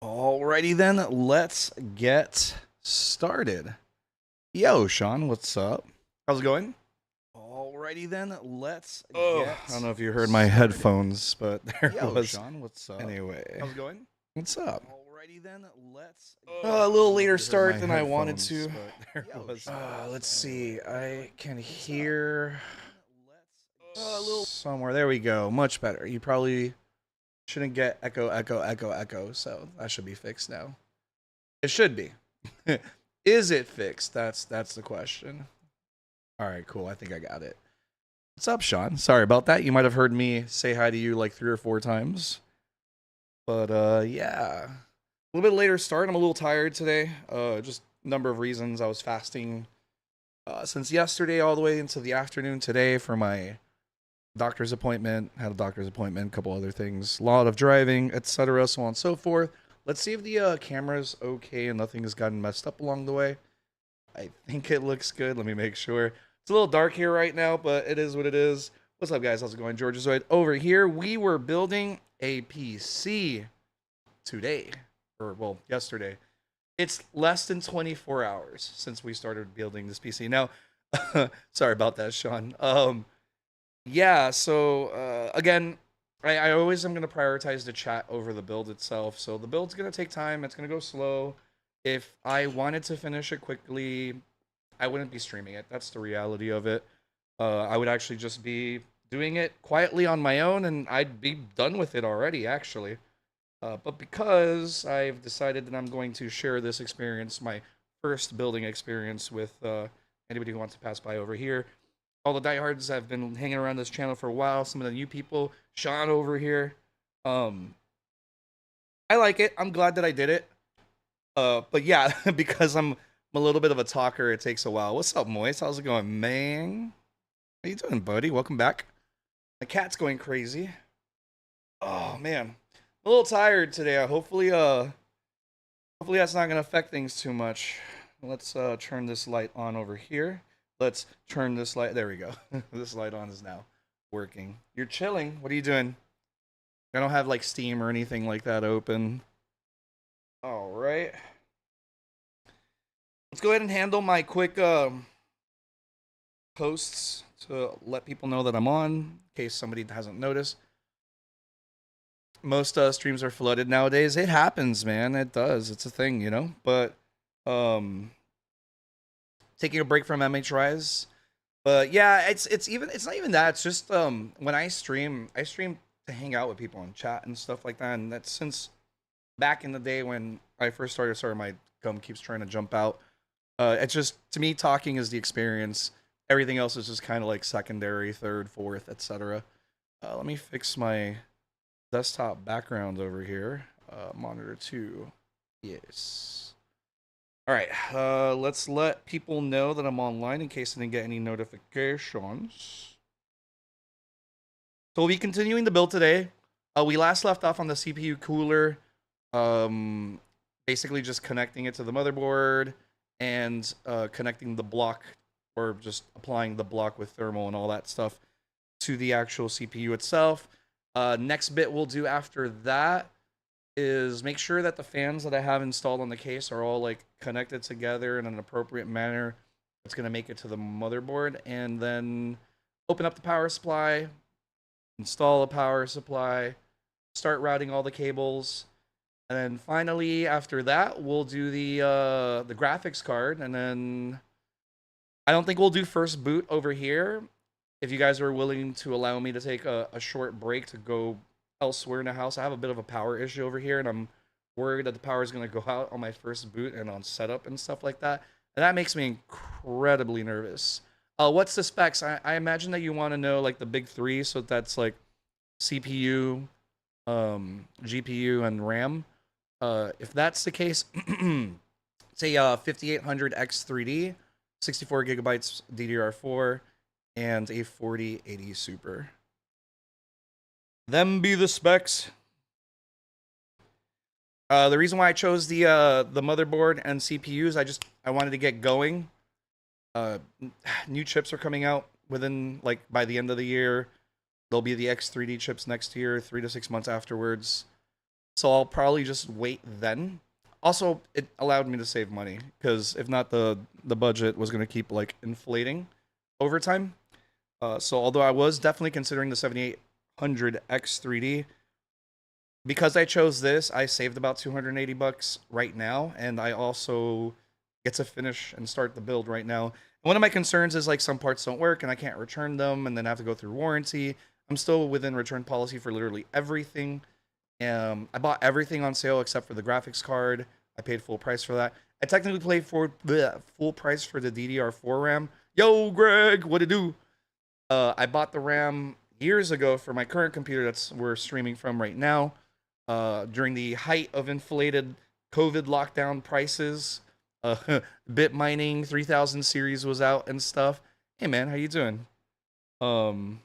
Alrighty then, let's get started. Yo, Sean, what's up? How's it going? Alrighty then, let's get. I don't know if you heard my started. headphones, but there Yo, was. Sean, what's up? Anyway, How's it going? what's up? Alrighty then, let's. A little later start than I wanted headphones, to. but there was. Let's see. I can hear a little Let's. somewhere. There we go. Much better. You probably shouldn't get echo, echo, echo, echo. So that should be fixed now. It should be. Is it fixed? That's the question. All right, cool. I think I got it. What's up, Sean? Sorry about that. You might have heard me say hi to you like 3 or 4 times. But yeah. A little bit later start. I'm a little tired today. Just a number of reasons. I was fasting since yesterday all the way into the afternoon today for my doctor's appointment. Had a doctor's appointment, a couple other things. A lot of driving, etc., so on and so forth. Let's see if the camera's okay and nothing has gotten messed up along the way. I think it looks good. Let me make sure. It's a little dark here right now, but it is what it is. What's up, guys? How's it going? Georgiazoid over here. We were building a PC today, or well, yesterday. It's less than 24 hours since we started building this PC. Now, sorry about that, Sean. Yeah, so again, I always am going to prioritize the chat over the build itself. So the build's going to take time. It's going to go slow. If I wanted to finish it quickly, I wouldn't be streaming it. That's the reality of it. I would actually just be doing it quietly on my own, and I'd be done with it already, actually. But because I've decided that I'm going to share this experience, my first building experience, with anybody who wants to pass by over here, all the diehards have been hanging around this channel for a while. Some of the new people, Sean over here. I like it. I'm glad that I did it. But yeah, because I'm a little bit of a talker, it takes a while. What's up, Moist? How's it going, man? How you doing, buddy? Welcome back. The cat's going crazy. Oh man, a little tired today. Hopefully that's not gonna affect things too much. Let's turn this light on over here. Let's turn this light. There we go. This light on is now working. You're chilling. What are you doing? I don't have like Steam or anything like that open. All right. Let's go ahead and handle my quick posts to let people know that I'm on, in case somebody hasn't noticed. Most streams are flooded nowadays. It happens, man. It does. It's a thing, you know. But taking a break from MHRIs. But yeah, it's not even that. It's just when I stream to hang out with people in chat and stuff like that. And that's since back in the day when I first started. Sorry, my gum keeps trying to jump out. It's just, to me, talking is the experience. Everything else is just kind of like secondary, third, fourth, etc. Let me fix my desktop background over here. Monitor 2. Yes. All right. Let's let people know that I'm online in case I didn't get any notifications. So we'll be continuing the build today. We last left off on the CPU cooler. Basically just connecting it to the motherboard and connecting the block, or just applying the block with thermal and all that stuff to the actual CPU itself. Next bit we'll do after that is make sure that the fans that I have installed on the case are all like connected together in an appropriate manner that's going to make it to the motherboard, and then open up the power supply, install a power supply, start routing all the cables. And then finally, after that, we'll do the graphics card, and then I don't think we'll do first boot over here. If you guys are willing to allow me to take a short break to go elsewhere in the house, I have a bit of a power issue over here, and I'm worried that the power is going to go out on my first boot and on setup and stuff like that. And that makes me incredibly nervous. What's the specs? I imagine that you want to know like the big three, so that's like CPU, GPU, and RAM. If that's the case, say 5800X3D, 64 gigabytes DDR4, and a 4080 Super. Them be the specs. The reason why I chose the motherboard and CPUs, I wanted to get going. New chips are coming out within, like, by the end of the year. There'll be the X3D chips next year, 3 to 6 months afterwards. So I'll probably just wait then. Also, it allowed me to save money because if not, the budget was gonna keep like inflating over time. So although I was definitely considering the 7800 X3D, because I chose this, I saved about 280 bucks right now, and I also get to finish and start the build right now. One of my concerns is like some parts don't work and I can't return them, and then I have to go through warranty. I'm still within return policy for literally everything. I bought everything on sale except for the graphics card. I paid full price for that. I technically paid for full price for the DDR4 RAM. Yo, Greg, what it do? I bought the RAM years ago for my current computer that's we're streaming from right now. During the height of inflated COVID lockdown prices, bit mining 3000 series was out and stuff. Hey man, how you doing? Um,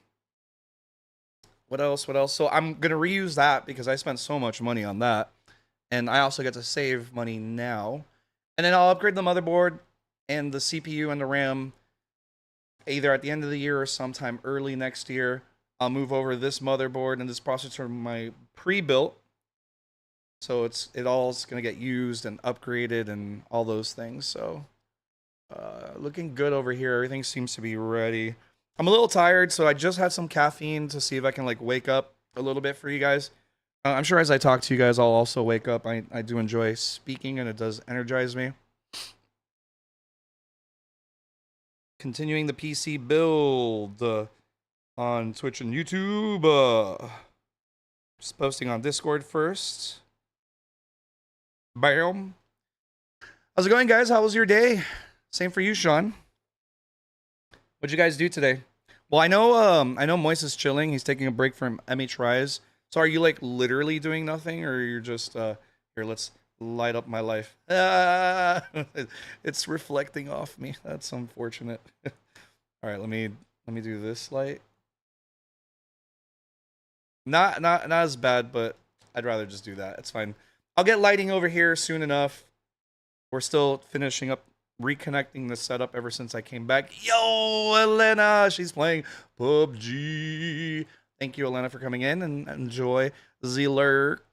what else? What else? So I'm gonna reuse that because I spent so much money on that, and I also get to save money now. And then I'll upgrade the motherboard and the CPU and the RAM either at the end of the year or sometime early next year. I'll move over this motherboard and this processor to my pre-built, so it all's gonna get used and upgraded and all those things. So looking good over here. Everything seems to be ready. I'm a little tired, so I just had some caffeine to see if I can like wake up a little bit for you guys. I'm sure as I talk to you guys, I'll also wake up. I do enjoy speaking, and it does energize me. Continuing the PC build on Twitch and YouTube. Just posting on Discord first. Bam. How's it going, guys? How was your day? Same for you, Sean. What'd you guys do today? Well, I know Moise is chilling. He's taking a break from MH Rise. So are you like literally doing nothing, or you're just here? Let's light up my life. Ah, it's reflecting off me. That's unfortunate. All right, let me do this light. Not as bad, but I'd rather just do that. It's fine. I'll get lighting over here soon enough. We're still finishing up reconnecting the setup ever since I came back. Yo, Elena, she's playing PUBG. Thank you, Elena, for coming in, and enjoy the lurk.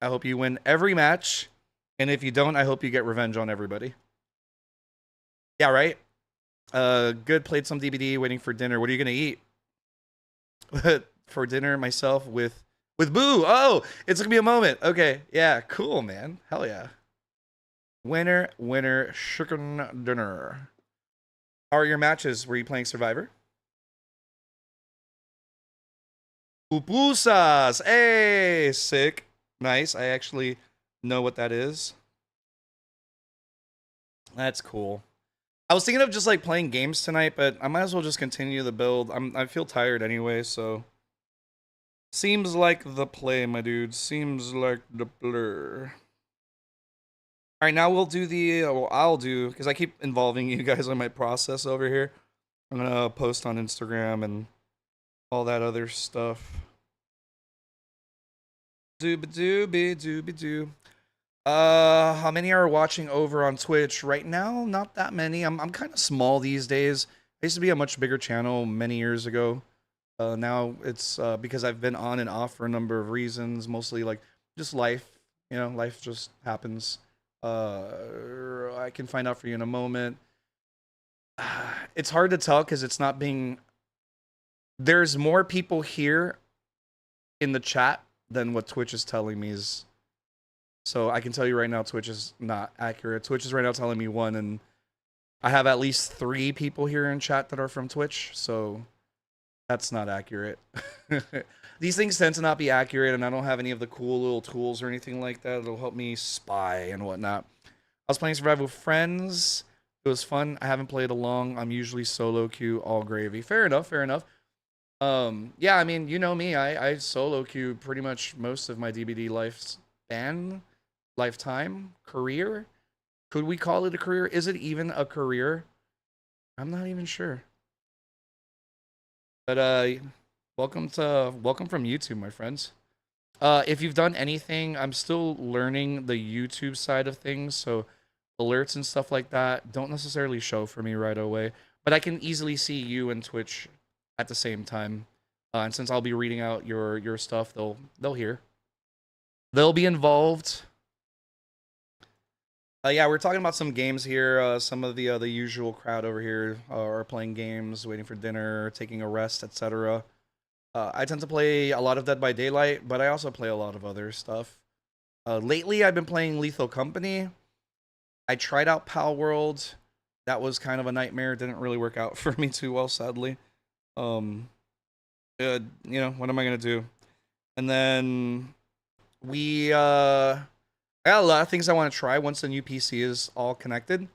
I hope you win every match, and if you don't, I hope you get revenge on everybody. Yeah, right? Good, played some DBD, waiting for dinner. What are you gonna eat? For dinner, myself with Boo. Oh, it's gonna be a moment. Okay, yeah, cool, man. Hell yeah. Winner, chicken dinner. How are your matches? Were you playing Survivor? Pupusas. Hey, sick. Nice. I actually know what that is. That's cool. I was thinking of just like playing games tonight, but I might as well just continue the build. I feel tired anyway, so seems like the play, my dude. Seems like the blur. All right, now we'll do the. Well, I'll do because I keep involving you guys on my process over here. I'm gonna post on Instagram and all that other stuff. Dooby doo. How many are watching over on Twitch right now? Not that many. I'm kind of small these days. I used to be a much bigger channel many years ago. Now it's because I've been on and off for a number of reasons, mostly like just life. You know, life just happens. I can find out for you in a moment. It's hard to tell because it's not being. There's more people here in the chat than what Twitch is telling me is. So I can tell you right now, Twitch is not accurate. Twitch is right now telling me 1, and I have at least 3 people here in chat that are from Twitch, so that's not accurate. These things tend to not be accurate, and I don't have any of the cool little tools or anything like that that'll help me spy and whatnot. I was playing Survival with friends. It was fun. I haven't played along. I'm usually solo queue, all gravy. Fair enough, fair enough. Yeah, I mean, you know me. I solo queue pretty much most of my DBD lifetime, career. Could we call it a career? Is it even a career? I'm not even sure. But welcome from YouTube, my friends. If you've done anything, I'm still learning the YouTube side of things, so alerts and stuff like that don't necessarily show for me right away, but I can easily see you and Twitch at the same time. And since I'll be reading out your stuff, they'll hear. they'll be involved. Yeah, we're talking about some games here. Some of the usual crowd over here are playing games, waiting for dinner, taking a rest, etc. I tend to play a lot of Dead by Daylight, but I also play a lot of other stuff. Lately, I've been playing Lethal Company. I tried out Pal World. That was kind of a nightmare. Didn't really work out for me too well, sadly. Um, what am I gonna do? And then I got a lot of things I want to try once the new PC is all connected.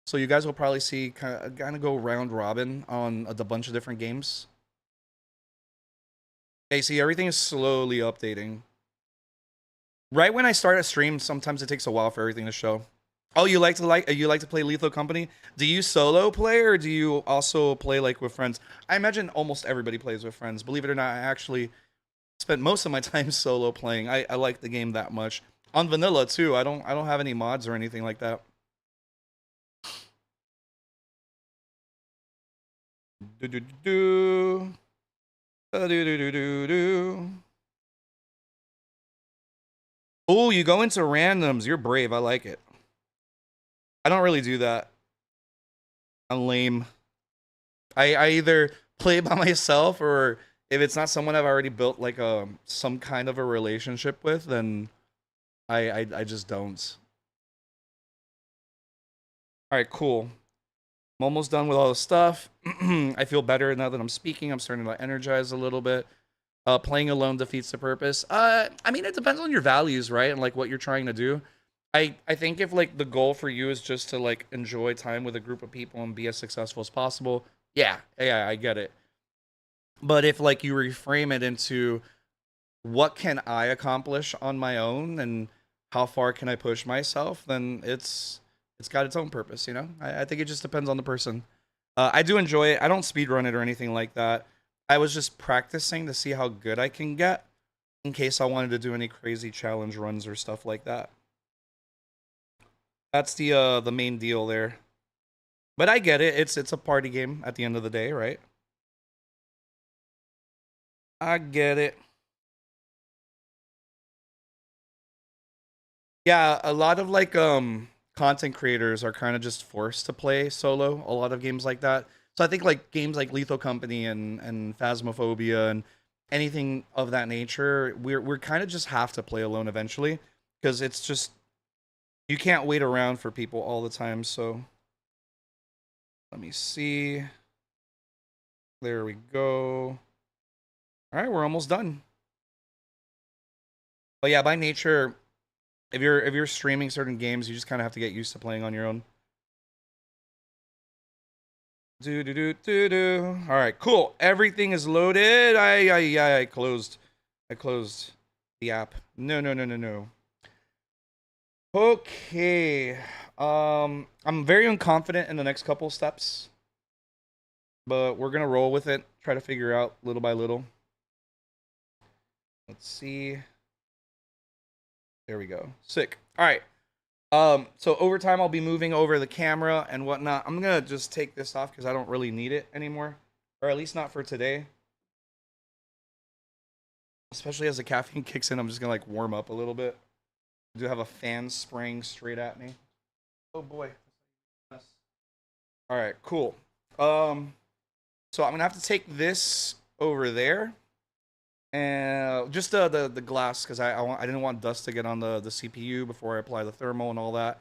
So you guys will probably see kind of go round robin on a bunch of different games. Okay, see, everything is slowly updating. Right when I start a stream, sometimes it takes a while for everything to show. Oh, you like to play Lethal Company? Do you solo play or do you also play like with friends? I imagine almost everybody plays with friends. Believe it or not, I actually spent most of my time solo playing. I like the game that much. On vanilla too. I don't have any mods or anything like that. Do do do do do do do do. Oh, you go into randoms. You're brave. I like it. I don't really do that. I'm lame. I either play by myself or if it's not someone I've already built like some kind of a relationship with, then I just don't. All right, cool. I'm almost done with all the stuff. I feel better now that I'm speaking. I'm starting to energize a little bit. Playing alone defeats the purpose. I mean, it depends on your values, right? And like what you're trying to do. I think if like the goal for you is just to like enjoy time with a group of people and be as successful as possible, yeah, I get it. But if like you reframe it into what can I accomplish on my own and how far can I push myself, then it's got its own purpose, you know? I think it just depends on the person. I do enjoy it. I don't speedrun it or anything like that. I was just practicing to see how good I can get in case I wanted to do any crazy challenge runs or stuff like that. That's the main deal there. But I get it. It's a party game at the end of the day, right? I get it. Yeah, a lot of like content creators are kind of just forced to play solo. A lot of games like that. So I think like games like Lethal Company and Phasmophobia and anything of that nature, we're kind of just have to play alone eventually because it's just you can't wait around for people all the time. So let me see. There we go. All right, we're almost done. But yeah, by nature, if you're streaming certain games, you just kind of have to get used to playing on your own. Do do do do do. All right, cool. Everything is loaded. I closed. I closed the app. No no no no no. Okay. I'm very unconfident in the next couple steps, but we're gonna roll with it. Try to figure out little by little. Let's see. There we go. Sick. All right. So over time, I'll be moving over the camera and whatnot. I'm gonna just take this off because I don't really need it anymore, or at least not for today. Especially as the caffeine kicks in, I'm just gonna like warm up a little bit. I do have a fan spraying straight at me. Oh boy. All right, cool. So I'm gonna have to take this over there, and just the glass because I didn't want dust to get on the CPU before I apply the thermal and all that.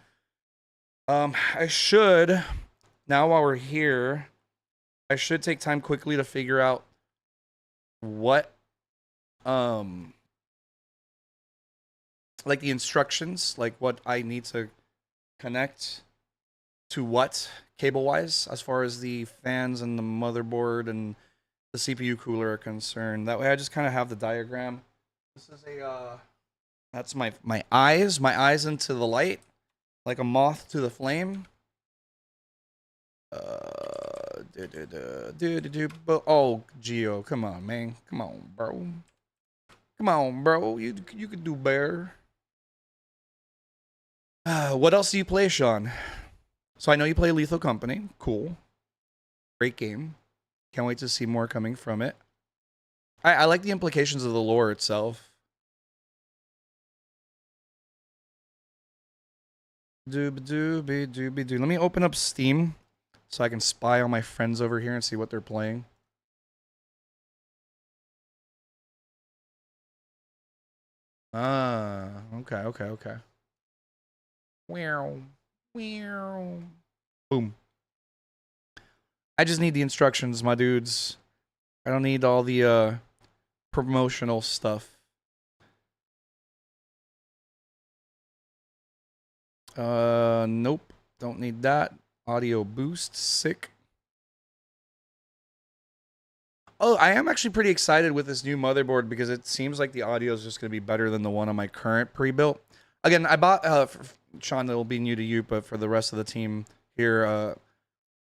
I should now while we're here, I should take time quickly to figure out what like the instructions, like what I need to connect to what cable wise as far as the fans and the motherboard and the CPU cooler are concerned. That way I just kind of have the diagram. This is a that's my eyes into the light like a moth to the flame. Oh, Geo, come on, man. Come on, bro. Come on, bro. You could do better. What else do you play, Sean? So I know you play Lethal Company. Cool. Great game. Can't wait to see more coming from it. I like the implications of the lore itself. Doobie doobie doo. Let me open up Steam so I can spy on my friends over here and see what they're playing. Ah, okay. Wow. Wow. Boom. I just need the instructions, my dudes. I don't need all the promotional stuff. Nope. Don't need that. Audio boost, sick. Oh, I am actually pretty excited with this new motherboard because it seems like the audio is just going to be better than the one on my current pre-built. Again, I bought, Sean, it'll be new to you, but for the rest of the team here,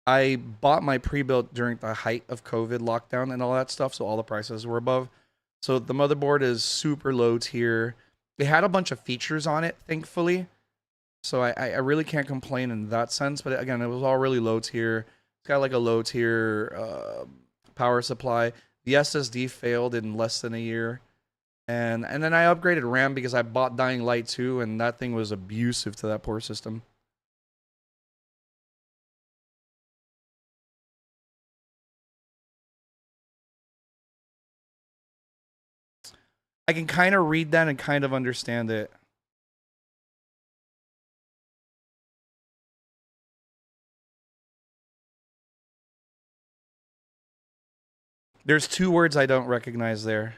I bought my pre-built during the height of COVID lockdown and all that stuff, so all the prices were above. So the motherboard is super low tier. It had a bunch of features on it, thankfully. So I really can't complain in that sense. But again, it was all really low tier. It's got like a low tier power supply. The SSD failed in less than a year. And then I upgraded RAM because I bought Dying Light 2, and that thing was abusive to that poor system. I can kind of read that and kind of understand it. There's two words I don't recognize there.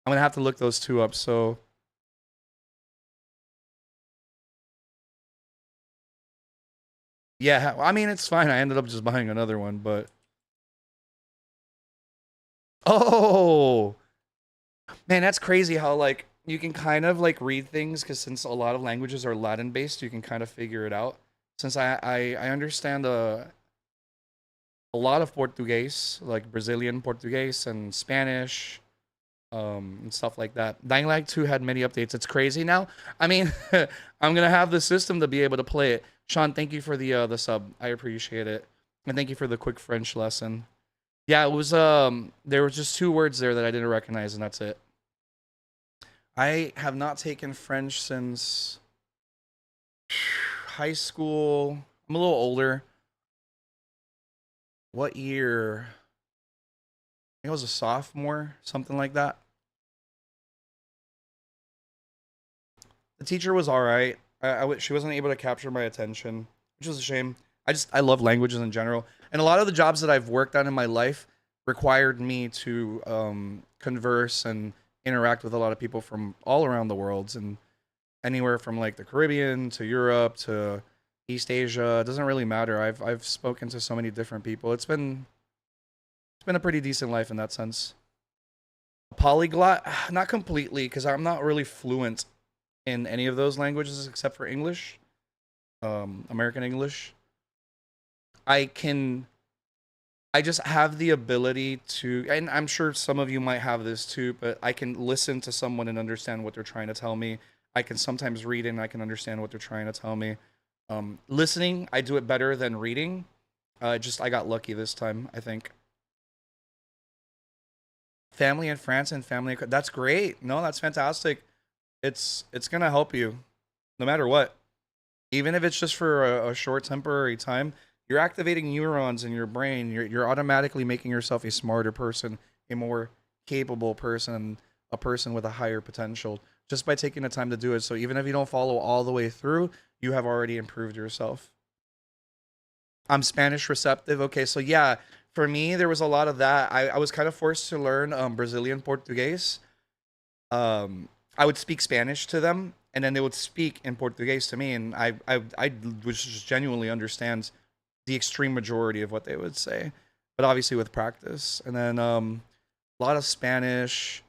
I'm going to have to look those two up, so... Yeah, I mean, it's fine. I ended up just buying another one, but... Oh! Man, that's crazy how, like, you can kind of, like, read things, because since a lot of languages are Latin-based, you can kind of figure it out. Since I understand a lot of Portuguese, like Brazilian Portuguese and Spanish, and stuff like that. Dying Light 2 had many updates. It's crazy now. I mean, I'm gonna have the system to be able to play it. Sean, thank you for the sub. I appreciate it, and thank you for the quick French lesson. Yeah, it was there were just two words there that I didn't recognize, and that's it. I have not taken French since high school. I'm a little older. What year? I think I was a sophomore, something like that. The teacher was all right. She wasn't able to capture my attention, which was a shame. I love languages in general, and a lot of the jobs that I've worked on in my life required me to converse and interact with a lot of people from all around the world, and anywhere from like the Caribbean to Europe to East Asia. It doesn't really matter. I've spoken to so many different people. It's been a pretty decent life in that sense. A polyglot, not completely, because I'm not really fluent in any of those languages except for English, American English. I can, I just have the ability to, and I'm sure some of you might have this too, but I can listen to someone and understand what they're trying to tell me. I can sometimes read and I can understand what they're trying to tell me. Listening, I do it better than reading. Just I got lucky this time, I think. Family in France and family. That's great. No, that's fantastic. It's gonna help you, no matter what. Even if it's just for a short temporary time, you're activating neurons in your brain. You're automatically making yourself a smarter person, a more capable person, a person with a higher potential, just by taking the time to do it. So even if you don't follow all the way through, you have already improved yourself. I'm Spanish receptive. Okay, so yeah, for me, there was a lot of that. I was kind of forced to learn Brazilian Portuguese. I would speak Spanish to them, and then they would speak in Portuguese to me, and I would just genuinely understand the extreme majority of what they would say, but obviously with practice. And then a lot of Spanish,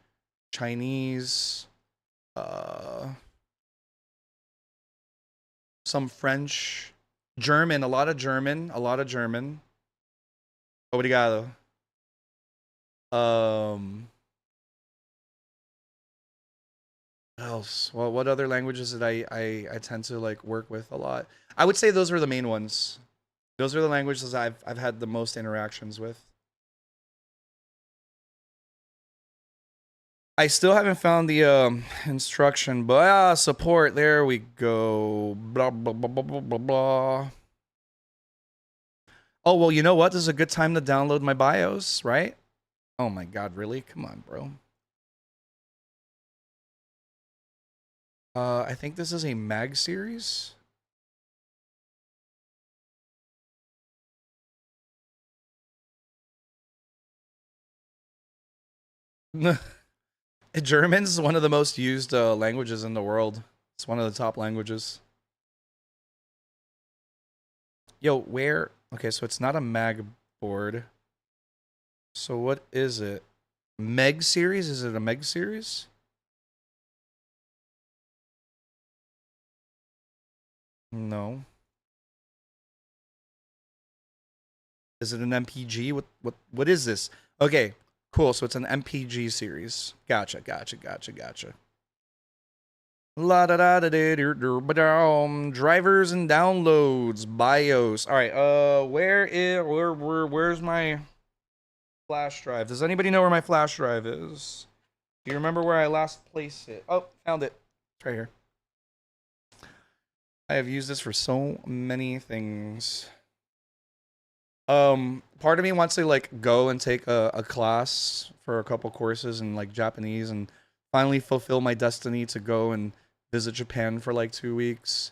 Chinese, uh, some French, German, a lot of German, a lot of German. Obrigado. Um, what else? Well, what other languages did I tend to like work with a lot? I would say those were the main ones. Those are the languages I've had the most interactions with. I still haven't found the instruction, but support. There we go. Blah blah blah blah blah blah blah. Oh well, you know what? This is a good time to download my BIOS, right? Oh my god, really? Come on, bro. I think this is a mag series. German's is one of the most used languages in the world. It's one of the top languages. Yo, where? Okay, so it's not a mag board. So what is it? Meg series? Is it a Meg series? No. Is it an MPG? What is this? Okay, cool. So it's an MPG series. Gotcha. La da da da da drivers and downloads BIOS. All right. Where's my flash drive? Does anybody know where my flash drive is? Do you remember where I last placed it? Oh, found it. It's right here. I have used this for so many things. Part of me wants to like go and take a class for a couple courses in like Japanese and finally fulfill my destiny to go and visit Japan for like 2 weeks.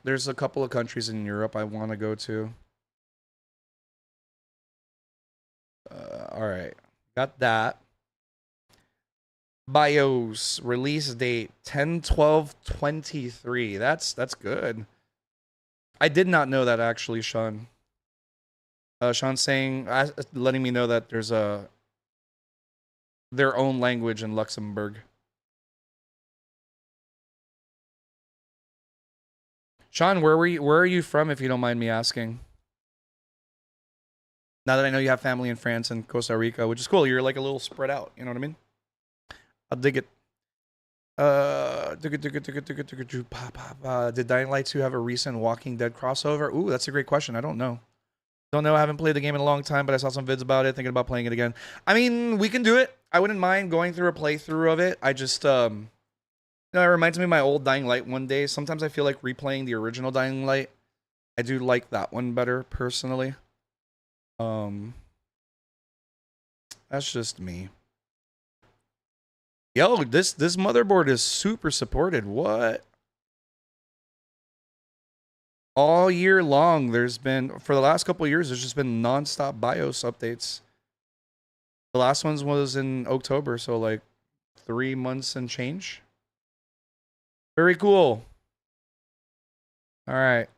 There's a couple of countries in Europe I want to go to. All right, got that. BIOS release date 10/12/23. That's good. I did not know that actually, Sean. Sean's saying, letting me know that there's their own language in Luxembourg. Sean, where are you from, if you don't mind me asking? Now that I know you have family in France and Costa Rica, which is cool, you're like a little spread out. You know what I mean? I'll dig it. Did Dying Light 2 have a recent Walking Dead crossover? Ooh, that's a great question. I don't know. Don't know. I haven't played the game in a long time, but I saw some vids about it. Thinking about playing it again. I mean, we can do it. I wouldn't mind going through a playthrough of it. I just, it reminds me of my old Dying Light one day. Sometimes I feel like replaying the original Dying Light. I do like that one better, personally. That's just me. Yo, this motherboard is super supported. What? All year long, there's been, for the last couple of years, there's just been non-stop BIOS updates. The last ones was in October, so like 3 months and change. Very cool. All right.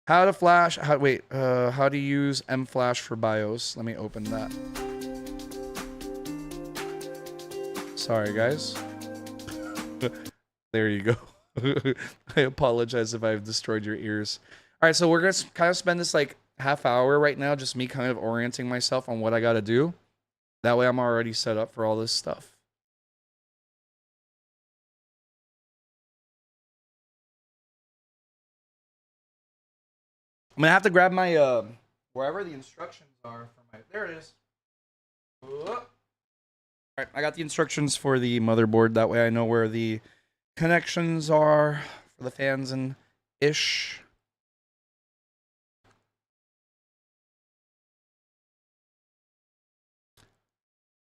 How to flash, how to use mFlash for BIOS. Let me open that. Sorry, guys. There you go. I apologize if I've destroyed your ears. All right, so we're going to kind of spend this like half hour right now, just me kind of orienting myself on what I got to do. That way I'm already set up for all this stuff. I'm going to have to grab my, wherever the instructions are for my, there it is. All right, I got the instructions for the motherboard. That way I know where the connections are for the fans and ish.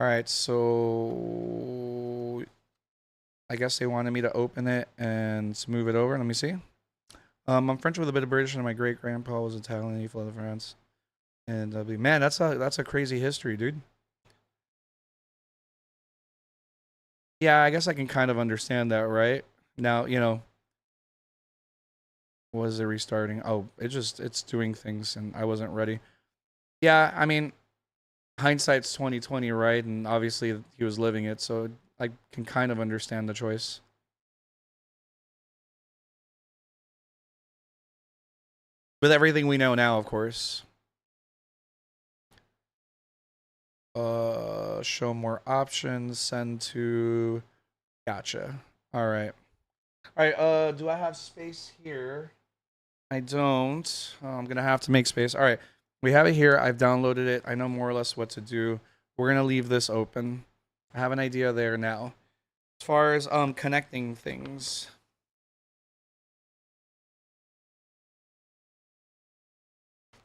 All right, so I guess they wanted me to open it and move it over. Let me see. I'm French with a bit of British, and my great grandpa was Italian. He fled to France, and man, that's a crazy history, dude. Yeah, I guess I can kind of understand that, right? Now, you know, was it restarting? Oh, it's doing things, and I wasn't ready. Yeah, I mean, hindsight's 2020, right? And obviously he was living it, so I can kind of understand the choice. With everything we know now, of course. Show more options, send to, gotcha. All right. All right, do I have space here? I don't. I'm gonna have to make space. All right, we have it here. I've downloaded it. I know more or less what to do. We're gonna leave this open. I have an idea there now. As far as connecting things.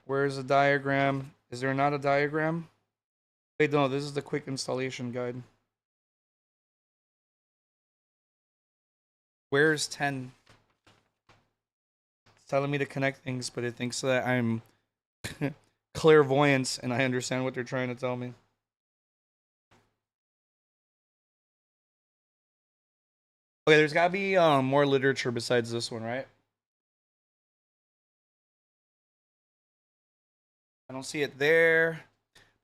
Where's the diagram? Is there not a diagram? Wait, no, this is the quick installation guide. Where's 10? It's telling me to connect things, but it thinks that I'm clairvoyant and I understand what they're trying to tell me. Okay, there's gotta be more literature besides this one, right? I don't see it there.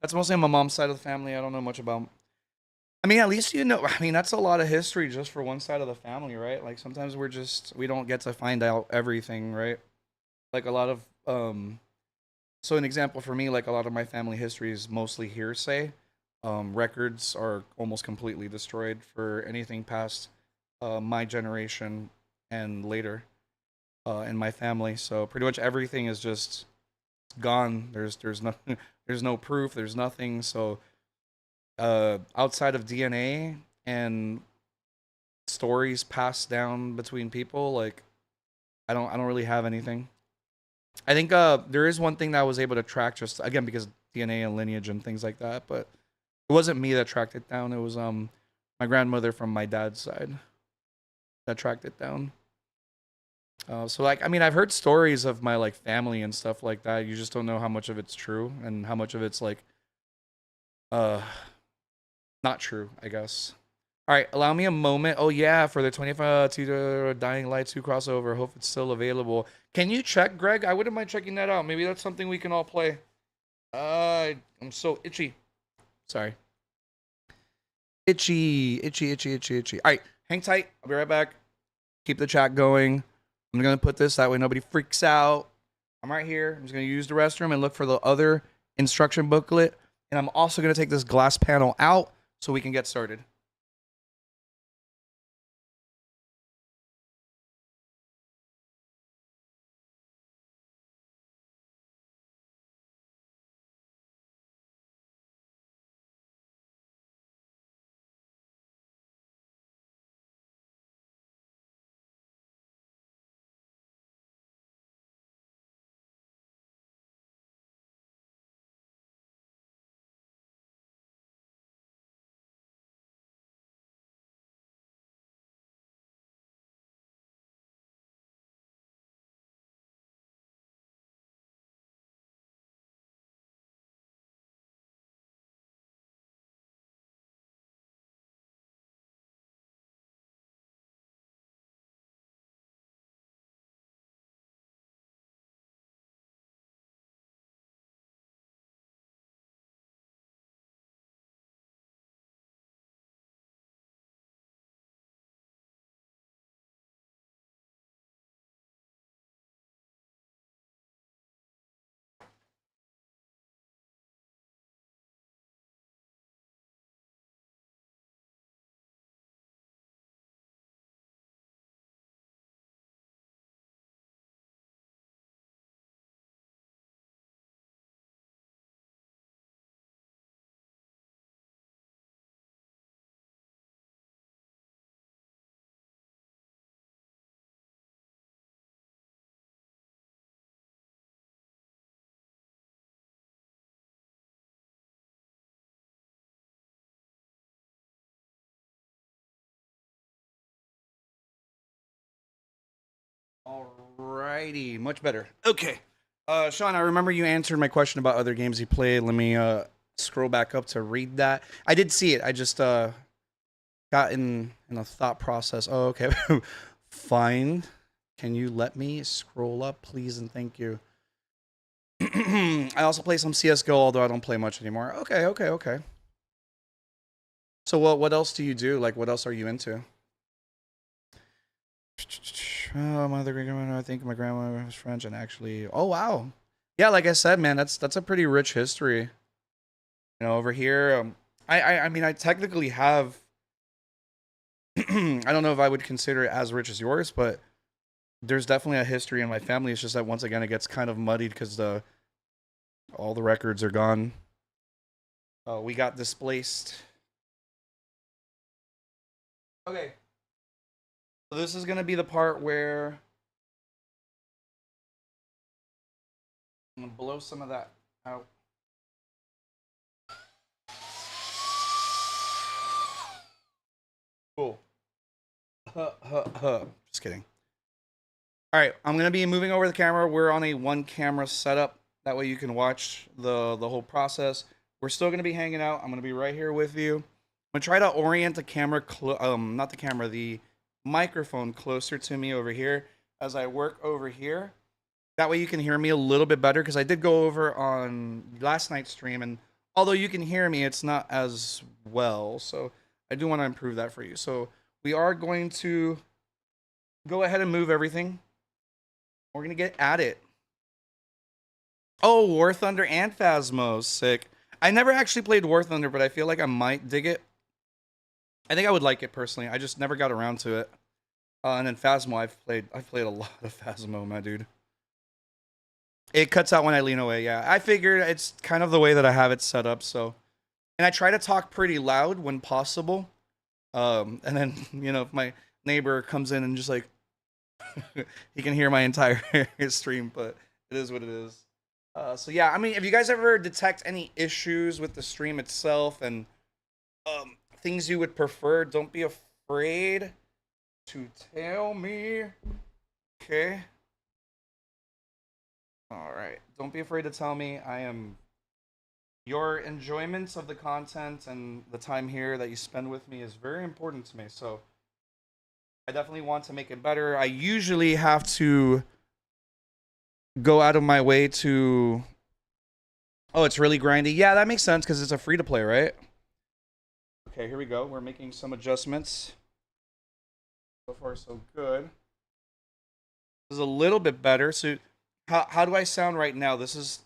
That's mostly on my mom's side of the family. I don't know much about. I mean, at least you know. I mean, that's a lot of history just for one side of the family, right? Like sometimes we don't get to find out everything, right? Like a lot of So an example for me, like a lot of my family history is mostly hearsay. Records are almost completely destroyed for anything past my generation and later in my family. So pretty much everything is just gone. There's no there's no proof. There's nothing. So outside of DNA and stories passed down between people, like I don't really have anything. I think there is one thing that I was able to track just again because DNA and lineage and things like that, but it wasn't me that tracked it down. It was my grandmother from my dad's side that tracked it down. So like I mean I've heard stories of my like family and stuff like that. You just don't know how much of it's true and how much of it's like uh not true, I guess. All right, allow me a moment. Oh yeah, for the 25 to Dying Light 2 crossover. Hope it's still available. Can you check, Greg? I wouldn't mind checking that out. Maybe that's something we can all play. I'm so itchy. Sorry. Itchy, itchy, itchy, itchy, itchy. All right, hang tight. I'll be right back. Keep the chat going. I'm gonna put this that way nobody freaks out. I'm right here. I'm just gonna use the restroom and look for the other instruction booklet. And I'm also gonna take this glass panel out so we can get started. Alrighty, much better. Okay. Sean, I remember you answered my question about other games you played. Let me scroll back up to read that. I did see it. I just got in a thought process. Oh, okay. Fine. Can you let me scroll up, please, and thank you. I also play some CS:GO, although I don't play much anymore. Okay, okay, okay. So what else do you do? Like, what else are you into? Oh, my other great grandmother. I think my grandmother was French, and actually, oh wow, yeah. Like I said, man, that's a pretty rich history. You know, over here, I mean, I technically have. I don't know if I would consider it as rich as yours, but there's definitely a history in my family. It's just that once again, it gets kind of muddied because all the records are gone. We got displaced. Okay. So this is going to be the part where I'm going to blow some of that out. Cool. Just kidding. All right, I'm gonna be moving over the camera. We're on a one camera setup. That way you can watch the whole process. We're still gonna be hanging out. I'm gonna be right here with you. I'm gonna try to orient the camera, not the camera, the microphone closer to me over here as I work over here. That way you can hear me a little bit better because I did go over on last night's stream, and although you can hear me, it's not as well. So I do want to improve that for you. So we are going to go ahead and move everything. We're going to get at it. Oh, War Thunder and Phasmo. Sick. I never actually played War Thunder, but I feel like I might dig it. I think I would like it personally. I just never got around to it. And then Phasmo, I've played a lot of Phasmo, my dude. It cuts out when I lean away, yeah. I figured it's kind of the way that I have it set up, so. And I try to talk pretty loud when possible. And then, you know, if my neighbor comes in and just like, he can hear my entire stream, but it is what it is. So yeah, I mean, if you guys ever detect any issues with the stream itself and things you would prefer, don't be afraid to tell me. Okay. All right. Don't be afraid to tell me. Your enjoyment of the content and the time here that you spend with me is very important to me. So I definitely want to make it better. I usually have to go out of my way to... Oh, it's really grindy. Yeah, that makes sense because it's a free-to-play, right? Okay, here we go. We're making some adjustments. So far, so good. This is a little bit better. So how do I sound right now?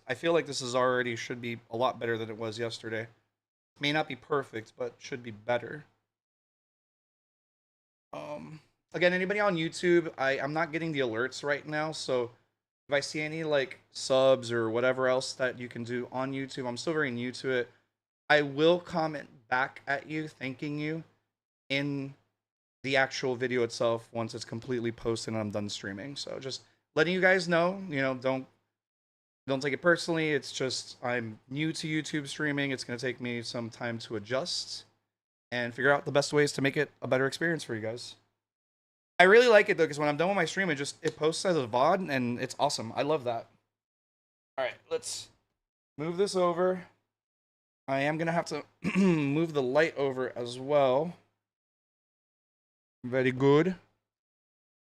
I feel like this is already should be a lot better than it was yesterday. May not be perfect, but should be better. Again, anybody on YouTube, I'm not getting the alerts right now, so if I see any like subs or whatever else that you can do on YouTube, I'm still very new to it. I will comment back at you, thanking you in the actual video itself once it's completely posted and I'm done streaming. So just letting you guys know, you know, don't take it personally. It's just I'm new to YouTube streaming. It's going to take me some time to adjust and figure out the best ways to make it a better experience for you guys. I really like it though, because when I'm done with my stream, it posts as a VOD and it's awesome. I love that. All right, let's move this over. I am going to have to move the light over as well. Very good.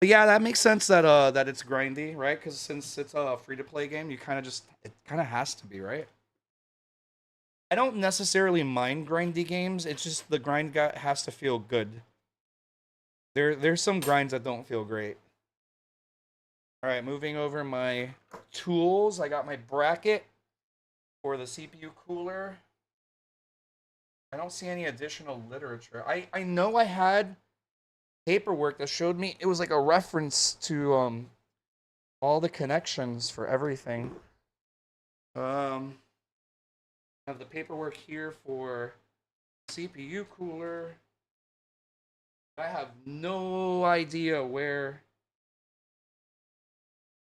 But yeah, that makes sense that that it's grindy, right? Because since it's a free-to-play game, it kind of has to be, right? I don't necessarily mind grindy games. It's just the grind has to feel good. There's some grinds that don't feel great. All right, moving over my tools. I got my bracket for the CPU cooler. I don't see any additional literature. I know I had paperwork that showed me it was like a reference to all the connections for everything. I have the paperwork here for CPU cooler. I have no idea where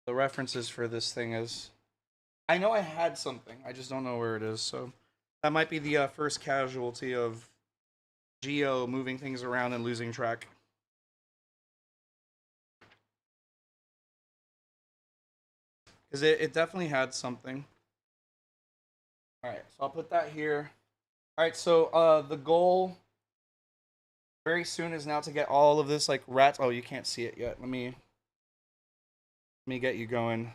the references for this thing is. I know I had something. I just don't know where it is. So that might be the first casualty of Geo moving things around and losing track. Because it definitely had something. Alright, so I'll put that here. Alright, so the goal very soon is now to get all of this like rats. Oh, you can't see it yet. Let me get you going.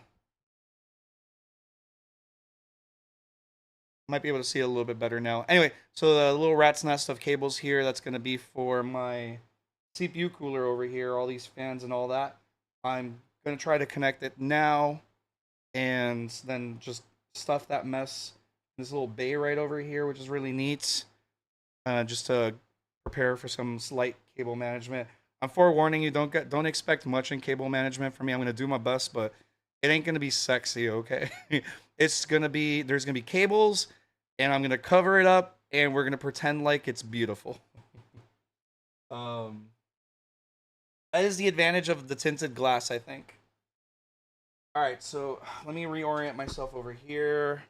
Might be able to see it a little bit better now. Anyway, so the little rat's nest of cables here, that's going to be for my CPU cooler over here, all these fans and all that. I'm going to try to connect it now and then just stuff that mess in this little bay right over here, which is really neat. Just to prepare for some slight cable management. I'm forewarning you, don't expect much in cable management from me. I'm going to do my best, but it ain't going to be sexy, okay? There's going to be cables, and I'm going to cover it up and we're gonna pretend like it's beautiful. um, that is the advantage of the tinted glass, I think. All right, so let me reorient myself over here.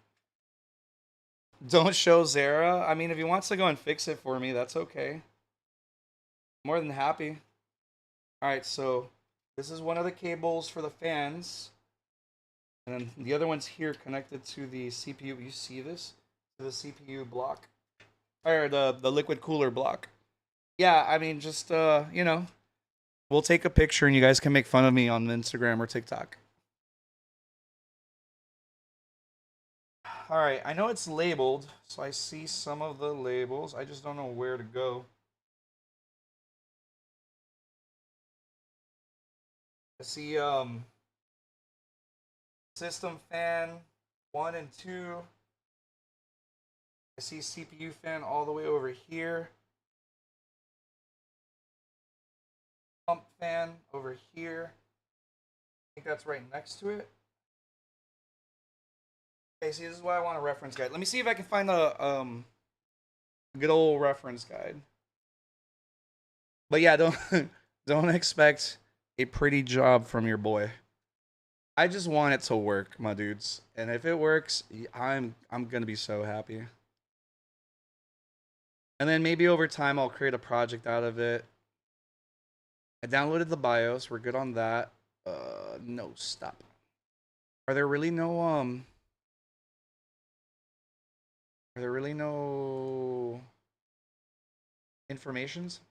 Don't show Zara. I mean, if he wants to go and fix it for me, that's okay. More than happy. All right, so this is one of the cables for the fans, and then the other one's here connected to the CPU. You see this? To the CPU block, or the liquid cooler block. Yeah, I mean, just we'll take a picture, and you guys can make fun of me on Instagram or TikTok. All right, I know it's labeled, so I see some of the labels. I just don't know where to go. I see system fan 1 and 2. I see CPU fan all the way over here. Pump fan over here. I think that's right next to it. Okay, see, this is why I want a reference guide. Let me see if I can find a good old reference guide. But yeah, don't don't expect a pretty job from your boy. I just want it to work, my dudes. And if it works, I'm gonna be so happy. And then maybe over time I'll create a project out of it. I downloaded the BIOS. We're good on that. No, stop. Are there really no Are there really no informations?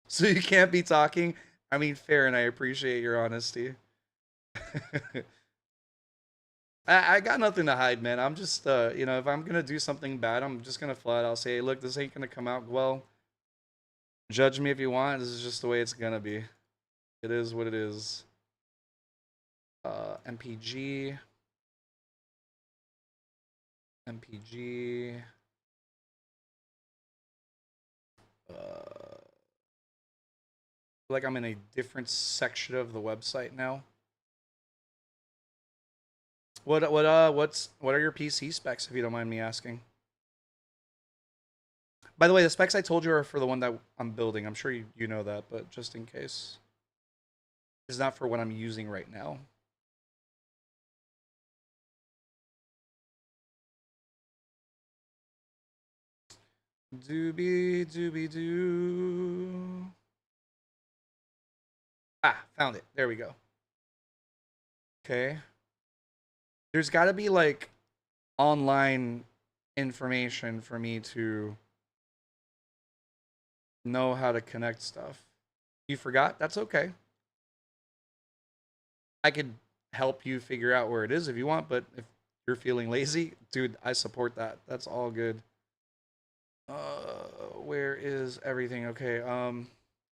So you can't be talking? I mean, fair, and I appreciate your honesty. I got nothing to hide, man. I'm just, if I'm gonna do something bad, I'm just gonna flat out say, hey, look, this ain't gonna come out well. Judge me if you want. This is just the way it's gonna be. It is what it is. MPG. MPG. Like I'm in a different section of the website now. What are your PC specs, if you don't mind me asking? By the way, the specs I told you are for the one that I'm building. I'm sure you know that, but just in case. It's not for what I'm using right now. Doobie doobie doo. Ah, found it. There we go. Okay. There's got to be like online information for me to know how to connect stuff. You forgot? That's okay. I could help you figure out where it is if you want, but if you're feeling lazy, dude, I support that. That's all good. Where is everything? Okay,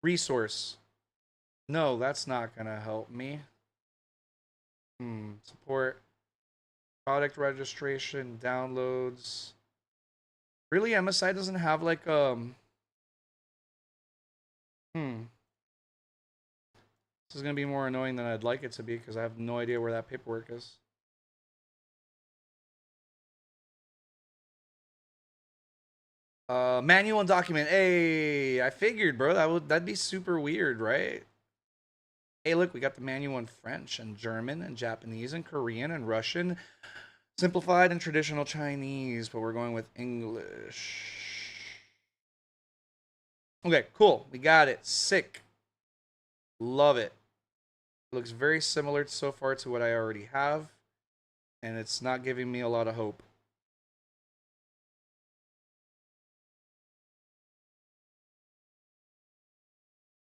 resource. No, that's not gonna help me. Support product registration, downloads. Really, MSI doesn't have like This is gonna be more annoying than I'd like it to be because I have no idea where that paperwork is. Manual and document. Hey, I figured, bro. That'd be super weird, right? Hey, look, we got the manual in French and German and Japanese and Korean and Russian, simplified and traditional Chinese, but we're going with English. Okay, cool. We got it. Sick. Love it. Looks very similar so far to what I already have, and it's not giving me a lot of hope.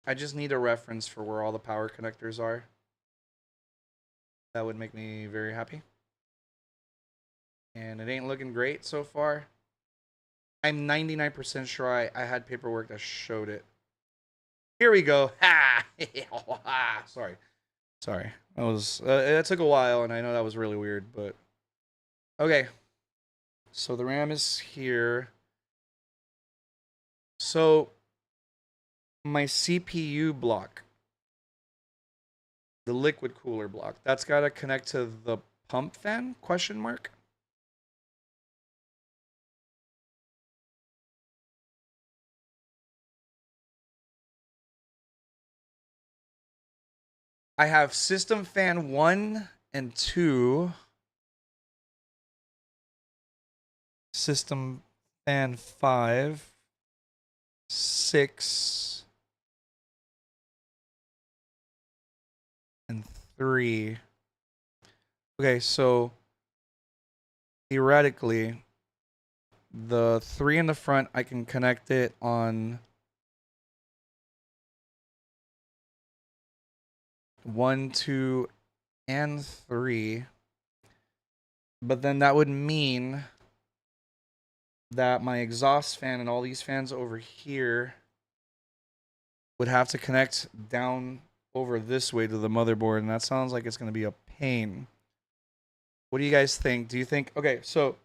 I just need a reference for where all the power connectors are. That would make me very happy. And it ain't looking great so far. I'm 99% sure I had paperwork that showed it. Here we go. Ha! Sorry. That was it took a while, and I know that was really weird, but okay. So the RAM is here. So my CPU block, the liquid cooler block, that's got to connect to the pump fan? Question mark. I have system fan 1 and 2. System fan 5, 6, and 3. Okay, so theoretically, the 3 in the front, I can connect it on 1, 2, and 3. But then that would mean that my exhaust fan and all these fans over here would have to connect down over this way to the motherboard, and that sounds like it's going to be a pain. What do you guys think? Do you think... Okay, so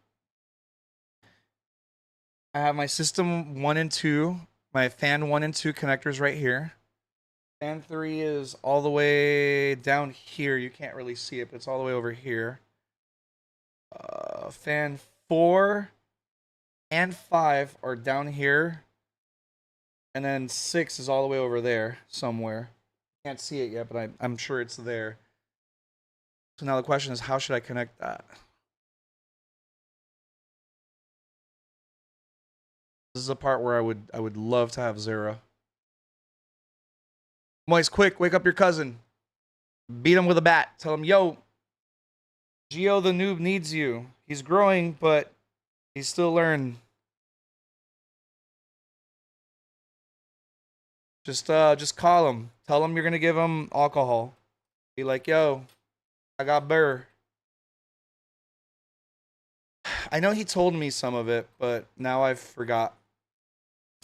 I have my system 1 and 2, my fan 1 and 2 connectors right here. Fan 3 is all the way down here. You can't really see it, but it's all the way over here. Fan 4 and 5 are down here. And then 6 is all the way over there somewhere. Can't see it yet, but I'm sure it's there. So now the question is, how should I connect that? This is a part where I would love to have Zero. Moist, quick, wake up your cousin. Beat him with a bat. Tell him, yo, Geo the noob needs you. He's growing, but he's still learning. Just call him. Tell him you're gonna give him alcohol. Be like, yo, I got burr. I know he told me some of it, but now I've forgot.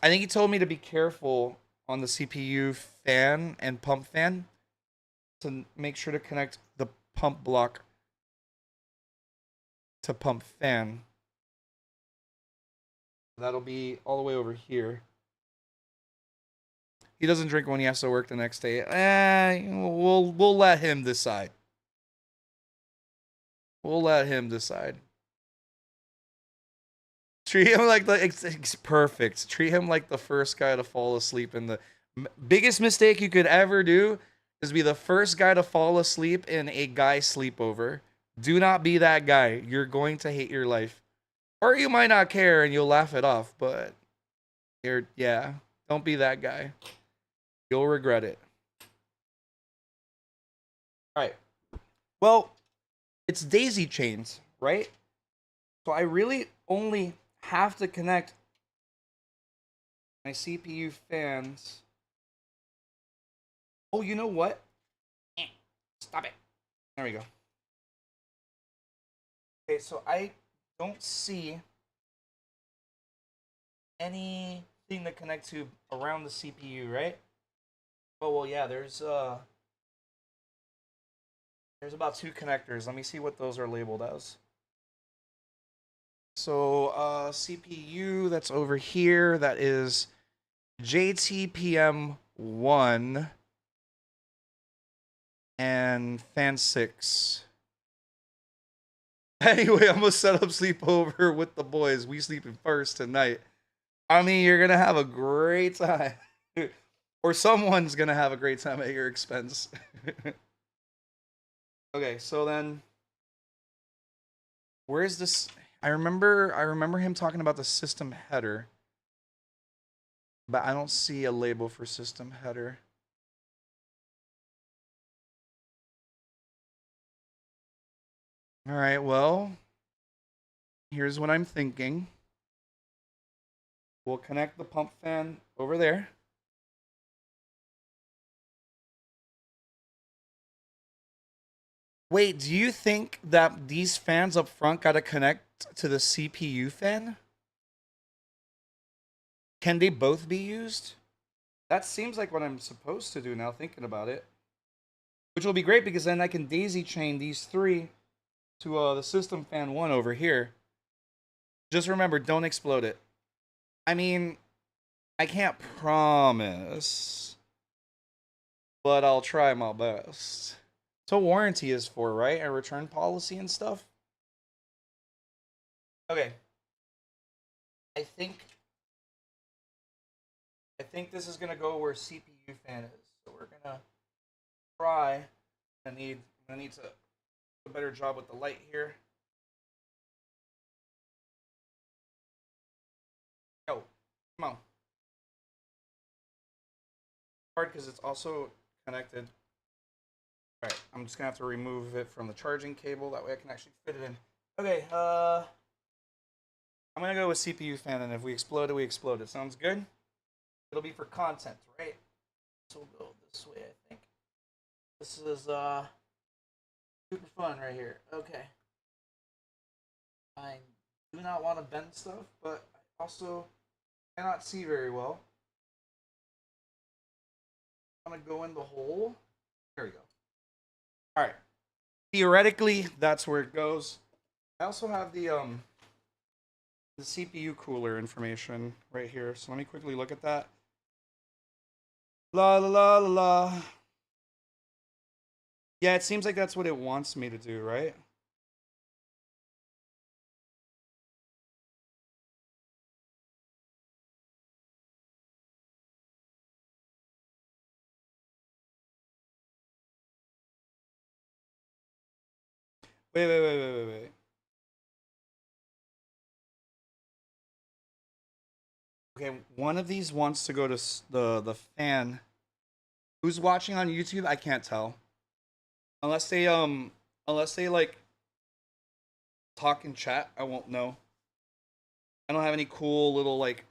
I think he told me to be careful on the CPU fan and pump fan to make sure to connect the pump block to pump fan. That'll be all the way over here. He doesn't drink when he has to work the next day. We'll let him decide. We'll let him decide. Treat him like it's perfect. Treat him like the first guy to fall asleep in the biggest mistake you could ever do is be the first guy to fall asleep in a guy sleepover. Do not be that guy. You're going to hate your life. Or you might not care and you'll laugh it off, but don't be that guy. You'll regret it. All right. Well, it's daisy chains, right? So I really only have to connect my CPU fans. Oh, you know what? Stop it. There we go. Okay, so I don't see anything to connect to around the CPU, right? Oh, well, yeah, there's about 2 connectors. Let me see what those are labeled as. So, CPU, that's over here. That is JTPM1 and fan 6. Anyway, I'm gonna set up sleepover with the boys. We sleeping first tonight. I mean, you're gonna have a great time. Or someone's gonna have a great time at your expense. Okay, so then where's this? I remember him talking about the system header, but I don't see a label for system header. All right, well, here's what I'm thinking. We'll connect the pump fan over there. Wait, do you think that these fans up front gotta connect to the CPU fan? Can they both be used? That seems like what I'm supposed to do now, thinking about it. Which will be great because then I can daisy chain these 3 to the system fan 1 over here. Just remember, don't explode it. I mean, I can't promise, but I'll try my best. So warranty is for, right? A return policy and stuff? Okay. I think this is gonna go where CPU fan is. So we're gonna try I'm gonna need to do a better job with the light here. Yo, come on. Hard because it's also connected. All right, I'm just gonna have to remove it from the charging cable. That way I can actually fit it in. Okay, I'm gonna go with CPU fan, and if we explode it, we explode it. Sounds good? It'll be for content, right? So we'll go this way, I think. This is super fun right here. Okay. I do not want to bend stuff, but I also cannot see very well. I'm gonna go in the hole. There we go. All right. Theoretically, that's where it goes. I also have the CPU cooler information right here. So let me quickly look at that. La la la la la. Yeah, it seems like that's what it wants me to do, right? Wait. Okay, one of these wants to go to the fan. Who's watching on YouTube? I can't tell. Unless they like talk in chat, I won't know. I don't have any cool little like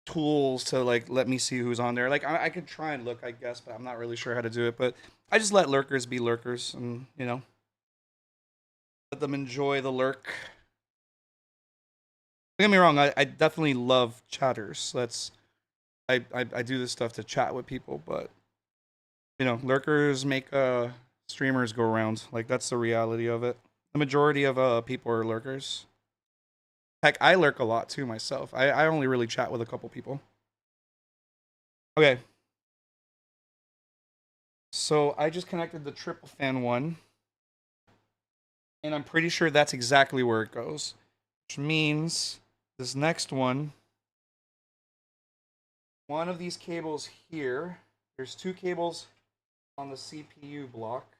tools to like let me see who's on there. Like I could try and look, I guess, but I'm not really sure how to do it. But I just let lurkers be lurkers, and let them enjoy the lurk. Don't get me wrong, I definitely love chatters. I do this stuff to chat with people, but lurkers make streamers go around. Like that's the reality of it. The majority of people are lurkers. Heck, I lurk a lot too myself. I only really chat with a couple people. Okay. So I just connected the triple fan one. And I'm pretty sure that's exactly where it goes. Which means this next one of these cables here, there's two cables on the CPU block.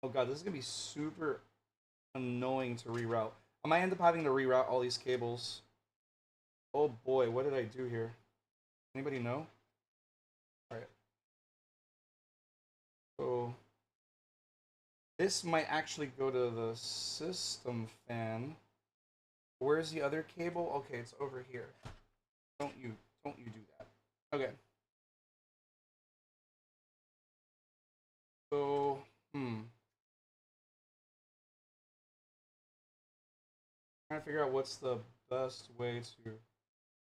Oh god, this is gonna be super annoying to reroute. I might end up having to reroute all these cables. Oh boy, what did I do here? Anybody know? Alright. So this might actually go to the system fan. Where's the other cable? Okay, it's over here. Don't you do that. Okay. So, trying to figure out what's the best way to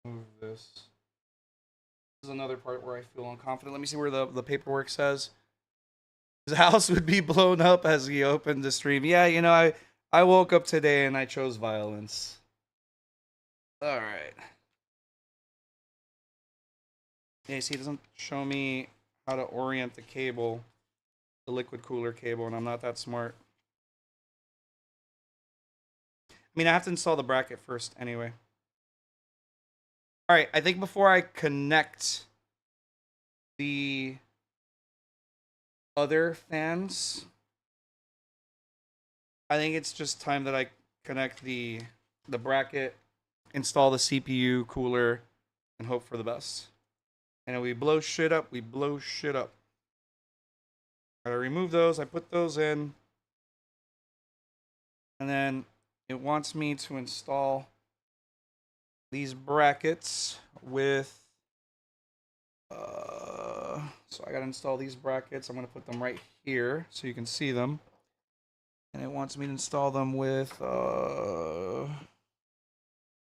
move this. This is another part where I feel unconfident. Let me see where the paperwork says. His house would be blown up as he opened the stream. Yeah, I woke up today and I chose violence. All right. Yeah, see, it doesn't show me how to orient the cable, the liquid cooler cable, and I'm not that smart. I mean, I have to install the bracket first anyway. All right, I think before I connect the other fans, I think it's just time that I connect the bracket, install the CPU cooler, and hope for the best. And we blow shit up. We blow shit up. I remove those. I put those in. And then it wants me to install these brackets with... so I got to install these brackets. I'm going to put them right here so you can see them. And it wants me to install them with...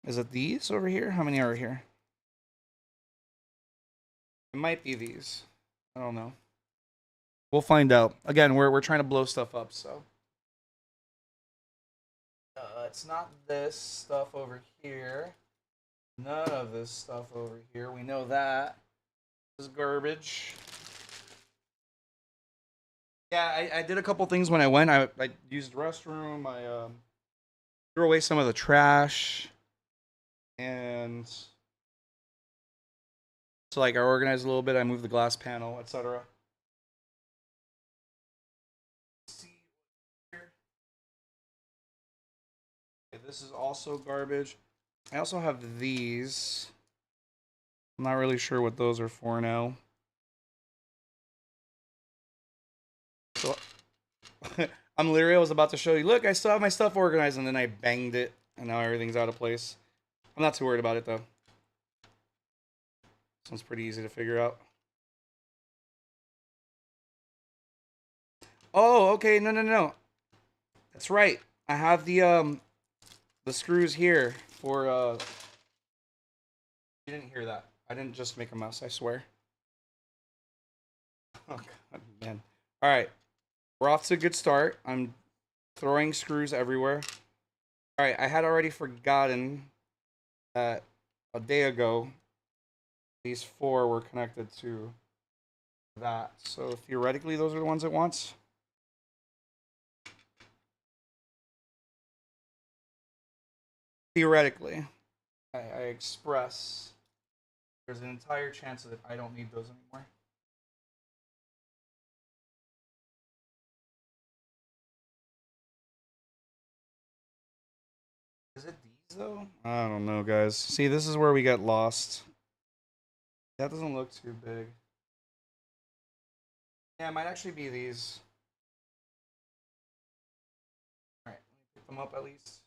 is it these over here? How many are here? It might be these. I don't know. We'll find out. Again, we're trying to blow stuff up, so... it's not this stuff over here. None of this stuff over here. We know that. This is garbage. Yeah, I did a couple things when I went. I used the restroom. I threw away some of the trash. And so, like, I organized a little bit. I moved the glass panel, etc. this is also garbage. I also have these. I'm not really sure what those are for now. So I'm literally, I was about to show you, look, I still have my stuff organized, and then I banged it, and now everything's out of place. I'm not too worried about it, though. This one's pretty easy to figure out. Oh, okay, no. That's right. I have the screws here for, You didn't hear that. I didn't just make a mess, I swear. Oh, God, man. Alright. We're off to a good start. I'm throwing screws everywhere. Alright, I had already forgotten that a day ago these 4 were connected to that. So theoretically those are the ones it wants. Theoretically. I express there's an entire chance that I don't need those anymore. Is it these though? I don't know, guys. See, this is where we get lost. That doesn't look too big. Yeah, it might actually be these. Alright, let me pick them up at least.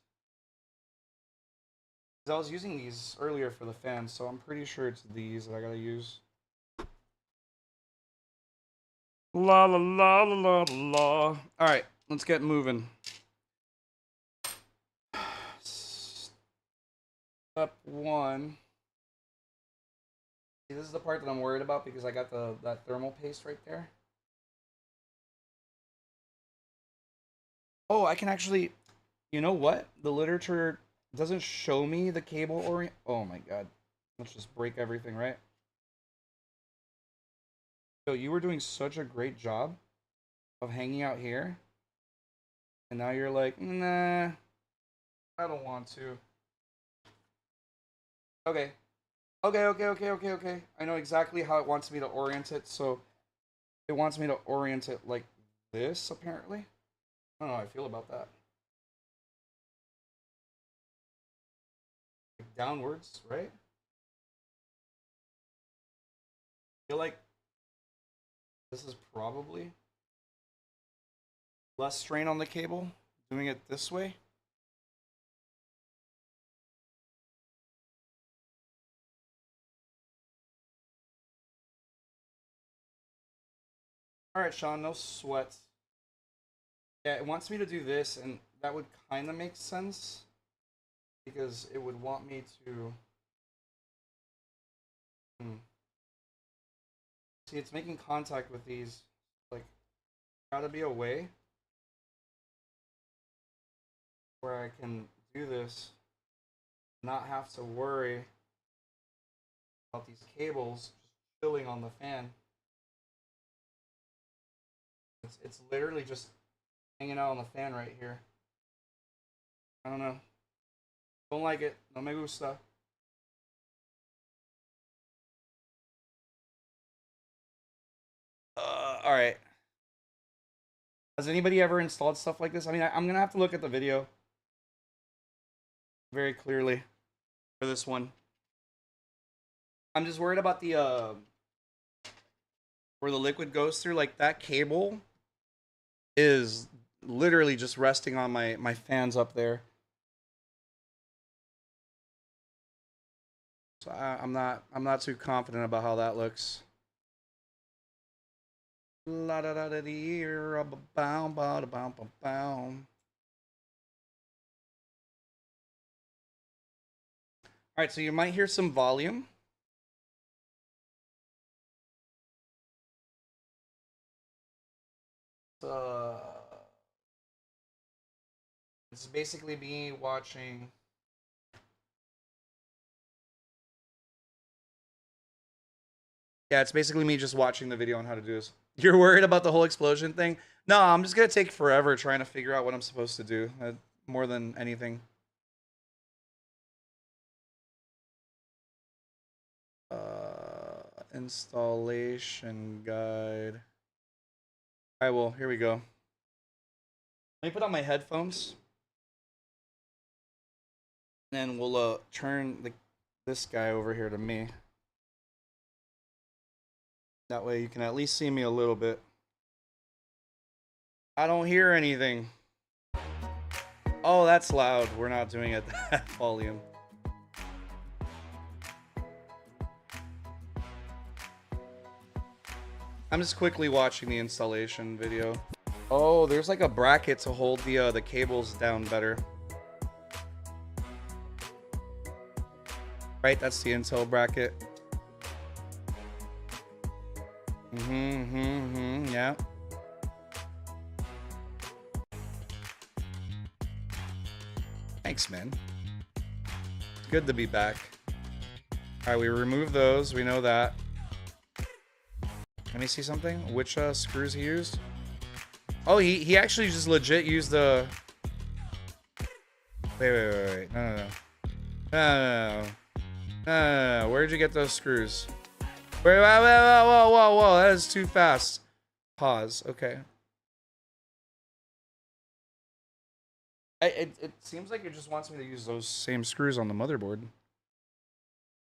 Because I was using these earlier for the fan, so I'm pretty sure it's these that I gotta use. La la la la la la. Alright, let's get moving. Step 1. See, this is the part that I'm worried about because I got that thermal paste right there. Oh, I can actually, you know what? The literature doesn't show me the cable orient. Oh my god. Let's just break everything, right? So you were doing such a great job of hanging out here. And now you're like, nah, I don't want to. Okay. Okay. I know exactly how it wants me to orient it. So it wants me to orient it like this, apparently. I don't know how I feel about that. Like downwards, right? I feel like this is probably less strain on the cable doing it this way. All right, Sean, no sweat. Yeah, it wants me to do this, and that would kind of make sense because it would want me to. See, it's making contact with these. Like, gotta be a way where I can do this, not have to worry about these cables just chilling on the fan. It's literally just hanging out on the fan right here. I don't know. Don't like it. No me gusta. All right. Has anybody ever installed stuff like this? I mean, I'm gonna have to look at the video very clearly for this one. I'm just worried about the where the liquid goes through. Like that cable is literally just resting on my fans up there. So I'm not too confident about how that looks. La da da da dee bow bow bow bow. All right, so you might hear some volume. It's basically me watching. Yeah, it's basically me just watching the video on how to do this. You're worried about the whole explosion thing? No, I'm just gonna take forever trying to figure out what I'm supposed to do, more than anything. Installation guide. All right, well, here we go. Let me put on my headphones. And we'll turn this guy over here to me. That way you can at least see me a little bit. I don't hear anything. Oh, that's loud. We're not doing it at that volume. I'm just quickly watching the installation video. Oh, there's like a bracket to hold the cables down better. Right, that's the Intel bracket. Yeah. Thanks, man. Good to be back. Alright, we remove those. We know that. Let me see something. Which screws he used? Oh, he actually just legit used the... Wait. No. Where'd you get those screws? Wait, whoa. That is too fast. Pause. Okay. It seems like it just wants me to use those same screws on the motherboard.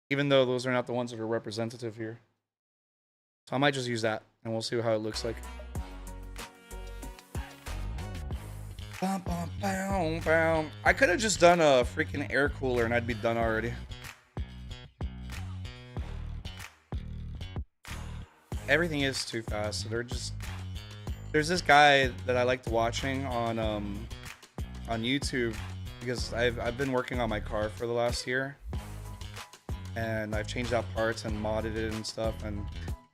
Even though those are not the ones that are representative here. So I might just use that, and we'll see how it looks like. I could have just done a freaking air cooler, and I'd be done already. Everything is too fast. So there's this guy that I liked watching on YouTube because I've been working on my car for the last year, and I've changed out parts and modded it and stuff. And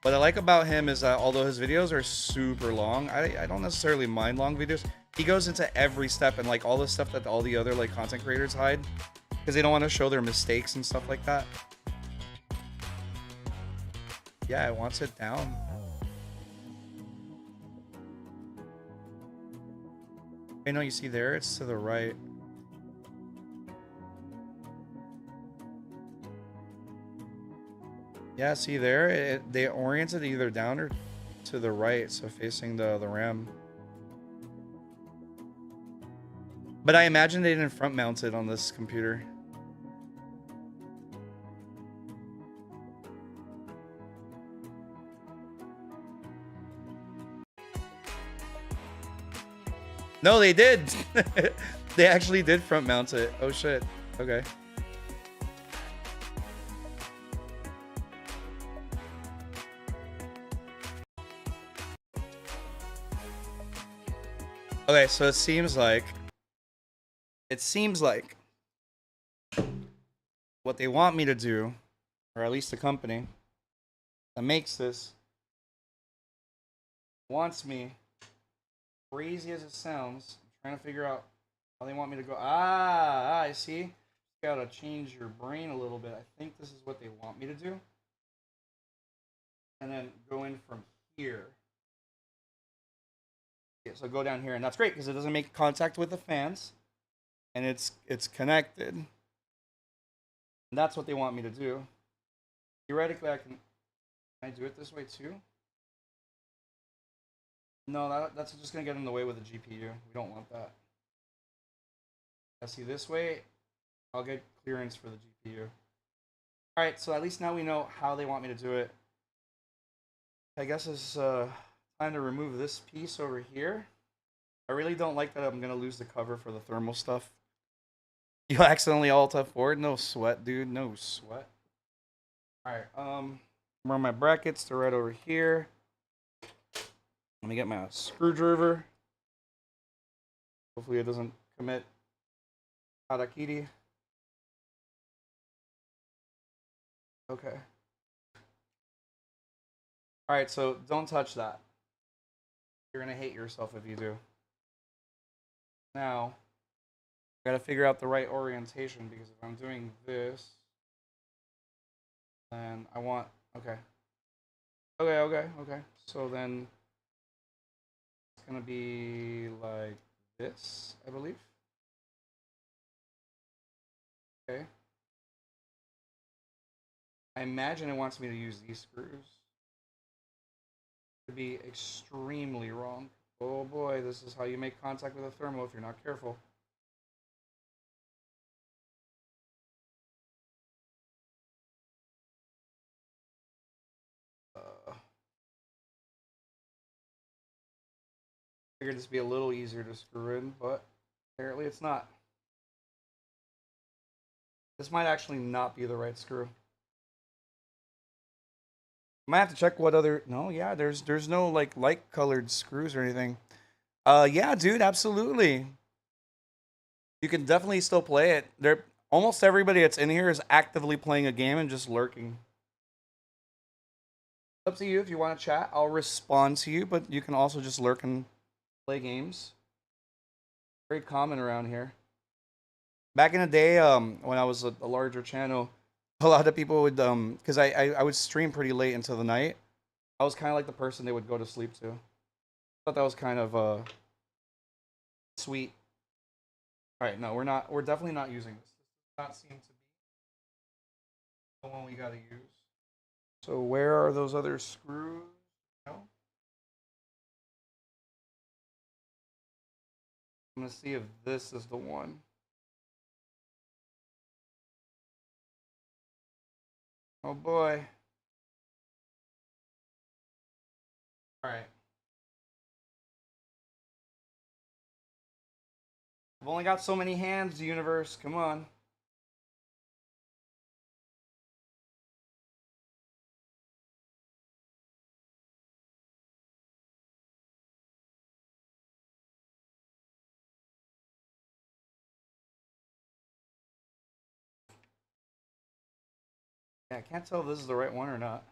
what I like about him is that although his videos are super long, I don't necessarily mind long videos. He goes into every step and like all the stuff that all the other like content creators hide because they don't want to show their mistakes and stuff like that. Yeah, it wants it down. I know you see there, it's to the right. Yeah, see there, they oriented either down or to the right, so facing the RAM. But I imagine they didn't front mount it on this computer. No, they did. They actually did front mount it. Oh shit. Okay. Okay, so it seems like what they want me to do, or at least the company that makes this, wants me, crazy as it sounds, I'm trying to figure out how they want me to go. I see. You gotta change your brain a little bit. I think this is what they want me to do. And then go in from here. Yeah, so go down here, and that's great because it doesn't make contact with the fans, and it's connected. And that's what they want me to do. Theoretically, can I do it this way too? No, that's just gonna get in the way with the GPU. We don't want that. I see this way, I'll get clearance for the GPU. All right, so at least now we know how they want me to do it. I guess it's time to remove this piece over here. I really don't like that I'm gonna lose the cover for the thermal stuff. You accidentally alt F4? No sweat, dude. No sweat. Alright, run my brackets to right over here. Let me get my screwdriver. Hopefully it doesn't commit harakiri. Okay. Alright, so don't touch that. You're gonna hate yourself if you do. Now, I gotta figure out the right orientation because if I'm doing this, then I want, okay. So then it's gonna be like this, I believe. Okay. I imagine it wants me to use these screws. Could be extremely wrong. Oh boy, this is how you make contact with a thermal if you're not careful. Figured this would be a little easier to screw in, but apparently it's not. This might actually not be the right screw. I might have to check what other. No, yeah, there's no like light colored screws or anything. Yeah, dude, absolutely. You can definitely still play it. There, almost everybody that's in here is actively playing a game and just lurking. It's up to you if you want to chat. I'll respond to you, but you can also just lurk and play games. Very common around here. Back in the day, when I was a larger channel, a lot of people would because I would stream pretty late into the night. I was kind of like the person they would go to sleep to. Thought that was kind of sweet. All right, no, we're not. We're definitely not using this. This does not seem to be the one we gotta use. So where are those other screws? No. I'm gonna see if this is the one. Oh boy. All right. I've only got so many hands, universe. Come on. Yeah, I can't tell if this is the right one or not.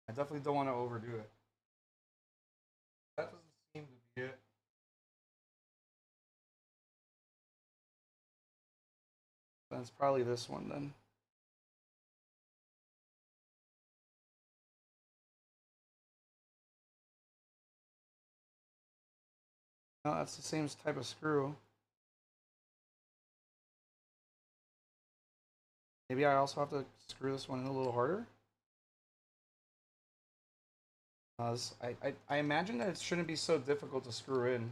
I definitely don't want to overdo it. That doesn't seem to be it. That's probably this one then. No, that's the same type of screw. Maybe I also have to screw this one in a little harder. I imagine that it shouldn't be so difficult to screw in.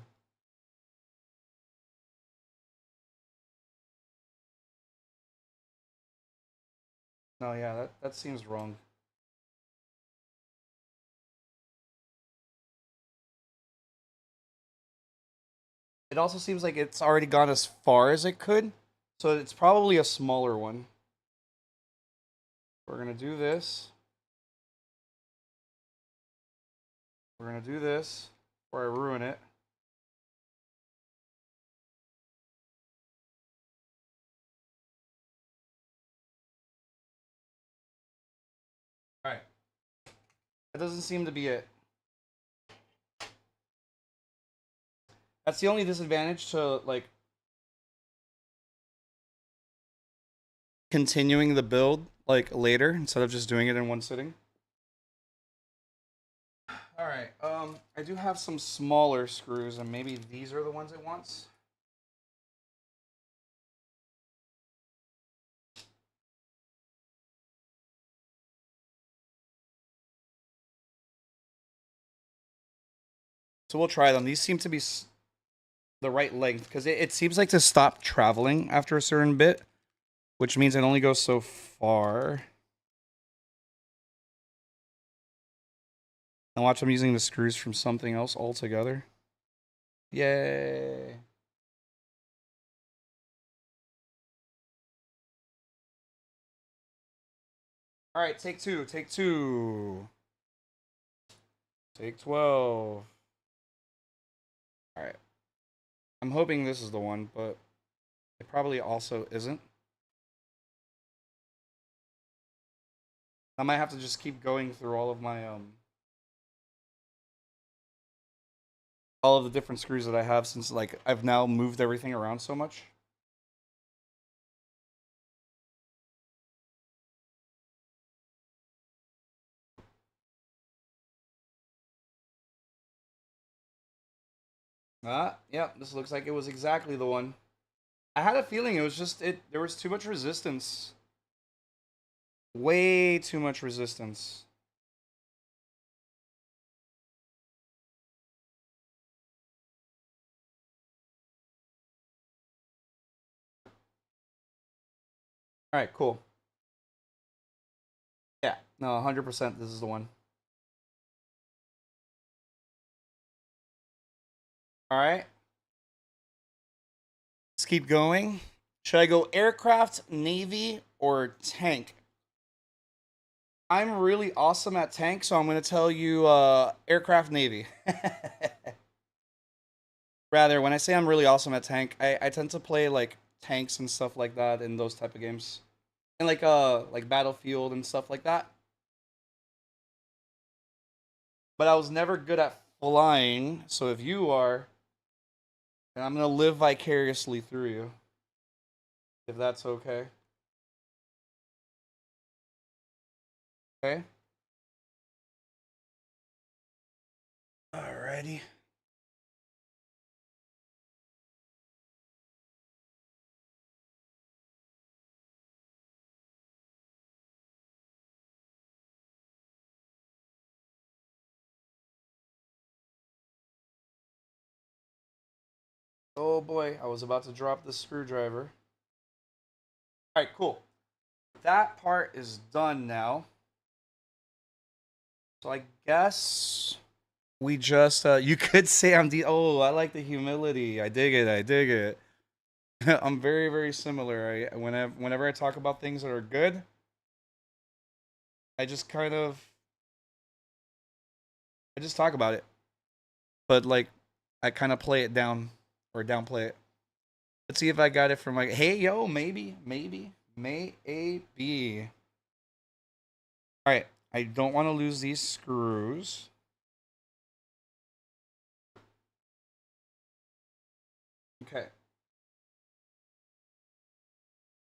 No, yeah, that seems wrong. It also seems like it's already gone as far as it could, so it's probably a smaller one. We're gonna do this. We're gonna do this before I ruin it. All right. That doesn't seem to be it. That's the only disadvantage to like continuing the build like later instead of just doing it in one sitting. All right. I do have some smaller screws, and maybe these are the ones it wants. So we'll try them. These seem to be the right length because it seems like to stop traveling after a certain bit, which means it only goes so far. And watch, I'm using the screws from something else altogether. Yay. All right, take two. Take two. Take 12. All right. I'm hoping this is the one, but it probably also isn't. I might have to just keep going through all of my all of the different screws that I have since like I've now moved everything around so much. Yeah, this looks like it was exactly the one. I had a feeling it was just it there was too much resistance. Way too much resistance. All right, cool. Yeah, no, 100% this is the one. All right. Let's keep going. Should I go aircraft, navy, or tank? I'm really awesome at tank, so I'm going to tell you aircraft, navy. Rather, when I say I'm really awesome at tank, I tend to play like tanks and stuff like that in those type of games. And like Battlefield and stuff like that. But I was never good at flying, so if you are, then I'm going to live vicariously through you. If that's okay. Okay? Alrighty. Oh boy, I was about to drop the screwdriver. Alright, cool. That part is done now. So I guess we just you could say oh, I like the humility. I dig it. I dig it. I'm very very similar. Whenever I talk about things that are good, I just kind of I just talk about it. But like I kind of play it down or downplay it. Let's see if I got it from like, hey yo, maybe. All right, I don't want to lose these screws. Okay.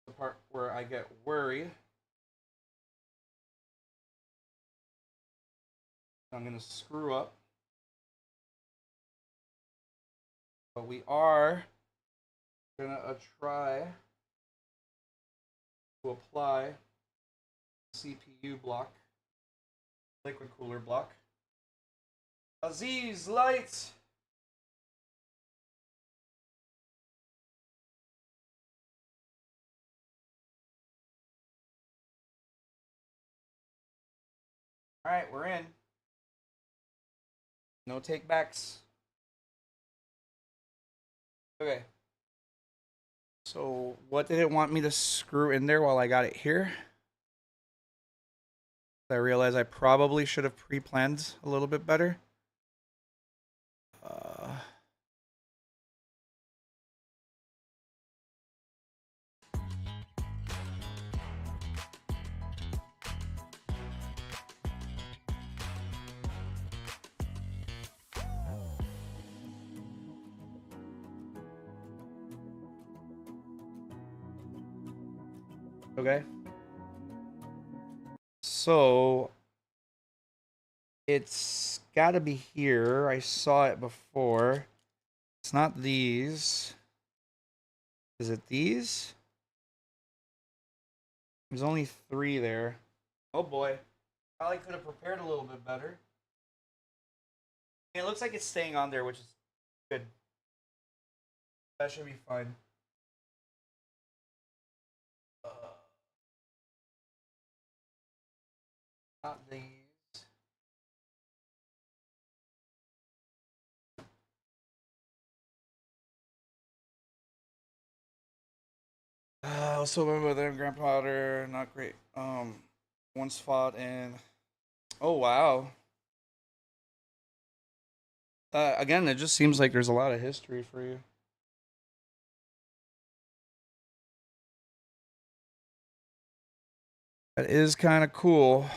The part where I get worried. I'm going to screw up. But we are going to try to apply CPU block, liquid cooler block. Aziz, lights! All right, we're in. No takebacks. Okay. So what did it want me to screw in there while I got it here? I realized I probably should have pre-planned a little bit better. Okay. So it's got to be here. I saw it before. It's not these. Is it these? There's only 3 there. Oh boy. Probably could have prepared a little bit better. It looks like it's staying on there, which is good. That should be fine. Not these. Also remember their grandfather, not great. Once fought in. Oh wow. Again, it just seems like there's a lot of history for you. That is kind of cool.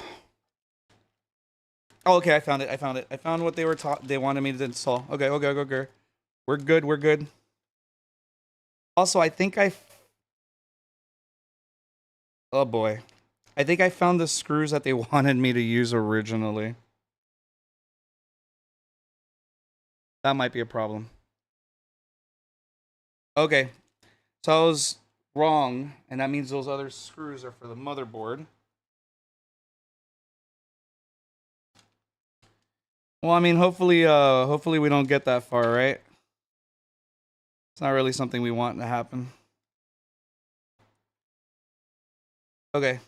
Oh, okay, I found it. I found it. I found what they were taught. They wanted me to install. Okay, okay. We're good. We're good. Also, I think oh boy, I think I found the screws that they wanted me to use originally. That might be a problem. Okay, so I was wrong, and that means those other screws are for the motherboard. Well, I mean, hopefully we don't get that far, right? It's not really something we want to happen. Okay.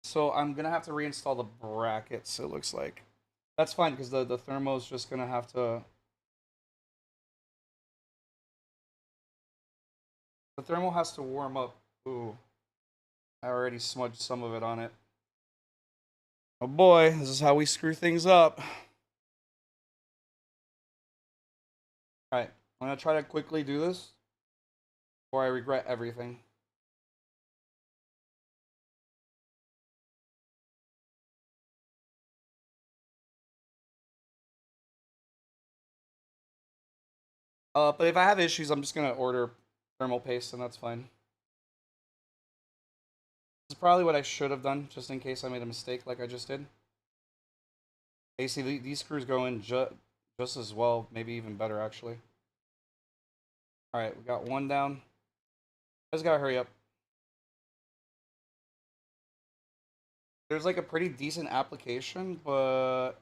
So I'm gonna have to reinstall the brackets, it looks like. That's fine because the thermo is just gonna have to. The thermal has to warm up. Ooh, I already smudged some of it on it. Oh boy, this is how we screw things up. Alright, I'm gonna try to quickly do this before I regret everything. But if I have issues, I'm just gonna order thermal paste and that's fine. This is probably what I should have done, just in case I made a mistake like I just did. Hey, see, these screws go in just as well, maybe even better, actually. Alright, we got one down. I just gotta hurry up. There's like a pretty decent application, but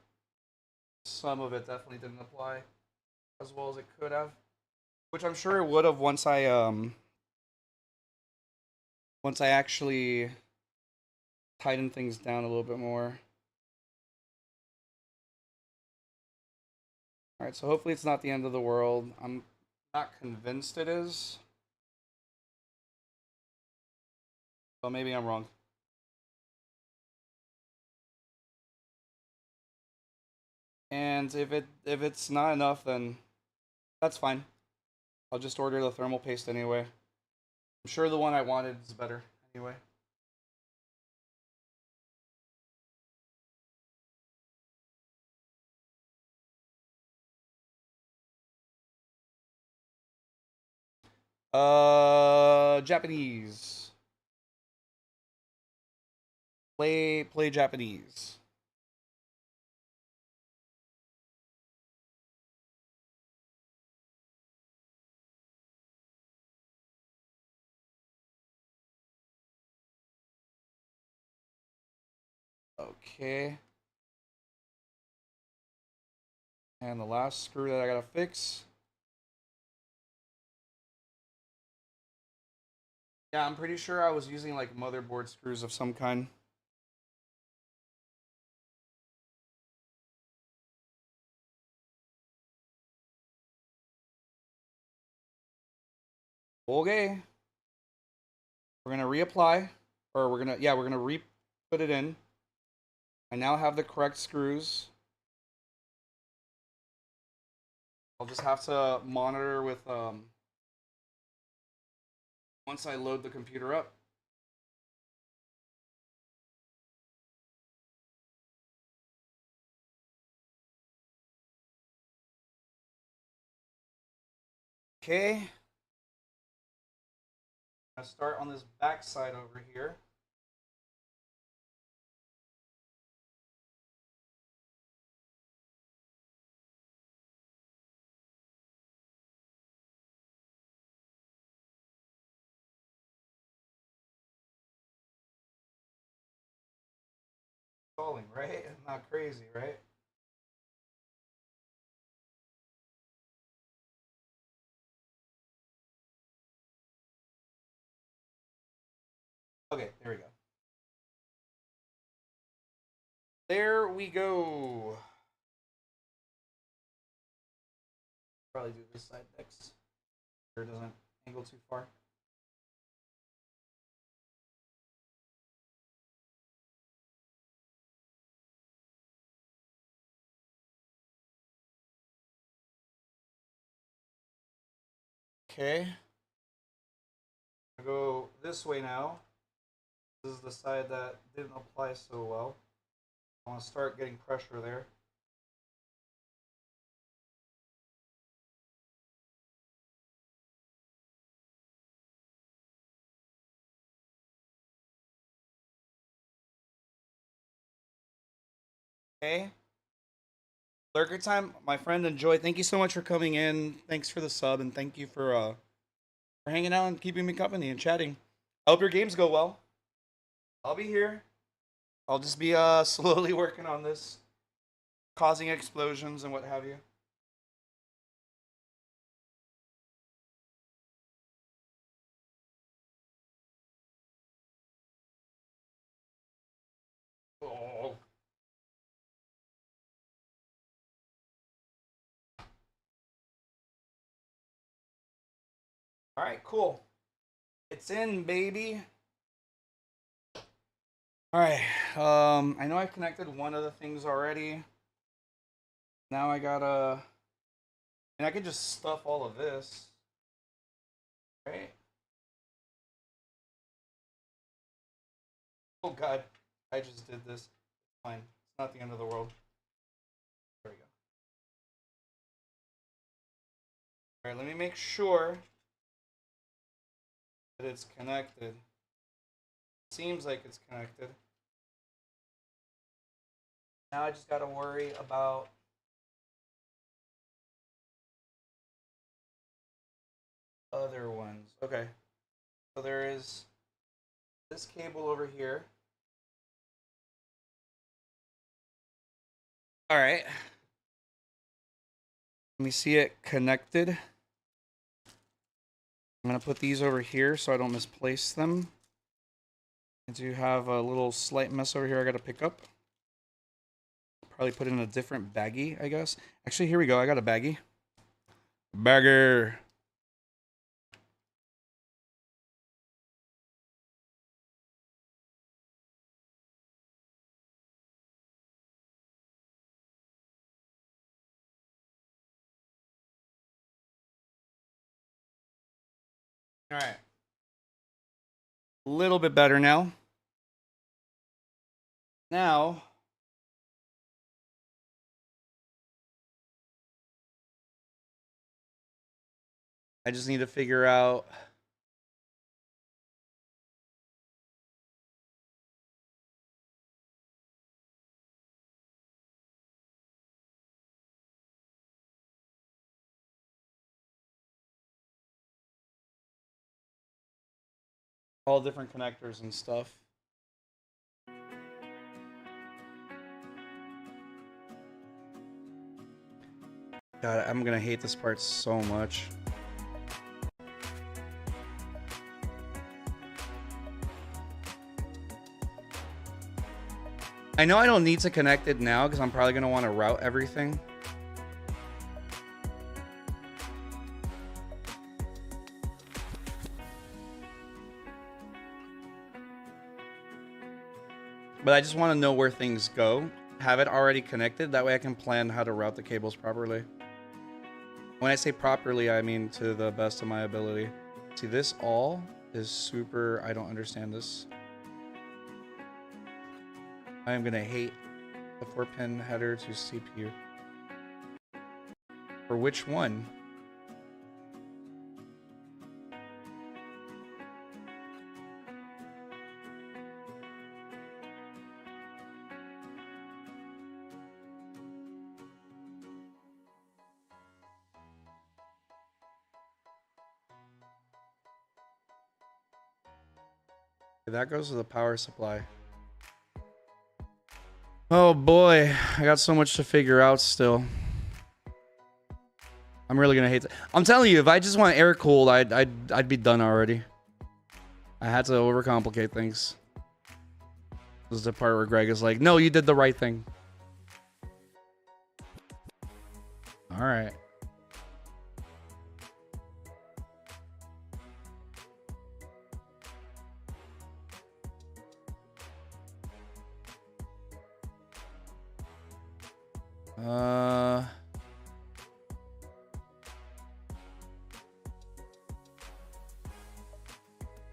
some of it definitely didn't apply as well as it could have. Which I'm sure it would have once I actually tighten things down a little bit more. Alright, so hopefully it's not the end of the world. I'm not convinced it is. But maybe I'm wrong. And if it's not enough, then that's fine. I'll just order the thermal paste anyway. I'm sure the one I wanted is better anyway. Japanese. Play Japanese. Okay. And the last screw that I gotta fix. Yeah, I'm pretty sure I was using like motherboard screws of some kind. Okay. We're gonna reapply, or we're gonna re-put it in. I now have the correct screws. I'll just have to monitor with once I load the computer up. Okay. I'm gonna start on this back side over here. Stalling, right? Not crazy, right? Okay, there we go. There we go. Probably do this side next. Sure it doesn't angle too far. Okay. I'll go this way now. This is the side that didn't apply so well. I want to start getting pressure there. Okay. Lurker time, my friend Enjoy. Thank you so much for coming in. Thanks for the sub, and thank you for hanging out and keeping me company and chatting. I hope your games go well. I'll be here. I'll just be slowly working on this, causing explosions and what have you. Oh. All right, cool. It's in, baby. All right. I know I connected one of the things already. Now I gotta, and I can just stuff all of this, right? Oh God, I just did this. Fine. It's not the end of the world. There we go. All right, let me make sure that it's connected. Seems like it's connected. Now I just gotta worry about other ones. Okay. So there is this cable over here. All right. Let me see it connected. I'm going to put these over here so I don't misplace them. I do have a little slight mess over here I got to pick up. Probably put in a different baggie, I guess. Actually, here we go. I got a baggie. Bagger. All right. A little bit better now. Now, I just need to figure out all different connectors and stuff. God, I'm gonna hate this part so much. I know I don't need to connect it now because I'm probably gonna want to route everything. But I just want to know where things go. Have it already connected. That way I can plan how to route the cables properly. When I say properly, I mean to the best of my ability. See, this all is super... I don't understand this. I am going to hate the 4-pin header to CPU. For which one? That goes to the power supply. Oh boy, I got so much to figure out still. I'm really gonna hate that. I'm telling you, if I just want air cooled, I'd be done already. I had to overcomplicate things. This is the part where Greg is like, "No, you did the right thing." All right.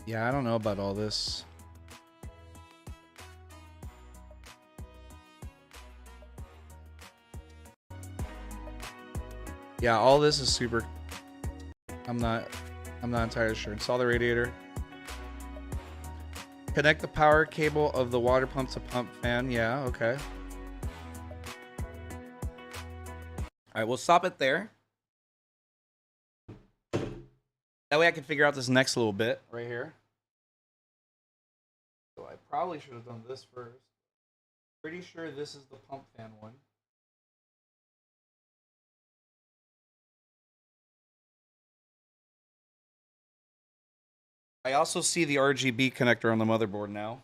Yeah, I don't know about all this. Yeah, all this is super... I'm not entirely sure. Install the radiator. Connect the power cable of the water pump to pump fan. Yeah, okay. All right, we'll stop it there. That way I can figure out this next little bit right here. So I probably should have done this first. Pretty sure this is the pump fan one. I also see the RGB connector on the motherboard now.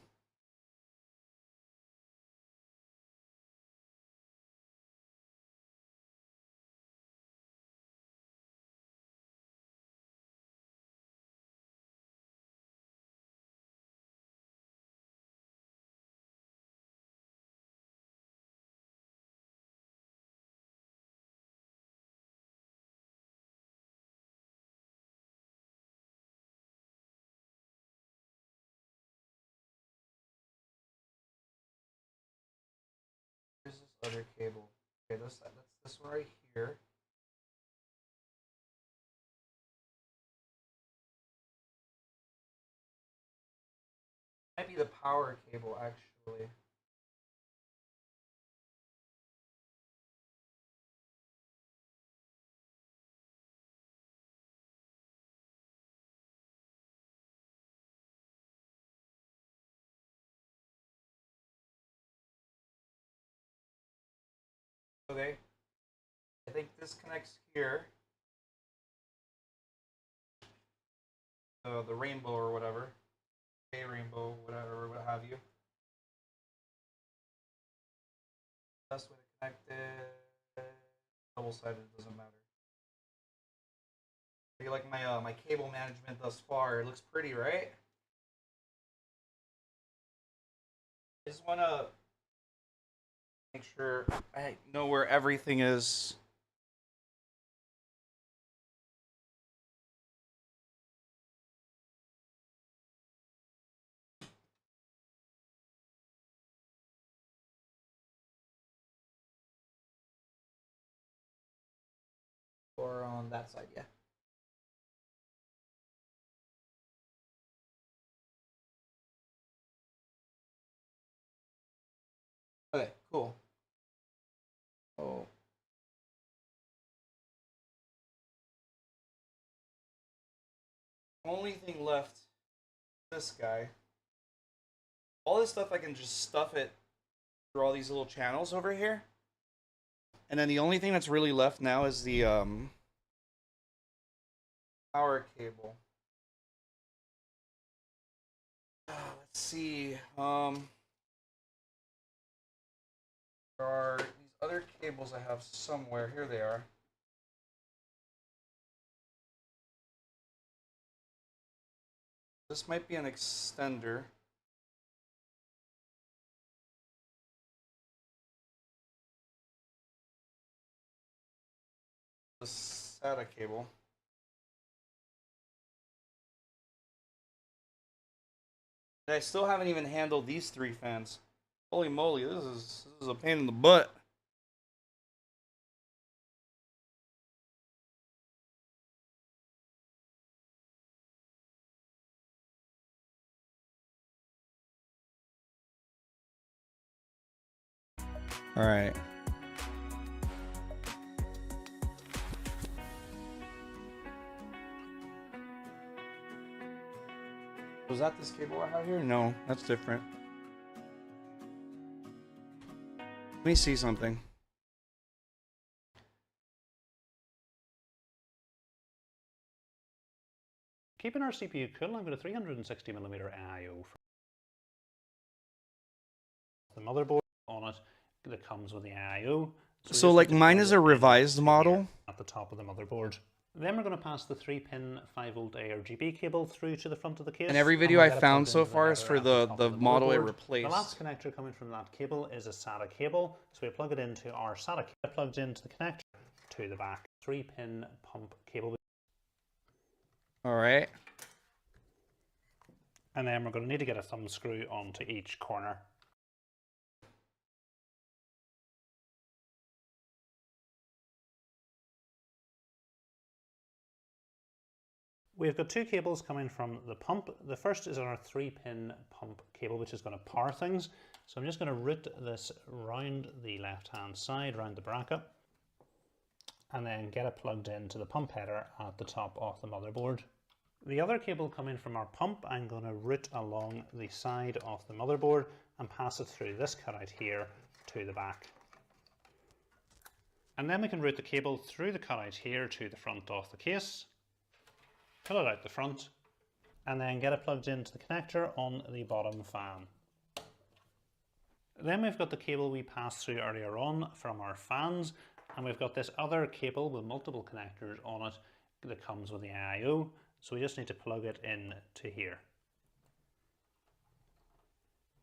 Here's this other cable. Okay, that's this one right here. Might be the power cable actually. Okay. I think this connects here. The rainbow or whatever. A rainbow, whatever, what have you. Best way to connect it. Double-sided, doesn't matter. I feel like my cable management thus far. It looks pretty, right? I just want to make sure I know where everything is. Or on that side, yeah. Okay, cool. Oh. Only thing left, this guy. All this stuff I can just stuff it through all these little channels over here. And then the only thing that's really left now is the power cable. Let's see. There are these other cables I have somewhere. Here they are. This might be an extender. The SATA cable. And I still haven't even handled these 3 fans. Holy moly, this is a pain in the butt. All right. Was that this cable I have here? No, that's different. Let me see something. Keeping our CPU cool, I've got a 360mm AIO from the motherboard on it that comes with the AIO. So like mine is a revised model at the top of the motherboard. Then we're going to pass the 3-pin 5V ARGB cable through to the front of the case. And every video I found so far is for the model it replaced. The last connector coming from that cable is a SATA cable. So we plug it into our SATA cable. It plugs into the connector to the back. 3-pin pump cable. Alright. And then we're going to need to get a thumb screw onto each corner. We've got 2 cables coming from the pump. The first is our 3-pin pump cable, which is going to power things. So I'm just going to route this round the left-hand side, round the bracket, and then get it plugged into the pump header at the top of the motherboard. The other cable coming from our pump, I'm going to route along the side of the motherboard and pass it through this cutout here to the back. And then we can route the cable through the cutout here to the front of the case. Pull it out the front and then get it plugged into the connector on the bottom fan. Then we've got the cable we passed through earlier on from our fans, and we've got this other cable with multiple connectors on it that comes with the AIO, so we just need to plug it in to here.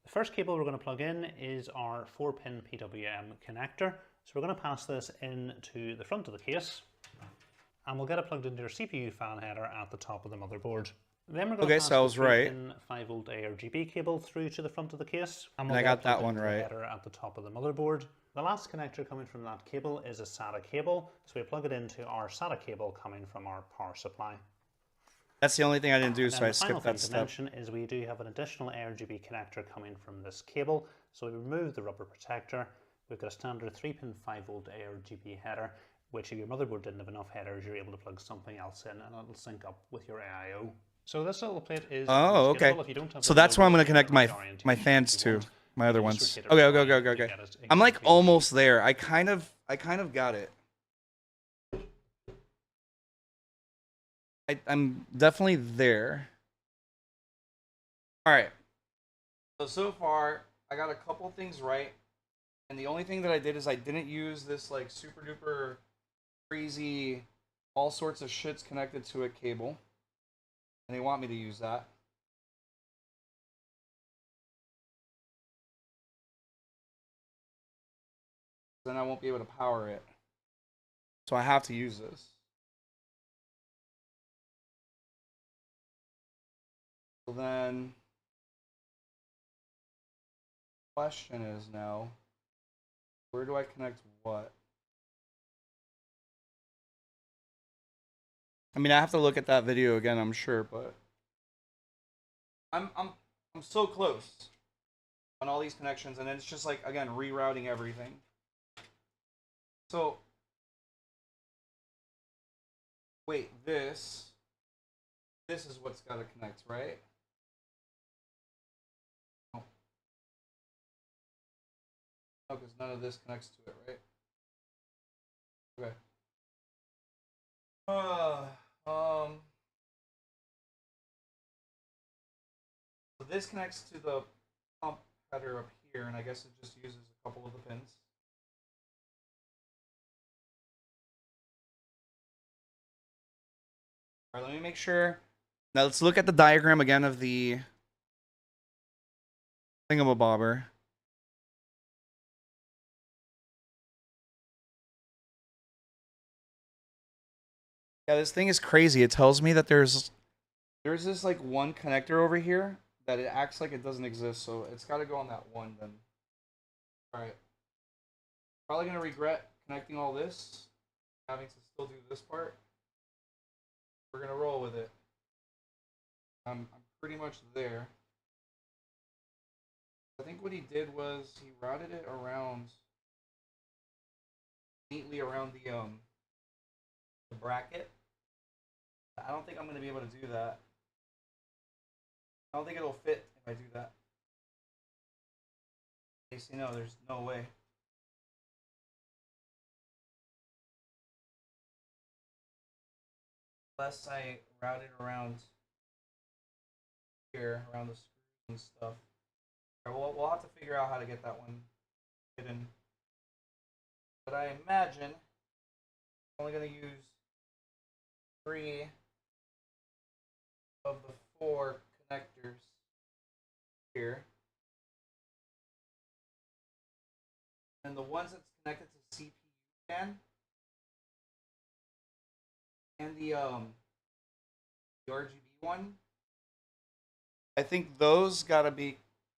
The first cable we're going to plug in is our 4-pin PWM connector, so we're going to pass this into the front of the case. And we'll get it plugged into your CPU fan header at the top of the motherboard. Then we're going to pass the 3-pin 5V ARGB cable through to the front of the case. And I got that one right. Header at the top of the motherboard. The The last connector coming from that cable is a SATA cable, so we plug it into our SATA cable coming from our power supply. That's the only thing I didn't do, And so then I the final skipped thing that to step. mention is we do have an additional RGB connector coming from this cable. So we remove the rubber protector. We've got a standard 3-pin 5-volt RGB header, which if your motherboard didn't have enough headers, you're able to plug something else in and it'll sync up with your AIO. So this little plate is Oh, okay. if you don't have So the that's where I'm logo going to connect or my the orientation my that fans you to, want, my you other can just ones. rotate it Okay, around okay, to okay, okay. get it I'm like exactly where you need almost there. I kind of got it. I'm definitely there. All right. So far, I got a couple things right, and the only thing that I did is I didn't use this like super duper crazy, all sorts of shits connected to a cable, and they want me to use that. Then I won't be able to power it, so I have to use this. So then, question is now, where do I connect what? I mean, I have to look at that video again, I'm sure, but I'm so close on all these connections, and it's just like, again, rerouting everything. So wait, this is what's got to connect, right? No, because none of this connects to it, right? Okay. So this connects to the pump header up here, and I guess it just uses a couple of the pins. All right, let me make sure. Now let's look at the diagram again of the thingamabobber. Yeah, this thing is crazy. It tells me that there's this like one connector over here that it acts like it doesn't exist, so it's got to go on that one then. All right. Probably gonna regret connecting all this, having to still do this part. We're gonna roll with it. I'm pretty much there. I think what he did was he routed it around neatly around the bracket. I don't think I'm gonna be able to do that. I don't think it'll fit if I do that. Casey, no, there's no way. Unless I route it around here, around the screws and stuff. All right, we'll have to figure out how to get that one hidden. But I imagine I'm only going to use 3 of the 4 connectors here. And the ones that's connected to CPU fan and the RGB one, I think those gotta be,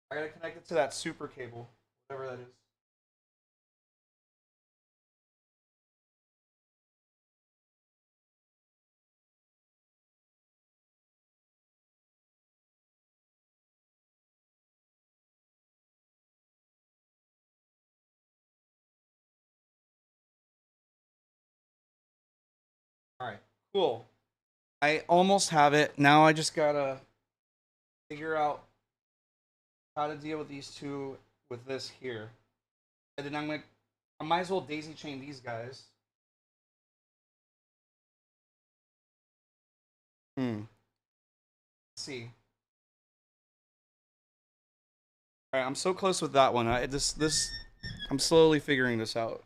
I gotta connect it to that super cable, whatever that is. All right, cool. I almost have it. Now I just gotta figure out how to deal with these two with this here. And then I might as well daisy chain these guys. Let's see. All right, I'm so close with that one. I'm slowly figuring this out.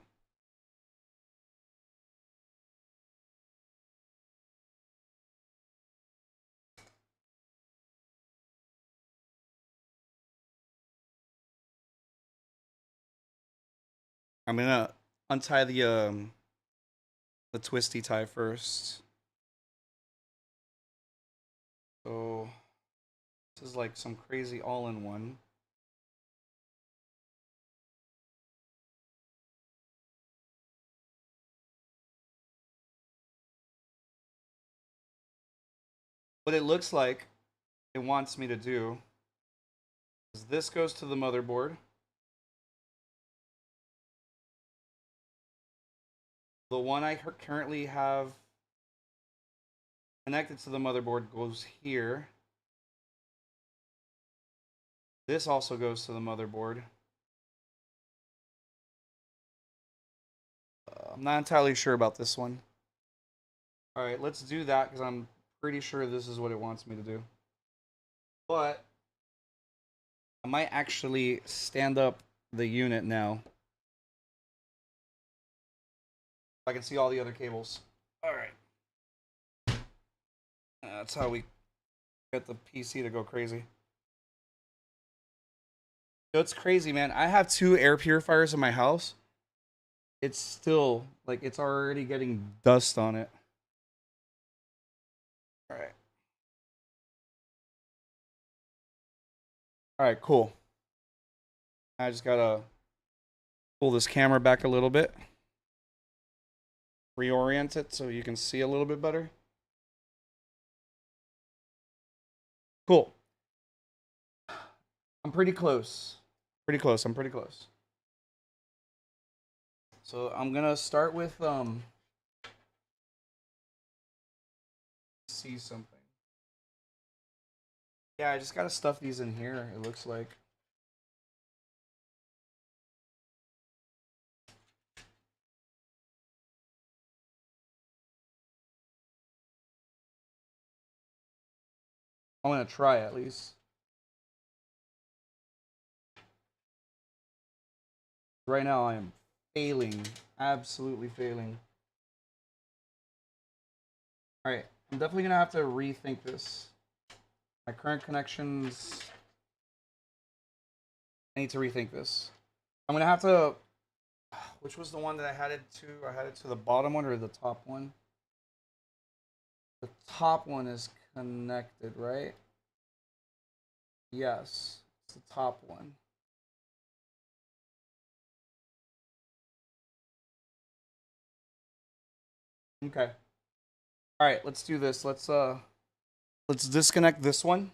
I'm gonna untie the twisty tie first. So this is like some crazy all-in-one. what it looks like it wants me to do is this goes to the motherboard. The one I currently have connected to the motherboard goes here. This also goes to the motherboard. I'm not entirely sure about this one. All right, let's do that because I'm pretty sure this is what it wants me to do. But I might actually stand up the unit now. I can see all the other cables. All right. That's how we get the PC to go crazy. So it's crazy, man. I have 2 air purifiers in my house. It's still, like, it's already getting dust on it. All right. All right, cool. I just gotta pull this camera back a little bit. Reorient it so you can see a little bit better. Cool. I'm pretty close. Pretty close. I'm pretty close. So I'm gonna start with see something. Yeah, I just gotta stuff these in here, it looks like. I'm gonna try at least. Right now I am failing. Absolutely failing. Alright, I'm definitely gonna have to rethink this. My current connections. I need to rethink this. I'm gonna have to. Which was the one that I had it to? I had it to the bottom one or the top one? The top one is connected, right? Yes, it's the top one. Okay. All right, let's do this. Let's disconnect this one.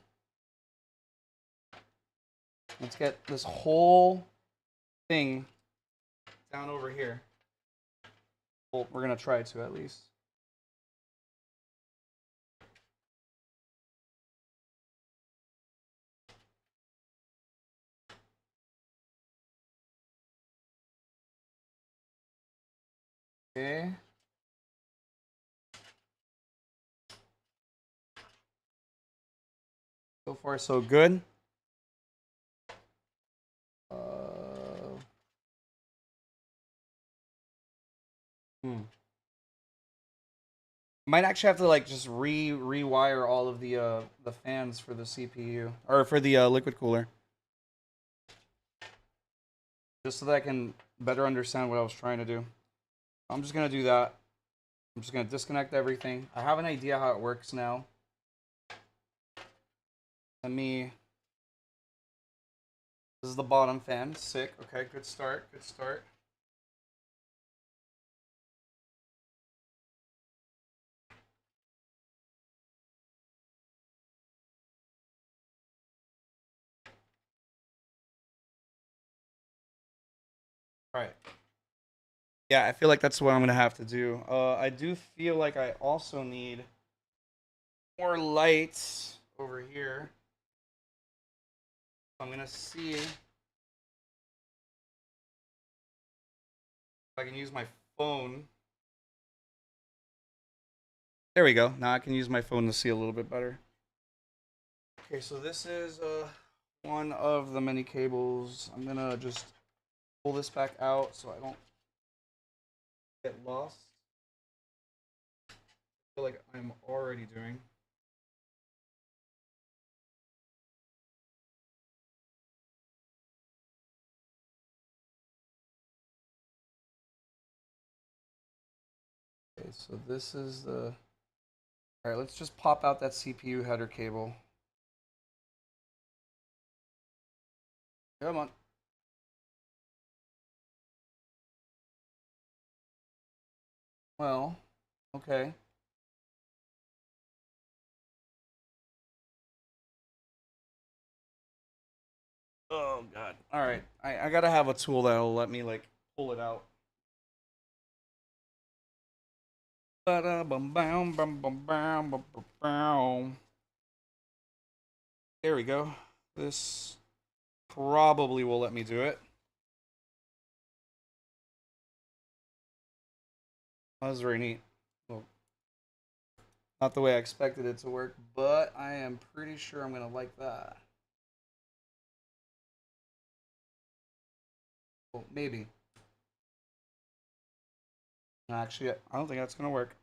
Let's get this whole thing down over here. Well, we're gonna try to at least. Okay. So far, so good. Might actually have to like just rewire all of the fans for the CPU or for the liquid cooler, just so that I can better understand what I was trying to do. I'm just gonna do that. I'm just gonna disconnect everything. I have an idea how it works now. Let me. This is the bottom fan. Sick. Okay, good start. Good start. All right. Yeah, I feel like that's what I'm gonna have to do. I do feel like I also need more lights over here. I'm gonna see if I can use my phone. There we go. Now I can use my phone to see a little bit better. Okay, so this is one of the many cables. I'm gonna just pull this back out so I don't get lost. I feel like I'm already doing. Okay, so this is the. All right, let's just pop out that CPU header cable. Come on. Well, okay. Oh god. All right. I gotta have a tool that'll let me like pull it out. There we go. This probably will let me do it. That was very neat. Well, not the way I expected it to work, but I am pretty sure I'm gonna like that. Well, maybe. Actually, I don't think that's gonna work.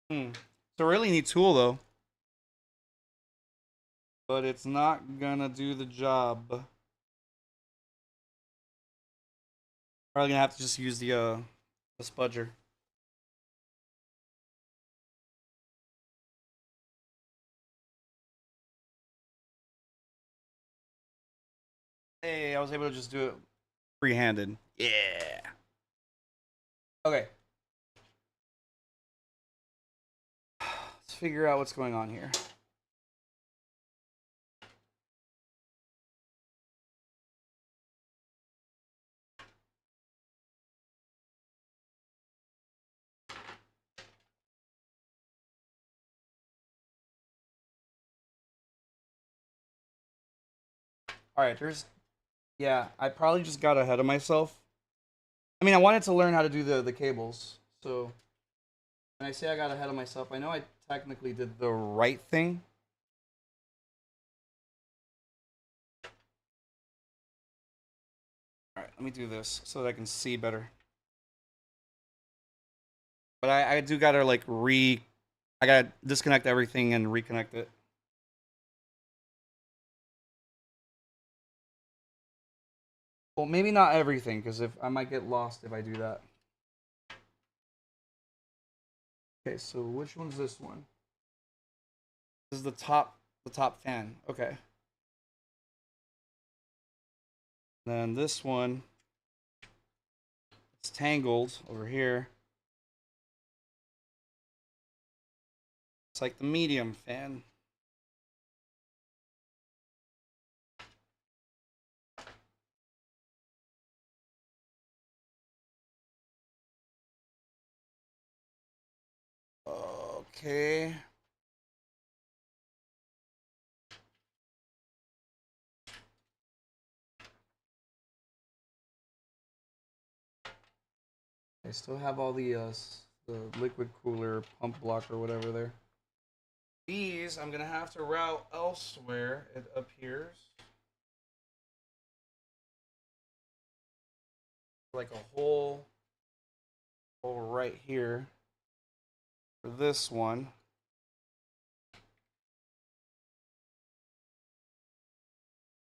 It's a really neat tool though, but it's not gonna do the job. Probably gonna have to just use the spudger. Hey, I was able to just do it free-handed. Yeah. Okay. Let's figure out what's going on here. All right, yeah, I probably just got ahead of myself. I mean, I wanted to learn how to do the cables. So when I say I got ahead of myself, I know I technically did the right thing. All right, let me do this so that I can see better. But I do gotta like I gotta disconnect everything and reconnect it. Well, maybe not everything, because if I might get lost if I do that. Okay, so which one's this one? This is the top fan. Okay. Then this one, it's tangled over here. It's like the medium fan. Okay. I still have all the liquid cooler pump block or whatever there. These I'm gonna have to route elsewhere. It appears like a hole right here for this one.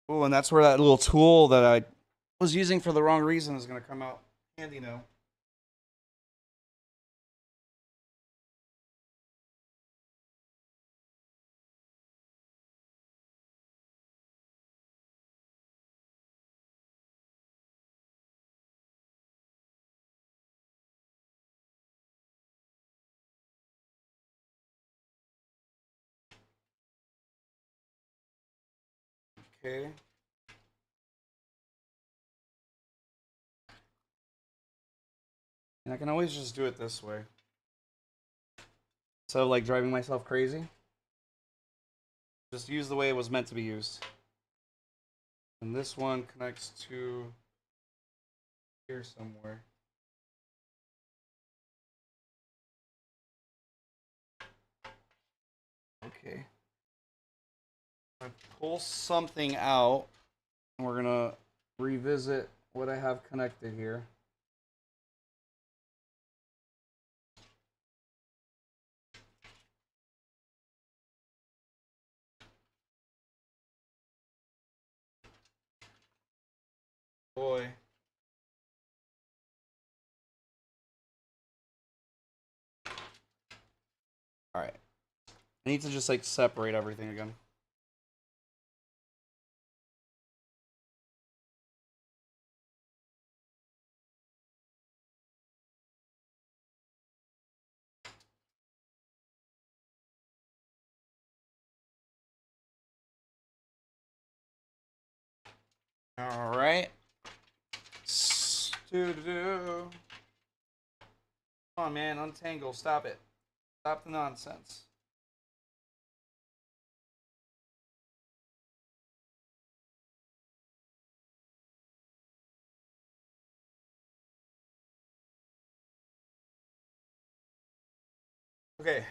Oh, and that's where that little tool that I was using for the wrong reason is gonna come out handy now. Okay. And I can always just do it this way. So like driving myself crazy. Just use the way it was meant to be used. And this one connects to here somewhere. Okay. I pull something out, and we're gonna revisit what I have connected here. Boy. All right. I need to just like separate everything again. All right. Come on, man. Untangle. Stop it. Stop the nonsense. Okay. I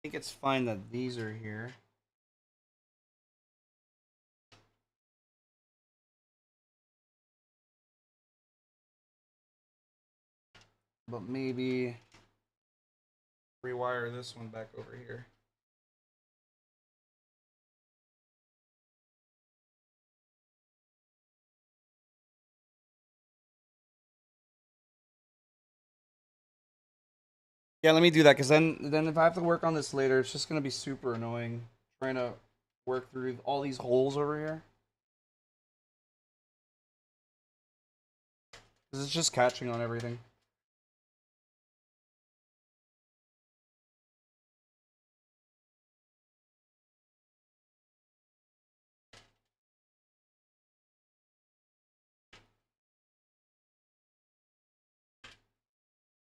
think it's fine that these are here. But maybe rewire this one back over here. Yeah, let me do that, because then if I have to work on this later, it's just gonna be super annoying trying to work through all these holes over here. Because it's just catching on everything.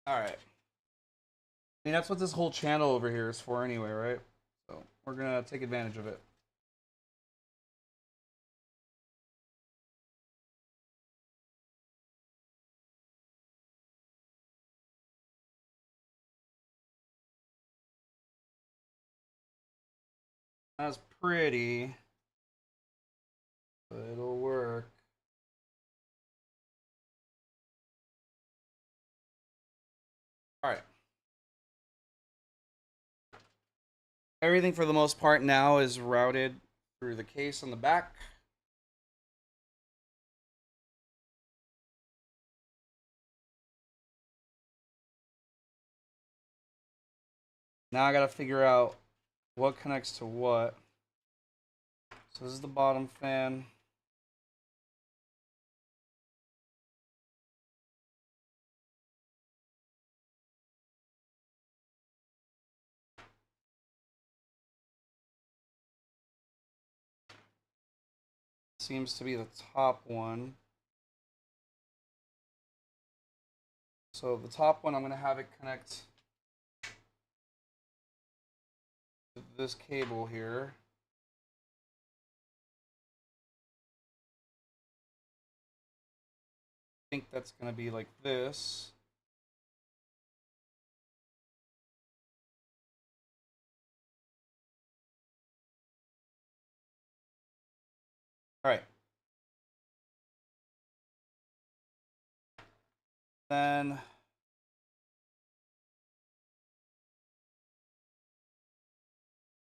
Alright. I mean, that's what this whole channel over here is for anyway, right? So we're gonna take advantage of it. That's pretty, but it'll work. Alright. Everything for the most part now is routed through the case on the back. Now I gotta figure out what connects to what. So this is the bottom fan. Seems to be the top one. So the top one, I'm gonna have it connect to this cable here. I think that's gonna be like this. All right. Then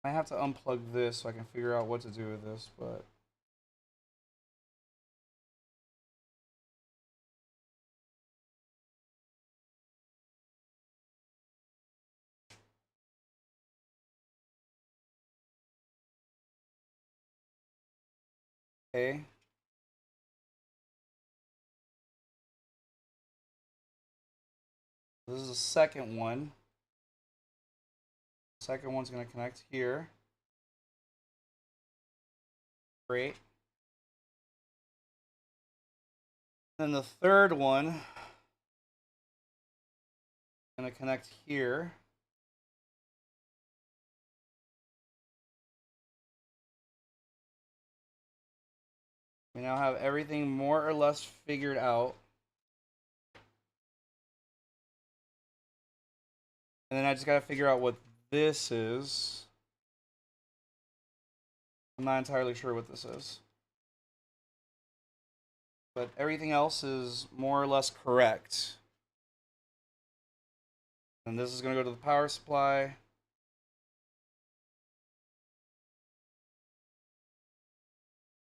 I have to unplug this so I can figure out what to do with this, but okay. This is the second one. Second one's gonna connect here. Great. Then the third one gonna connect here. We now have everything more or less figured out. And then I just gotta figure out what this is. I'm not entirely sure what this is. But everything else is more or less correct. And this is gonna go to the power supply.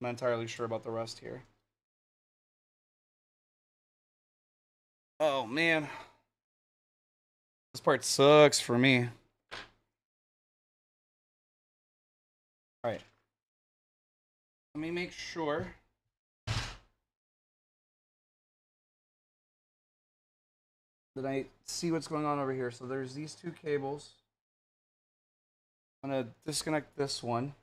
I'm not entirely sure about the rest here. Oh man. This part sucks for me. Alright. Let me make sure that I see what's going on over here. So there's these two cables. I'm gonna disconnect this one.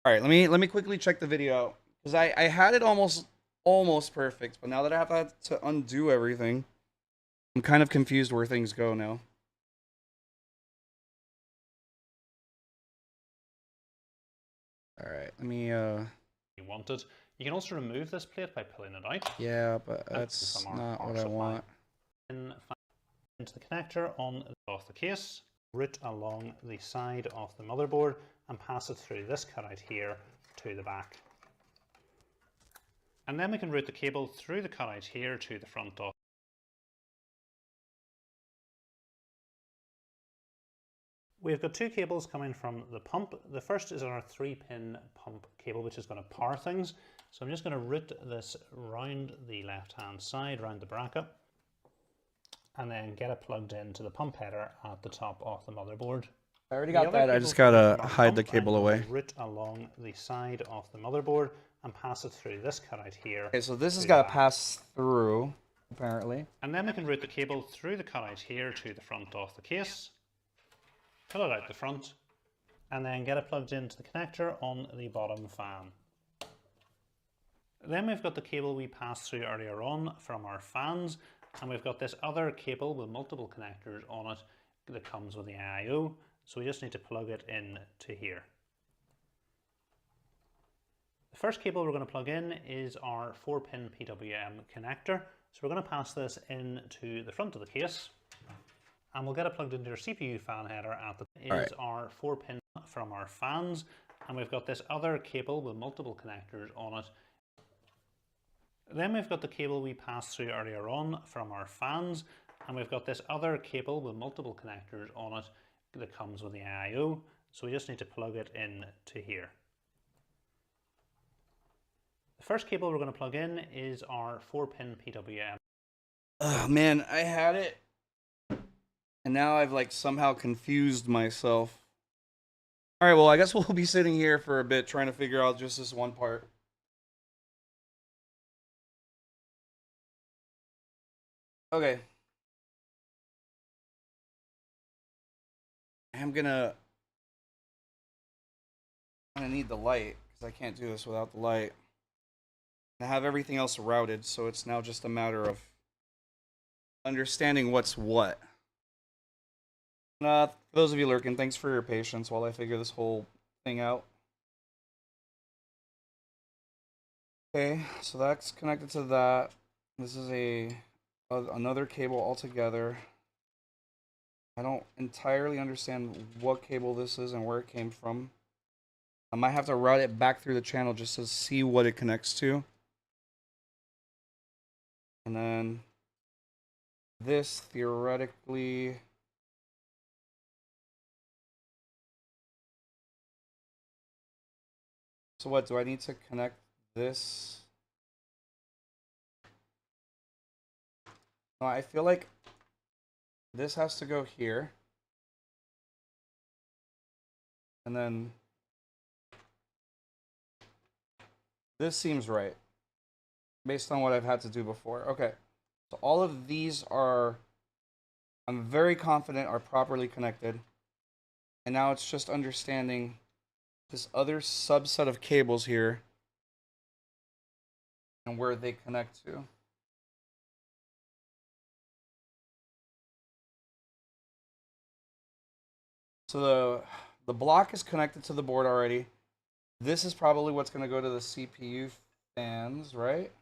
All right, let me quickly check the video out because I had it almost perfect, but now that I have had to undo everything, I'm kind of confused where things go now. All right, let me You want it. You can also remove this plate by pulling it out. yeah, but that's from our not power what I supply. want. Into the connector on off the case, route along the side of the motherboard and pass it through this cutout here to the back. And then we can route the cable through the cutout here to the front of. We've got two cables coming from the pump. The first is our 3-pin pump cable, which is going to power things. So I'm just going to route this round the left-hand side, round the bracket, and then get it plugged into the pump header at the top of the motherboard. I already got that. I just gotta hide the cable away. Route along the side of the motherboard and pass it through this cutout here. Okay, so this has got to pass through, apparently. And then we can route the cable through the cutout here to the front of the case, pull it out the front, and then get it plugged into the connector on the bottom fan. Then we've got the cable we passed through earlier on from our fans, and we've got this other cable with multiple connectors on it that comes with the IO, so we just need to plug it in to here. The first cable we're going to plug in is our 4-pin PWM connector, so we're going to pass this into the front of the case, and we'll get it plugged into our CPU fan header at the is our 4-pin from our fans, and we've got this other cable with multiple connectors on it. Then we've got the cable we passed through earlier on from our fans, and we've got this other cable with multiple connectors on it that comes with the IO, so we just need to plug it in to here. The first cable we're going to plug in is our 4-pin PWM. Oh man, I had it, and now I've like somehow confused myself. All right, well I guess we'll be sitting here for a bit trying to figure out just this one part. Okay. I'm gonna need the light because I can't do this without the light. I have everything else routed, so it's now just a matter of understanding what's what. For those of you lurking, thanks for your patience while I figure this whole thing out. Okay, so that's connected to that. This is another cable altogether. I don't entirely understand what cable this is and where it came from. I might have to route it back through the channel just to see what it connects to. And then this theoretically... So what, do I need to connect this? No, I feel like this has to go here. And then this seems right, based on what I've had to do before. Okay, so all of these are, I'm very confident, are properly connected. And now it's just understanding this other subset of cables here and where they connect to. So the block is connected to the board already. This is probably what's going to go to the CPU fans, right?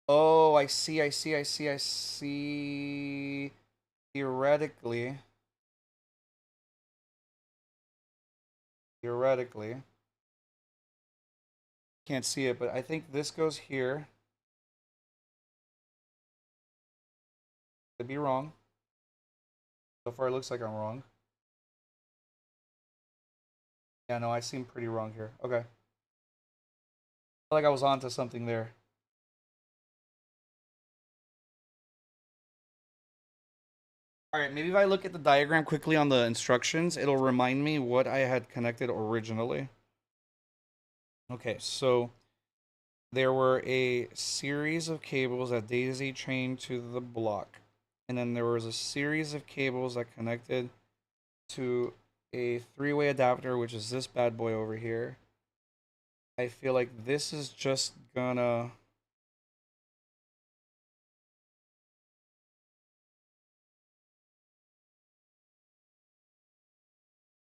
Oh, I see. Theoretically. Can't see it, but I think this goes here. Could be wrong. So far, it looks like I'm wrong. Yeah, no, I seem pretty wrong here. Okay. I feel like I was onto something there. All right, maybe if I look at the diagram quickly on the instructions, it'll remind me what I had connected originally. Okay, so there were a series of cables that daisy chained to the block. And then there was a series of cables that connected to a three-way adapter, which is this bad boy over here. I feel like this is just gonna...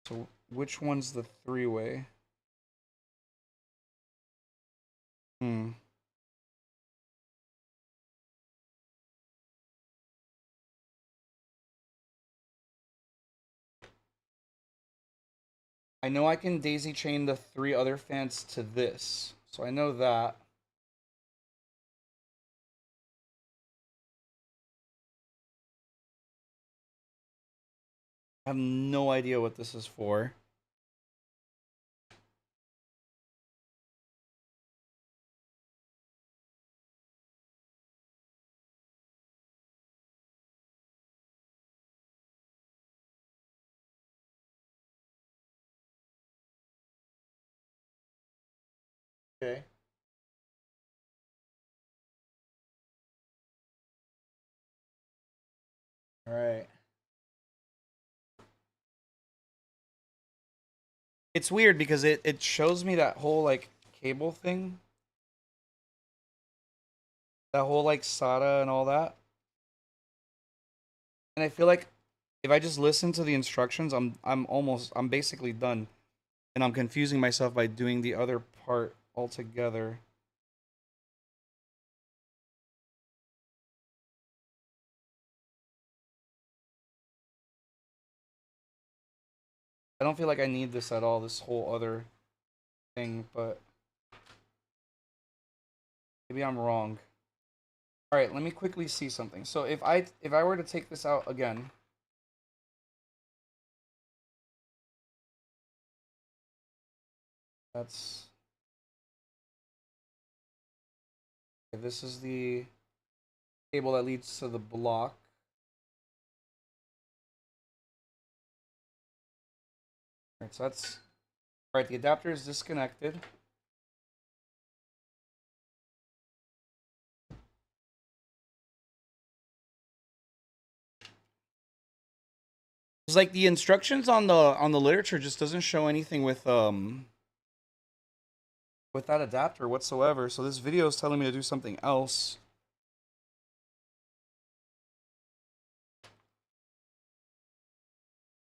So which one's the three-way? Hmm. I know I can daisy chain the three other fans to this. So I know that. I have no idea what this is for. Okay. All right. It's weird because it shows me that whole like cable thing. That whole like SATA and all that. And I feel like if I just listen to the instructions, I'm basically done. And I'm confusing myself by doing the other part altogether. I don't feel like I need this at all, this whole other thing, but maybe I'm wrong. All right, let me quickly see something. So if I were to take this out again, that's okay, this is the cable that leads to the block. All right, so that's all right. The adapter is disconnected. It's like the instructions on the literature just doesn't show anything with that adapter whatsoever. So this video is telling me to do something else.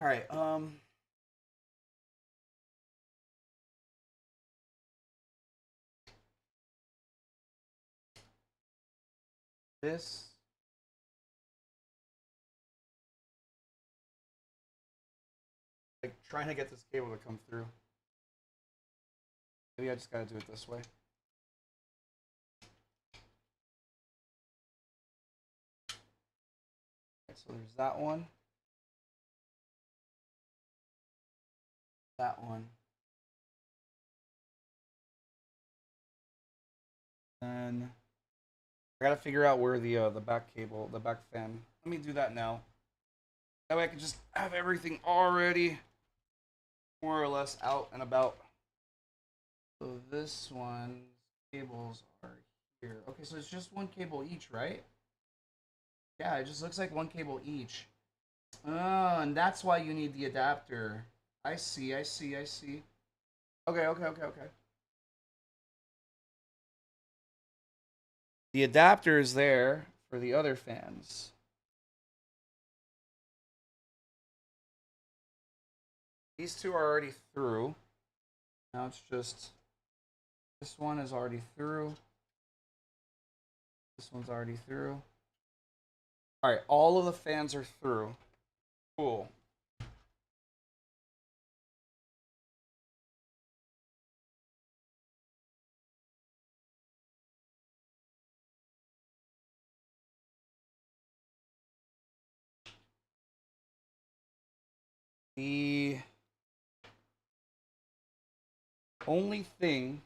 All right. This. Like trying to get this cable to come through. Maybe I just gotta do it this way. Okay, so there's that one. That one. And I gotta figure out where the back cable, the back fan. Let me do that now. That way I can just have everything already more or less out and about. So this one, cables are here. Okay, so it's just one cable each, right? Yeah, it just looks like one cable each. Oh, and that's why you need the adapter. I see, I see, I see. Okay, okay, okay, okay. The adapter is there for the other fans. These two are already through. Now it's just this one is already through. This one's already through. All right, all of the fans are through. Cool. The only thing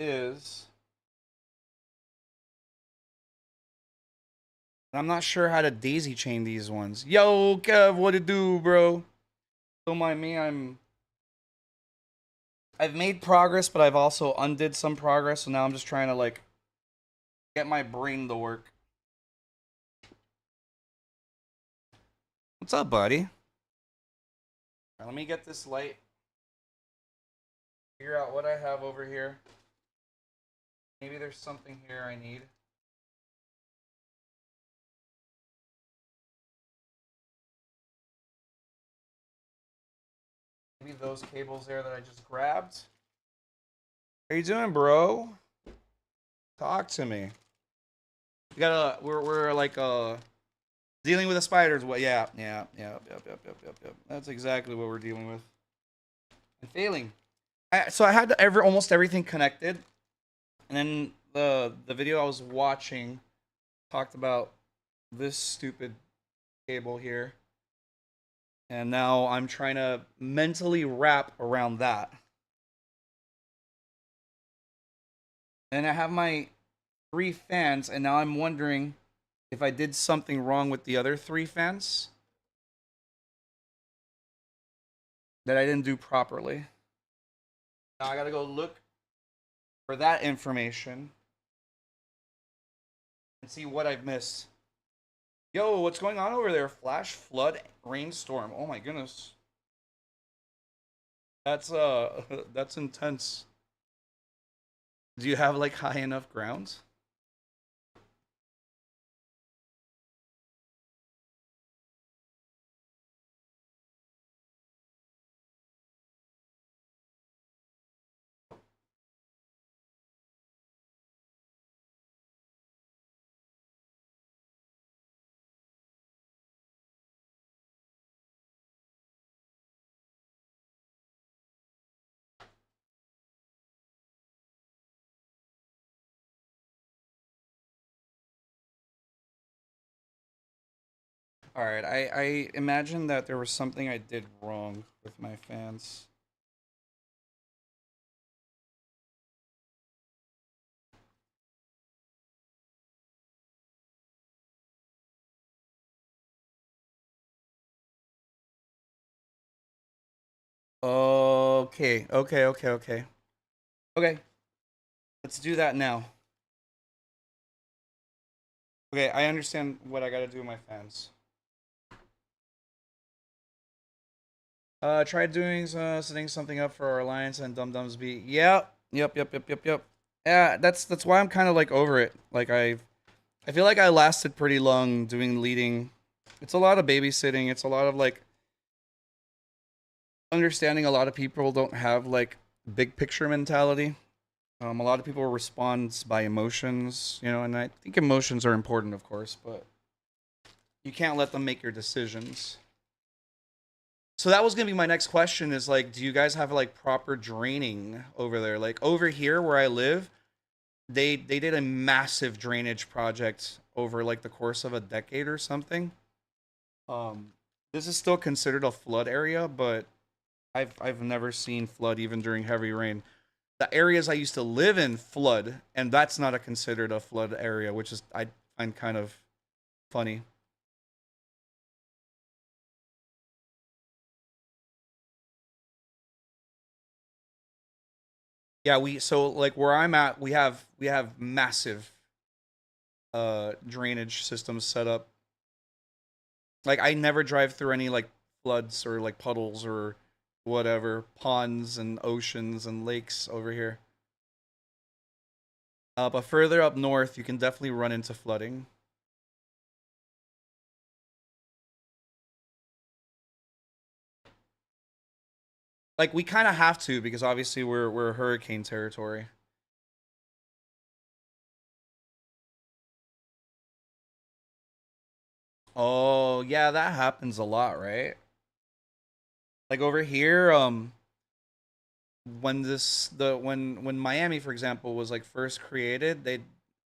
is I'm not sure how to daisy chain these ones. Yo, Kev, what it do, bro? Don't mind me. I've made progress, but I've also undid some progress. So now I'm just trying to like get my brain to work. What's up, buddy? Right, let me get this light. Figure out what I have over here. Maybe there's something here I need. Maybe those cables there that I just grabbed. How you doing, bro? Talk to me. We gotta. We're like dealing with the spiders. What? Yeah. That's exactly what we're dealing with. And failing. So I had almost everything connected, and then the video I was watching talked about this stupid cable here, and now I'm trying to mentally wrap around that. And I have my 3 fans, and now I'm wondering if I did something wrong with the other 3 fans that I didn't do properly. Now I gotta go look for that information and see what I've missed. Yo, what's going on over there? Flash flood rainstorm. Oh my goodness. That's that's intense. Do you have like high enough ground? All right, I imagine that there was something I did wrong with my fans. Okay. Okay, let's do that now. Okay, I understand what I gotta do with my fans. Try doing setting something up for our alliance and Dum Dums be. Yeah. Yep. Yeah, that's why I'm kind of like over it. Like I feel like I lasted pretty long doing leading. It's a lot of babysitting. It's a lot of like understanding a lot of people don't have like big picture mentality. A lot of people respond by emotions, you know, and I think emotions are important, of course, but you can't let them make your decisions. So that was gonna be my next question: is like, do you guys have like proper draining over there? Like over here where I live, they did a massive drainage project over like the course of a decade or something. This is still considered a flood area, but I've never seen flood even during heavy rain. The areas I used to live in flood, and that's not a considered a flood area, which is I find kind of funny. Yeah, we so like where I'm at, we have massive drainage systems set up. Like I never drive through any like floods or like puddles or whatever, ponds and oceans and lakes over here. But further up north, you can definitely run into flooding. Like we kind of have to because obviously we're hurricane territory. Oh, yeah, that happens a lot, right? Like over here, when when Miami, for example, was like first created,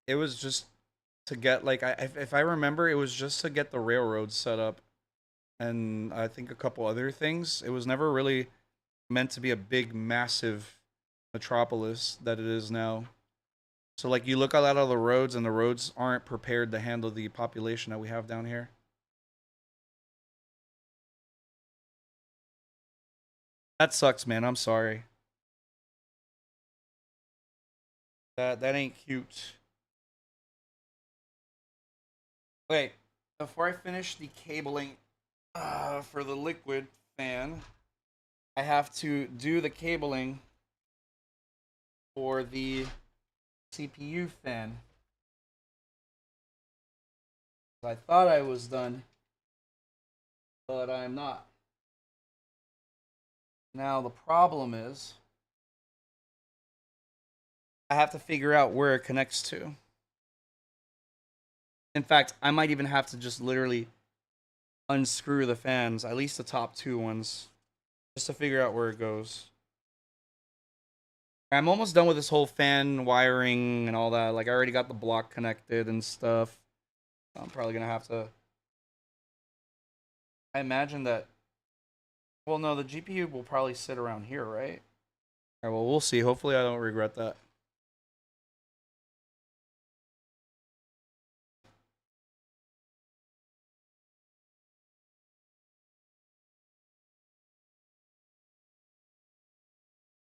it was just to get like if I remember, it was just to get the railroads set up, and I think a couple other things. It was never really meant to be a big, massive metropolis that it is now. So like you look at a lot of the roads, and the roads aren't prepared to handle the population that we have down here. That sucks, man. I'm sorry. That ain't cute. Wait, before I finish the cabling for the liquid fan, I have to do the cabling for the CPU fan. I thought I was done, but I'm not. Now the problem is I have to figure out where it connects to. In fact, I might even have to just literally unscrew the fans, at least the top two ones, just to figure out where it goes. I'm almost done with this whole fan wiring and all that. Like, I already got the block connected and stuff. I'm probably going to have to... I imagine that... Well, no, the GPU will probably sit around here, right? Alright, well, we'll see. Hopefully I don't regret that.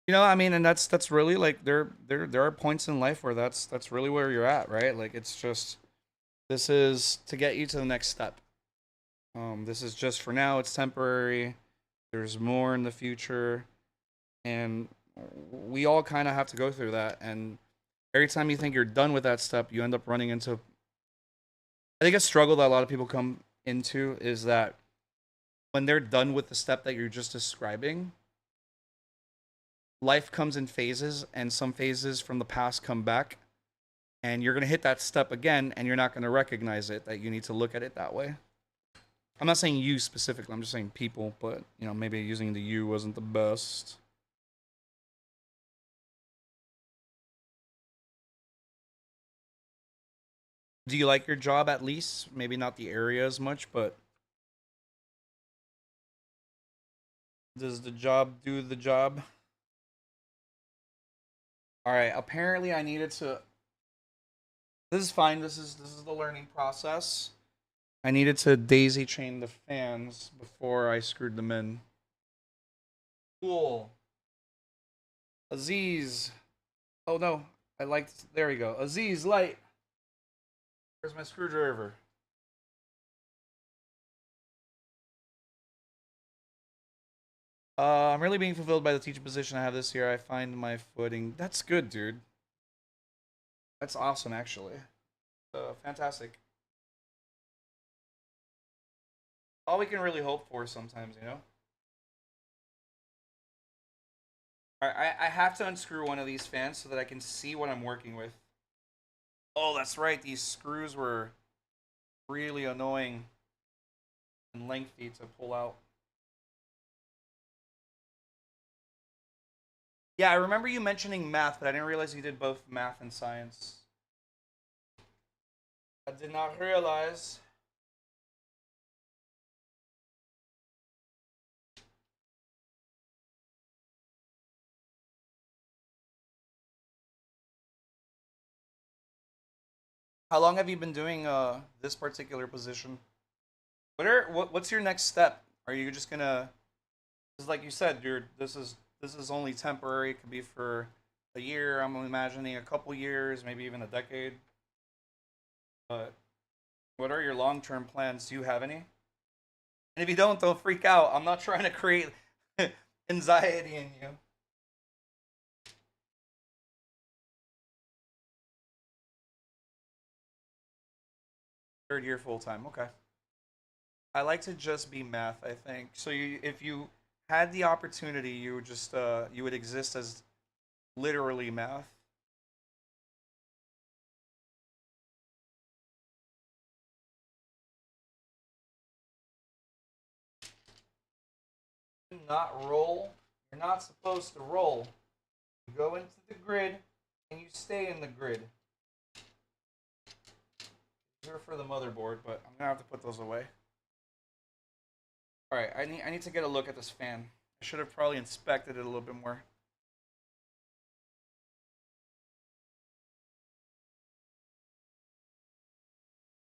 You know, I mean, and that's really like there are points in life where that's really where you're at, right? Like it's just this is to get you to the next step. This is just for now, it's temporary. There's more in the future, and we all kind of have to go through that. And every time you think you're done with that step, you end up running into. I think a struggle that a lot of people come into is that when they're done with the step that you're just describing, life comes in phases, and some phases from the past come back, and you're going to hit that step again, and you're not going to recognize it, that you need to look at it that way. I'm not saying you specifically, I'm just saying people, but, you know, maybe using the you wasn't the best. Do you like your job at least? Maybe not the area as much, but does the job do the job? Alright, apparently I needed to... This is fine, this is the learning process. I needed to daisy chain the fans before I screwed them in. Cool. Aziz. Oh no, I liked... There we go. Aziz, light. Where's my screwdriver? I'm really being fulfilled by the teacher position I have this year. I find my footing. That's good, dude. That's awesome, actually. Fantastic. All we can really hope for sometimes, you know? Alright, I have to unscrew one of these fans so that I can see what I'm working with. Oh, that's right. These screws were really annoying and lengthy to pull out. Yeah, I remember you mentioning math, but I didn't realize you did both math and science. I did not realize. How long have you been doing this particular position? What's your next step? Are you just gonna? Because like you said, this is only temporary. It could be for a year. I'm imagining a couple years, maybe even a decade. But what are your long-term plans? Do you have any? And if you don't freak out. I'm not trying to create anxiety in you. Third year full time. Okay. I like to just be math, I think. So if you had the opportunity, you would just you would exist as literally math. Do not roll. You're not supposed to roll. You go into the grid and you stay in the grid. Here for the motherboard, but I'm gonna have to put those away. All right, I need to get a look at this fan. I should have probably inspected it a little bit more.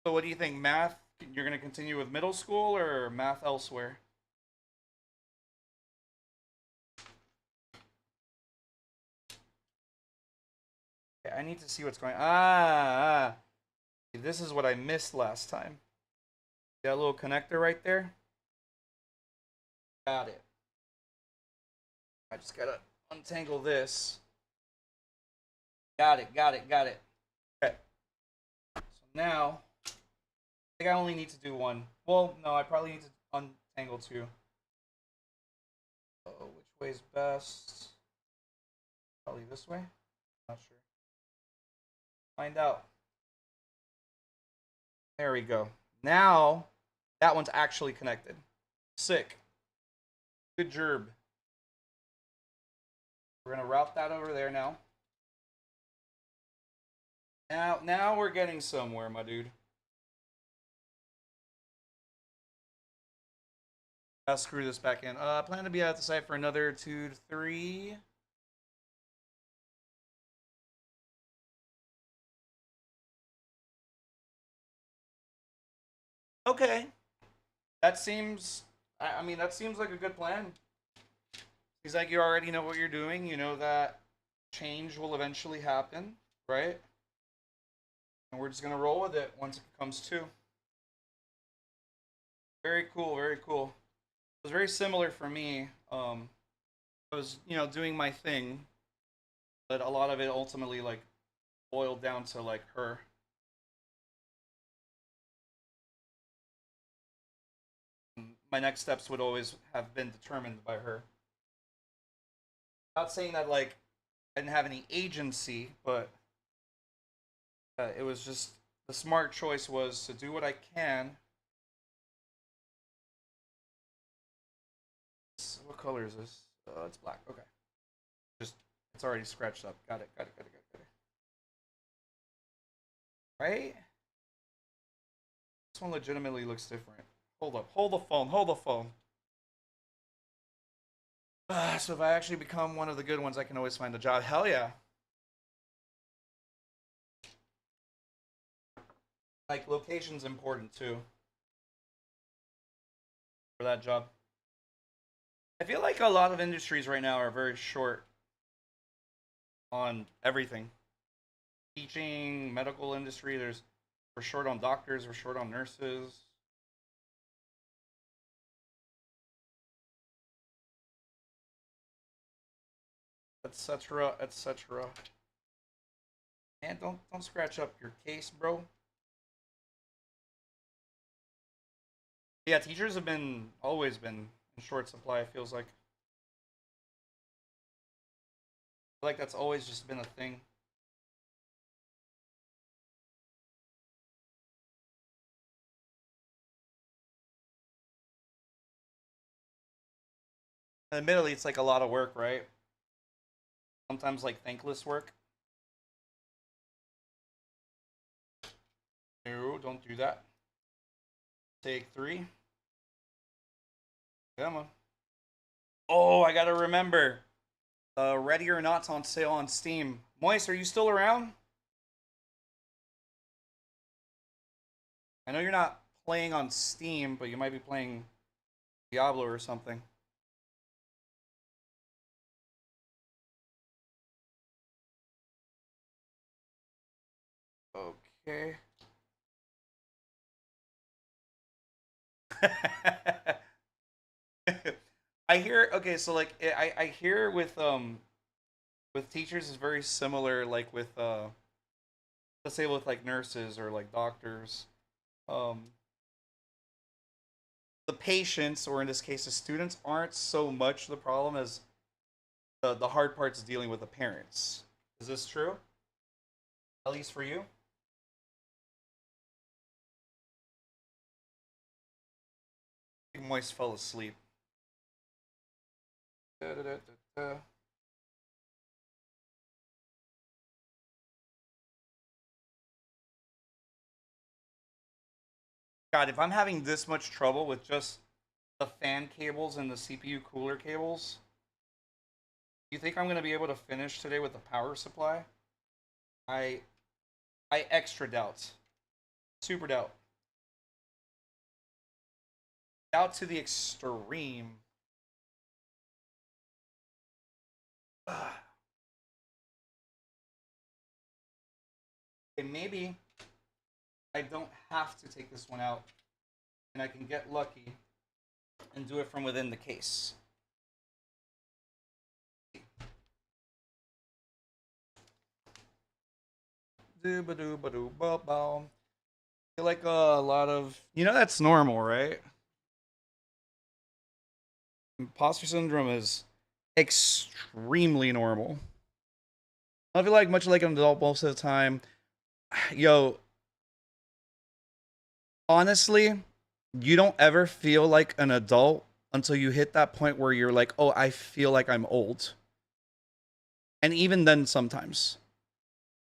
So what do you think, math? You're gonna continue with middle school or math elsewhere? Okay, I need to see what's going. This is what I missed last time. Got a little connector right there. Got it. I just gotta untangle this. Got it, got it, got it. Okay. So now, I think I only need to do one. Well, no, I probably need to untangle two. Oh, which way's best? Probably this way? Not sure. Find out. There we go. Now, that one's actually connected. Sick. Good gerb. We're gonna route that over there now. Now we're getting somewhere, my dude. I'll screw this back in. I plan to be at the site for another 2 to 3. Okay. That seems, I mean, that seems like a good plan. Seems like you already know what you're doing. You know that change will eventually happen, right? And we're just going to roll with it once it comes to. Very cool, very cool. It was very similar for me. I was, doing my thing, but a lot of it ultimately, like, boiled down to, like, her. My next steps would always have been determined by her. Not saying that, like, I didn't have any agency, but it was just the smart choice was to do what I can. What color is this? It's black. Okay. It's already scratched up. Got it. Right? This one legitimately looks different. Hold up. Hold the phone. So if I actually become one of the good ones, I can always find a job. Hell yeah. Like, location's important too. For that job. I feel like a lot of industries right now are very short on everything. Teaching, medical industry, we're short on doctors, we're short on nurses. Etc. And don't scratch up your case, bro. Yeah, teachers have always been in short supply, it feels like. I feel like that's always just been a thing. Admittedly, it's like a lot of work, right? Sometimes like thankless work. No, don't do that. Take 3. Come on. Oh, I gotta remember. Ready or Not's on sale on Steam. Moist, are you still around? I know you're not playing on Steam, but you might be playing Diablo or something. Okay. I hear, okay, so like I hear with teachers is very similar, like with let's say with like nurses or like doctors. Um the patients, or in this case the students, aren't so much the problem as the hard part's dealing with the parents. Is this true? At least for you? I think Moist fell asleep. Da, da, da, da, da. God, if I'm having this much trouble with just the fan cables and the CPU cooler cables, do you think I'm gonna be able to finish today with the power supply? I extra doubt. Super doubt. out to the extreme. And maybe I don't have to take this one out, and I can get lucky and do it from within the case. Doo-ba-doo-ba-doo-ba-bow. I feel like a lot of that's normal, right? Imposter syndrome is extremely normal. I feel like much like an adult most of the time. Yo, honestly, you don't ever feel like an adult until you hit that point where you're like, oh, I feel like I'm old. And even then, sometimes.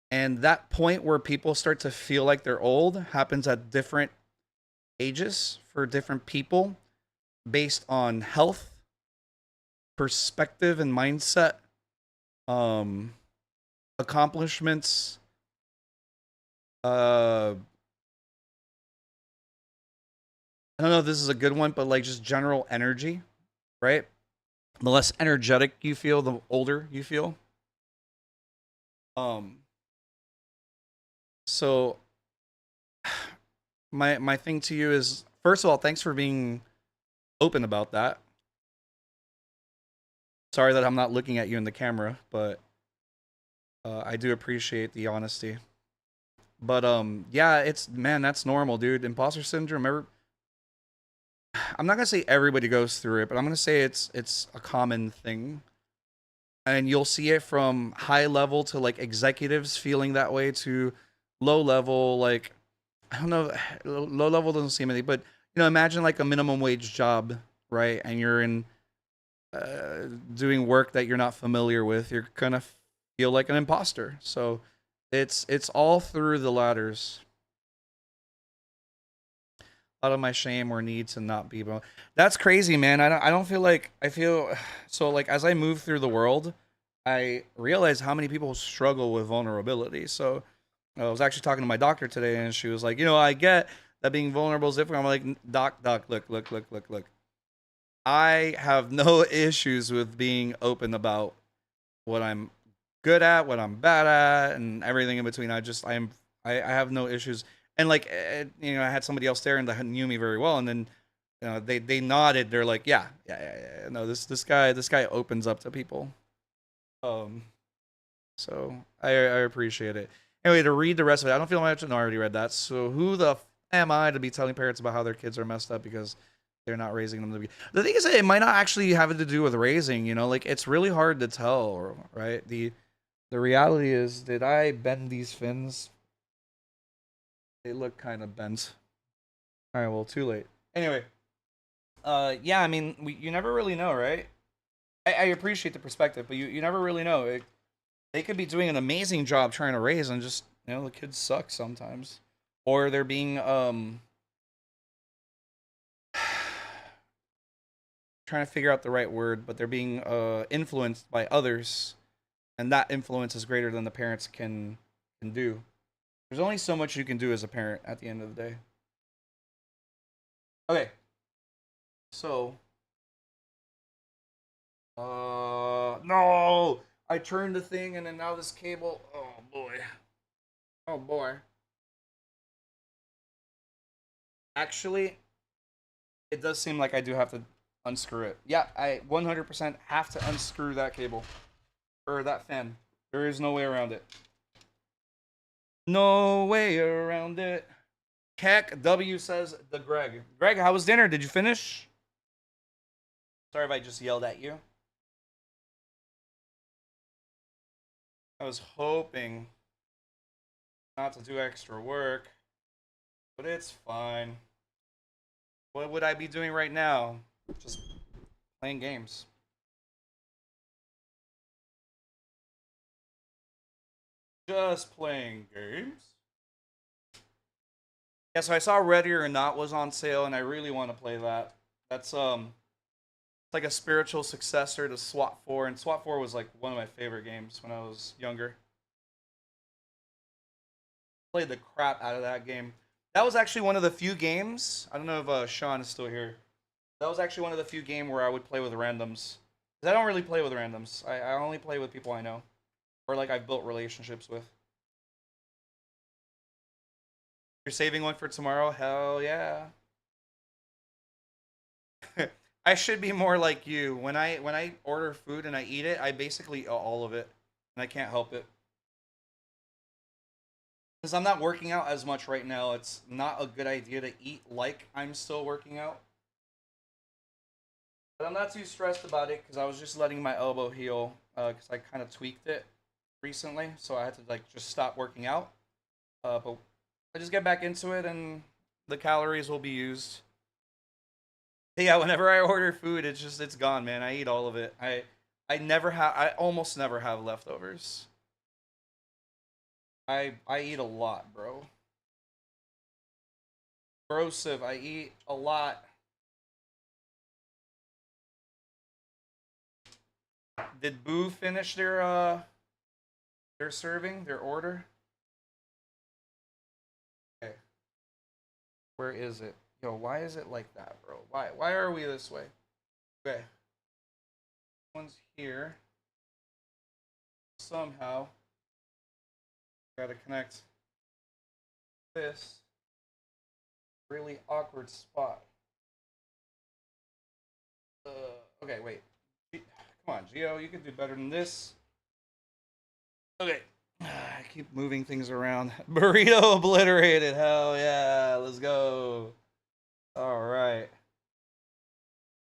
And that point where people start to feel like they're old happens at different ages for different people based on health, perspective, and mindset, accomplishments, I don't know if this is a good one, but like just general energy, right? The less energetic you feel, the older you feel. So my thing to you is, first of all, thanks for being open about that. Sorry that I'm not looking at you in the camera, but I do appreciate the honesty. But yeah, it's man, that's normal, dude. Imposter syndrome. I'm not gonna say everybody goes through it, but I'm gonna say it's a common thing, and you'll see it from high level to like executives feeling that way to low level. Like I don't know, low level doesn't seem anything, but imagine like a minimum wage job, right? And you're in doing work that you're not familiar with. You're gonna feel like an imposter. So it's all through the ladders. A lot of my shame or need to not be. That's crazy, man. I don't feel like I feel so like as I move through the world, I realize how many people struggle with vulnerability. So I was actually talking to my doctor today, and she was like, I get that being vulnerable is different. I'm like, doc, look. I have no issues with being open about what I'm good at, what I'm bad at, and everything in between. I have no issues. And like I had somebody else there and they knew me very well, and then they nodded. They're like, yeah. No, this guy opens up to people. So I appreciate it. Anyway, to read the rest of it, I don't feel like I already read that. So who the am I to be telling parents about how their kids are messed up because they're not raising them to be? The thing is, it might not actually have to do with raising. Like it's really hard to tell, right? The reality is, did I bend these fins? They look kind of bent. All right, well, too late. Anyway, yeah, I mean, you never really know, right? I appreciate the perspective, but you never really know. They could be doing an amazing job trying to raise, and just the kids suck sometimes, or they're being trying to figure out the right word, but they're being influenced by others, and that influence is greater than the parents can do. There's only so much you can do as a parent at the end of the day. Okay. So. No! I turned the thing and then now this cable. Oh boy. Oh boy. Actually, it does seem like I do have to unscrew it. Yeah, I 100% have to unscrew that cable. Or that fan. There is no way around it. No way around it. Keck W says the Greg. Greg, how was dinner? Did you finish? Sorry if I just yelled at you. I was hoping not to do extra work, but it's fine. What would I be doing right now? Just playing games. Just playing games. Yeah, so I saw Ready or Not was on sale, and I really want to play that. That's it's like a spiritual successor to SWAT 4, and SWAT 4 was like one of my favorite games when I was younger. Played the crap out of that game. That was actually one of the few games. I don't know if Sean is still here. That was actually one of the few games where I would play with randoms. 'Cause I don't really play with randoms. I only play with people I know. Or like I've built relationships with. You're saving one for tomorrow? Hell yeah. I should be more like you. When I order food and I eat it, I basically eat all of it. And I can't help it. Because I'm not working out as much right now, it's not a good idea to eat like I'm still working out. But I'm not too stressed about it because I was just letting my elbow heal because I kind of tweaked it recently, so I had to like just stop working out. But I just get back into it and the calories will be used. But yeah, whenever I order food, it's gone, man. I eat all of it. I almost never have leftovers. I eat a lot, bro. Brosive, I eat a lot. Did Boo finish their serving, their order? Okay. Where is it? Yo, why is it like that, bro? Why are we this way? Okay. One's here. Somehow. Gotta connect this really awkward spot. Okay, wait. Come on, Geo, you can do better than this. Okay. I keep moving things around. Burrito obliterated. Hell yeah. Let's go. All right.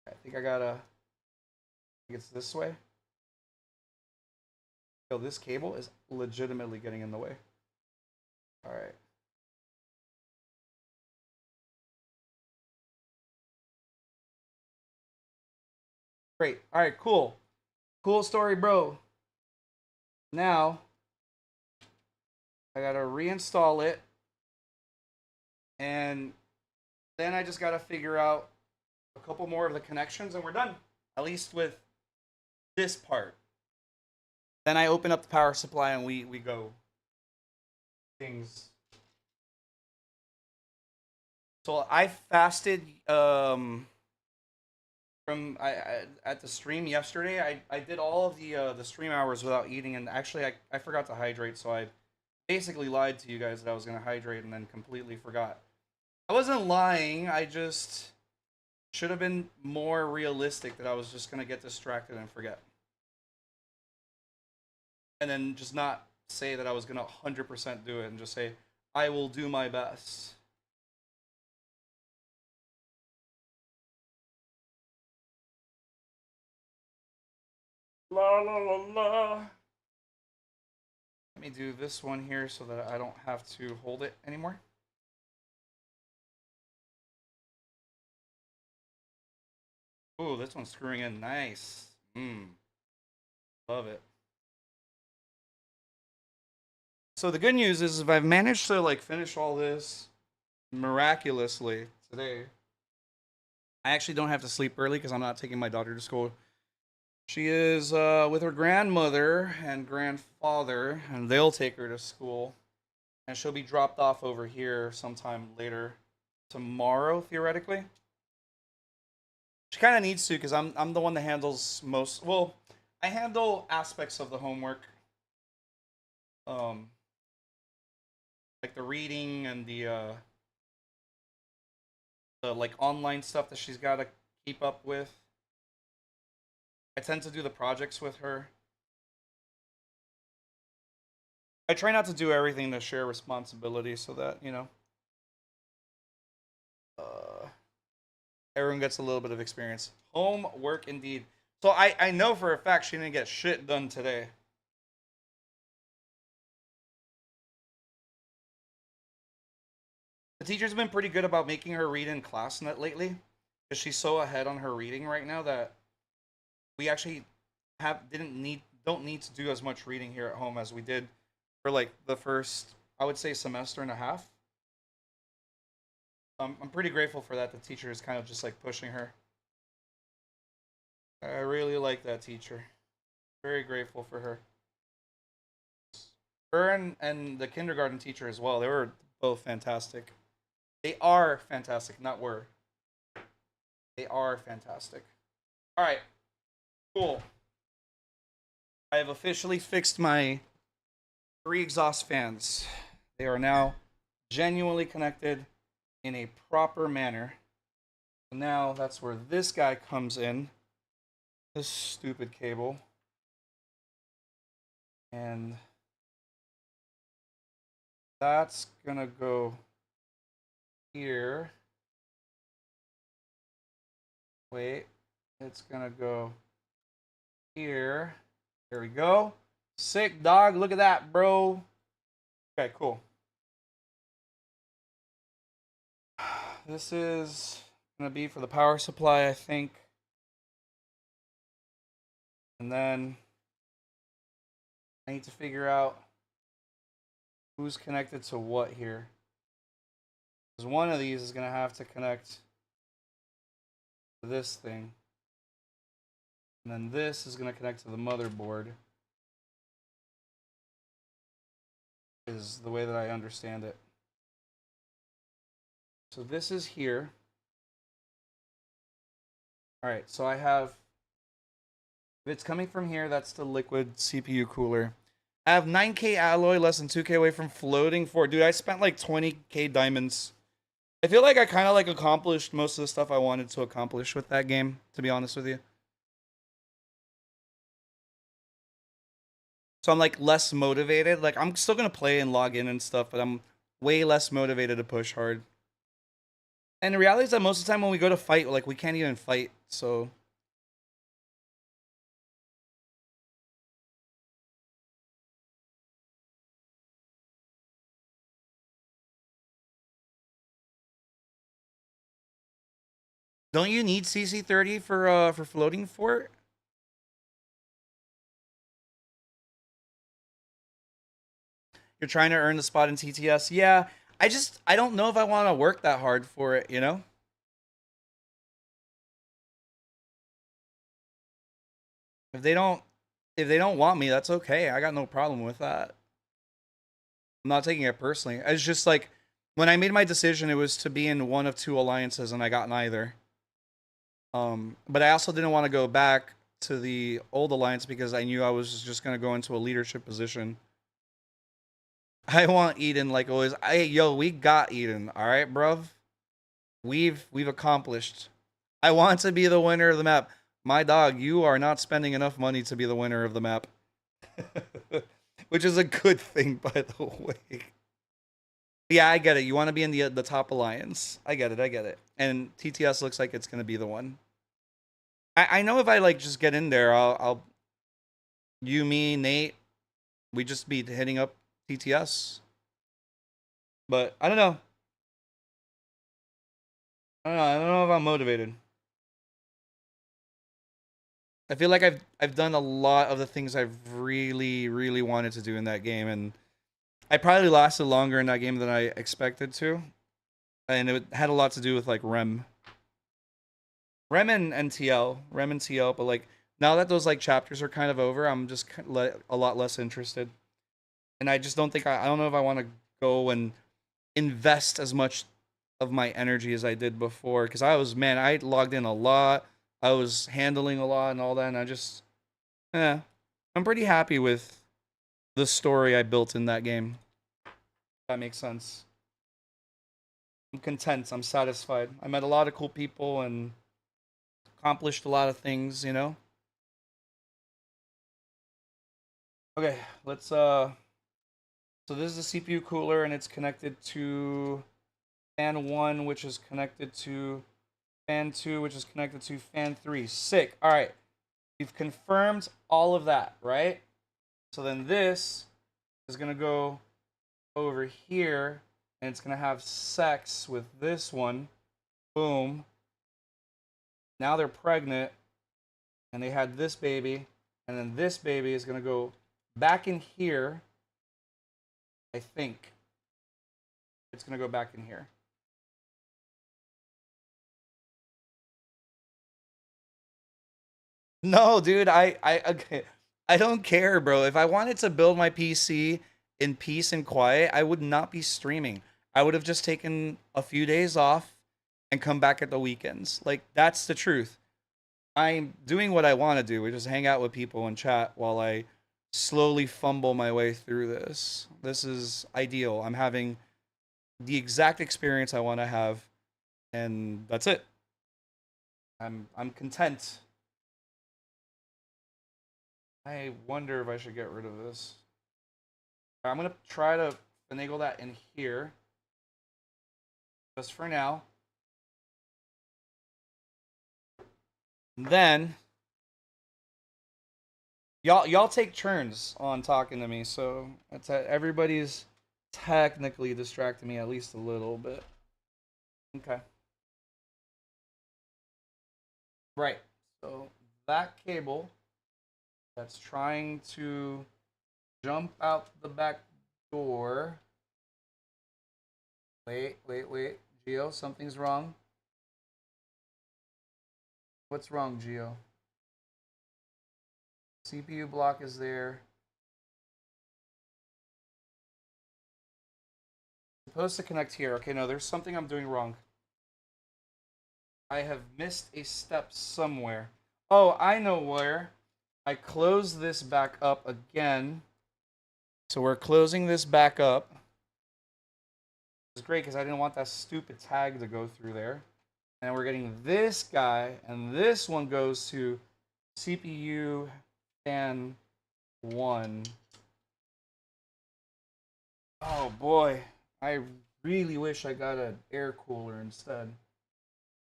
I think I think it's this way. Yo, this cable is legitimately getting in the way. All right. Great. All right, cool. Cool story, bro. Now, I gotta reinstall it. And then I just gotta figure out a couple more of the connections and we're done. At least with this part. Then I open up the power supply and we go. Things. So I fasted from at the stream yesterday. I did all of the stream hours without eating, and actually I forgot to hydrate, so I basically lied to you guys that I was gonna hydrate and then completely forgot. I wasn't lying. I just should have been more realistic that I was just gonna get distracted and forget, and then just not say that I was gonna 100% do it, and just say I will do my best. La la la la. Let me do this one here so that I don't have to hold it anymore. Ooh, this one's screwing in nice. Love it. So the good news is if I've managed to like finish all this miraculously today, I actually don't have to sleep early because I'm not taking my daughter to school. She is with her grandmother and grandfather, and they'll take her to school. And she'll be dropped off over here sometime later tomorrow, theoretically. She kind of needs to because I'm the one that handles most. Well, I handle aspects of the homework, um, like the reading and the like online stuff that she's got to keep up with. I tend to do the projects with her. I try not to do everything to share responsibility so that, everyone gets a little bit of experience. Homework indeed. So I know for a fact she didn't get shit done today. The teacher's been pretty good about making her read in class lately because she's so ahead on her reading right now that we actually don't need to do as much reading here at home as we did for like the first, I would say, semester and a half. I'm pretty grateful for that. The teacher is kind of just like pushing her. I really like that teacher. Very grateful for her. Her and the kindergarten teacher as well. They were both fantastic. They are fantastic, not were. They are fantastic. All right, cool. I have officially fixed my 3 exhaust fans. They are now genuinely connected in a proper manner. So now that's where this guy comes in. This stupid cable. And that's gonna go here. Wait, it's gonna go here. There we go. Sick, dog. Look at that, bro. Okay, cool. This is gonna be for the power supply, I think. And then I need to figure out who's connected to what here. Because one of these is gonna have to connect to this thing. And then this is going to connect to the motherboard. Is the way that I understand it. So this is here. Alright, so I have... If it's coming from here, that's the liquid CPU cooler. I have 9K alloy, less than 2K away from floating for... Dude, I spent like 20K diamonds. I feel like I kind of like accomplished most of the stuff I wanted to accomplish with that game, to be honest with you. So I'm like less motivated. Like I'm still gonna play and log in and stuff, but I'm way less motivated to push hard. And the reality is that most of the time when we go to fight, like we can't even fight. So don't you need CC30 for floating fort? You're trying to earn the spot in TTS. Yeah, I don't know if I want to work that hard for it, you know? If they don't want me, that's okay. I got no problem with that. I'm not taking it personally. It's just like when I made my decision, it was to be in one of 2 alliances and I got neither. But I also didn't want to go back to the old alliance because I knew I was just going to go into a leadership position. I want Eden like always. Yo, we got Eden, all right, bruv. We've accomplished. I want to be the winner of the map. My dog, you are not spending enough money to be the winner of the map. Which is a good thing, by the way. Yeah, I get it. You want to be in the top alliance. I get it. And TTS looks like it's going to be the one. I know if I like just get in there, I'll you, me, Nate, we just be hitting up TTS. But I don't know. I don't know if I'm motivated. I feel like I've done a lot of the things I've really wanted to do in that game, and I probably lasted longer in that game than I expected to. And it had a lot to do with like Rem and TL, but like now that those like chapters are kind of over, I'm just a lot less interested. And I just don't think I don't know if I want to go and invest as much of my energy as I did before, because I logged in a lot, I was handling a lot and all that, and I just I'm pretty happy with the story I built in that game. If that makes sense. I'm content, I'm satisfied. I met a lot of cool people and accomplished a lot of things, you know? Okay, let's so this is the CPU cooler and it's connected to fan 1, which is connected to fan 2, which is connected to fan 3. Sick. All right. We've confirmed all of that, right? So then this is going to go over here and it's going to have sex with this one. Boom. Now they're pregnant and they had this baby, and then this baby is going to go back in here. I think it's going to go back in here. No, dude, okay. I don't care, bro. If I wanted to build my PC in peace and quiet, I would not be streaming. I would have just taken a few days off and come back at the weekends. Like, that's the truth. I'm doing what I want to do. We just hang out with people and chat while I slowly fumble my way through this. This is ideal. I'm having the exact experience I want to have, and that's it. I'm content. I wonder if I should get rid of this. I'm gonna try to finagle that in here, just for now. And then y'all take turns on talking to me, so that's everybody's technically distracting me at least a little bit. Okay. Right. So that cable that's trying to jump out the back door. Wait. Geo, something's wrong. What's wrong, Geo? CPU block is there. Supposed to connect here. Okay, no, there's something I'm doing wrong. I have missed a step somewhere. Oh, I know where. I close this back up again. So we're closing this back up. It's great because I didn't want that stupid tag to go through there. And we're getting this guy, and this one goes to CPU fan 1. Oh boy, I really wish I got an air cooler instead.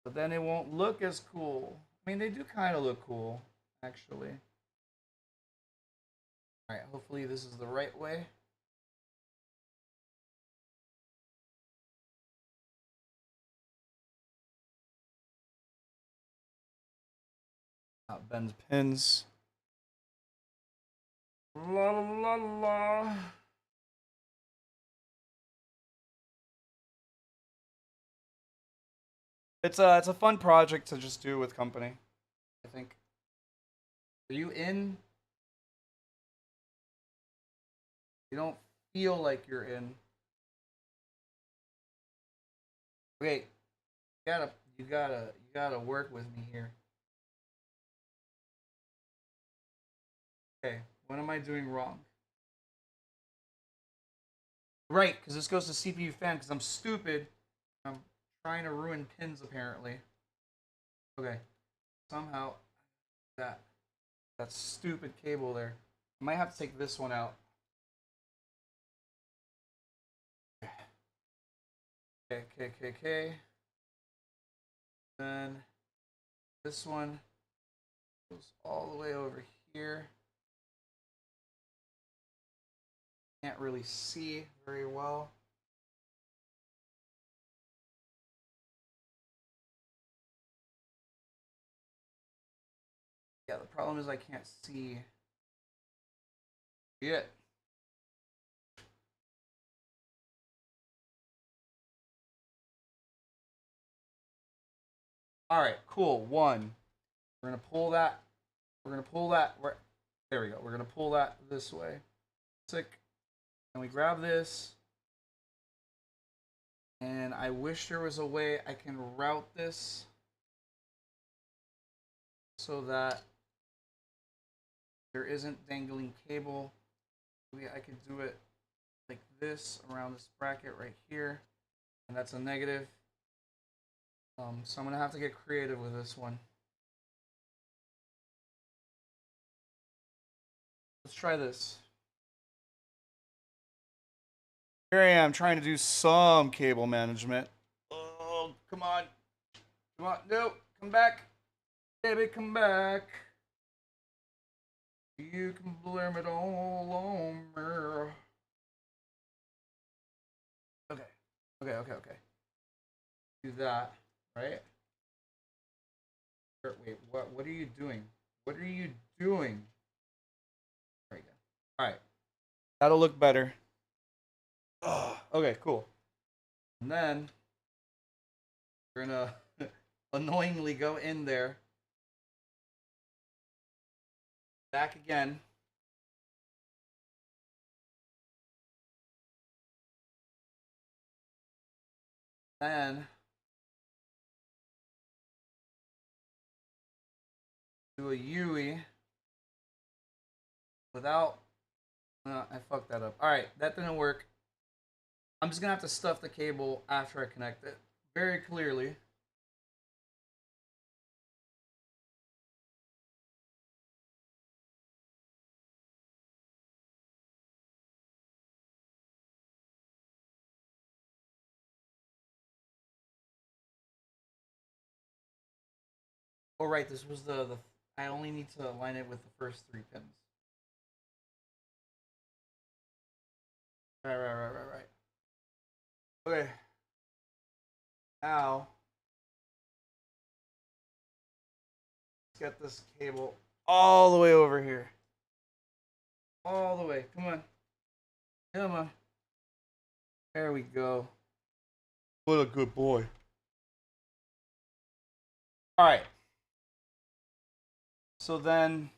But then it won't look as cool. I mean, they do kind of look cool, actually. Alright, hopefully this is the right way. Bend pins. La la la. It's a fun project to just do with company, I think. Are you in? You don't feel like you're in. Wait, you gotta work with me here. Okay, what am I doing wrong? Right, because this goes to CPU fan, because I'm stupid. I'm trying to ruin pins, apparently. Okay, somehow that stupid cable there. I might have to take this one out. Okay. Then this one goes all the way over here. Can't really see very well. Yeah, the problem is I can't see it. All right, cool. One. We're gonna pull that. There we go. We're gonna pull that this way. Sick. And we grab this. And I wish there was a way I can route this so that there isn't dangling cable. Maybe I could do it like this around this bracket right here. And that's a negative. So I'm gonna have to get creative with this one. Let's try this. Here I am trying to do some cable management. Oh, come on. No, come back. Baby, come back. You can blame it all on me. Okay. Do that, right? Wait, what are you doing? What are you doing? There we go. Alright. That'll look better. Okay, cool. And then we're gonna annoyingly go in there. Back again. Then do a UE without. I fucked that up. All right, that didn't work. I'm just gonna have to stuff the cable after I connect it very clearly. Oh right, this was the. I only need to align it with the first 3 pins. Right. Okay. Now, let's get this cable all the way over here. All the way. Come on. Come on. There we go. What a good boy. Alright. So then,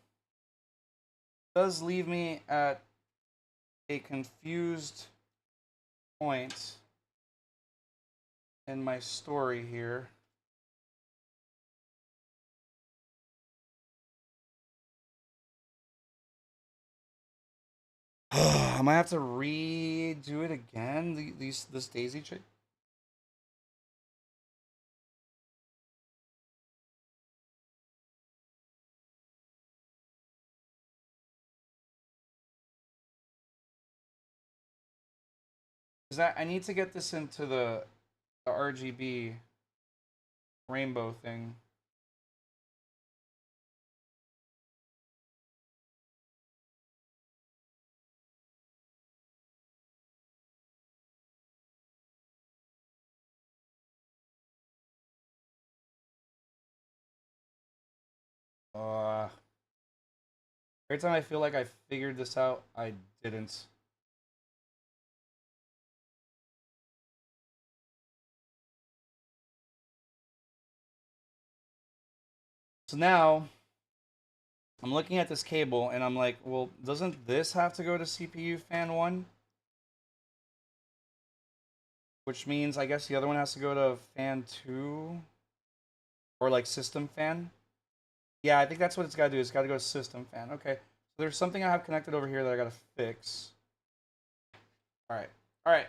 does leave me at a confused point in my story here. I might have to redo it again. This daisy chain. Is that I need to get this into the RGB rainbow thing. Every time I feel like I figured this out, I didn't. So now, I'm looking at this cable and I'm like, well, doesn't this have to go to CPU fan 1? Which means I guess the other one has to go to fan 2? Or like system fan? Yeah, I think that's what it's got to do. It's got to go to system fan. Okay. So there's something I have connected over here that I got to fix. Alright. Alright.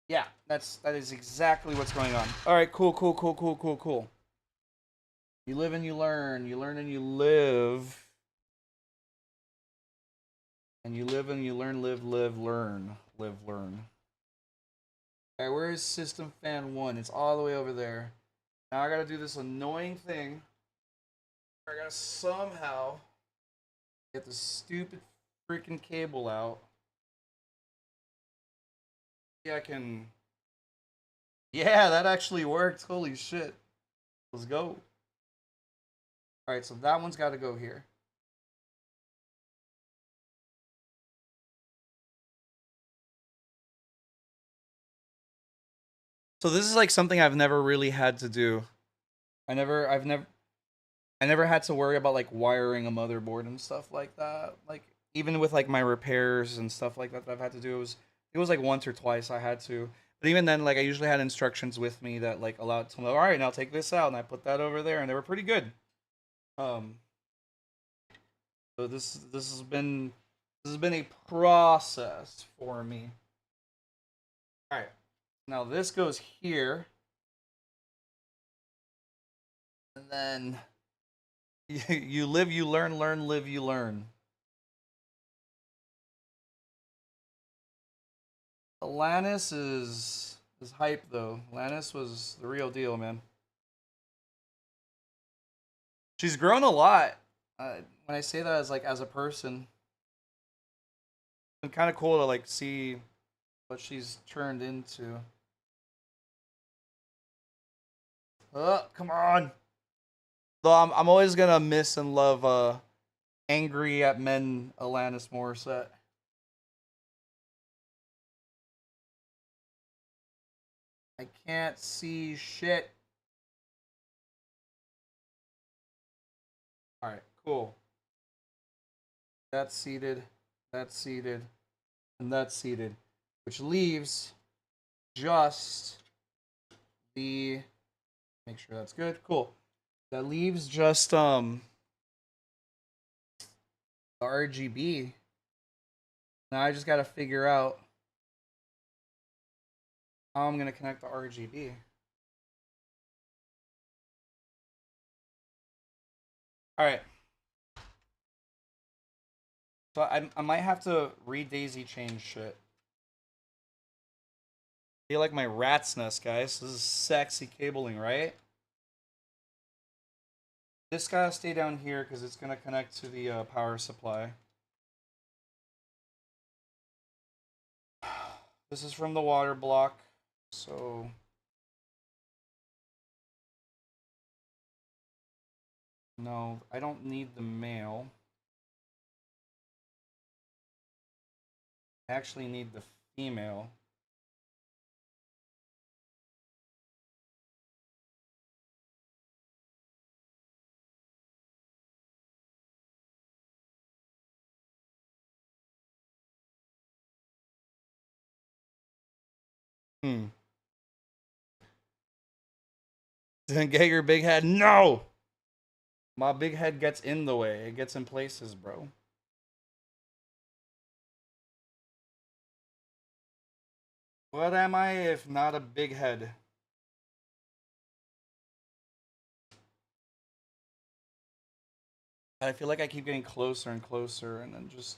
Yeah, that is exactly what's going on. Alright, cool. You live and you learn. You learn and you live. And you live and you learn, learn. Alright, where is system fan 1? It's all the way over there. Now I gotta do this annoying thing. I gotta somehow get the stupid freaking cable out. Yeah, I can. Yeah, that actually worked. Holy shit. Let's go. Alright, so that one's gotta go here. So this is like something I've never really had to do. I never had to worry about like wiring a motherboard and stuff like that. Like even with like my repairs and stuff like that I've had to do, it was like once or twice I had to. But even then, like I usually had instructions with me that like allowed to know, all right, now take this out, and I put that over there, and they were pretty good. So this has been a process for me. All right, now this goes here, and then you live, you learn, live, you learn. Alanis is hype though. Alanis was the real deal, man. She's grown a lot. When I say that as like as a person, it's kind of cool to like see what she's turned into. Come on. Though I'm always gonna miss and love Angry at Men Alanis Morissette. I can't see shit. Alright, cool. That's seated, and that's seated. Which leaves just the... Make sure that's good. Cool. That leaves just the RGB. Now I just gotta figure out how I'm gonna connect the RGB. All right. So I might have to re-daisy chain shit. I feel like my rat's nest, guys. This is sexy cabling, right? This gotta stay down here because it's gonna connect to the power supply. This is from the water block, so no, I don't need the male. I actually need the female. Didn't get your big head? No! My big head gets in the way. It gets in places, bro. What am I if not a big head? I feel like I keep getting closer and closer and then just...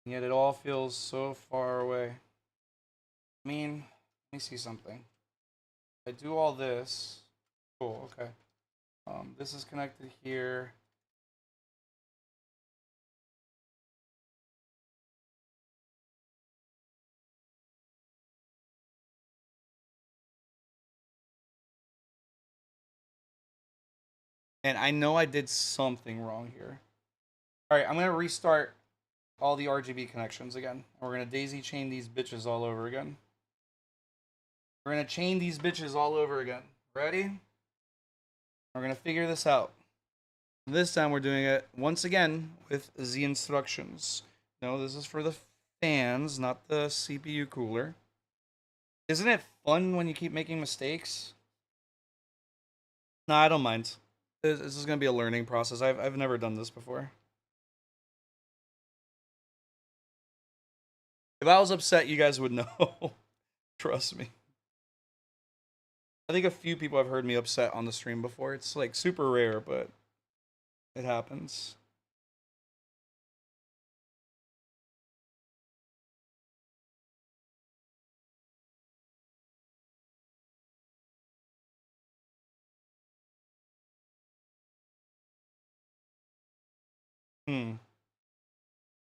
Yet it all feels so far away. I mean, let me see something. I do all this. Cool, okay. This is connected here. And I know I did something wrong here. Alright, I'm gonna restart all the RGB connections again. And we're gonna daisy chain these bitches all over again. We're gonna chain these bitches all over again. Ready? We're gonna figure this out. This time we're doing it once again with the instructions. No, this is for the fans, not the CPU cooler. Isn't it fun when you keep making mistakes? No, I don't mind. This is gonna be a learning process. I've never done this before. If I was upset, you guys would know. Trust me. I think a few people have heard me upset on the stream before. It's like super rare, but it happens.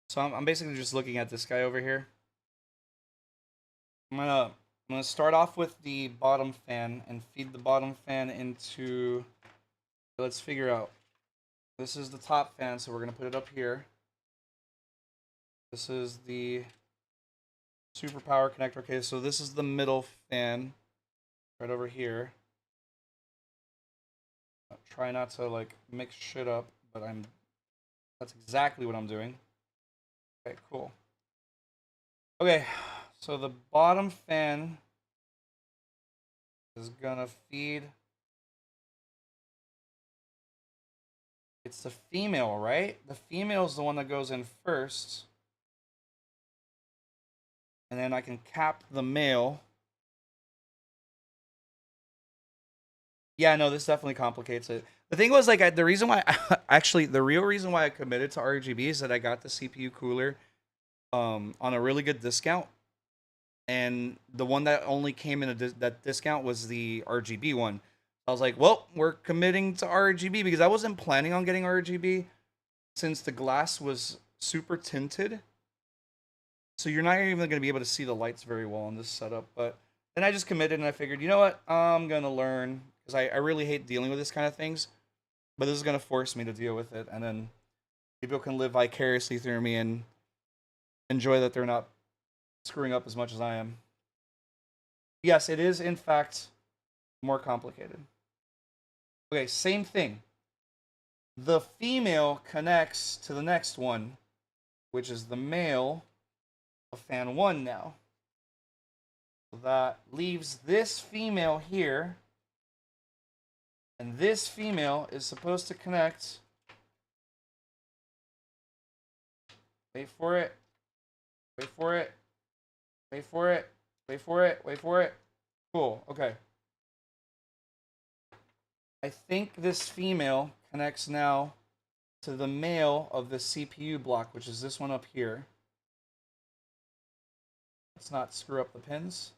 So I'm basically just looking at this guy over here. I'm gonna start off with the bottom fan and feed the bottom fan into. Let's figure out. This is the top fan, so we're gonna put it up here. This is the super power connector. Okay, so this is the middle fan, right over here. Try not to like mix shit up, but that's exactly what I'm doing. Okay, cool. Okay, so the bottom fan is gonna feed. It's the female, right? The female is the one that goes in first. And then I can cap the male. Yeah, no, this definitely complicates it. The thing was, like, the reason why, actually, the real reason why I committed to RGB is that I got the CPU cooler on a really good discount. And the one that only came in that discount was the RGB one. I was like, well, we're committing to RGB because I wasn't planning on getting RGB since the glass was super tinted. So you're not even going to be able to see the lights very well in this setup. But then I just committed and I figured, you know what? I'm going to learn because I really hate dealing with this kind of things. But this is going to force me to deal with it. And then people can live vicariously through me and enjoy that they're not screwing up as much as I am. Yes, it is, in fact, more complicated. Okay, same thing. The female connects to the next one, which is the male of fan 1 now. So that leaves this female here. And this female is supposed to connect. Wait for it. Wait for it. Wait for it. Wait for it. Wait for it. Cool. Okay. I think this female connects now to the male of the CPU block, which is this one up here. Let's not screw up the pins.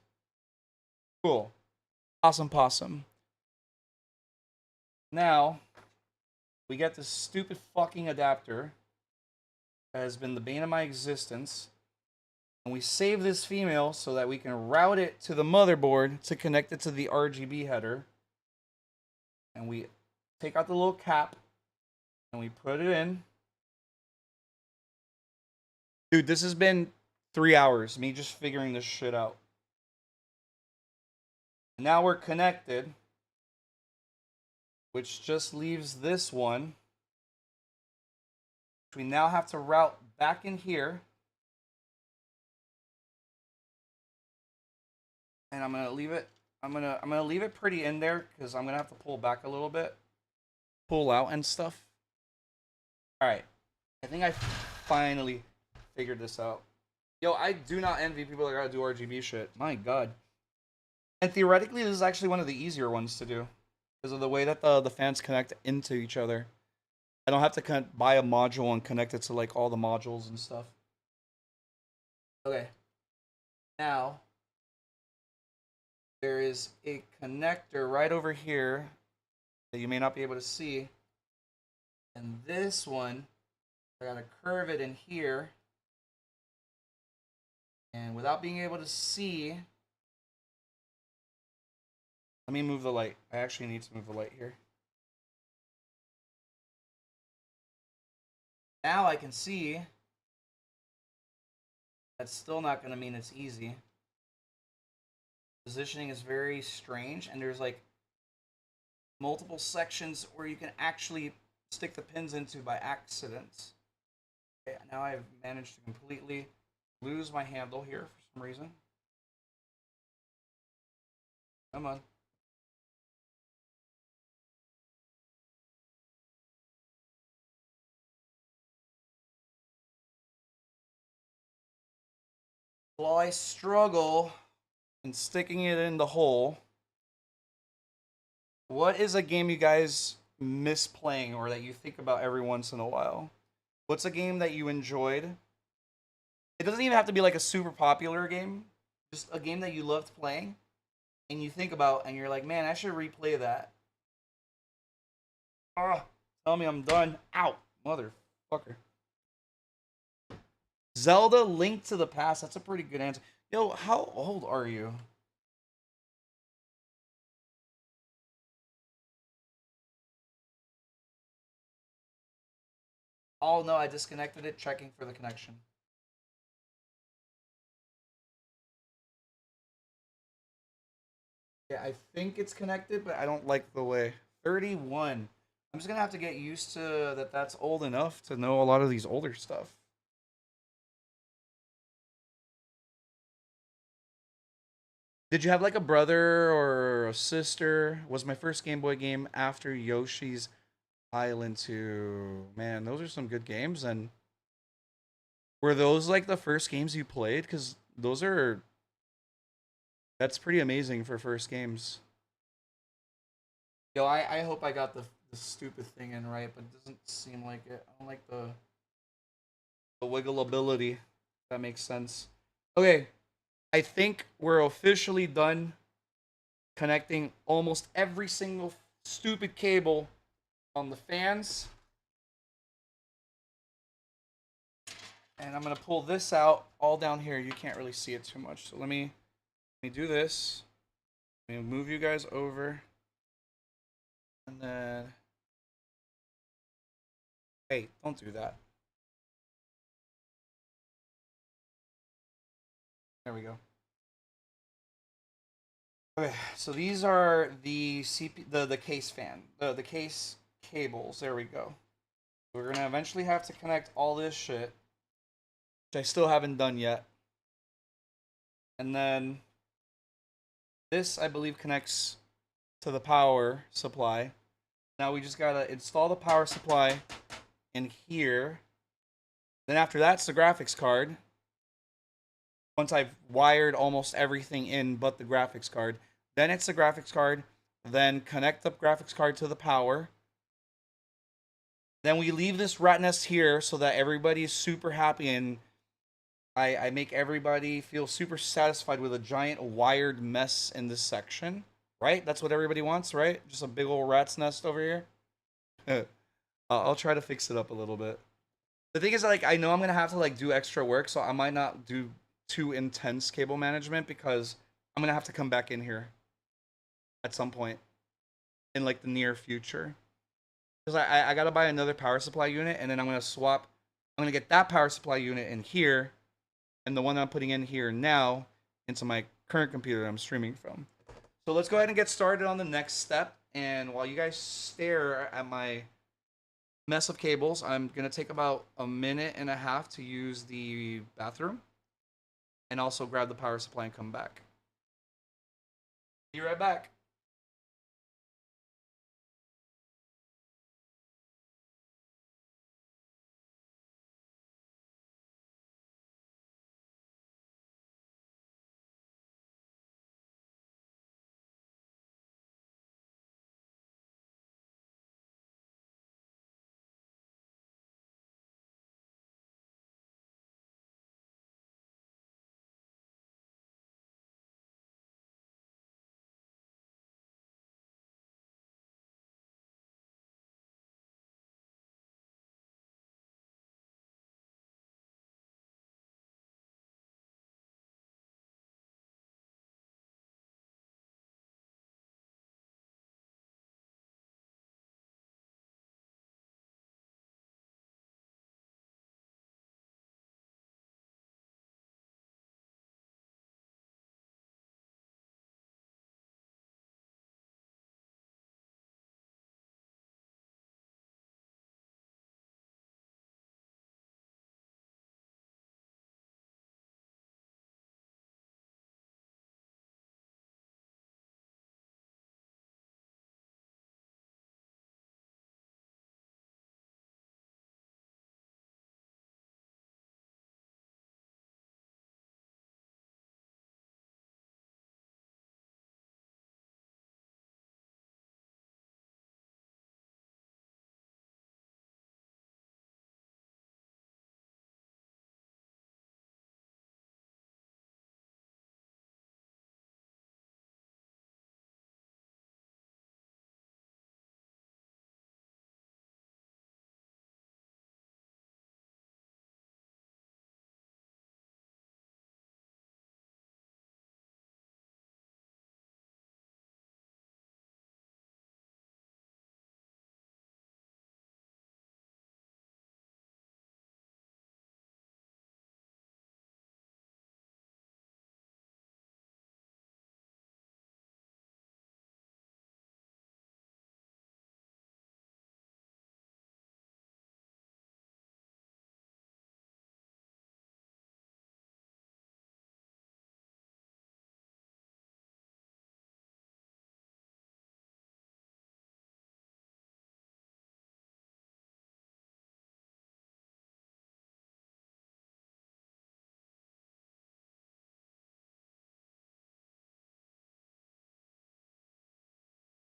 Cool. Awesome possum. Now, we get this stupid fucking adapter that has been the bane of my existence. And we save this female so that we can route it to the motherboard to connect it to the RGB header. And we take out the little cap and we put it in. Dude, this has been 3 hours, me just figuring this shit out. Now we're connected, which just leaves this one, which we now have to route back in here. And I'm gonna leave it. I'm gonna leave it pretty in there because I'm gonna have to pull back a little bit, pull out and stuff. All right, I think I finally figured this out. Yo, I do not envy people that gotta do RGB shit. My God. And theoretically, this is actually one of the easier ones to do because of the way that the fans connect into each other. I don't have to buy a module and connect it to like all the modules and stuff. Okay. Now, there is a connector right over here that you may not be able to see. And this one, I gotta curve it in here. And without being able to see, let me move the light. I actually need to move the light here. Now I can see. That's still not going to mean it's easy. Positioning is very strange, and there's like multiple sections where you can actually stick the pins into by accident. Okay, now I've managed to completely lose my handle here for some reason. Come on. While I struggle in sticking it in the hole, what is a game you guys miss playing or that you think about every once in a while? What's a game that you enjoyed? It doesn't even have to be like a super popular game. Just a game that you loved playing and you think about and you're like, man, I should replay that. Ah, tell me I'm done. Ow, motherfucker. Zelda Link to the Past. That's a pretty good answer. Yo, how old are you? Oh no, I disconnected it, checking for the connection. Yeah, I think it's connected, but I don't like the way. 31. I'm just gonna have to get used to that that's old enough to know a lot of these older stuff. Did you have like a brother or a sister? Was my first Game Boy game after Yoshi's Island 2. Man, those are some good games. And were those like the first games you played? Because that's pretty amazing for first games. Yo, I hope I got the stupid thing in right, but it doesn't seem like it. I don't like the wiggleability. If that makes sense. Okay, I think we're officially done connecting almost every single stupid cable on the fans. And I'm going to pull this out all down here. You can't really see it too much. So let me do this. Let me move you guys over. And then... Hey, don't do that. There we go. Okay, so these are the the case fan, the case cables. There we go. We're gonna eventually have to connect all this shit, which I still haven't done yet. And then this, I believe, connects to the power supply. Now we just gotta install the power supply in here. Then after that's the graphics card. Once I've wired almost everything in but the graphics card, then it's the graphics card. Then connect the graphics card to the power. Then we leave this rat nest here so that everybody's super happy and I make everybody feel super satisfied with a giant wired mess in this section. Right? That's what everybody wants, right? Just a big old rat's nest over here. I'll try to fix it up a little bit. The thing is, like, I know I'm gonna have to like do extra work, so I might not do too intense cable management because I'm gonna have to come back in here at some point in like the near future. Because I gotta buy another power supply unit, and then I'm gonna swap. I'm gonna get that power supply unit in here, and the one that I'm putting in here now into my current computer that I'm streaming from. So let's go ahead and get started on the next step. And while you guys stare at my mess of cables, I'm gonna take about a minute and a half to use the bathroom and also grab the power supply and come back. Be right back.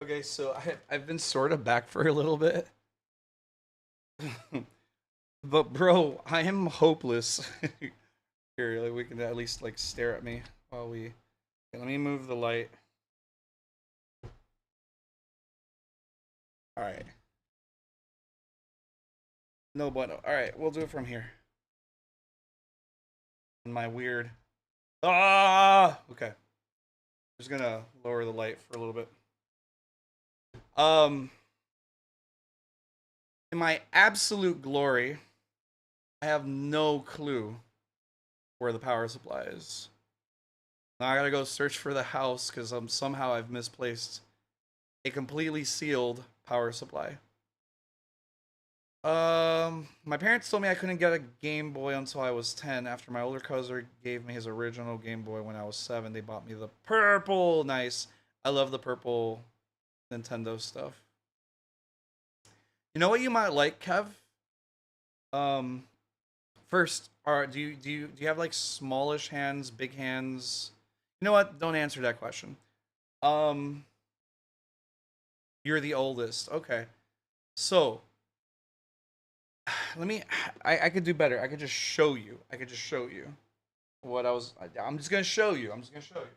Okay, so I've been sort of back for a little bit. But bro, I am hopeless. Here, like, we can at least like stare at me while we. Okay, let me move the light. All right. No bueno. All right, we'll do it from here. In my weird. Ah. Okay. I'm just gonna lower the light for a little bit. In my absolute glory, I have no clue where the power supply is. Now I gotta go search for the house because somehow I've misplaced a completely sealed power supply. My parents told me I couldn't get a Game Boy until I was 10. After my older cousin gave me his original Game Boy when I was 7, they bought me the purple. Nice. I love the purple Nintendo stuff. You know what you might like, Kev? First, do you have like smallish hands, big hands? You know what? Don't answer that question. Um, you're the oldest. Okay. So, let me I could do better. I could just show you. I could just show you what I'm just going to show you. I'm just going to show you.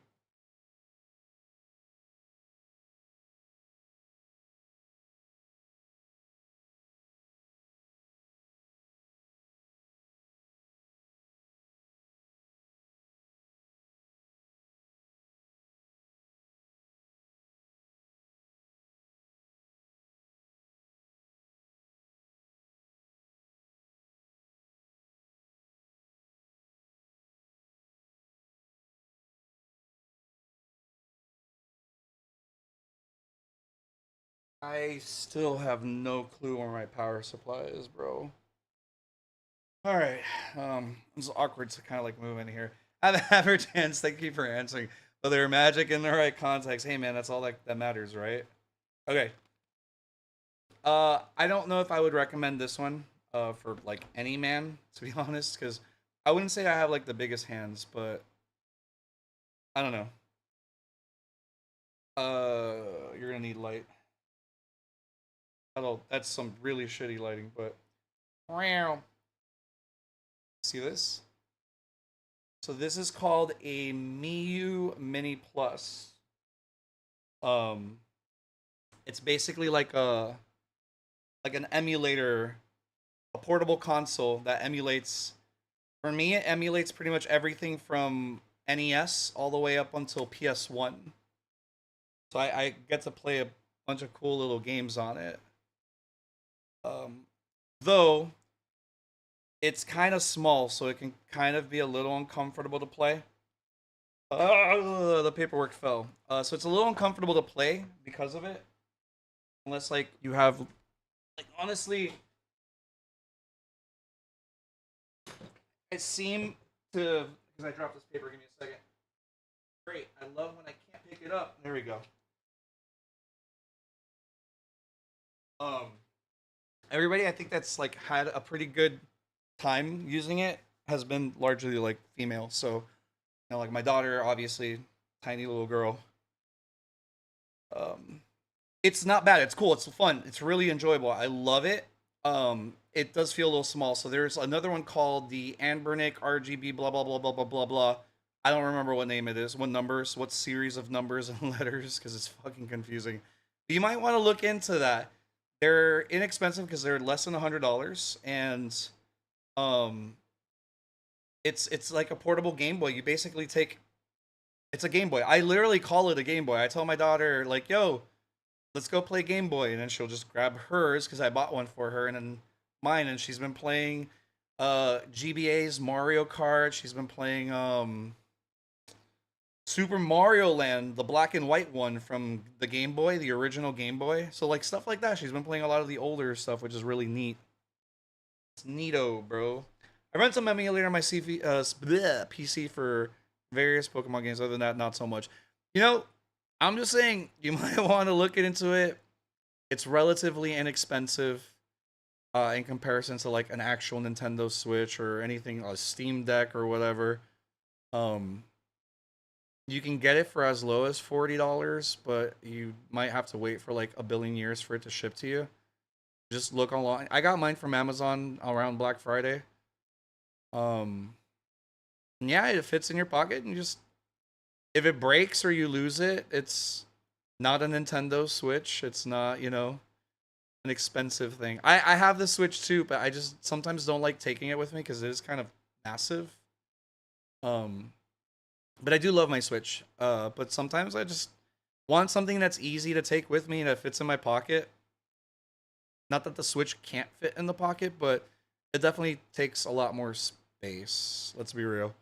I still have no clue where my power supply is, bro. All right. It's awkward to kind of like move in here. Average hands, thank you for answering. But they're magic in the right context. Hey man, that's all that matters, right? Okay. I don't know if I would recommend this one for like any man, to be honest, because I wouldn't say I have like the biggest hands, but I don't know. You're gonna need light. That's some really shitty lighting, but see this? So this is called a Miu Mini Plus. Um, it's basically like an emulator, a portable console that emulates. For me, it emulates pretty much everything from NES all the way up until PS1. So I get to play a bunch of cool little games on it. Um, though it's kind of small, so it can kind of be a little uncomfortable to play. The paperwork fell. So it's a little uncomfortable to play because of it, unless like you have, like honestly, it seemed to because I dropped this paper. Give me a second. Great. I love when I can't pick it up. There we go. Um, everybody I think that's like had a pretty good time using it has been largely like female. So, you know, like my daughter, obviously, tiny little girl. Um, it's not bad. It's cool. It's fun. It's really enjoyable. I love it. It does feel a little small. So there's another one called the Anbernic RGB blah blah blah blah blah blah blah. I don't remember what name it is, what numbers, what series of numbers and letters, because it's fucking confusing. But you might want to look into that. They're inexpensive because they're less than $100, and um, it's like a portable Game Boy. You basically take it's a Game Boy. I literally call it a Game Boy. I tell my daughter like, "Yo, let's go play Game Boy," and then she'll just grab hers because I bought one for her, and then mine, and she's been playing GBA's Mario Kart. She's been playing Super Mario Land, the black and white one from the Game Boy, the original Game Boy. So like stuff like that. She's been playing a lot of the older stuff, which is really neat. It's neato, bro. I run some emulator on my PC for various Pokemon games. Other than that, not so much. You know, I'm just saying you might want to look into it. It's relatively inexpensive in comparison to like an actual Nintendo Switch or anything, a Steam Deck or whatever. Um, you can get it for as low as $40, but you might have to wait for like a billion years for it to ship to you. Just look online. I got mine from Amazon around Black Friday. Um, yeah, it fits in your pocket, and just if it breaks or you lose it, it's not a Nintendo Switch. It's not, you know, an expensive thing. I have the Switch too, but I just sometimes don't like taking it with me because it is kind of massive. Um, but I do love my Switch. But sometimes I just want something that's easy to take with me and that fits in my pocket. Not that the Switch can't fit in the pocket, but it definitely takes a lot more space. Let's be real.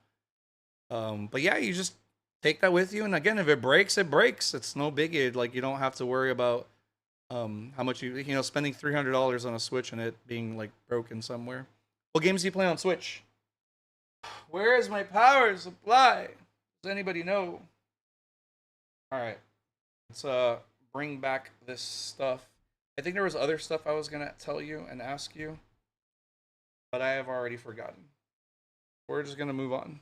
But yeah, you just take that with you, and again, if it breaks, it breaks. It's no biggie. Like you don't have to worry about how much you know spending $300 on a Switch and it being like broken somewhere. What games do you play on Switch? Where is my power supply? Does anybody know? All right, let's bring back this stuff. I think there was other stuff I was gonna tell you and ask you, but I have already forgotten. We're just gonna move on.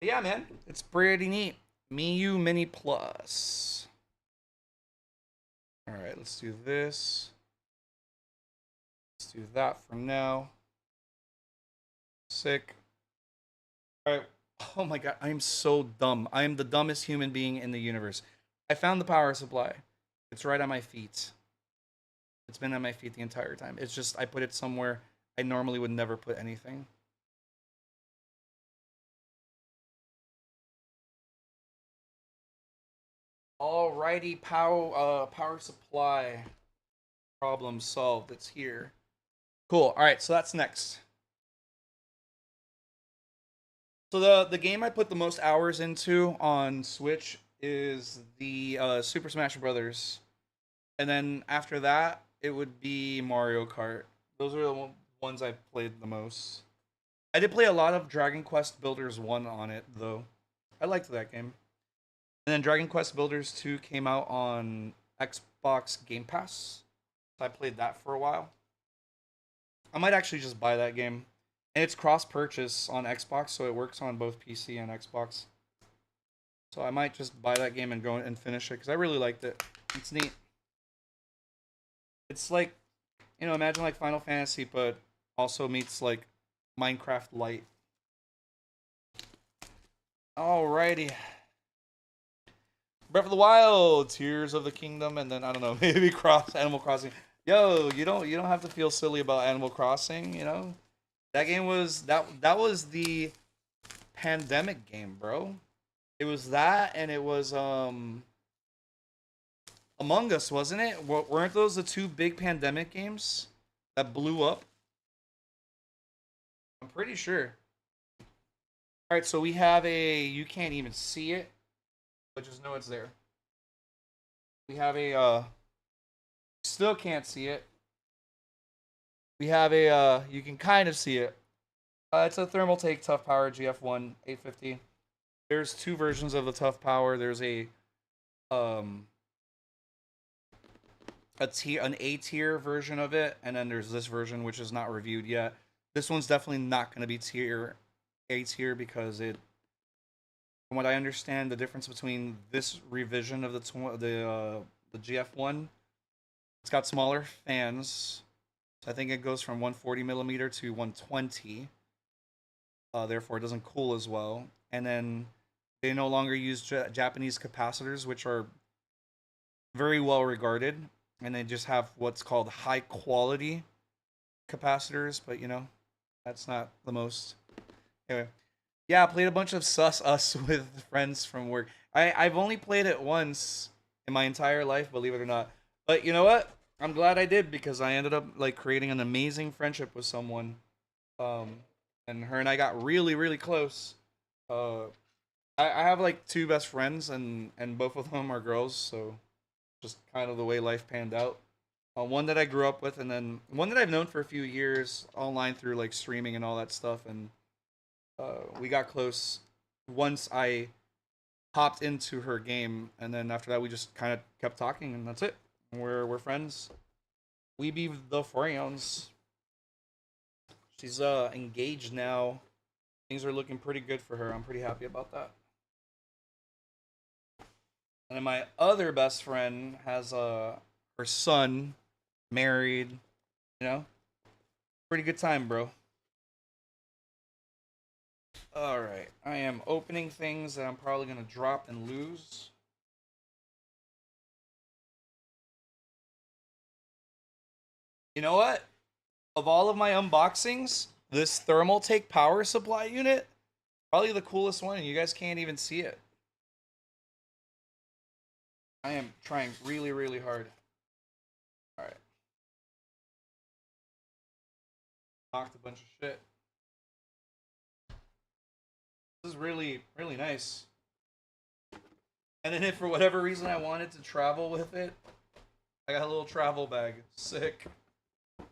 Yeah, man, it's pretty neat. Miu Mini Plus. All right, let's do this. Let's do that for now. Sick. All right. Oh my god, I am so dumb. I am the dumbest human being in the universe. I found the power supply. It's right on my feet. It's been on my feet the entire time. It's just I put it somewhere I normally would never put anything. Alrighty, power supply. Problem solved. It's here. Cool. All right, so that's next. So the game I put the most hours into on Switch is the Super Smash Brothers, and then after that it would be Mario Kart. Those are the ones I played the most. I did play a lot of Dragon Quest Builders 1 on it though. I liked that game. And then Dragon Quest Builders 2 came out on Xbox Game Pass. So I played that for a while. I might actually just buy that game. And it's cross purchase on Xbox, so it works on both PC and Xbox. So I might just buy that game and go and finish it because I really liked it. It's neat. It's like, you know, imagine like Final Fantasy, but also meets like Minecraft Lite. Alrighty. Breath of the Wild, Tears of the Kingdom, and then I don't know, maybe Animal Crossing. Yo, you don't have to feel silly about Animal Crossing, you know? That game was that was the pandemic game, bro. It was that, and it was Among Us, wasn't it? Weren't those the two big pandemic games that blew up? I'm pretty sure. All right, so we have you can't even see it, but just know it's there. We have still can't see it. We have you can kind of see it. It's a Thermaltake Tough Power GF1 850. There's two versions of the Tough Power. There's an A tier version of it, and then there's this version which is not reviewed yet. This one's definitely not going to be A tier because from what I understand, the difference between this revision of the GF1, it's got smaller fans. So I think it goes from 140 millimeter to 120. Therefore, it doesn't cool as well. And then they no longer use Japanese capacitors, which are very well regarded. And they just have what's called high quality capacitors. But, you know, that's not the most. Anyway. Yeah, I played a bunch of Sus Us with friends from work. I've only played it once in my entire life, believe it or not. But you know what? I'm glad I did because I ended up like creating an amazing friendship with someone, and her and I got really really close. I have like two best friends and both of them are girls, so just kind of the way life panned out. One that I grew up with, and then one that I've known for a few years online through like streaming and all that stuff, and we got close once I hopped into her game, and then after that we just kind of kept talking, and that's it. We're friends. We be the friends. She's engaged now. Things are looking pretty good for her. I'm pretty happy about that. And then my other best friend has her son married. You know, pretty good time, bro. All right, I am opening things that I'm probably gonna drop and lose. You know what? Of all of my unboxings, this Thermaltake power supply unit, probably the coolest one, and you guys can't even see it. I am trying really, really hard. All right. Knocked a bunch of shit. This is really, really nice. And then if for whatever reason I wanted to travel with it, I got a little travel bag. Sick.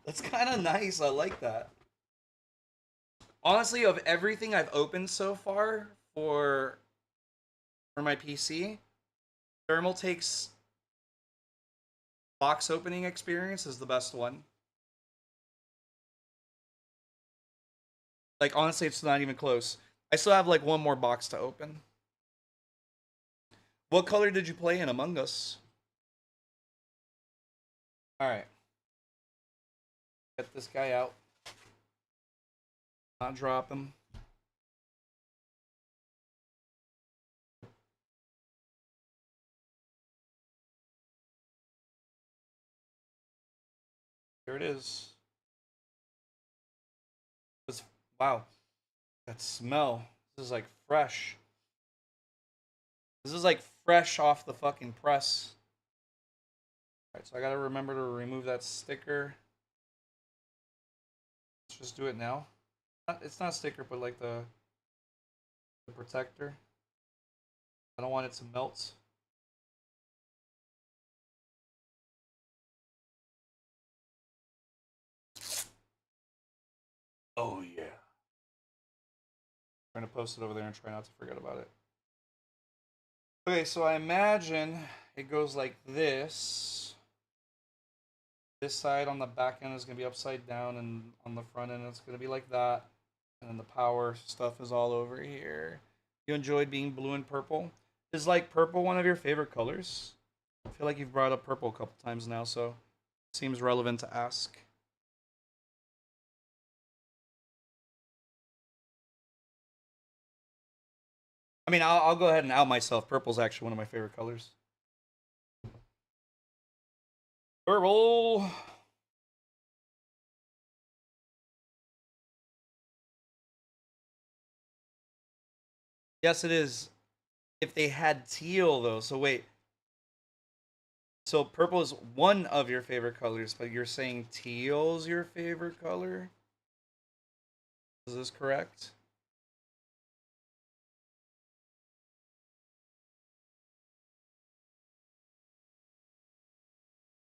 That's kind of nice. I like that. Honestly, of everything I've opened so far for for my PC. Thermaltake's box opening experience is the best one. Like, honestly, it's not even close. I still have like one more box to open. What color did you play in Among Us? Alright. Get this guy out. Not drop him. There it is. Wow. That smell. This is like fresh. This is like fresh off the fucking press. Alright, so I gotta remember to remove that sticker. Let's just do it now. It's not a sticker, but like the protector. I don't want it to melt. Oh yeah. I'm gonna post it over there and try not to forget about it. Okay, so I imagine it goes like this. This side on the back end is gonna be upside down, and on the front end it's gonna be like that. And then the power stuff is all over here. You enjoyed being blue and purple? Is like purple one of your favorite colors? I feel like you've brought up purple a couple times now, so it seems relevant to ask. I mean, I'll go ahead and out myself. Purple's actually one of my favorite colors. Purple. Yes, it is. If they had teal, though. So wait. So purple is one of your favorite colors, but you're saying teal's your favorite color? Is this correct?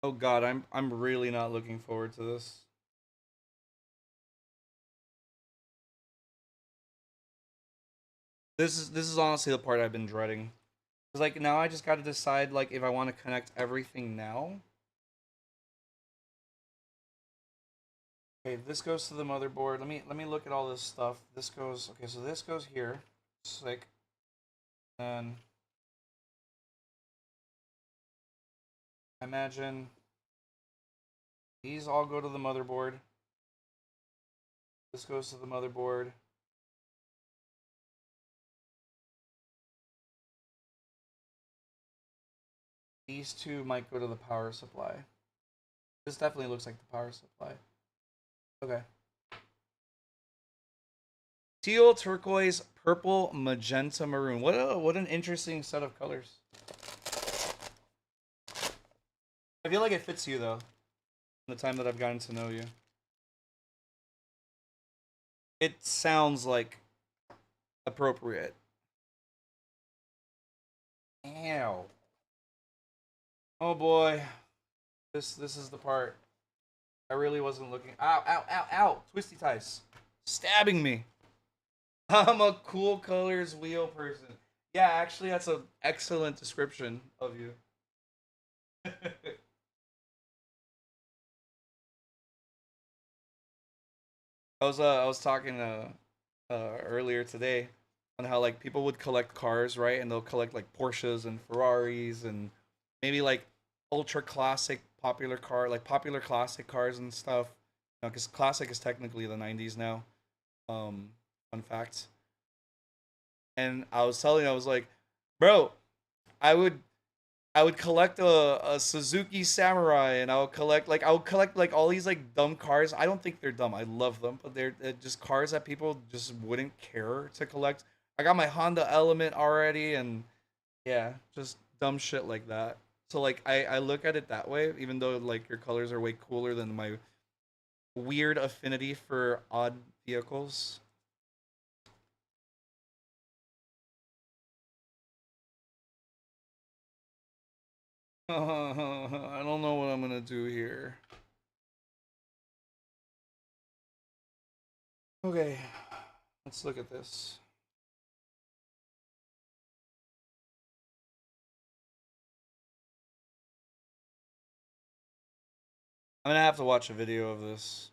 Oh god, I'm really not looking forward to this. This is honestly the part I've been dreading. Cause like now I just got to decide like if I want to connect everything now. Okay, this goes to the motherboard. Let me look at all this stuff. This goes okay, so this goes here. Sick. And I imagine these all go to the motherboard. This goes to the motherboard. These two might go to the power supply. This definitely looks like the power supply. Okay. Teal, turquoise, purple, magenta, maroon. What an interesting set of colors. I feel like it fits you though. In the time that I've gotten to know you. It sounds like appropriate. Ow. Oh boy. This is the part. I really wasn't looking. Ow, ow, ow, ow. Twisty ties. Stabbing me. I'm a cool colors wheel person. Yeah, actually that's an excellent description of you. I was talking earlier today on how like people would collect cars, right? And they'll collect like Porsches and Ferraris and maybe like ultra classic popular classic cars and stuff. You know, because classic is technically the '90s now. Fun fact. And I was like, bro, I would I would collect a Suzuki Samurai, and I would collect like all these like dumb cars. I don't think they're dumb. I love them, but they're just cars that people just wouldn't care to collect. I got my Honda Element already, and yeah, just dumb shit like that. So like I look at it that way, even though like your colors are way cooler than my weird affinity for odd vehicles. I don't know what I'm gonna do here. Okay, let's look at this. I'm gonna have to watch a video of this.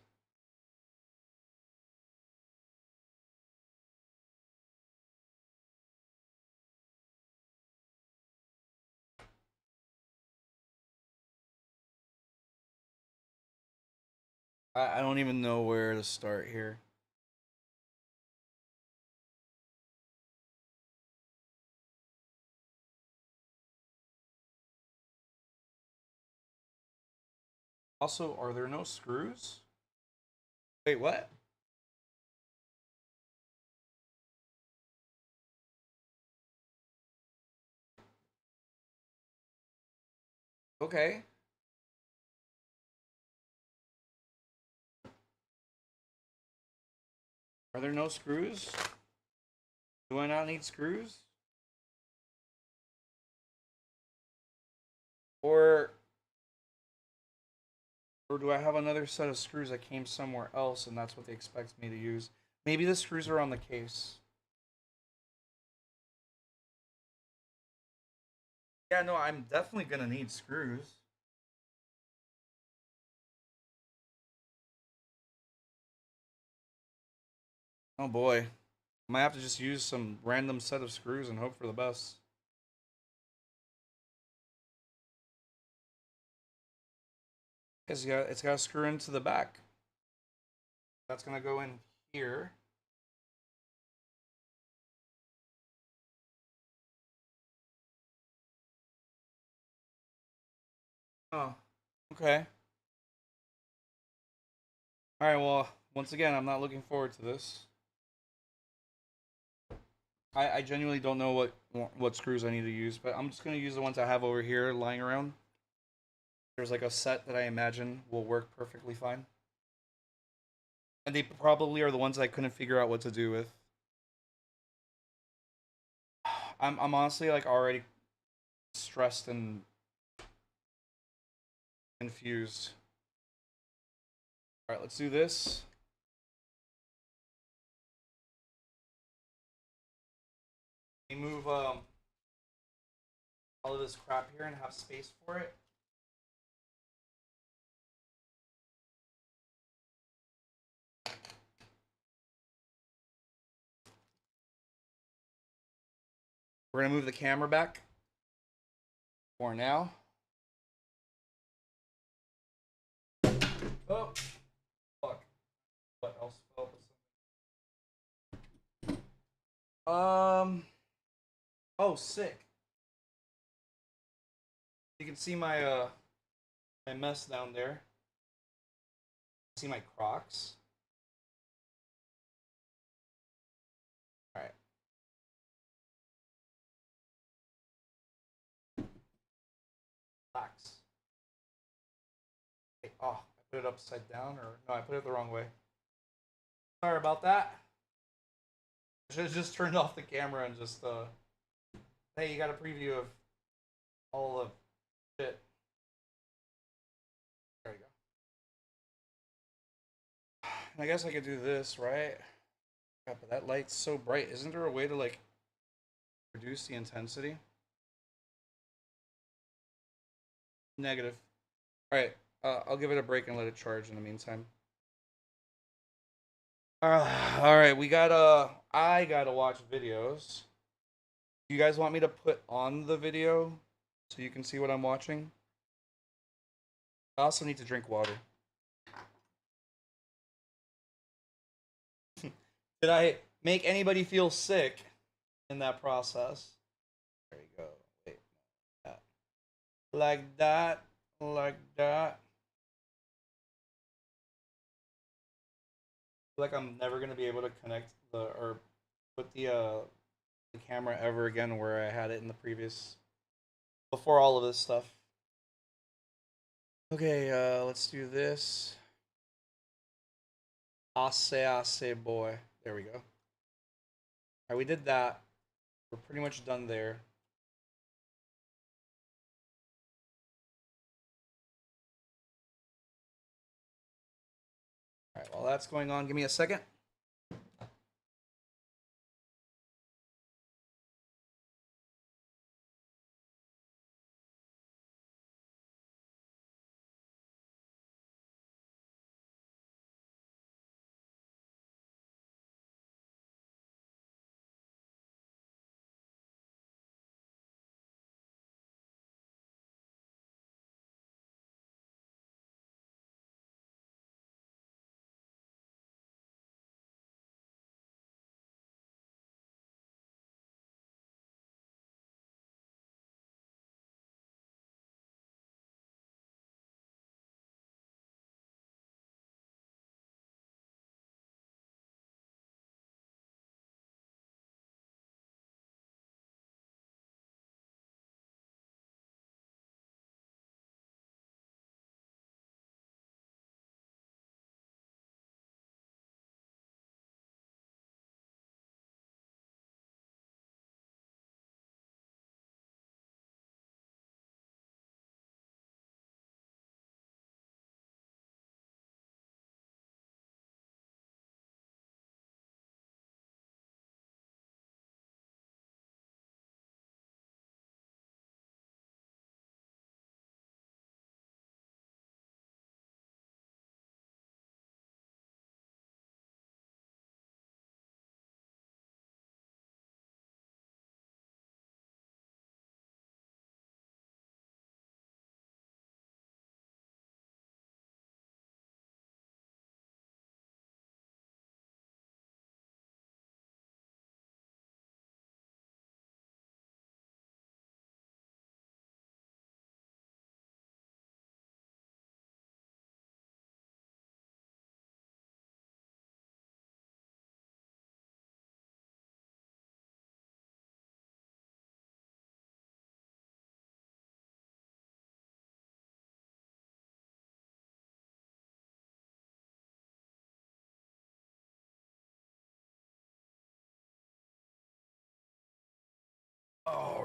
I don't even know where to start here. Also, are there no screws? Wait, what? Okay. Are there no screws? Do I not need screws? Or do I have another set of screws that came somewhere else and that's what they expect me to use? Maybe the screws are on the case. Yeah, no, I'm definitely gonna need screws. Oh boy. I might have to just use some random set of screws and hope for the best. It's got to screw into the back. That's gonna go in here. Oh, okay. All right. Well, once again, I'm not looking forward to this. I genuinely don't know what screws I need to use, but I'm just gonna use the ones I have over here lying around. There's like a set that I imagine will work perfectly fine, and they probably are the ones I couldn't figure out what to do with. I'm honestly like already stressed and confused. All right, let's do this. We move all of this crap here and have space for it. We're gonna move the camera back for now. Oh, fuck. What else fell? Oh, sick. You can see my mess down there. See my Crocs. All right. Relax. Hey, oh, I put it upside down, or no, I put it the wrong way. Sorry about that. I should have just turned off the camera and just Hey, you got a preview of all of shit. There you go. And I guess I could do this, right? God, but that light's so bright. Isn't there a way to like reduce the intensity? Negative. All right. I'll give it a break and let it charge in the meantime. All right, I gotta watch videos. You guys want me to put on the video so you can see what I'm watching? I also need to drink water. Did I make anybody feel sick in that process? There you go. Wait. Like that. Like that. Like I'm never gonna be able to connect or put the camera ever again where I had it in the previous before all of this stuff. Okay, let's do this. Ase boy. There we go. Alright, we did that. We're pretty much done there. Alright, while that's going on, give me a second.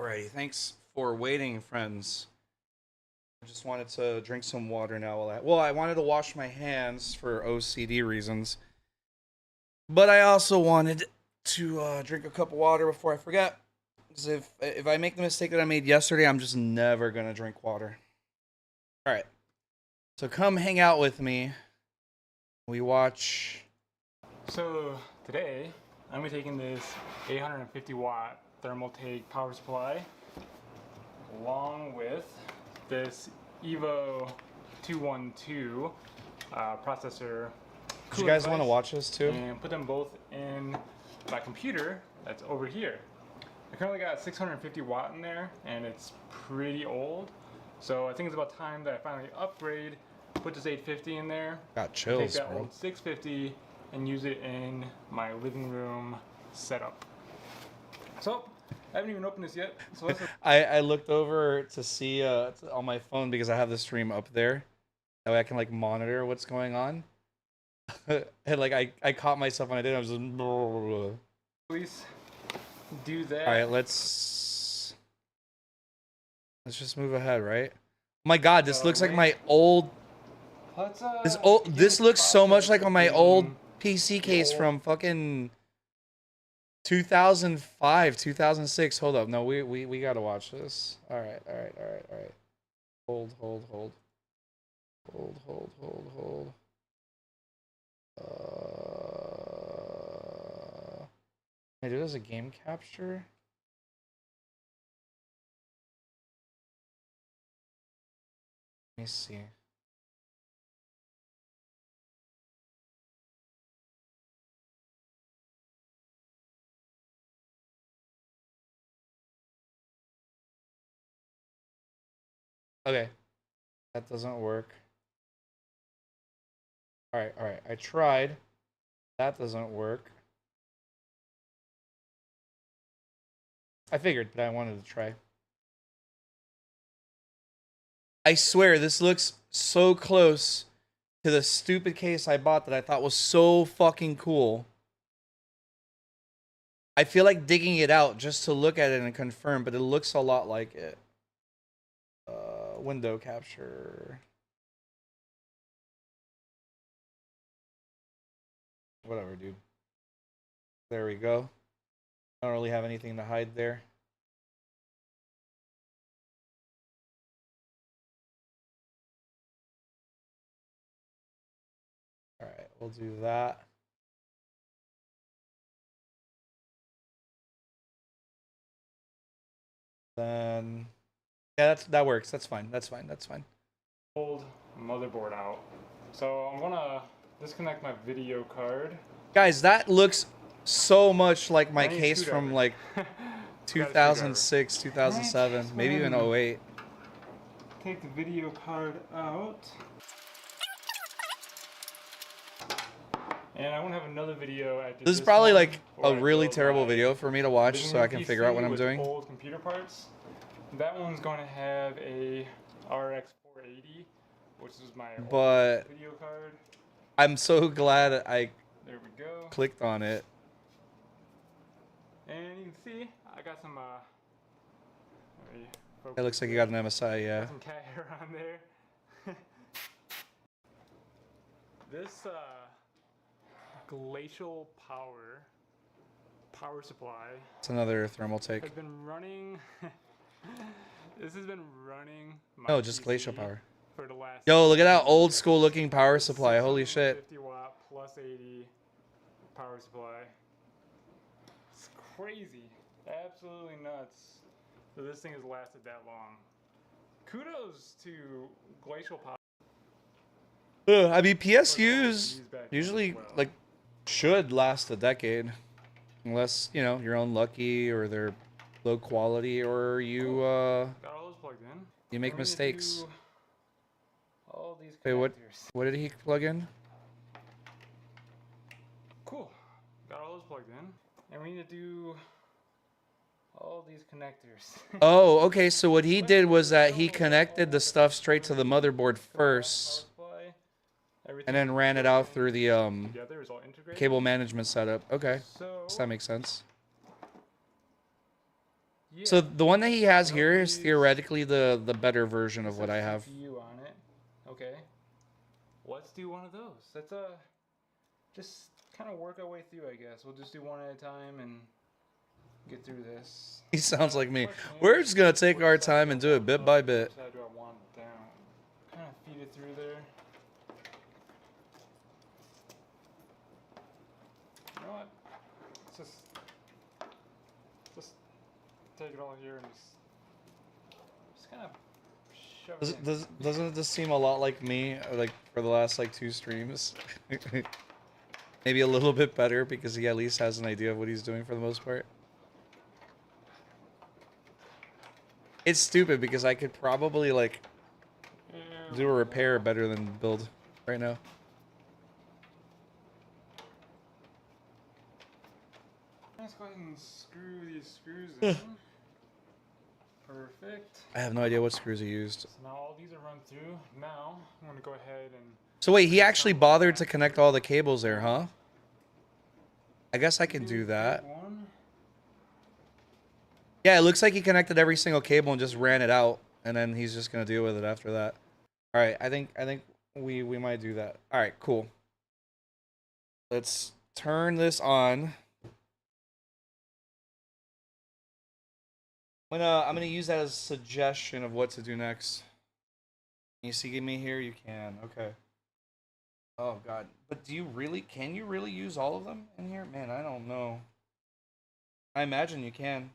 Alrighty, thanks for waiting, friends. I just wanted to drink some water now. I wanted to wash my hands for OCD reasons, but I also wanted to drink a cup of water before I forget. Because if I make the mistake that I made yesterday, I'm just never gonna drink water. All right, so come hang out with me. We watch. So today, I'm gonna be taking this 850 watt Thermaltake power supply along with this Evo 212 processor. Do you guys want to watch this too? And put them both in my computer that's over here. I currently got 650 watt in there and it's pretty old. So I think it's about time that I finally upgrade, put this 850 in there, Got chills, take that bro. old 650 and use it in my living room setup. So I haven't even opened this yet. So let's I looked over to see on my phone because I have the stream up there. That way I can like monitor what's going on. And like I caught myself when I did. I was just. All please do that. right, let's just move ahead, right? Oh my God, this looks like my old. Let's, This looks so much like on my old PC case from fucking 2005, 2006. Hold up, no, we gotta watch this. All right. Hold. Can I do this as a game capture? Let me see. Okay. That doesn't work. Alright. I tried. That doesn't work. I figured, but I wanted to try. I swear, this looks so close to the stupid case I bought that I thought was so fucking cool. I feel like digging it out just to look at it and confirm, but it looks a lot like it. Window capture. Whatever, dude. There we go. I don't really have anything to hide there. Alright, we'll do that. Then yeah, that works. That's fine. That's fine. old motherboard out. So I'm gonna disconnect my video card. Guys, that looks so much like my I need a case from screwdriver. like Got a 2006, 2007, maybe even 08. Take the video card out. And I want to have another video after This is probably one like where a I really build terrible my video for me to watch living so I room can figure out what PC I'm with doing. Old computer parts. That one's going to have a RX 480, which is my old But video card. I'm so glad I There we go. clicked on it. And you can see I got some. It looks like you got an MSI, yeah. Got some cat hair on there. This glacial power supply It's another Thermaltake. has been running. This has been running. My No, just PC glacial power. for the last. Yo, look at that old school looking power supply. Holy shit. 50 watt plus 80 power supply. It's crazy. Absolutely nuts that this thing has lasted that long. Kudos to Glacial Power. I mean, PSUs usually like should last a decade, unless you know you're unlucky or they're low quality or you Got all those plugged in. you make I'm gonna mistakes. do all these Wait, what? connectors. What did he plug in? Cool. Got all those plugged in. And we need to do all these connectors. Oh, okay. So what he did was that he connected the stuff straight to the motherboard first, and then ran it out through the Together is all integrated. cable management setup. Okay, So so that makes sense. Yeah. So the one that he has Don't here is use- theoretically the better version of It's what a I have. CPU on it. Okay. Let's do one of those. Let's just kind of work our way through, I guess. We'll just do one at a time and get through this. He sounds like me. Question is, We're just gonna take which our side time do and I do it want bit up by and bit. Which side do I want down? Kind of feed it through there. You know what? Let's just take it all here and just kind of shove it in. Doesn't this seem a lot like me, like for the last like 2 streams? Maybe a little bit better because he at least has an idea of what he's doing for the most part. It's stupid because I could probably like do a repair better than build right now. Let's go ahead and screw these screws in. Perfect. I have no idea what screws he used. So now all these are run through. Now I'm going to go ahead and So wait, he actually bothered to connect all the cables there, huh? I guess I can do that. One. Yeah, it looks like he connected every single cable and just ran it out, and then he's just gonna deal with it after that. All right, I think we might do that. All right, cool. Let's turn this on. I'm gonna use that as a suggestion of what to do next. Can you see me here? You can. Okay. Oh God, but do you really? Can you really use all of them in here? Man, I don't know. I imagine you can.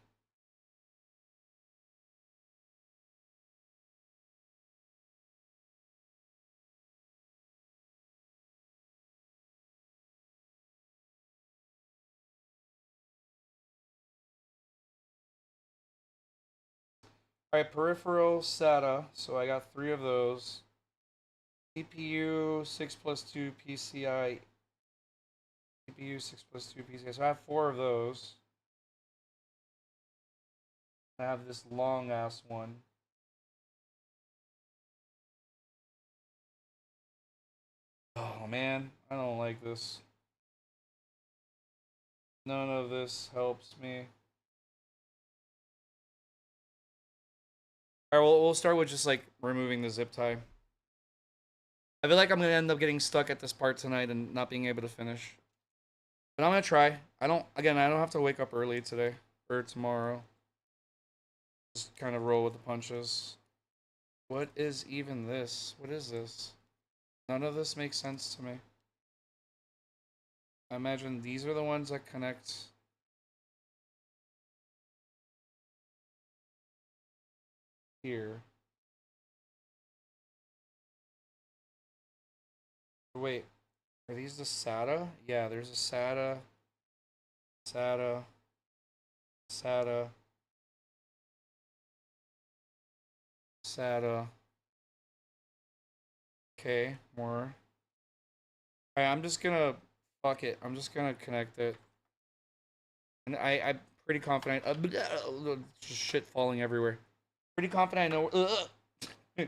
Alright, peripheral SATA. So I got 3 of those. CPU 6+2 PCI. CPU 6+2 PCI. So I have 4 of those. I have this long ass one. Oh man, I don't like this. None of this helps me. Alright, we'll start with just like removing the zip tie. I feel like I'm gonna end up getting stuck at this part tonight and not being able to finish. But I'm gonna try. I don't have to wake up early today or tomorrow. Just kind of roll with the punches. What is even this? What is this? None of this makes sense to me. I imagine these are the ones that connect. Here. Wait, are these the SATA? Yeah, there's a SATA, SATA, SATA, SATA. Okay, more. Alright, I'm just gonna fuck it. I'm just gonna connect it. And I'm pretty confident. Just shit falling everywhere. Pretty confident I know. I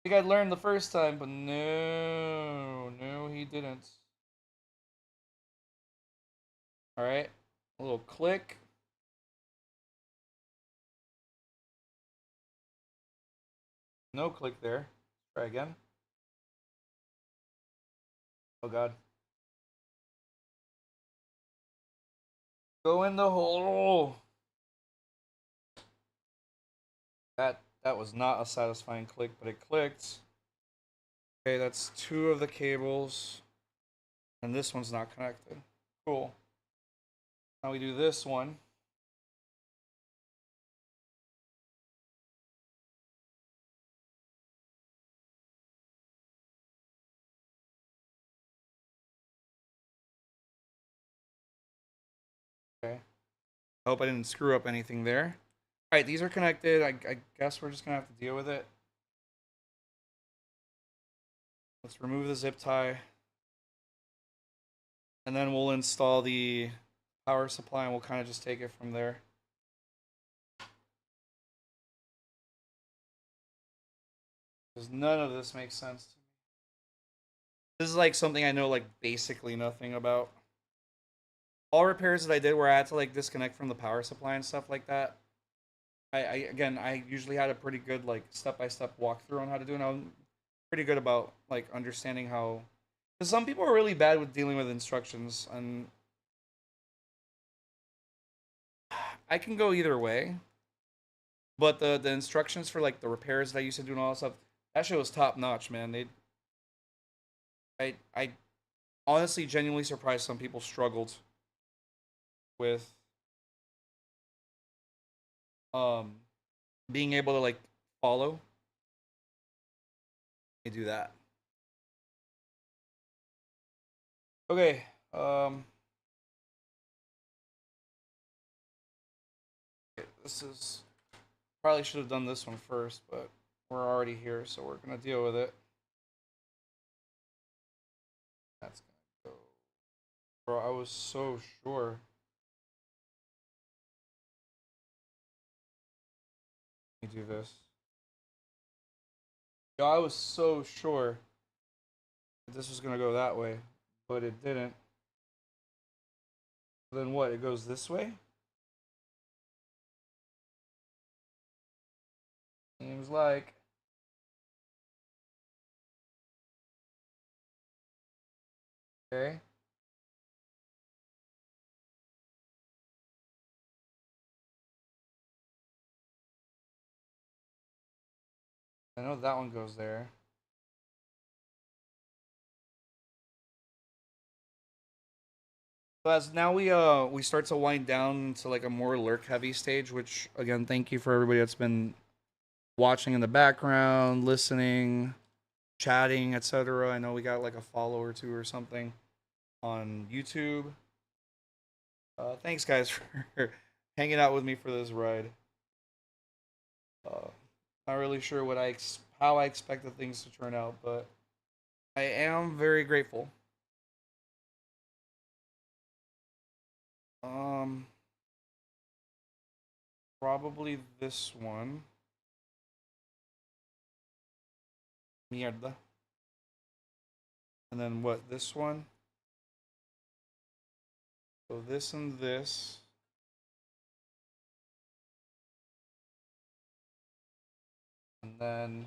think I learned the first time, but no, he didn't. Alright, a little click. No click there. Try again. Oh God. Go in the hole. That was not a satisfying click, but it clicked. Okay, that's 2 of the cables. And this one's not connected. Cool. Now we do this one. Okay. I hope I didn't screw up anything there. Alright, these are connected. I guess we're just gonna have to deal with it. Let's remove the zip tie. And then we'll install the power supply and we'll kind of just take it from there. Because none of this makes sense to me. This is like something I know like basically nothing about. All repairs that I did where I had to like disconnect from the power supply and stuff like that, I usually had a pretty good like step-by-step walkthrough on how to do it. And I'm pretty good about like understanding how, because some people are really bad with dealing with instructions, and I can go either way. But the instructions for like the repairs that I used to do and all that stuff, that shit was top notch, man. I honestly genuinely surprised some people struggled with um being able to like follow. Let me do that. Okay. This is probably should have done this one first, but we're already here, so we're gonna deal with it. That's gonna go. Bro, I was so sure. Let me do this. Yo, I was so sure that this was gonna go that way, but it didn't. Then what? It goes this way? Seems like. Okay. I know that one goes there. So as now we start to wind down to like a more lurk heavy stage, which again, thank you for everybody that's been watching in the background, listening, chatting, etc. I know we got like a follow or two or something on YouTube. Thanks guys for hanging out with me for this ride. Not really sure what how I expected things to turn out, but I am very grateful. Probably this one. Mierda. And then what? This one. So this and this. And then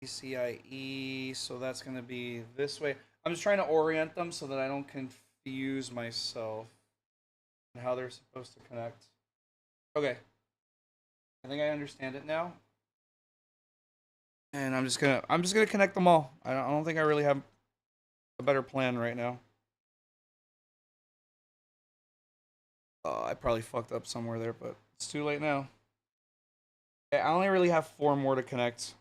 PCIe, so that's going to be this way. I'm just trying to orient them so that I don't confuse myself and how they're supposed to connect. Okay. I think I understand it now. And I'm just gonna connect them all. I don't think I really have a better plan right now. I probably fucked up somewhere there, but it's too late now. Okay, I only really have 4 more to connect,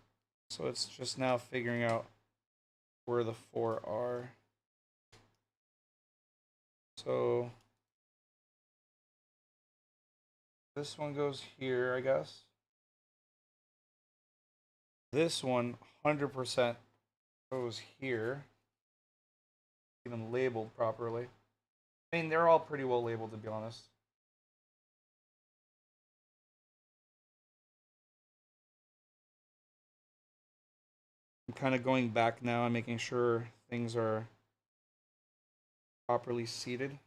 so it's just now figuring out where the 4 are. So this one goes here, I guess. This one 100% goes here. Even labeled properly. I mean, they're all pretty well labeled, to be honest. I'm kind of going back now and making sure things are properly seated.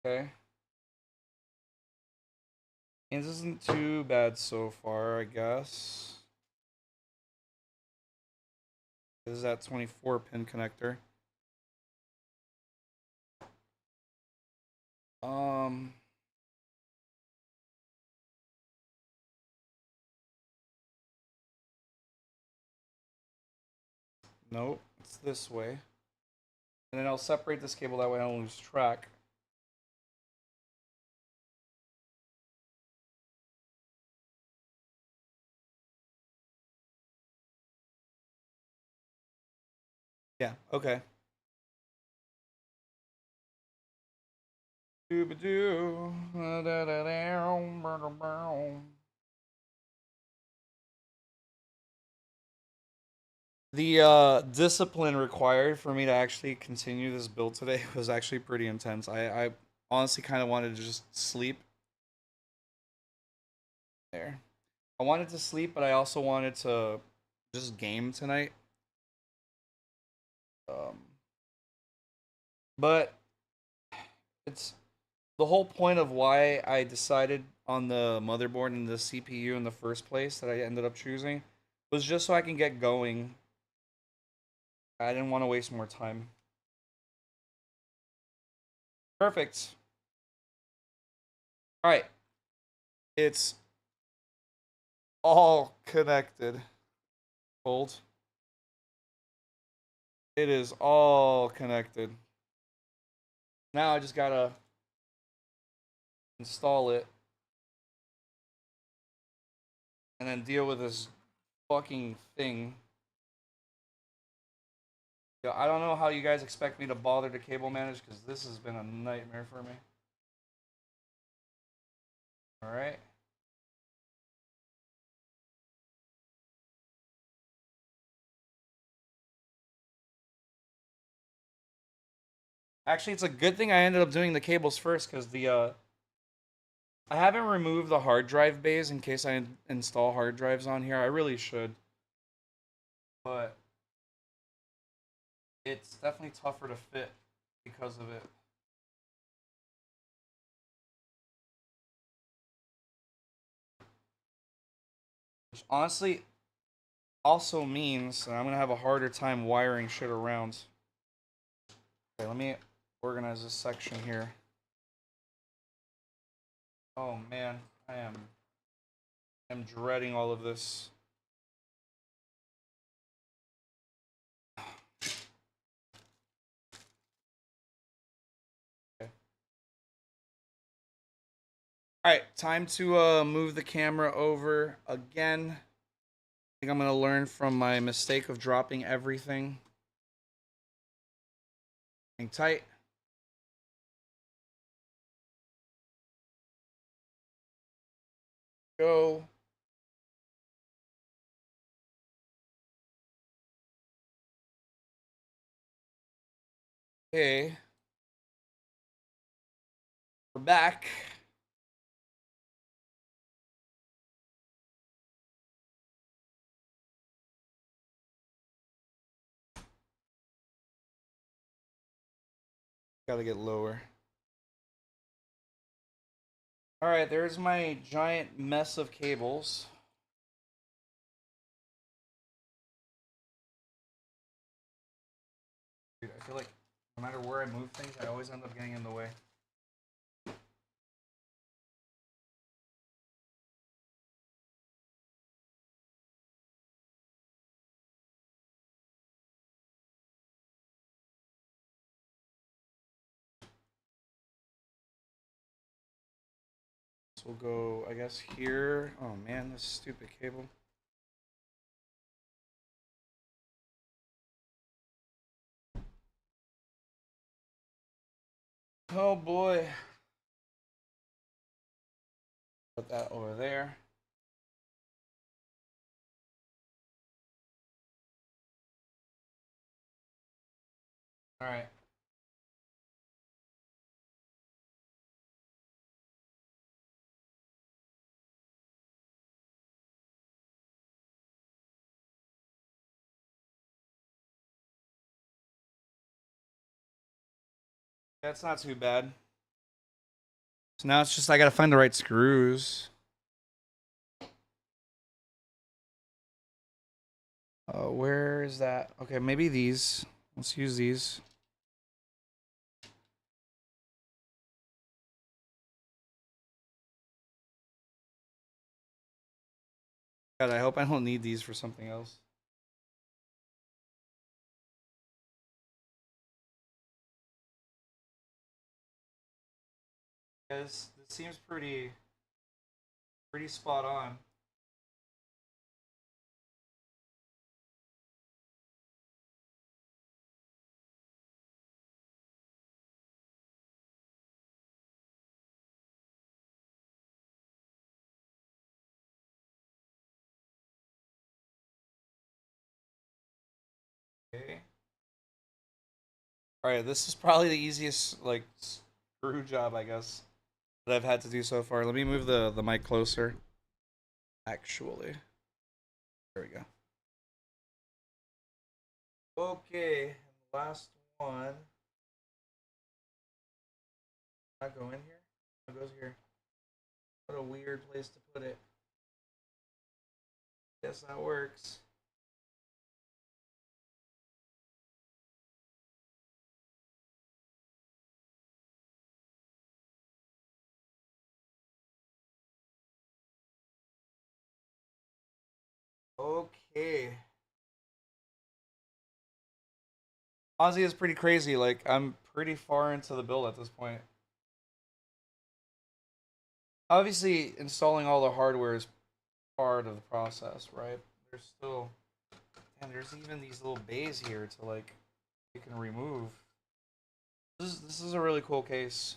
Okay. And this isn't too bad so far, I guess. This is that 24 pin connector. Nope, it's this way. And then I'll separate this cable, that way I don't lose track. Yeah, okay. Doo-ba-doo. The discipline required for me to actually continue this build today was actually pretty intense. I honestly kind of wanted to just sleep. There. I wanted to sleep, but I also wanted to just game tonight. But it's the whole point of why I decided on the motherboard and the CPU in the first place that I ended up choosing was just so I can get going. I didn't want to waste more time. Perfect. All right. It's all connected. Hold. It is all connected. Now I just gotta install it and then deal with this fucking thing. Yo, I don't know how you guys expect me to bother to cable manage because this has been a nightmare for me. All right. Actually, it's a good thing I ended up doing the cables first because I haven't removed the hard drive bays in case I install hard drives on here. I really should. But it's definitely tougher to fit because of it. Which honestly also means that I'm going to have a harder time wiring shit around. Okay, let me organize this section here. Oh man, I'm dreading all of this. Okay. All right, time to move the camera over again. I think I'm gonna learn from my mistake of dropping everything. Hang tight. Go. Okay. We're back. Gotta get lower. All right, there's my giant mess of cables. Dude, I feel like no matter where I move things, I always end up getting in the way. So we'll go, I guess, here. Oh man, this stupid cable. Oh boy. Put that over there. All right. That's not too bad. So now it's just I gotta find the right screws. Where is that? Okay, maybe these. Let's use these. God, I hope I don't need these for something else. This seems pretty spot on. Okay. All right, this is probably the easiest like screw job I guess that I've had to do so far. Let me move the mic closer. Actually, there we go. Okay, last one. Not go in here? It goes here. What a weird place to put it. Guess that works. Okay. Ozzy is pretty crazy. Like, I'm pretty far into the build at this point. Obviously, installing all the hardware is part of the process, right? There's still... And there's even these little bays here to, like, you can remove. This is a really cool case.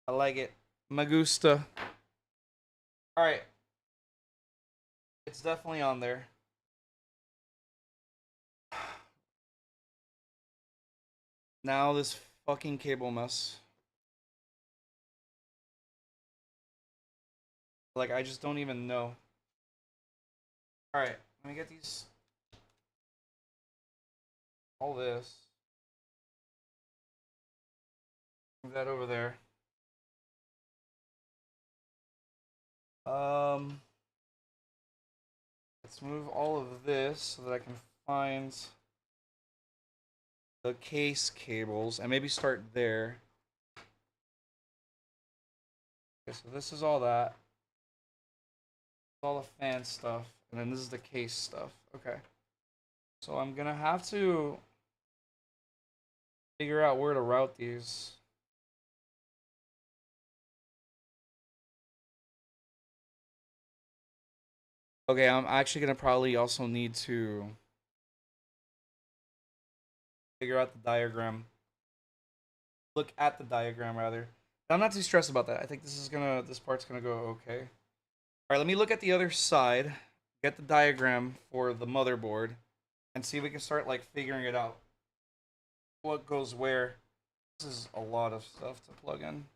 I like it. Me gusta. Alright. It's definitely on there. Now this fucking cable mess. Like, I just don't even know. Alright, let me get these... all this. Move that over there. Let's move all of this so that I can find the case cables and maybe start there. Okay, so this is all that. All the fan stuff, and then this is the case stuff. Okay. So I'm gonna have to figure out where to route these. Okay, I'm actually gonna probably also need to figure out the diagram. Look at the diagram rather. I'm not too stressed about that. I think this part's gonna go okay. Alright, let me look at the other side, get the diagram for the motherboard, and see if we can start like figuring it out. What goes where. This is a lot of stuff to plug in.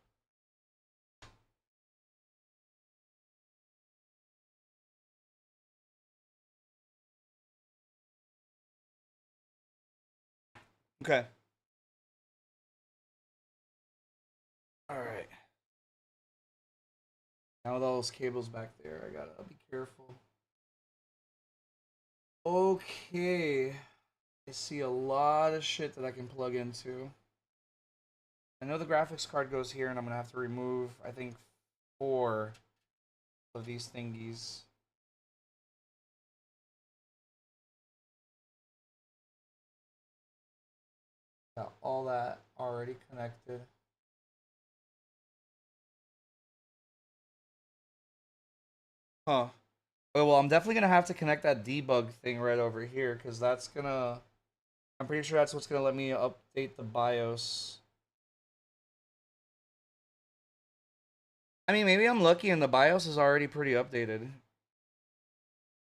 Okay. Alright. Now with all those cables back there, I gotta be careful. Okay. I see a lot of shit that I can plug into. I know the graphics card goes here, and I'm gonna have to remove, I think, 4 of these thingies. Got all that already connected. Huh. Oh, well, I'm definitely gonna have to connect that debug thing right over here, because that's gonna... I'm pretty sure that's what's gonna let me update the BIOS. I mean, maybe I'm lucky and the BIOS is already pretty updated.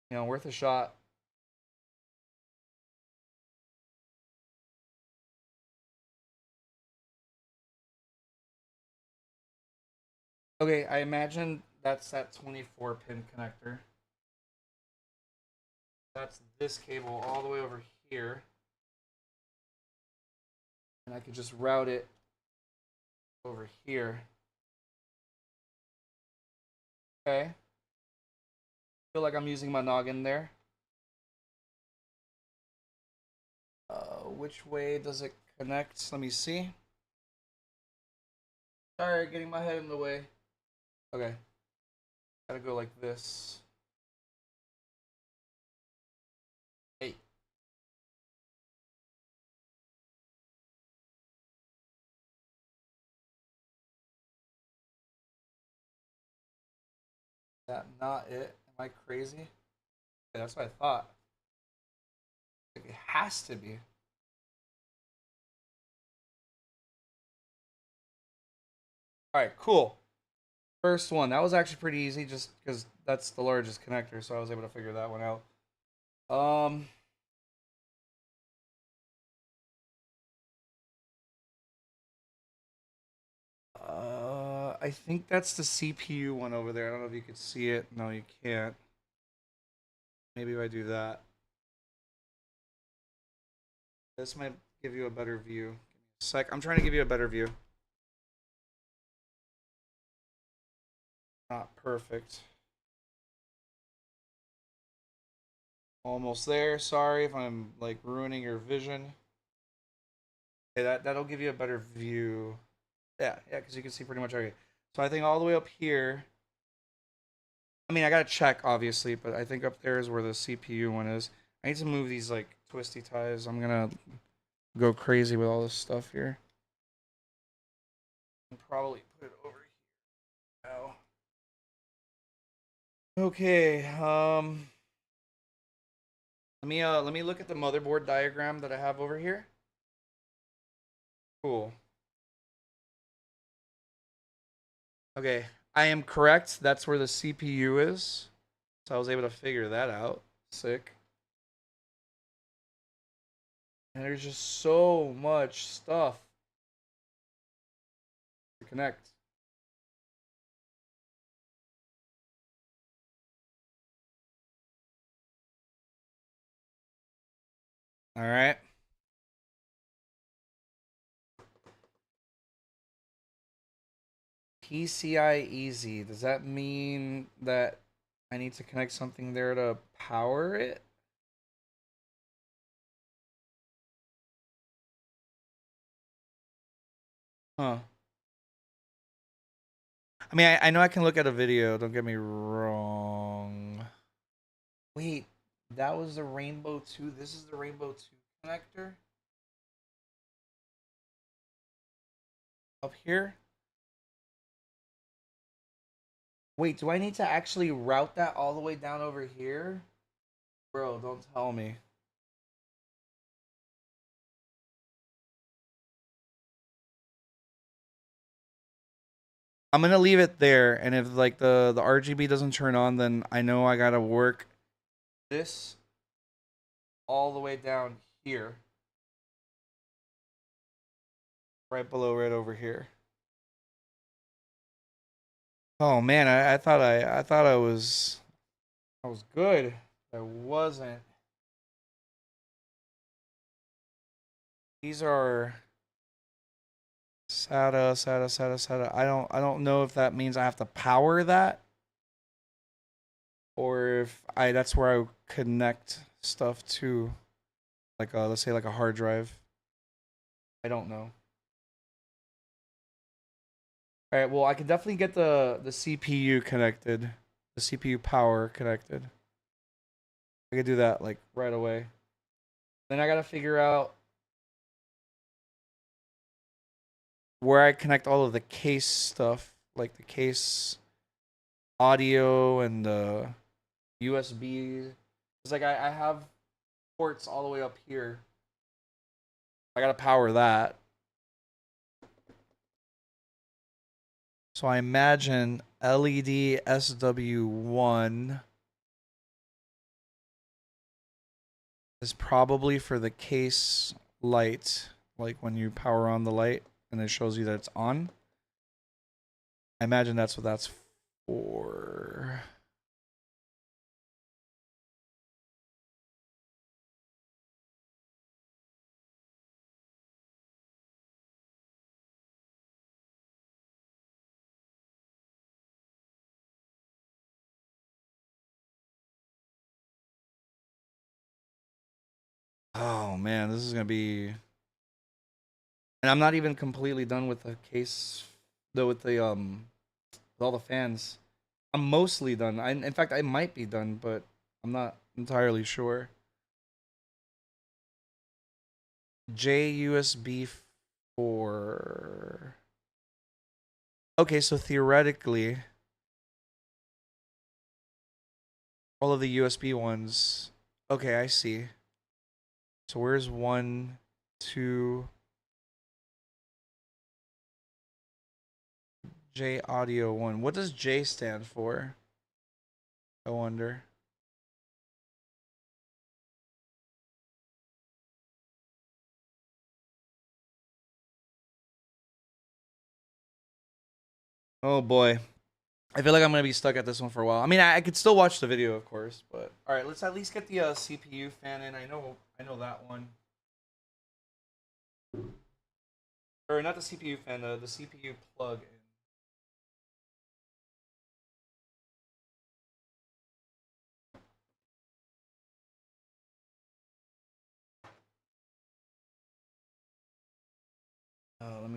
You know, worth a shot. Okay, I imagine that's that 24-pin connector. That's this cable all the way over here. And I could just route it over here. Okay. Feel like I'm using my noggin there. Which way does it connect? Let me see. Sorry, getting my head in the way. Okay. Gotta go like this. Hey. Is that not it? Am I crazy? Okay, that's what I thought. It has to be. Alright, cool. First one. That was actually pretty easy just because that's the largest connector, so I was able to figure that one out. I think that's the CPU one over there. I don't know if you could see it. No, you can't. Maybe if I do that. This might give you a better view. Give me a sec. I'm trying to give you a better view. not perfect. Almost there. Sorry if I'm like ruining your vision. Okay, that'll give you a better view. Yeah, because you can see pretty much everything. So I think all the way up here. I mean, I gotta check obviously, but I think up there is where the CPU one is. I need to move these like twisty ties. I'm gonna go crazy with all this stuff here. And probably put it over here now. Okay, let me look at the motherboard diagram that I have over here. Cool. Okay, I am correct. That's where the CPU is. So I was able to figure that out. Sick. And there's just so much stuff to connect. All right. PCI easy. Does that mean that I need to connect something there to power it? Huh. I mean, I know I can look at a video. Don't get me wrong. Wait, that was the Rainbow 2. This is the Rainbow 2 connector? Up here? Wait, do I need to actually route that all the way down over here? Bro, don't tell me. I'm gonna leave it there, and if like the RGB doesn't turn on, then I know I gotta work this all the way down here. Right below, right over here. Oh man, I thought I was good. I wasn't. These are SATA. I don't know if that means I have to power that, or if that's where I connect stuff to, like let's say like a hard drive. I don't know. All right, well I can definitely get the CPU connected, the CPU power connected. I could do that like right away. Then I gotta figure out where I connect all of the case stuff, like the case audio and the USB. It's like I have ports all the way up here. I gotta power that. So I imagine LED SW1 is probably for the case light, like when you power on the light and it shows you that it's on. I imagine that's what that's for. Oh man, this is gonna be. And I'm not even completely done with the case, though. With the with all the fans, I'm mostly done. In fact, I might be done, but I'm not entirely sure. JUSB 4. Okay, so theoretically, all of the USB ones. Okay, I see. So where's 1, 2? J audio 1. What does J stand for? I wonder. Oh boy. I feel like I'm gonna be stuck at this one for a while. I mean, I could still watch the video, of course, but all right. Let's at least get the CPU fan in. I know that one, or not the CPU fan, the CPU plug in.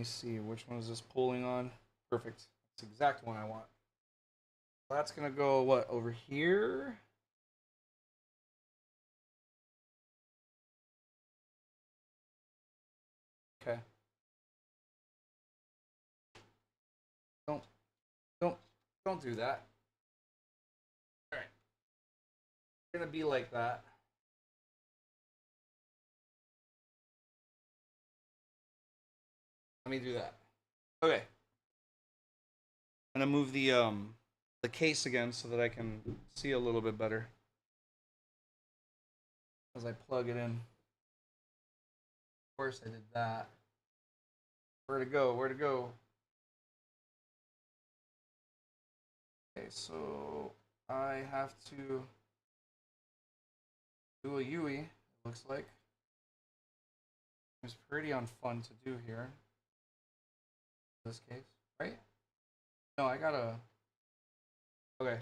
me see. Which one is this pulling on? Perfect. That's the exact one I want. That's gonna go what over here? Okay. Don't don't do that. Alright. It's gonna be like that. Let me do that. Okay. I'm gonna move the case again so that I can see a little bit better as I plug it in. Of course I did that. Where to go? Where to go? Okay, so I have to do a UE, it looks like. It's pretty unfun to do here. In this case, right? No, I gotta. Okay. I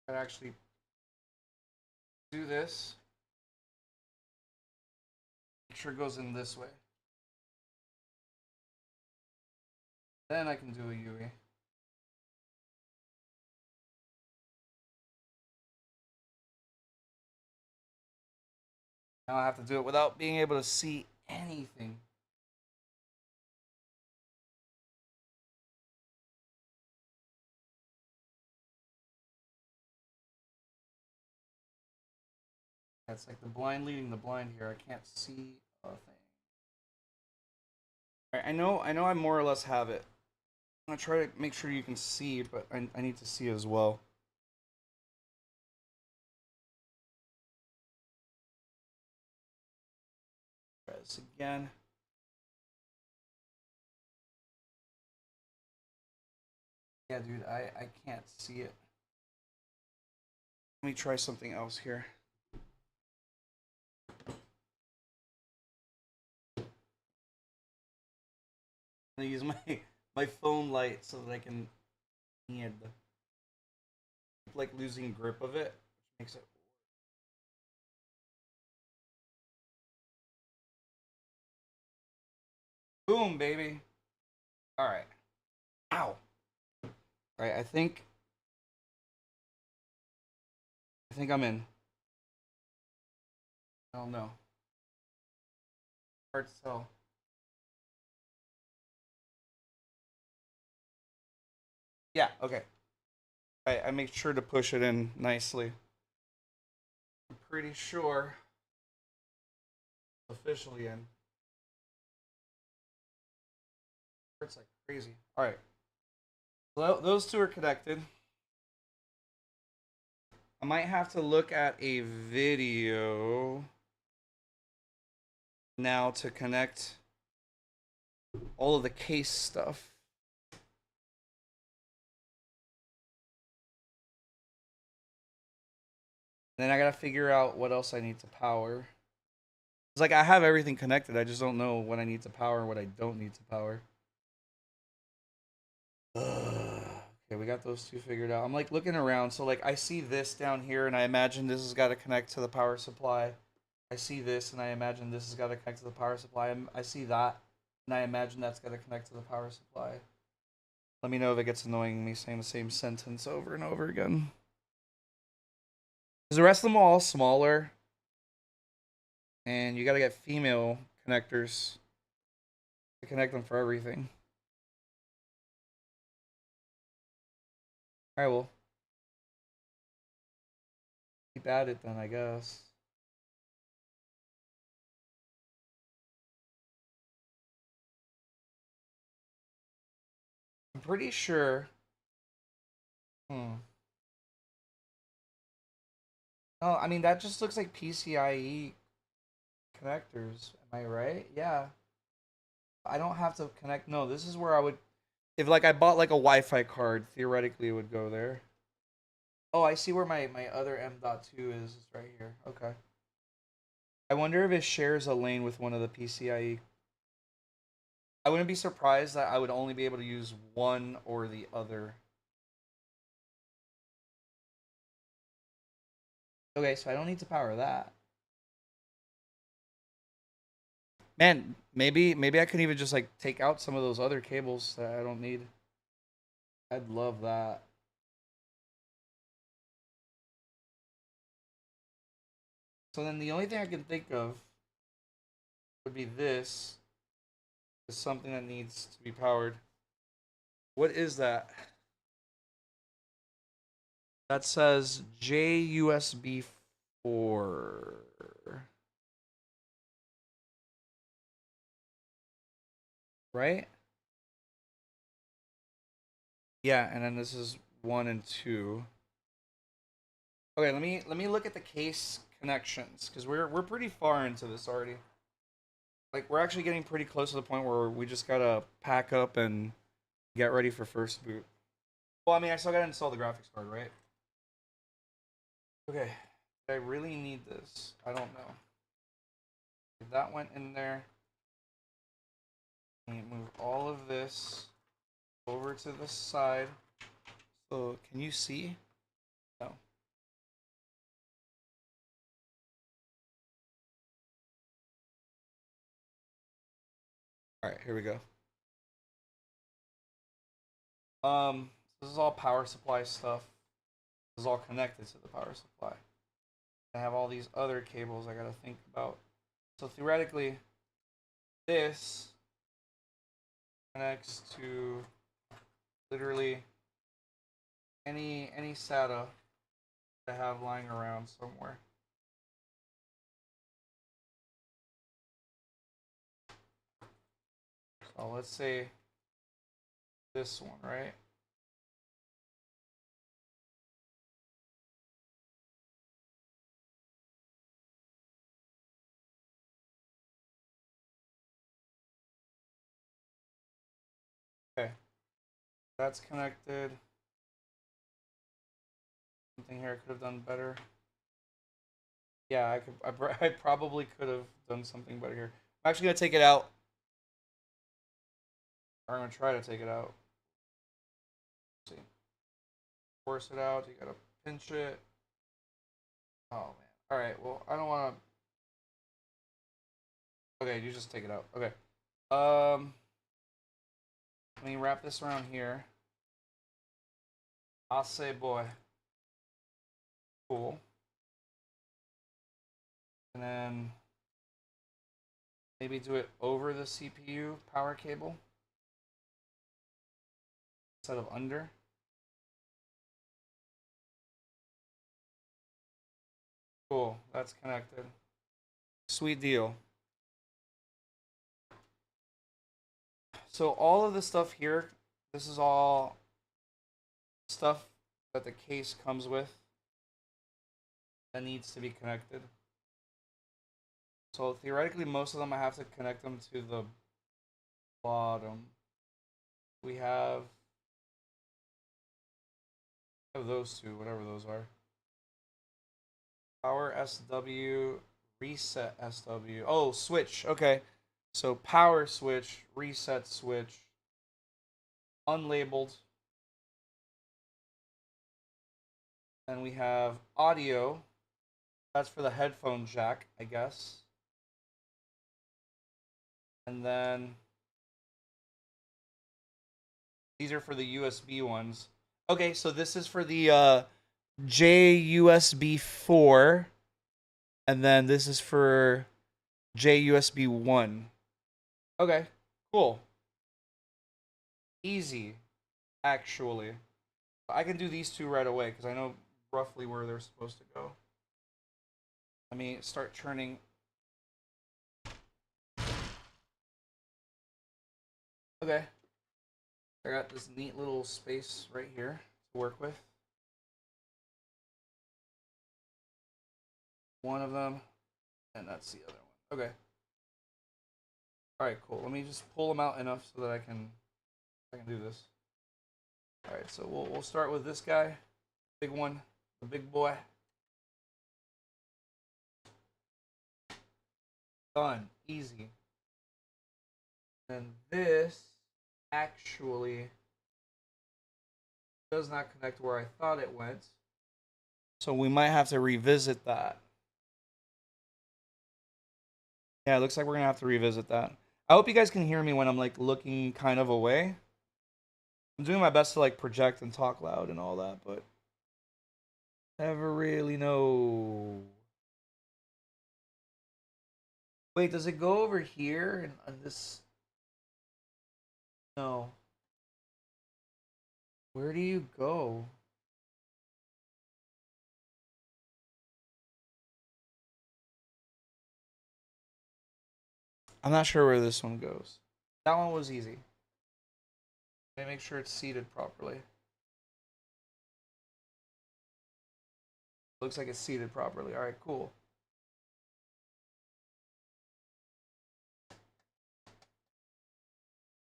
gotta actually do this. Make sure it goes in this way. Then I can do a UE. Now I have to do it without being able to see anything. It's like the blind leading the blind here. I can't see a thing. Alright, I know I more or less have it. I'm gonna try to make sure you can see, but I need to see as well. Try this again. Yeah, dude, I can't see it. Let me try something else here. I'm gonna use my phone light so that I can need like losing grip of it, which makes it. Boom, baby. All right. Ow. All right, I think I'm in. I don't know. Hard to tell. Yeah, okay. I make sure to push it in nicely. I'm pretty sure officially in. Hurts like crazy. All right. Well, those two are connected. I might have to look at a video now to connect all of the case stuff. Then I gotta figure out what else I need to power. It's like I have everything connected. I just don't know what I need to power and what I don't need to power. Okay, we got those two figured out. I'm like looking around. So like I see this down here and I imagine this has got to connect to the power supply. I see this and I imagine this has got to connect to the power supply. I see that and I imagine that's got to connect to the power supply. Let me know if it gets annoying me saying the same sentence over and over again. Because the rest of them are all smaller. And you got to get female connectors to connect them for everything. Alright, well. Keep at it then, I guess. I'm pretty sure. Oh, I mean, that just looks like PCIe connectors. Am I right? Yeah. I don't have to connect. No, this is where I would. If like I bought like a Wi-Fi card, theoretically it would go there. Oh, I see where my other M.2 is. It's right here. Okay. I wonder if it shares a lane with one of the PCIe. I wouldn't be surprised that I would only be able to use one or the other. Okay, so I don't need to power that. And maybe I could even just like take out some of those other cables that I don't need. I'd love that. So then the only thing I can think of would be this is something that needs to be powered. What is that? That says JUSB 4. Right? Yeah, and then this is 1 and 2. Okay, let me look at the case connections because we're pretty far into this already. Like we're actually getting pretty close to the point where we just gotta pack up and get ready for first boot. Well, I mean, I still gotta install the graphics card, right? Okay, I really need this. I don't know. If that went in there. And move all of this over to the side. So, can you see? No. Alright, here we go. This is all power supply stuff. This is all connected to the power supply. I have all these other cables I gotta think about. So theoretically, this connects to literally any SATA I have lying around somewhere. So let's say this one, right? Okay, that's connected. Something here I could have done better. Yeah, I probably could have done something better here. I'm actually gonna take it out. Or I'm gonna try to take it out. Let's see. Force it out. You gotta pinch it. Oh man. All right. Well, I don't want to. Okay, you just take it out. Okay. Let me wrap this around here. I'll say, boy. Cool. And then maybe do it over the CPU power cable instead of under. Cool, that's connected. Sweet deal. So all of this stuff here, this is all stuff that the case comes with that needs to be connected. So theoretically, most of them I have to connect them to the bottom. We have those two, whatever those are. Power SW, reset SW. Oh, switch. Okay. So power switch, reset switch, unlabeled. And we have audio. That's for the headphone jack, I guess. And then these are for the USB ones. Okay, so this is for the JUSB 4. And then this is for JUSB 1. Okay, cool. Easy, actually. I can do these two right away because I know roughly where they're supposed to go. Let me start turning. Okay. I got this neat little space right here to work with. One of them, and that's the other one. Okay. Alright, cool. Let me just pull them out enough so that I can do this. Alright, so we'll start with this guy. Big one, the big boy. Done. Easy. And this actually does not connect where I thought it went. So we might have to revisit that. Yeah, it looks like we're gonna have to revisit that. I hope you guys can hear me when I'm like looking kind of away. I'm doing my best to like project and talk loud and all that, but never really know. Wait, does it go over here and on this? No. Where do you go? I'm not sure where this one goes. That one was easy. Let me make sure it's seated properly. Looks like it's seated properly. All right, cool.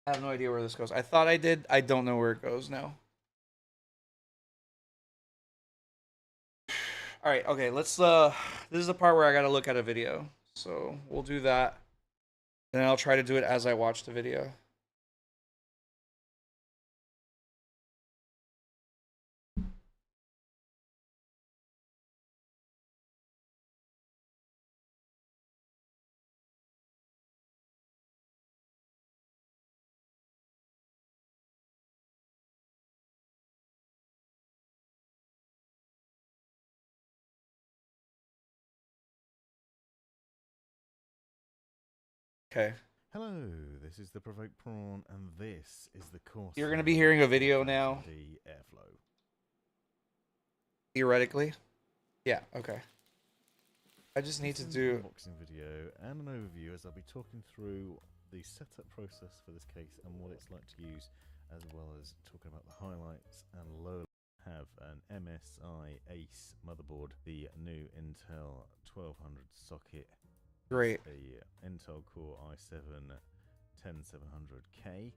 I have no idea where this goes. I thought I did. I don't know where it goes now. All right, okay, let's this is the part where I got to look at a video. So, we'll do that. And then I'll try to do it as I watch the video. Okay. Hello, this is the Provoked Prawn, and this is the course. You're going to be hearing a video now. The airflow. Theoretically. Yeah, okay. I just need to This is do an unboxing video and an overview as I'll be talking through the setup process for this case and what it's like to use, as well as talking about the highlights and lowlights. Have an MSI Ace motherboard, the new Intel 1200 socket. great. A Intel Core i7 10700K.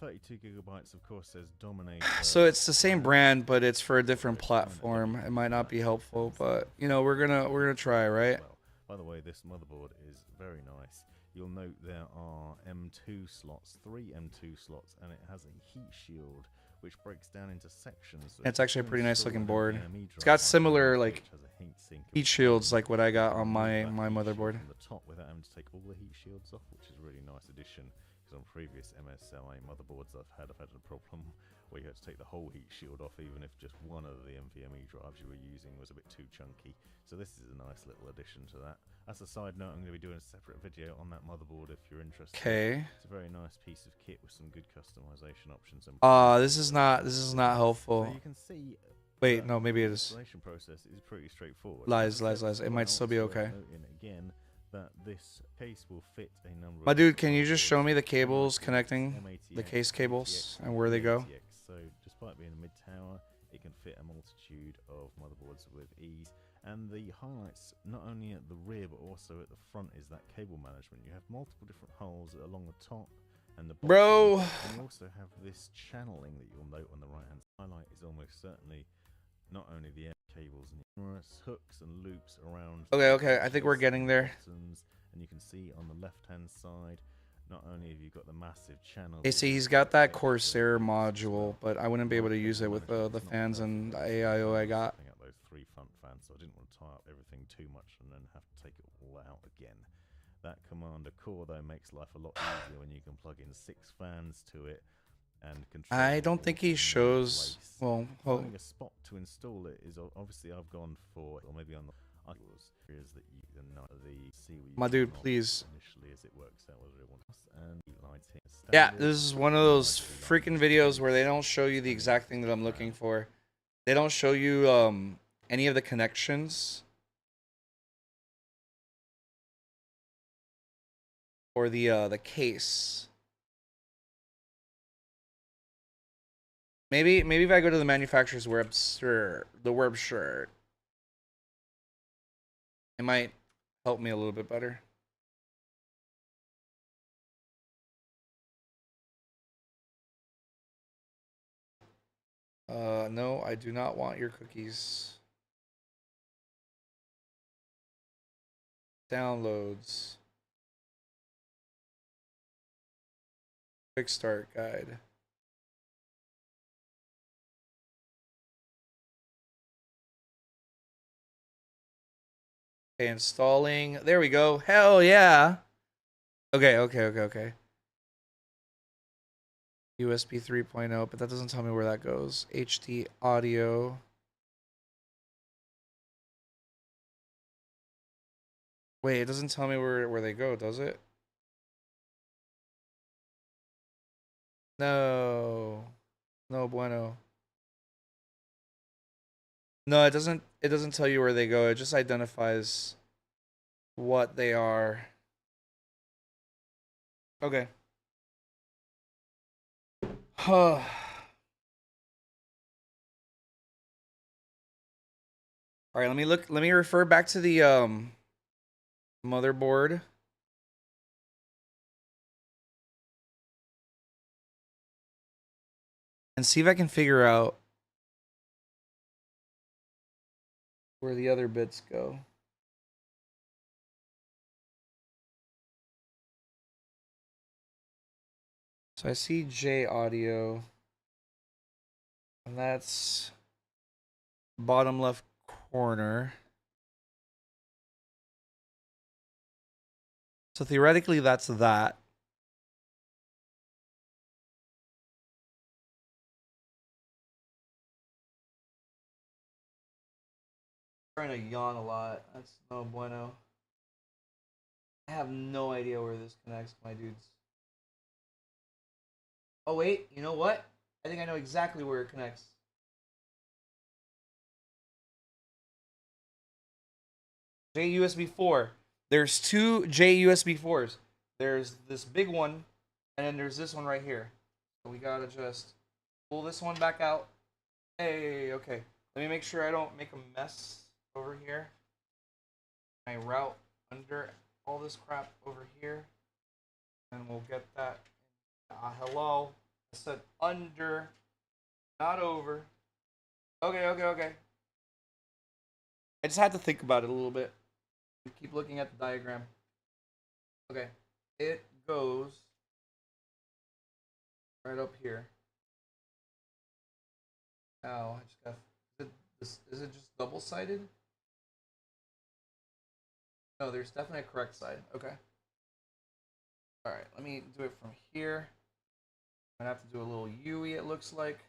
32 gigabytes, of course, says Dominator. So it's the same brand, but it's for a different platform. It might not be helpful, but you know, we're gonna try, right? Well, by the way, this motherboard is very nice. You'll note there are M2 slots, 3 M2 slots, and it has a heat shield which breaks down into sections. So It's actually a pretty nice install looking an board. NVMe It's got drive similar which like has a heat sink heat shields like what I got on my Remove that heat shield motherboard. from the top without having to take all the heat shields off, which is a really nice addition. Because on previous MSI motherboards I've had a problem where you had to take the whole heat shield off, even if just one of the NVMe drives you were using was a bit too chunky. So this is a nice little addition to that. As a side note, I'm going to be doing a separate video on that motherboard if you're interested. Okay. It's a very nice piece of kit with some good customization options. And This is not so helpful. you can see. Wait, no, maybe it The is. installation process is pretty straightforward. Lies, As I lies, said lies. It before, might and still be also worth okay. noting again that this case will fit a number My of dude, can you just show me the motherboards, cables M90X, connecting the M80X, case cables GTX, and where they go? GTX. So despite being a mid-tower, it can fit a multitude of motherboards with ease. And the highlights, not only at the rear but also at the front, is that cable management. You have multiple different holes along the top and the bottom. Bro. And you also have this channeling that you'll note on the right-hand highlight is almost certainly not only the air cables, numerous hooks and loops around. Okay, I think we're getting there. Buttons, and you can see on the left-hand side, not only have you got the massive channel. Hey, see, he's got that Corsair module, but I wouldn't be able to use it with the fans and the AIO I got. Out those 3 front fans, so I didn't want to tie up everything too much and then have to take it all out again. That Commander core though makes life a lot easier when you can plug in 6 fans to it and control. I don't think he it in one shows. place. Well, Finding a spot to install it is obviously I've gone for, or maybe on the areas that you can see what you my can dude, off please. initially as it works out whether it wants and lighting. Yeah, Standard, this is one of those lighting freaking videos where they don't show you the exact thing that I'm looking for. They don't show you any of the connections or the case. Maybe if I go to the manufacturer's website, it might help me a little bit better. No, I do not want your cookies. Downloads. Quick start guide. Okay, installing. There we go. Hell yeah. Okay. USB 3.0, but that doesn't tell me where that goes. HD audio. Wait, it doesn't tell me where they go, does it? No. No bueno. No, it doesn't tell you where they go. It just identifies what they are. Okay. All right, let me refer back to the motherboard. And see if I can figure out where the other bits go. So I see J audio, and that's bottom left corner. So theoretically, that's that. I'm trying to yawn a lot. That's no bueno. I have no idea where this connects, my dudes. Oh wait, you know what? I think I know exactly where it connects. JUSB 4. There's two JUSB 4s. There's this big one, and then there's this one right here. So we gotta just pull this one back out. Hey, okay. Let me make sure I don't make a mess over here. I route under all this crap over here, and we'll get that. Hello. I said under, not over. Okay. I just had to think about it a little bit. Keep looking at the diagram. Okay. It goes right up here. Now, I just got. Is it just double-sided? No, there's definitely a correct side. Okay. Alright, let me do it from here. I'm gonna have to do a little UE, it looks like.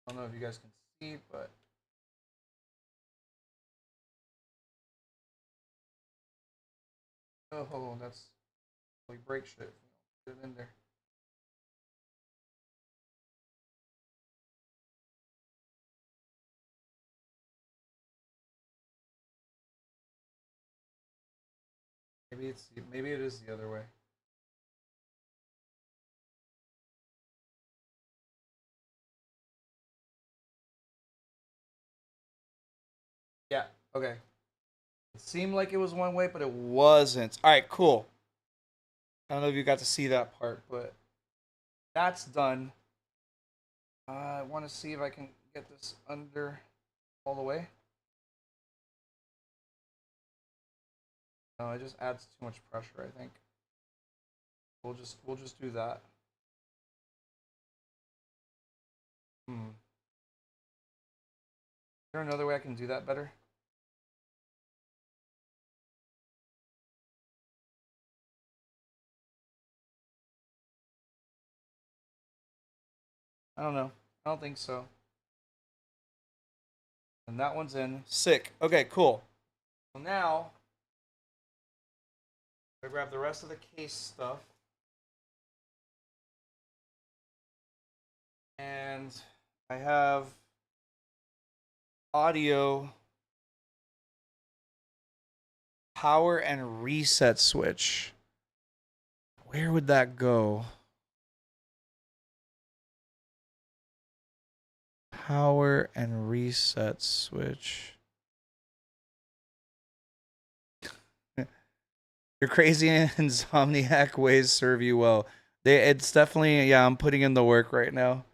I don't know if you guys can see, but. Oh, that's. We break shit. Put it in there. Maybe it is the other way. Yeah, okay. It seemed like it was one way, but it wasn't. Alright, cool. I don't know if you got to see that part, but that's done. I want to see if I can get this under all the way. No, it just adds too much pressure, I think. We'll just do that. Is there another way I can do that better? I don't know. I don't think so. And that one's in. Sick. Okay, cool. So now, I grab the rest of the case stuff. And I have audio, power, and reset switch. Where would that go? Power and reset switch. Your crazy insomniac ways serve you well. It's definitely, yeah, I'm putting in the work right now.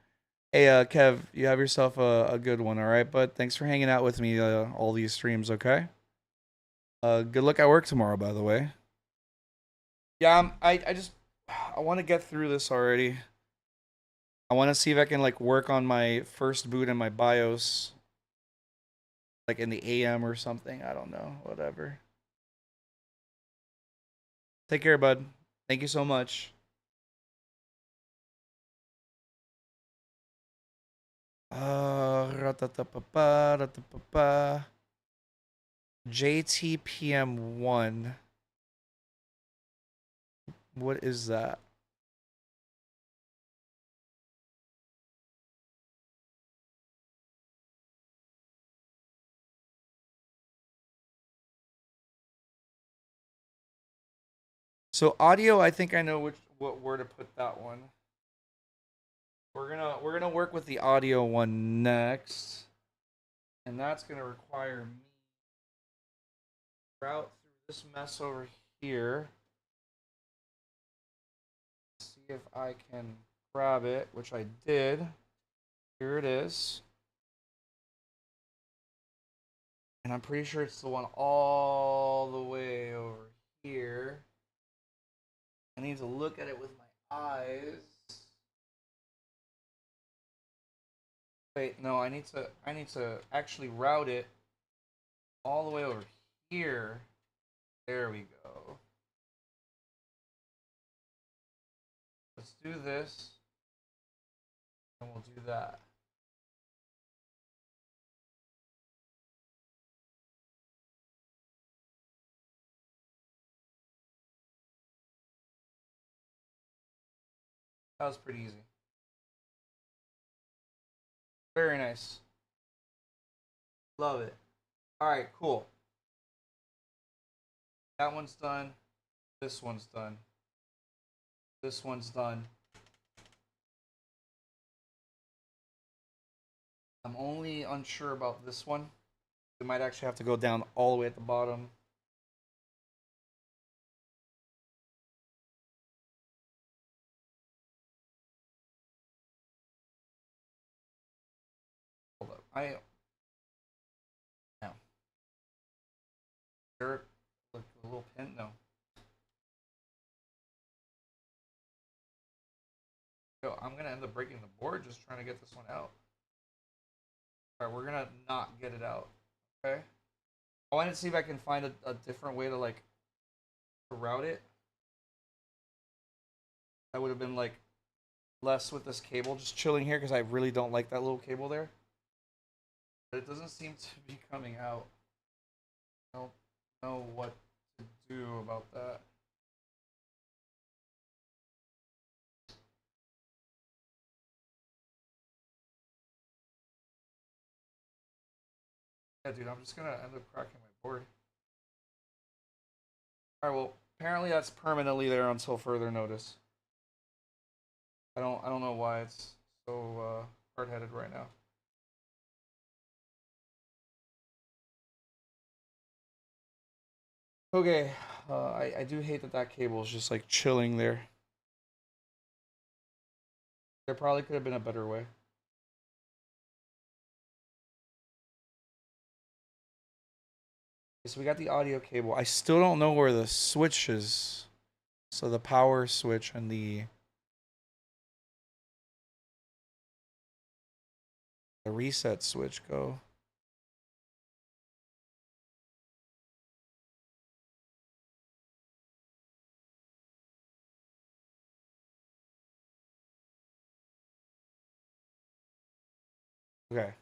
Hey, Kev, you have yourself a good one, all right, bud? Thanks for hanging out with me all these streams, okay? Good luck at work tomorrow, by the way. Yeah, I want to get through this already. I want to see if I can, like, work on my first boot and my BIOS. like in the AM or something. I don't know. Whatever. Take care, bud. Thank you so much. Ratatapapa, ratatapapa. JTPM1. What is that? So audio, I think I know where to put that one. We're gonna work with the audio one next, and that's gonna require me to route through this mess over here. See if I can grab it, which I did. Here it is. And I'm pretty sure it's the one all the way over here. I need to look at it with my eyes. Wait, no, I need to actually route it all the way over here. There we go. Let's do this. And we'll do that. That was pretty easy. Very nice. Love it. Alright, cool. That one's done. This one's done. This one's done. I'm only unsure about this one. We might actually have to go down all the way at the bottom. Hold up. No. There, look, a little pin? No. Yo, I'm gonna end up breaking the board just trying to get this one out. Alright, we're gonna not get it out. Okay? I wanted to see if I can find a different way to like to route it. I would have been like less with this cable just chilling here because I really don't like that little cable there. But it doesn't seem to be coming out. I don't know what to do about that. Yeah, dude, I'm just gonna end up cracking my board. Alright, well, apparently that's permanently there until further notice. I don't know why it's so hard-headed right now. Okay, I do hate that cable is just like chilling there. There probably could have been a better way. So we got the audio cable. I still don't know where the switch is. So the power switch and the reset switch go. Okay.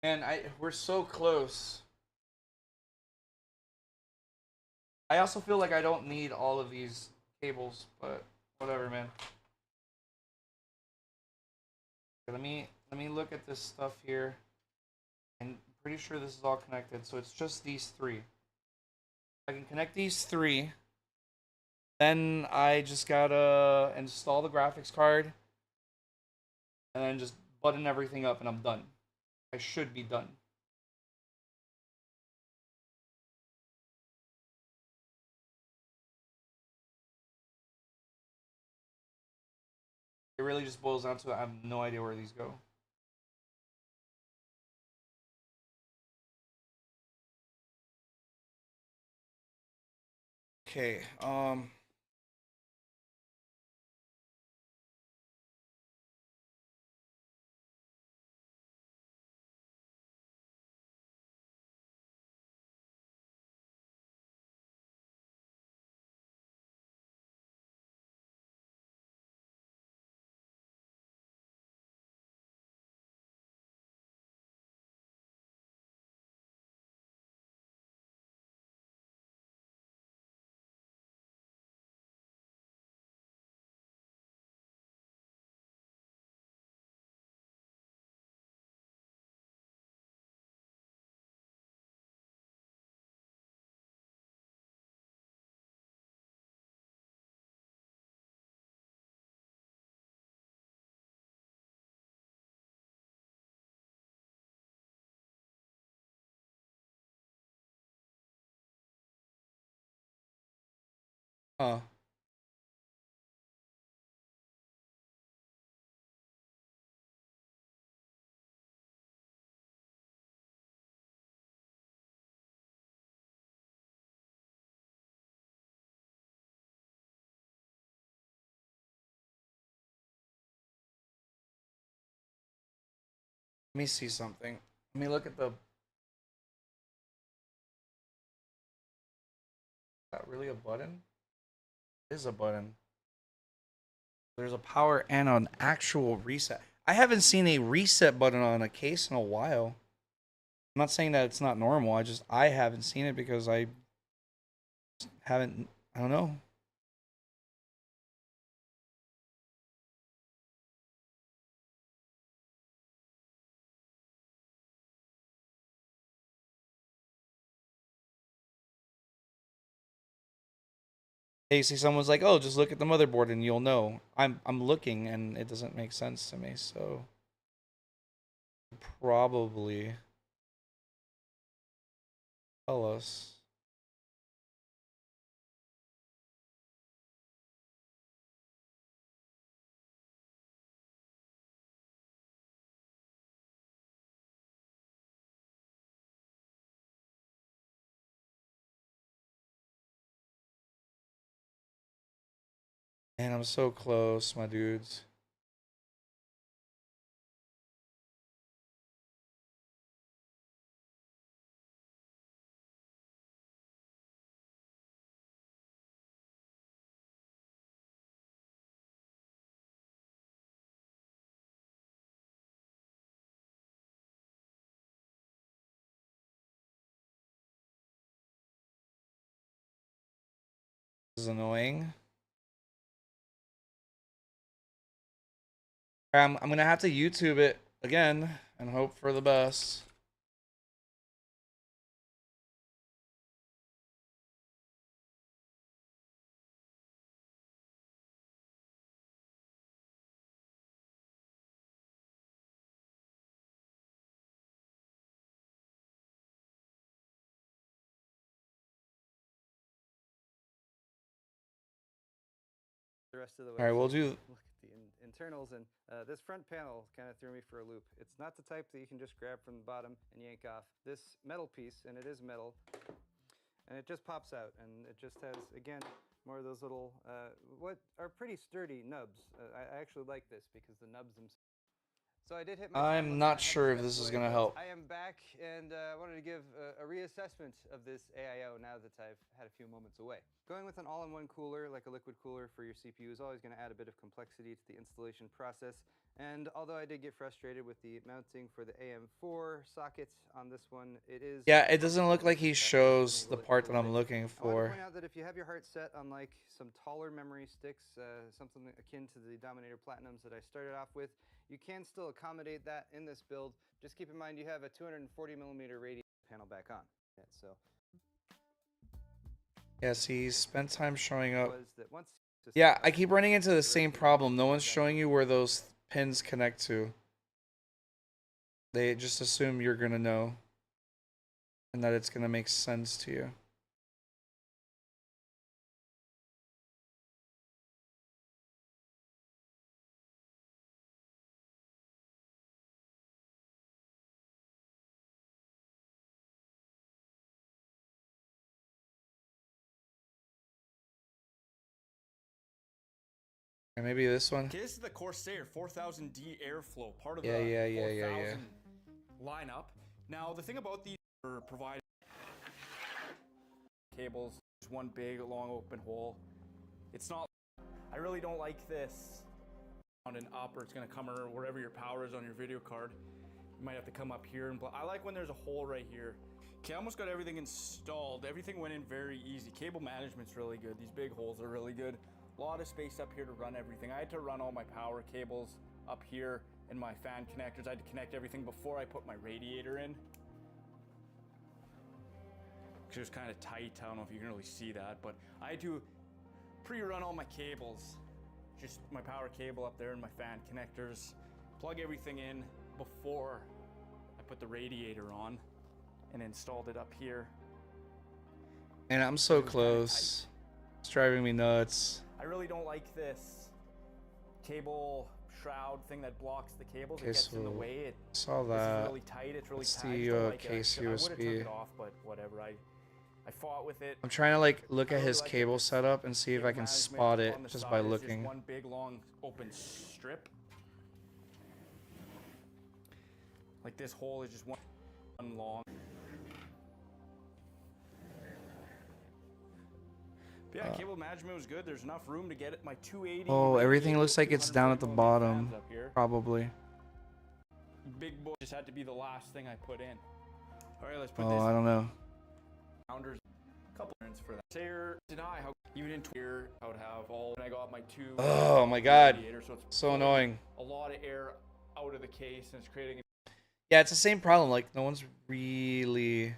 Man, we're so close. I also feel like I don't need all of these cables, but whatever, man. Okay, let me look at this stuff here. I'm pretty sure this is all connected, so it's just these three. I can connect these three. Then I just gotta install the graphics card. And then just button everything up and I'm done. I should be done. It really just boils down to I have no idea where these go. Okay, Huh. Let me see something. Let me look at the. That really a button? It is a button. There's a power and an actual reset. I haven't seen a reset button on a case in a while. I'm not saying that it's not normal. I haven't seen it because I haven't. I don't know. Hey, see, someone's like, "Oh, just look at the motherboard and you'll know." I'm looking and it doesn't make sense to me. So probably tell us. Man, I'm so close, my dudes. This is annoying. I'm gonna have to YouTube it again and hope for the best. The rest of the way. All right, we'll so you do. can Look at the internals, and this front panel kind of threw me for a loop. It's not the type that you can just grab from the bottom and yank off. This metal piece, and it is metal, and it just pops out, and it just has, again, more of those little, what are pretty sturdy nubs. I actually like this because the nubs themselves. So I did hit my time I'm limit. not I had to sure if step this is away, gonna but help. I am back, and I wanted to give a reassessment of this AIO now that I've had a few moments away. Going with an all-in-one cooler, like a liquid cooler for your CPU, is always going to add a bit of complexity to the installation process. And although I did get frustrated with the mounting for the AM4 socket on this one, it is... Yeah, it doesn't look like he that shows the enable it part to that I'm rotate. looking I want to for. point out that if you have your heart set on like some taller memory sticks, something akin to the Dominator Platinums that I started off with, you can still accommodate that in this build. Just keep in mind you have a 240mm radius panel back on. Yeah, so Yes, he spent time showing up. was that once Yeah, I keep running into the same problem. No one's showing you where those pins connect to. They just assume you're gonna know and that it's gonna make sense to you. Or maybe this one. Okay, this is the Corsair 4000D Airflow, part of Yeah, the yeah. 4000 lineup. Now, the thing about these are providing cables, there's one big, long, open hole. It's not, I really don't like this. On an up, or it's gonna come or wherever your power is on your video card. You might have to come up here and I like when there's a hole right here. Okay, I almost got everything installed. Everything went in very easy. Cable management's really good. These big holes are really good. A lot of space up here to run everything. I had to run all my power cables up here and my fan connectors. I had to connect everything before I put my radiator in. It was kind of tight. I don't know if you can really see that, but I had to pre-run all my cables. Just my power cable up there and my fan connectors. Plug everything in before I put the radiator on and installed it up here. And I'm so close. driving me nuts. I really don't like this cable shroud thing that blocks the cables. Okay, It gets in the so way. It saw This is that. really tight. It's really It's tight. I the, just don't like it. case I would have took USB. it off, but whatever. I fought with it. I'm trying to like look I at really his like it. cable It's setup and see if cable I can management spot it on the just side by is looking. one big long open strip. Like this hole is just one long. But yeah, cable management was good. There's enough room to get it. My 280. Oh, everything radiator, looks like it's down at the 240 bottom. fans up here. Probably. Big boy just had to be the last thing I put in. All right, let's put Oh, this. I don't know. Founders, couple turns for that. Sayer deny how even in here I would have all. When I got my two. Oh my god. radiator, so it's So annoying. a lot of air out of the case, and it's creating. Yeah, it's the same problem. Like, no one's really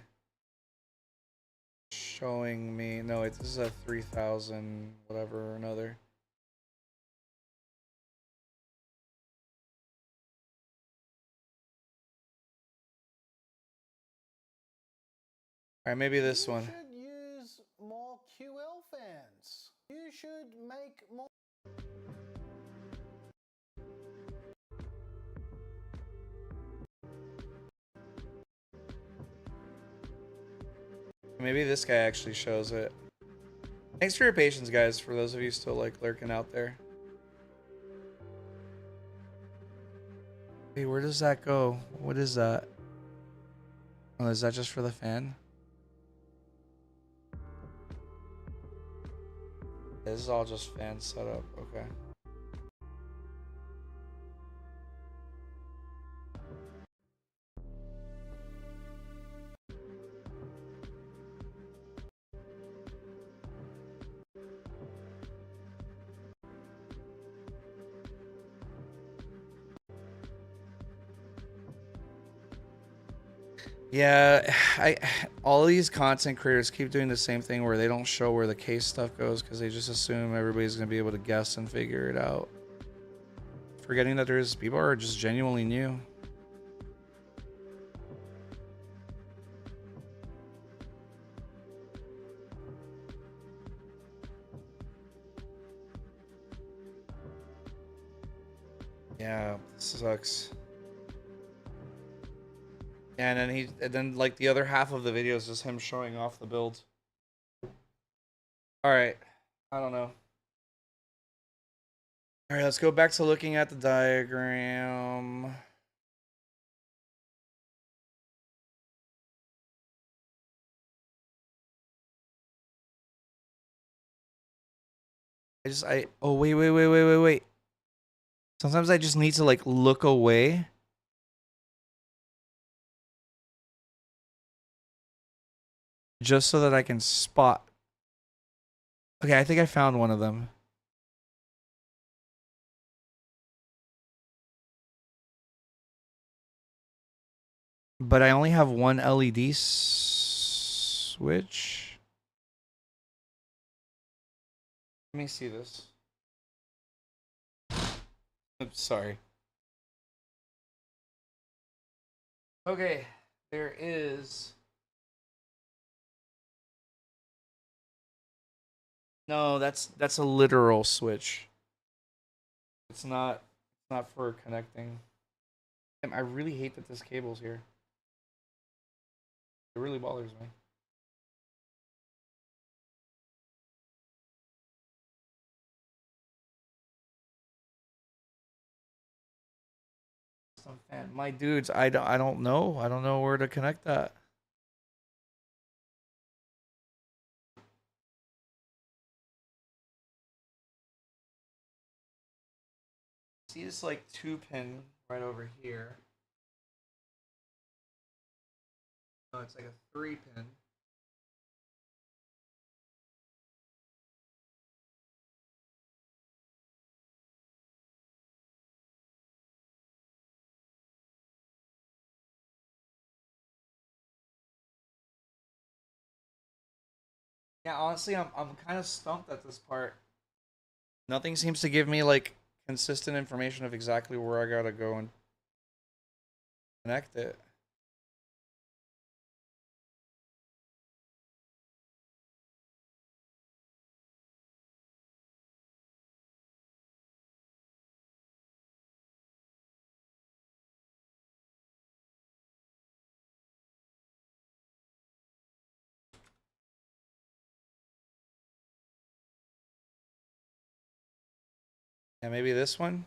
showing me. No, this is a 3000 whatever or another. Alright, maybe this one. You should use more QL fans. You should make more. Maybe this guy actually shows it. Thanks for your patience, guys, for those of you still like lurking out there. Hey, where does that go? What is that? Oh, is that just for the fan? This is all just fan setup, okay. Yeah, all these content creators keep doing the same thing where they don't show where the case stuff goes because they just assume everybody's gonna be able to guess and figure it out. Forgetting that there's people are just genuinely new. Yeah, this sucks. And then like the other half of the video is just him showing off the build. All right, I don't know. All right, let's go back to looking at the diagram. Oh wait. Sometimes I just need to like look away. Just so that I can spot. Okay, I think I found one of them. But I only have one LED switch. Let me see this. I'm sorry. Okay, there is. No, that's a literal switch. It's not for connecting. Damn, I really hate that this cable's here. It really bothers me. My dudes, I don't know. I don't know where to connect that. See this like 2-pin right over here. No, it's like a 3-pin. Yeah, honestly, I'm kind of stumped at this part. Nothing seems to give me like consistent information of exactly where I gotta go and connect it. Yeah, maybe this one?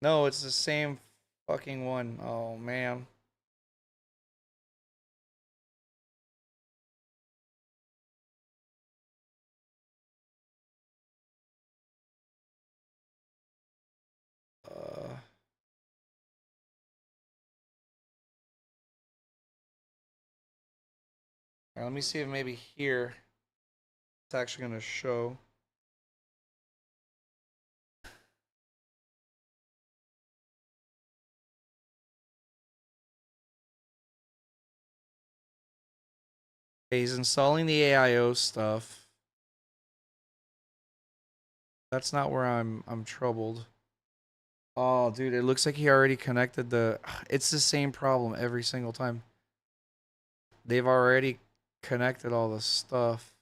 No, it's the same fucking one. Oh, man. Uh, let me see if maybe here it's actually going to show. Okay, he's installing the AIO stuff. That's not where I'm troubled. Oh, dude, it looks like he already connected the... It's the same problem every single time. They've already connected all the stuff.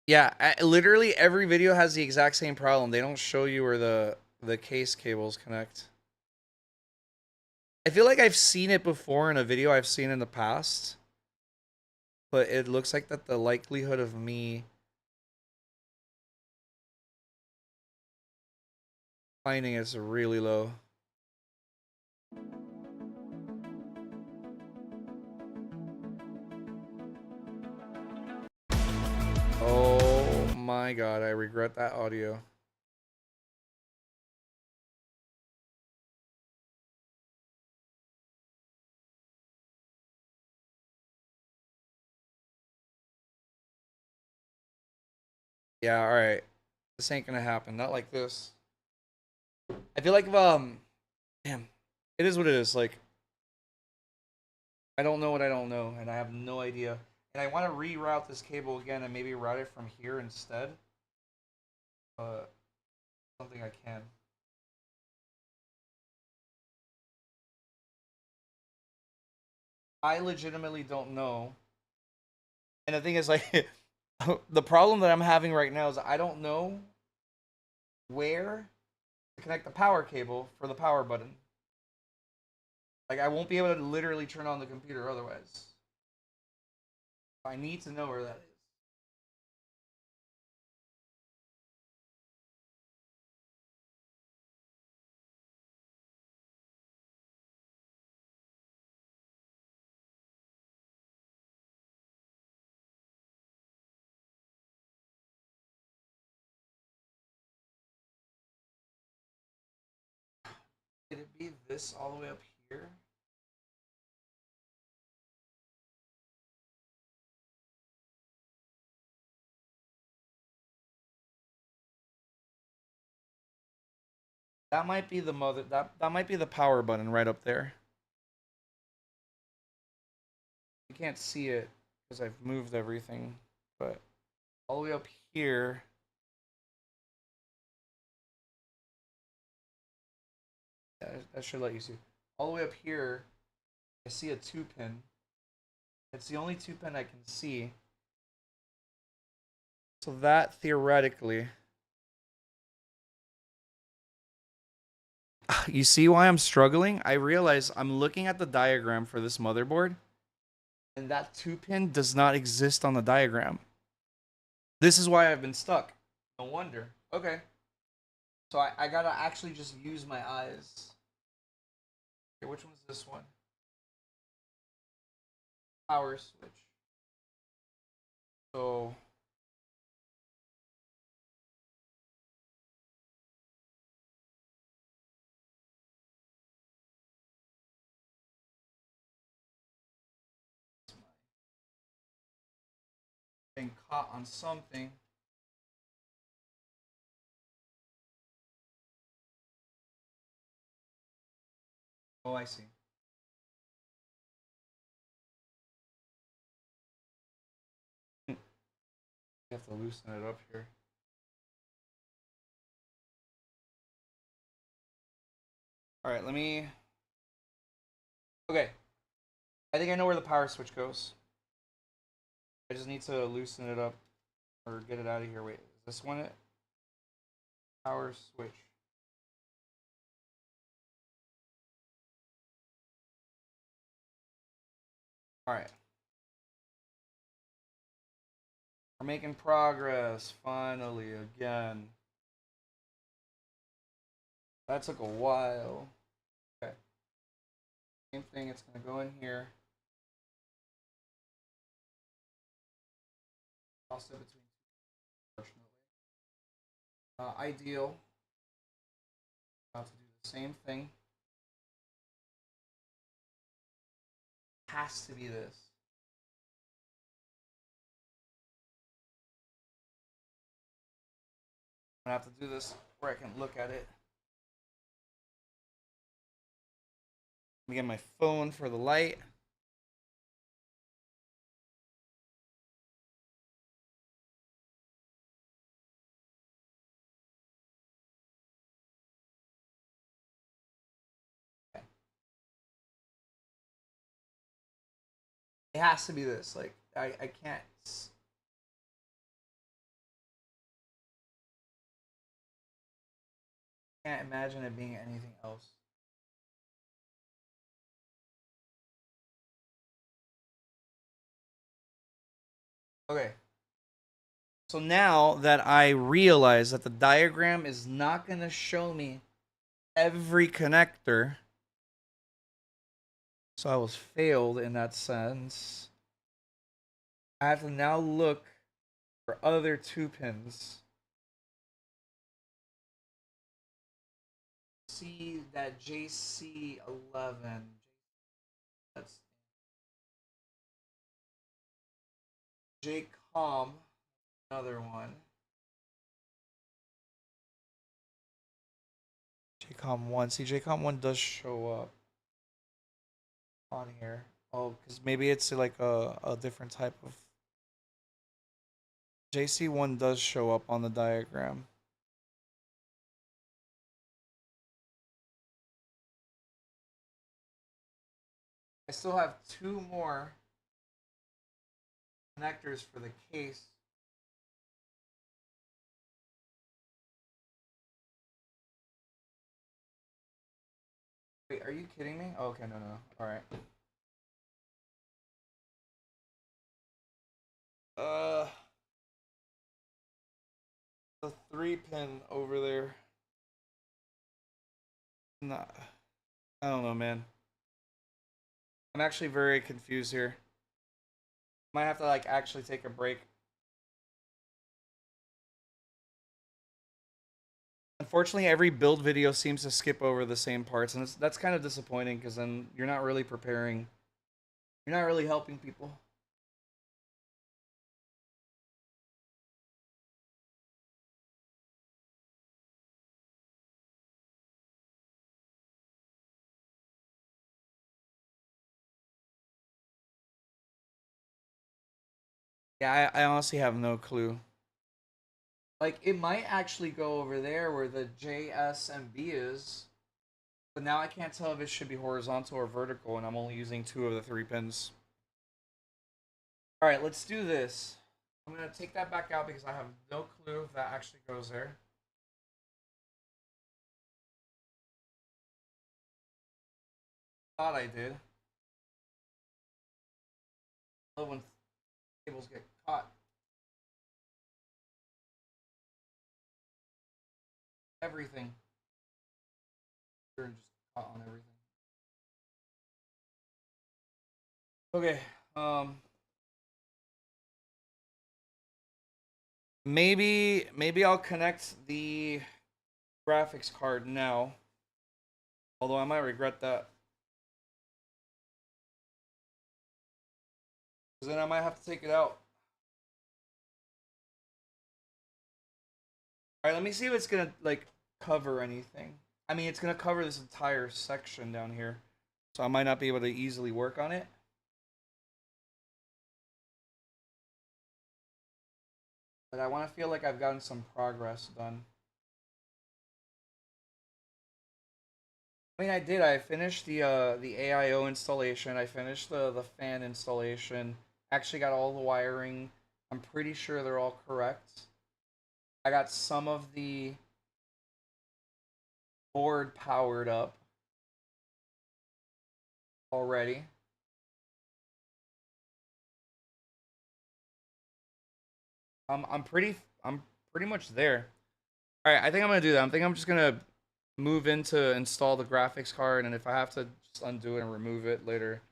Yeah, literally every video has the exact same problem. They don't show you where the case cables connect. I feel like I've seen it before in a video I've seen in the past. But it looks like that the likelihood of me finding is really low. Oh my god, I regret that audio. Yeah, alright. This ain't gonna happen. Not like this. I feel like damn. It is what it is. Like, I don't know what I don't know, and I have no idea. And I want to reroute this cable again and maybe route it from here instead. Something I can. I legitimately don't know. And the thing is, like, the problem that I'm having right now is I don't know where to connect the power cable for the power button. Like, I won't be able to literally turn on the computer otherwise. I need to know where that is. Could it be this all the way up here? That might be the mother. That might be the power button right up there. You can't see it because I've moved everything, but all the way up here. That should let you see. All the way up here, I see a 2-pin. It's the only 2-pin I can see. So that theoretically. You see why I'm struggling? I realize I'm looking at the diagram for this motherboard, and that 2-pin does not exist on the diagram. This is why I've been stuck. No wonder. Okay. So I gotta actually just use my eyes. Okay, which one's this one? Power switch. So been caught on something. Oh, I see. You have to loosen it up here. All right, let me. Okay. I think I know where the power switch goes. I just need to loosen it up or get it out of here. Wait, is this one it? Power switch. Alright. We're making progress, finally, again. That took a while. Okay. Same thing, it's gonna go in here. Toss it between two, unfortunately. Ideal. About to do the same thing. Has to be this. I'm gonna have to do this where I can look at it. Let me get my phone for the light. Okay. It has to be this. Like, I can't imagine it being anything else. Okay. So now that I realize that the diagram is not going to show me every connector, so I was failed in that sense, I have to now look for other 2 pins. See that JC11. That's JCOM, another one. JCOM 1. See, JCOM 1 does show up on here. Oh, because maybe it's like a different type of. JC1 does show up on the diagram. I still have 2 more connectors for the case. Wait, are you kidding me? Oh, okay, no. All right. The 3-pin over there. Nah, I don't know, man. I'm actually very confused here. Might have to like actually take a break. Unfortunately, every build video seems to skip over the same parts, and that's kind of disappointing because then you're not really preparing. You're not really helping people. Yeah, I honestly have no clue. Like, it might actually go over there where the JSMB is. But now I can't tell if it should be horizontal or vertical, and I'm only using 2 of the 3 pins. Alright, let's do this. I'm going to take that back out because I have no clue if that actually goes there. Thought I did. I love when cables get caught. Everything. Just caught on everything. Okay. Maybe I'll connect the graphics card now. Although I might regret that. Because then I might have to take it out. Alright, let me see if it's gonna like cover anything. I mean, it's gonna cover this entire section down here. So I might not be able to easily work on it. But I want to feel like I've gotten some progress done. I mean, I did. I finished the AIO installation. I finished the fan installation. Actually got all the wiring. I'm pretty sure they're all correct. I got some of the board powered up already. I'm pretty much there. All right, I think I'm gonna do that. I think I'm just gonna move into install the graphics card, and if I have to just undo it and remove it later,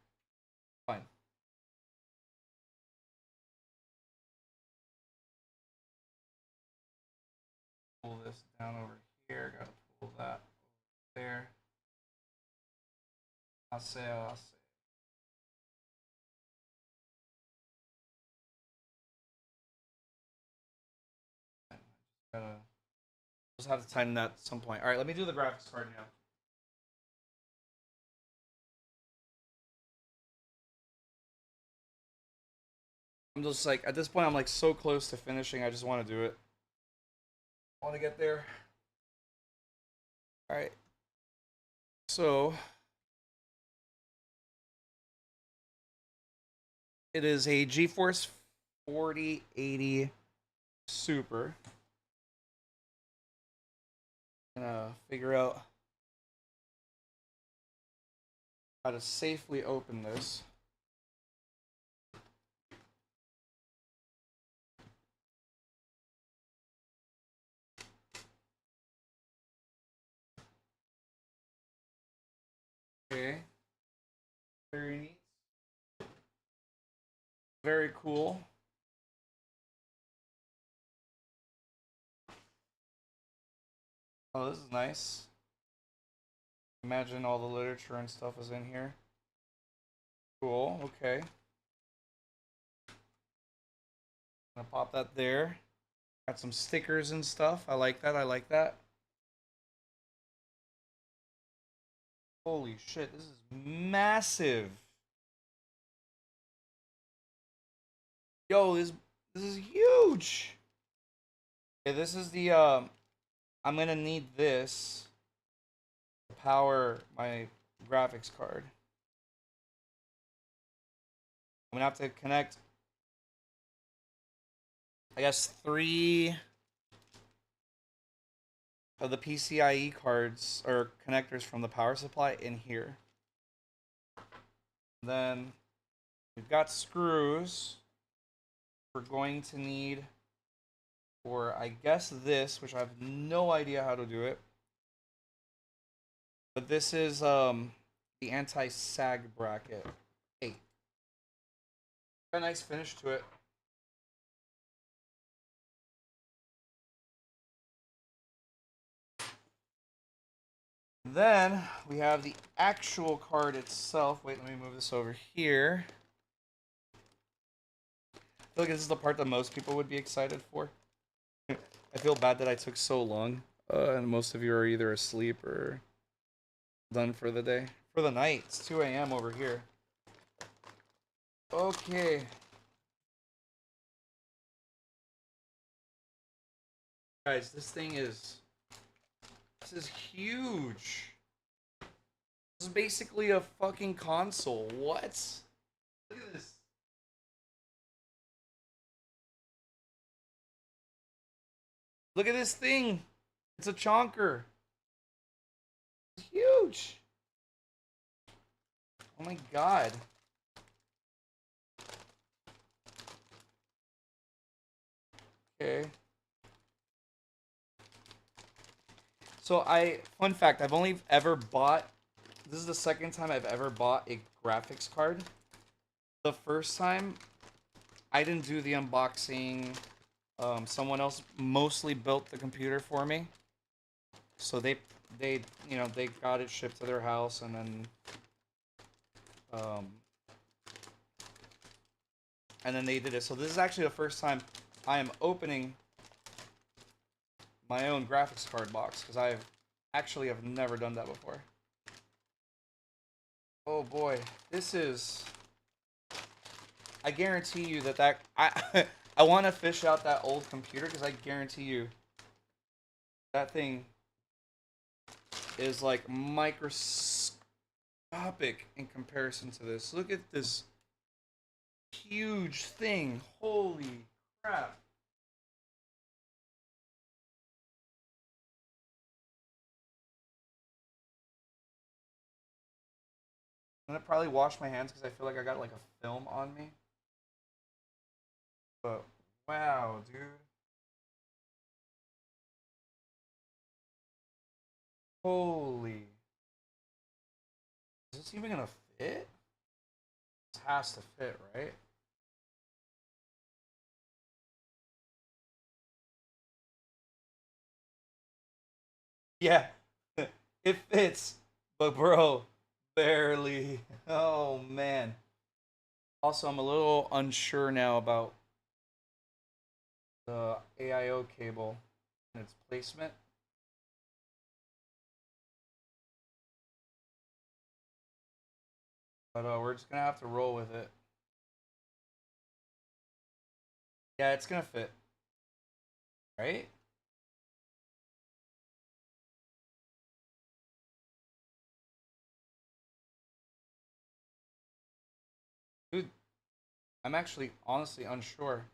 fine. Pull this down over here. Gotta pull that over there. I'll say. Gotta just have to tighten that at some point. All right, let me do the graphics card now. I'm just like, at this point, I'm like so close to finishing. I just want to do it. I want to get there. All right. So it is a GeForce 4080 Super. I'm gonna figure out how to safely open this. Okay. Very neat. Very cool. Oh, this is nice. Imagine all the literature and stuff is in here. Cool, okay. Gonna pop that there. Got some stickers and stuff. I like that, I like that. Holy shit, this is massive. Yo, this is huge. Okay, this is the I'm gonna need this to power my graphics card. I'm gonna have to connect, I guess, 3 of the PCIe cards or connectors from the power supply in here. Then we've got screws. We're going to need for, I guess, this, which I have no idea how to do it. But this is the anti-sag bracket. Hey. Got a nice finish to it. Then we have the actual card itself. Wait, let me move this over here. I feel like this is the part that most people would be excited for. I feel bad that I took so long, and most of you are either asleep or done for the day. For the night. It's 2 a.m. over here. Okay. Guys, this is huge. This is basically a fucking console. What? Look at this. Look at this thing. It's a chonker. It's huge. Oh my god. Okay. So fun fact, I've only ever bought, this is the second time I've ever bought a graphics card. The first time, I didn't do the unboxing. Someone else mostly built the computer for me. So they got it shipped to their house, and then they did it. So this is actually the first time I am opening my own graphics card box, because I have never done that before. Oh boy, this is, I guarantee you that I want to fish out that old computer, because I guarantee you that thing is like microscopic in comparison to this. Look at this huge thing. Holy crap. I'm gonna probably wash my hands because I feel like I got like a film on me. But wow, dude. Holy. Is this even gonna fit? This has to fit, right? Yeah, it fits, but bro, barely. Oh man. Also, I'm a little unsure now about the AIO cable and its placement. But we're just gonna have to roll with it. Yeah, it's gonna fit. Right? Dude, I'm actually honestly unsure.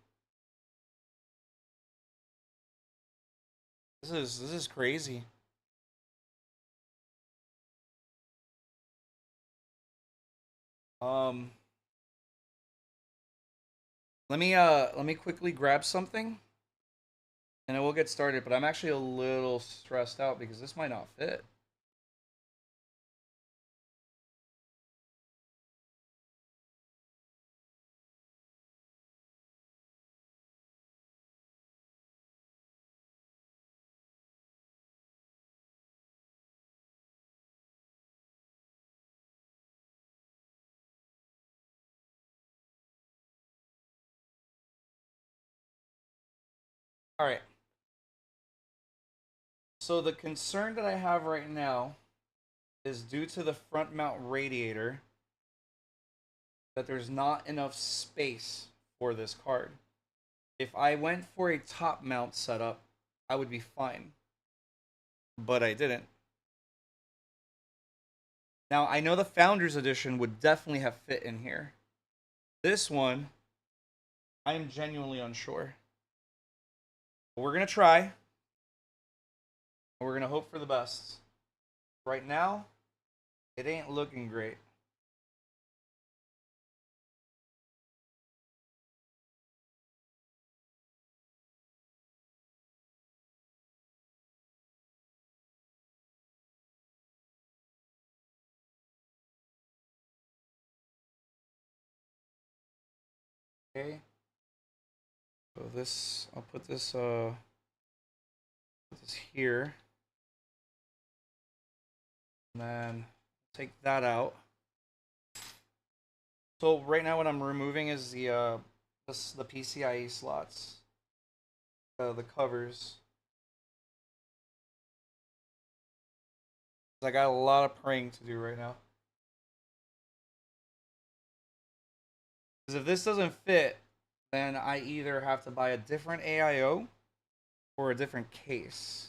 This is crazy. Um let me quickly grab something and then we'll get started, but I'm actually a little stressed out because this might not fit. All right. So the concern that I have right now is due to the front mount radiator that there's not enough space for this card. If I went for a top mount setup, I would be fine. But I didn't. Now, I know the Founders Edition would definitely have fit in here. This one, I am genuinely unsure. But we're going to try. And we're going to hope for the best. Right now, it ain't looking great. Okay. So this, I'll put this here. And then take that out. So right now what I'm removing is the PCIe slots. The covers. I got a lot of praying to do right now. Because if this doesn't fit, then I either have to buy a different AIO or a different case.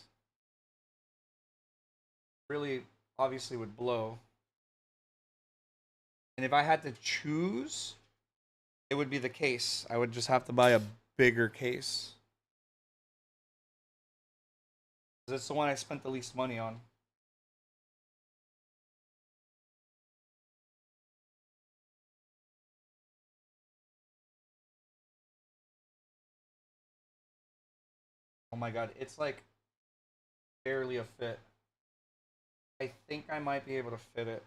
Really, obviously would blow. And if I had to choose, it would be the case. I would just have to buy a bigger case. Because it's the one I spent the least money on. Oh my god, it's like barely a fit. I think I might be able to fit it.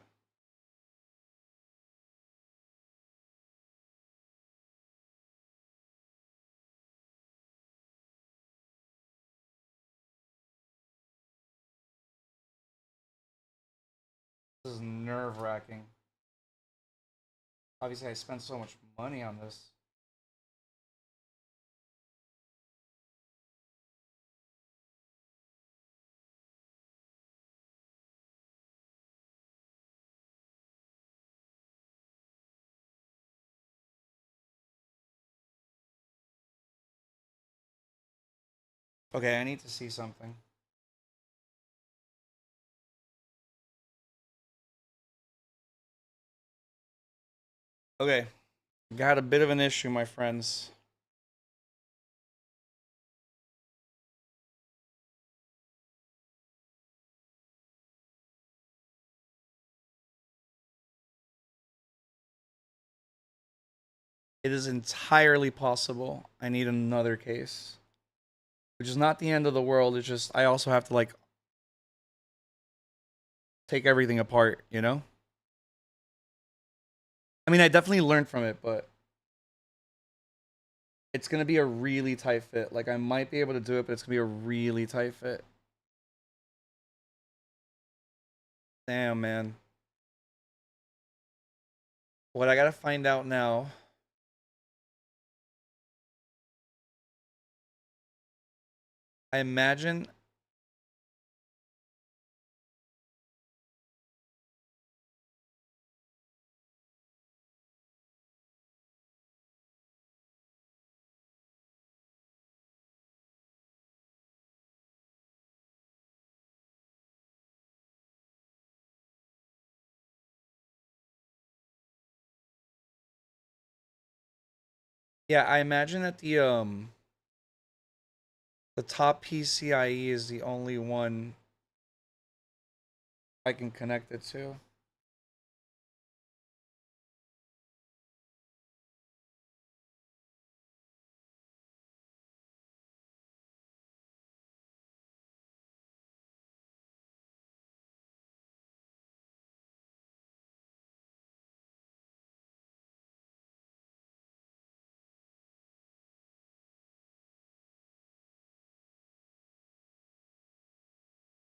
This is nerve-wracking. Obviously, I spent so much money on this. Okay, I need to see something. Okay, got a bit of an issue, my friends. it is entirely possible I need another case. Which is not the end of the world. It's just I also have to like take everything apart, you know? I mean, I definitely learned from it, but it's going to be a really tight fit. Like I might be able to do it, but it's going to be a really tight fit. Damn, man. What I got to find out now. I imagine yeah, I imagine that the top PCIe is the only one I can connect it to.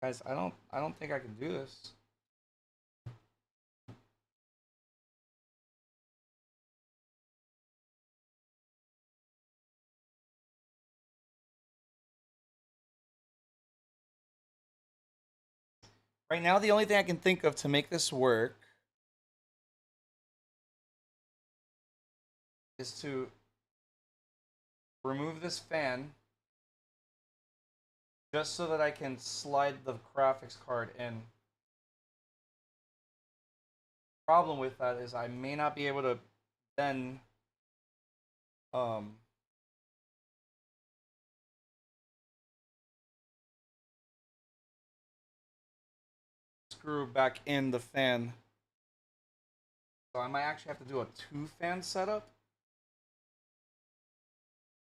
Guys, I don't think I can do this. Right now, the only thing I can think of to make this work is to remove this fan just so that I can slide the graphics card in. Problem with that is I may not be able to then screw back in the fan. So I might actually have to do a 2-fan setup.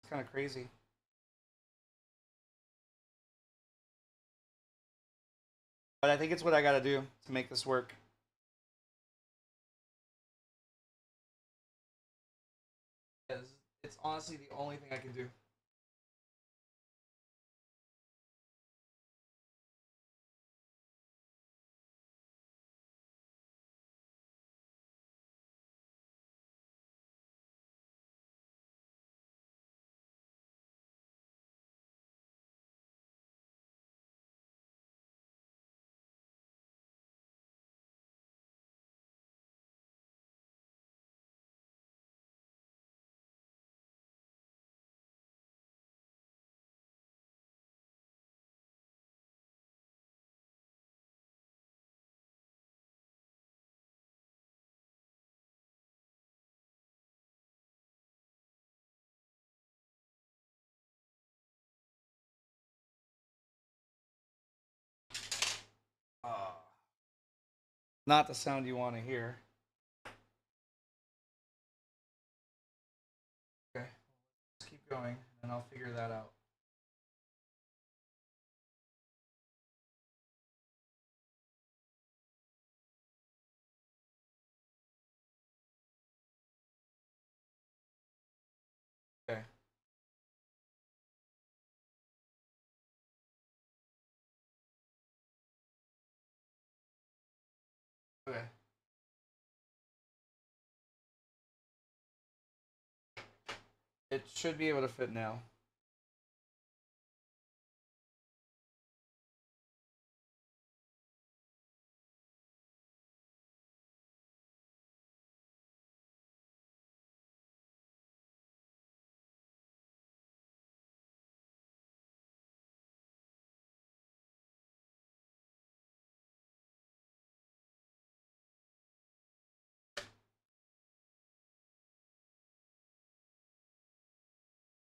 It's kind of crazy. But I think it's what I gotta do to make this work. It's honestly the only thing I can do. Not the sound you want to hear. Okay, let's keep going, and I'll figure that out. Okay. Okay. It should be able to fit now.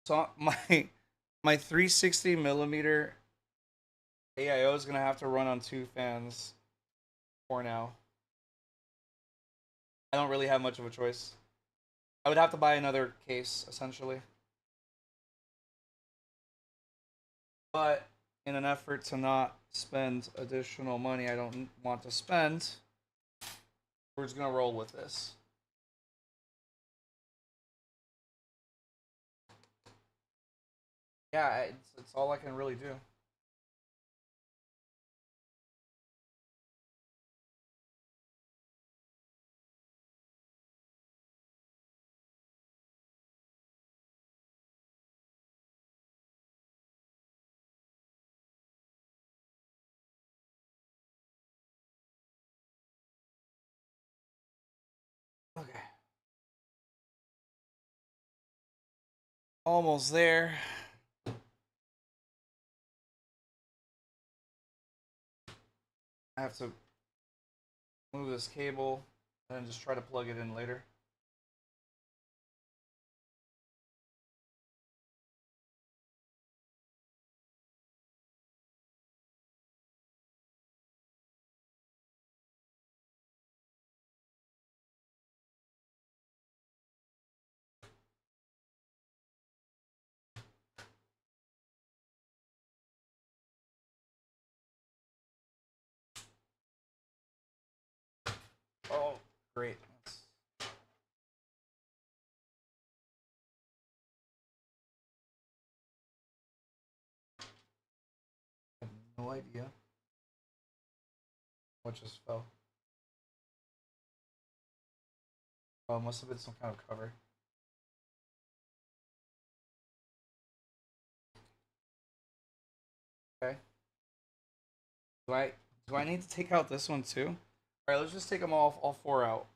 So my 360 millimeter AIO is gonna have to run on 2 fans for now. I don't really have much of a choice. I would have to buy another case, essentially. But in an effort to not spend additional money I don't want to spend, we're just gonna roll with this. Yeah, it's all I can really do. Okay. Almost there. I have to move this cable and then just try to plug it in later. Oh, great. I have no idea what just fell. Oh, it must have been some kind of cover. Okay. Do I need to take out this one too? All right, let's just take them all four out,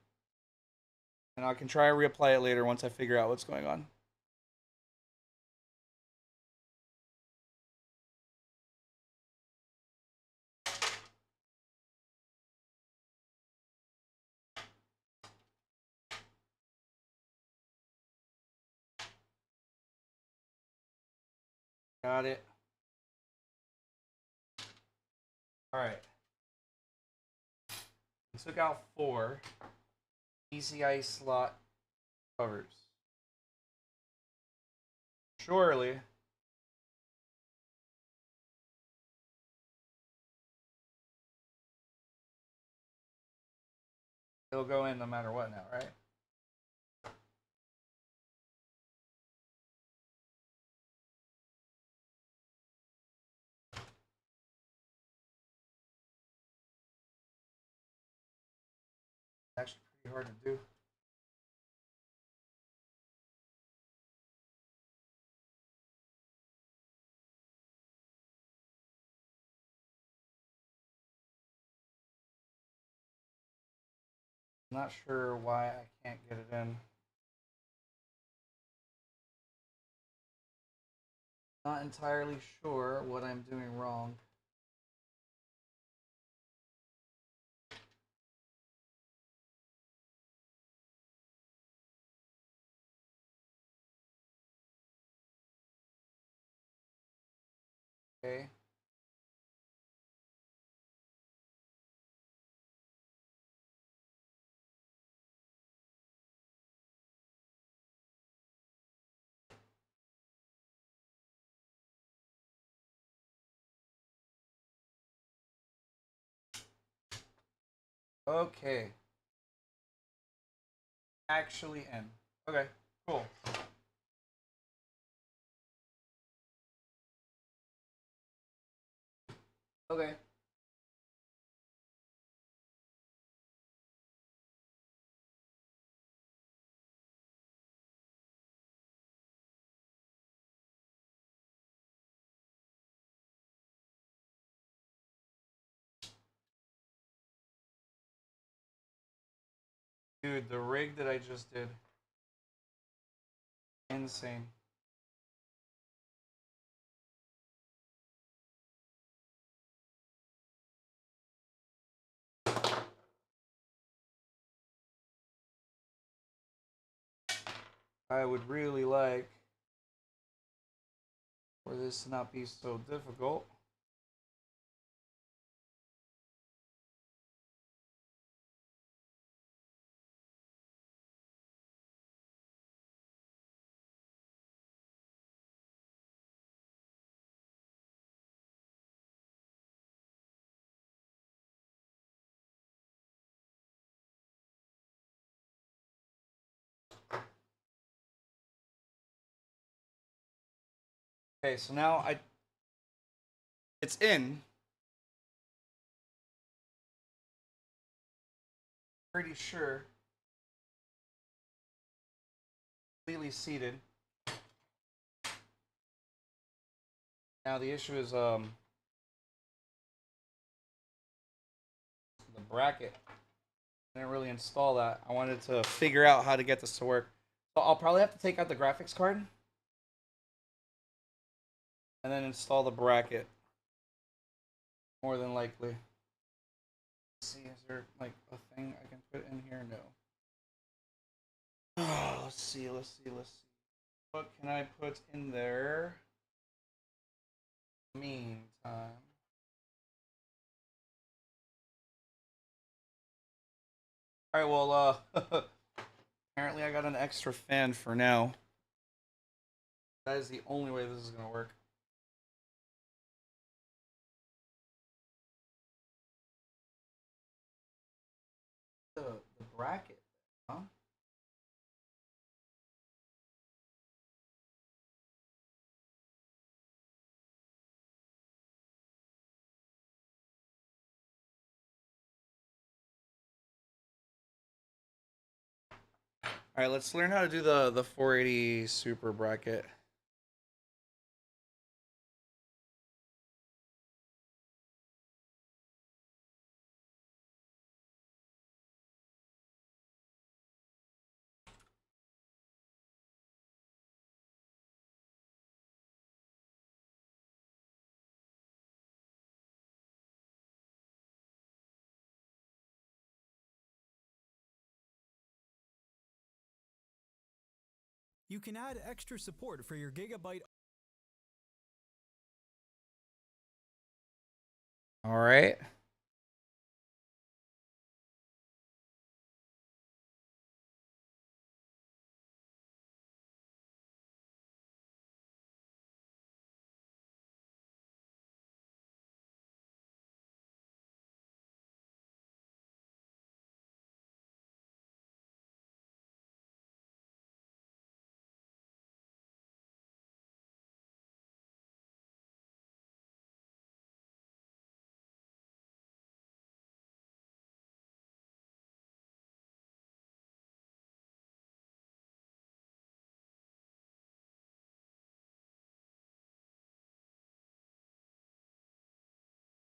and I can try to reapply it later once I figure out what's going on. Got it. All right. We took out 4 PCI slot covers. Surely it'll go in no matter what now, right? It's actually pretty hard to do. I'm not sure why I can't get it in. Not entirely sure what I'm doing wrong. Okay. Okay. Actually in. Okay, cool. Okay. Dude, the rig that I just did. Insane. I would really like for this to not be so difficult. Okay, so now it's in. Pretty sure. Completely seated. Now the issue is the bracket. I didn't really install that. I wanted to figure out how to get this to work. So I'll probably have to take out the graphics card and then install the bracket. More than likely. Let's see, is there like a thing I can put in here? No. Oh, let's see. What can I put in there? Meantime. Alright, well, apparently I got an extra fan for now. That is the only way this is gonna work. The bracket, huh? Alright, let's learn how to do the 480 super bracket. You can add extra support for your Gigabyte. Alright.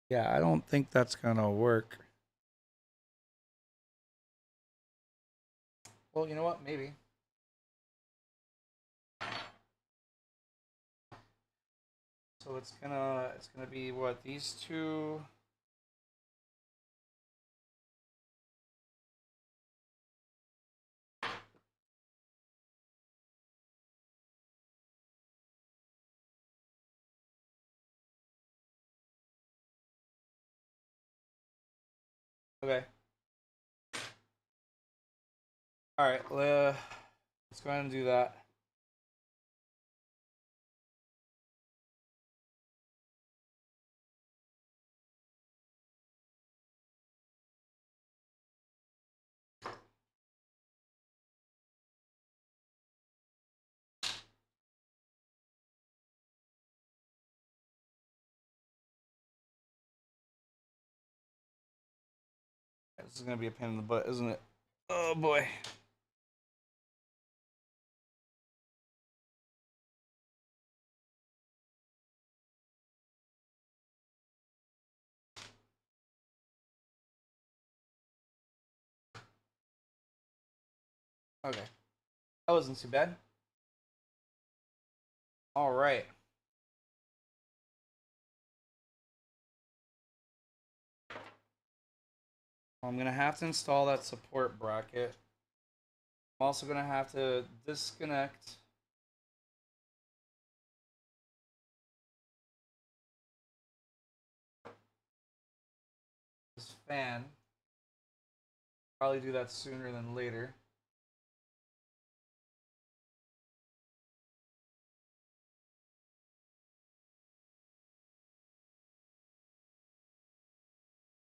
Yeah, I don't think that's gonna work. Well, you know what? Maybe. So it's gonna be what, these two. Okay. Alright, let's go ahead and do that. This is gonna be a pain in the butt, isn't it? Oh boy. Okay. That wasn't too bad. Alright. I'm gonna have to install that support bracket. I'm also gonna have to disconnect this fan. Probably do that sooner than later.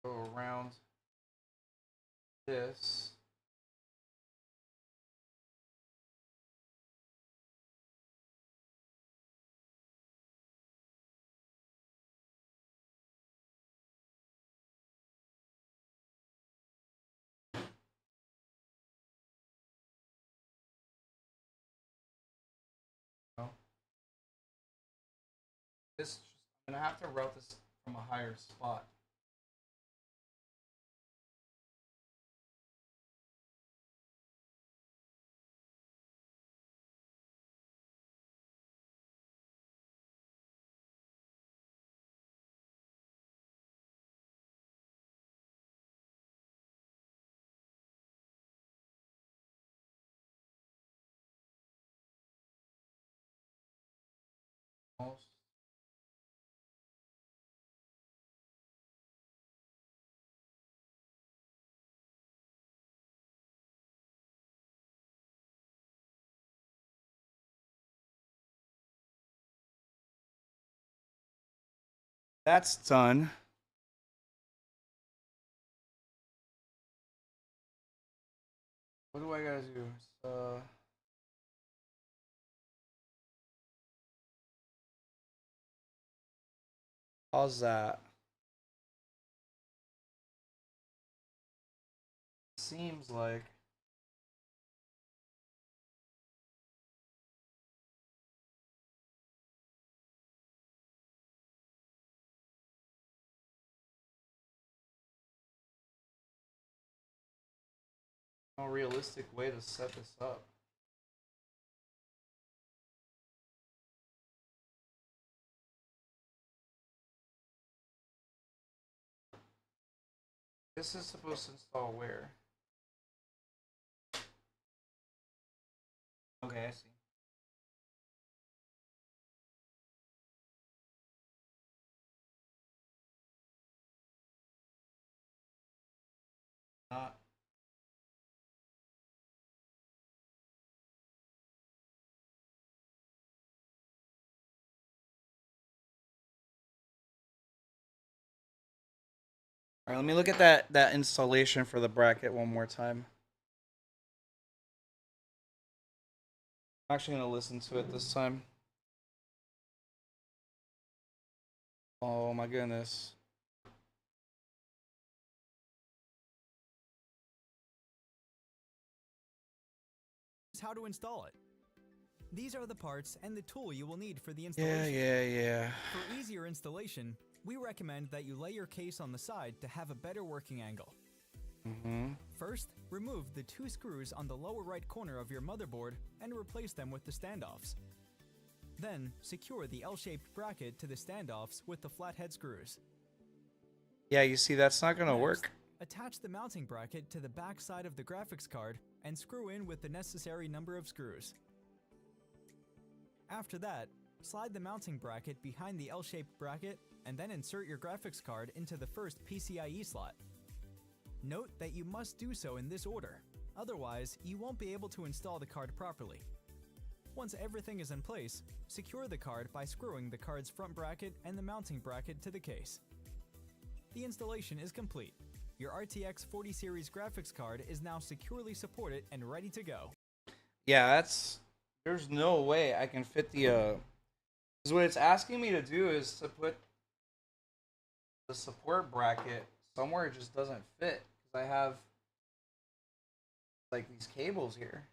Go around this. This, I'm gonna have to route this from a higher spot. Almost. That's done. What do I gotta do? Pause that. Seems like. No realistic way to set this up. This is supposed to install where? Okay, I see. Not. All right, let me look at that installation for the bracket one more time. I'm actually gonna listen to it this time. Oh my goodness. How to install it. These are the parts and the tool you will need for the installation. Yeah. For easier installation, we recommend that you lay your case on the side to have a better working angle. First, remove the 2 screws on the lower right corner of your motherboard and replace them with the standoffs. Then, secure the L-shaped bracket to the standoffs with the flathead screws. Yeah, you see, that's not gonna work. Attach the mounting bracket to the back side of the graphics card and screw in with the necessary number of screws. After that, slide the mounting bracket behind the L-shaped bracket and then insert your graphics card into the first PCIe slot. Note that you must do so in this order, otherwise you won't be able to install the card properly. Once everything is in place, secure the card by screwing the card's front bracket and the mounting bracket to the case. The installation is complete. Your RTX 40 series graphics card is now securely supported and ready to go. Yeah, there's no way I can fit the because what it's asking me to do is to put the support bracket somewhere it just doesn't fit because I have like these cables here.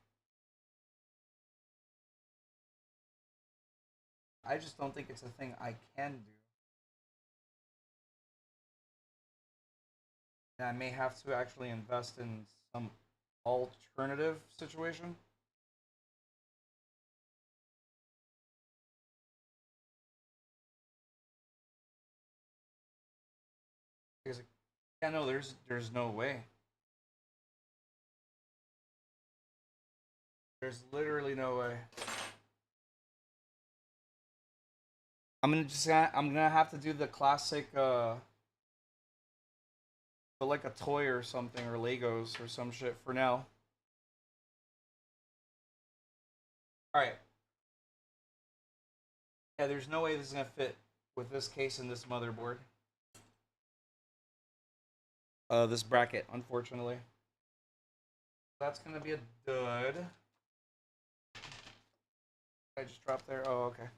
I just don't think it's a thing I can do. And I may have to actually invest in some alternative situation. Because yeah, no, there's no way. There's literally no way. I'm gonna have to do the classic like a toy or something or Legos or some shit for now. Alright. Yeah, there's no way this is gonna fit with this case and this motherboard. This bracket, unfortunately. That's gonna be a dud. I just dropped there. Oh, okay.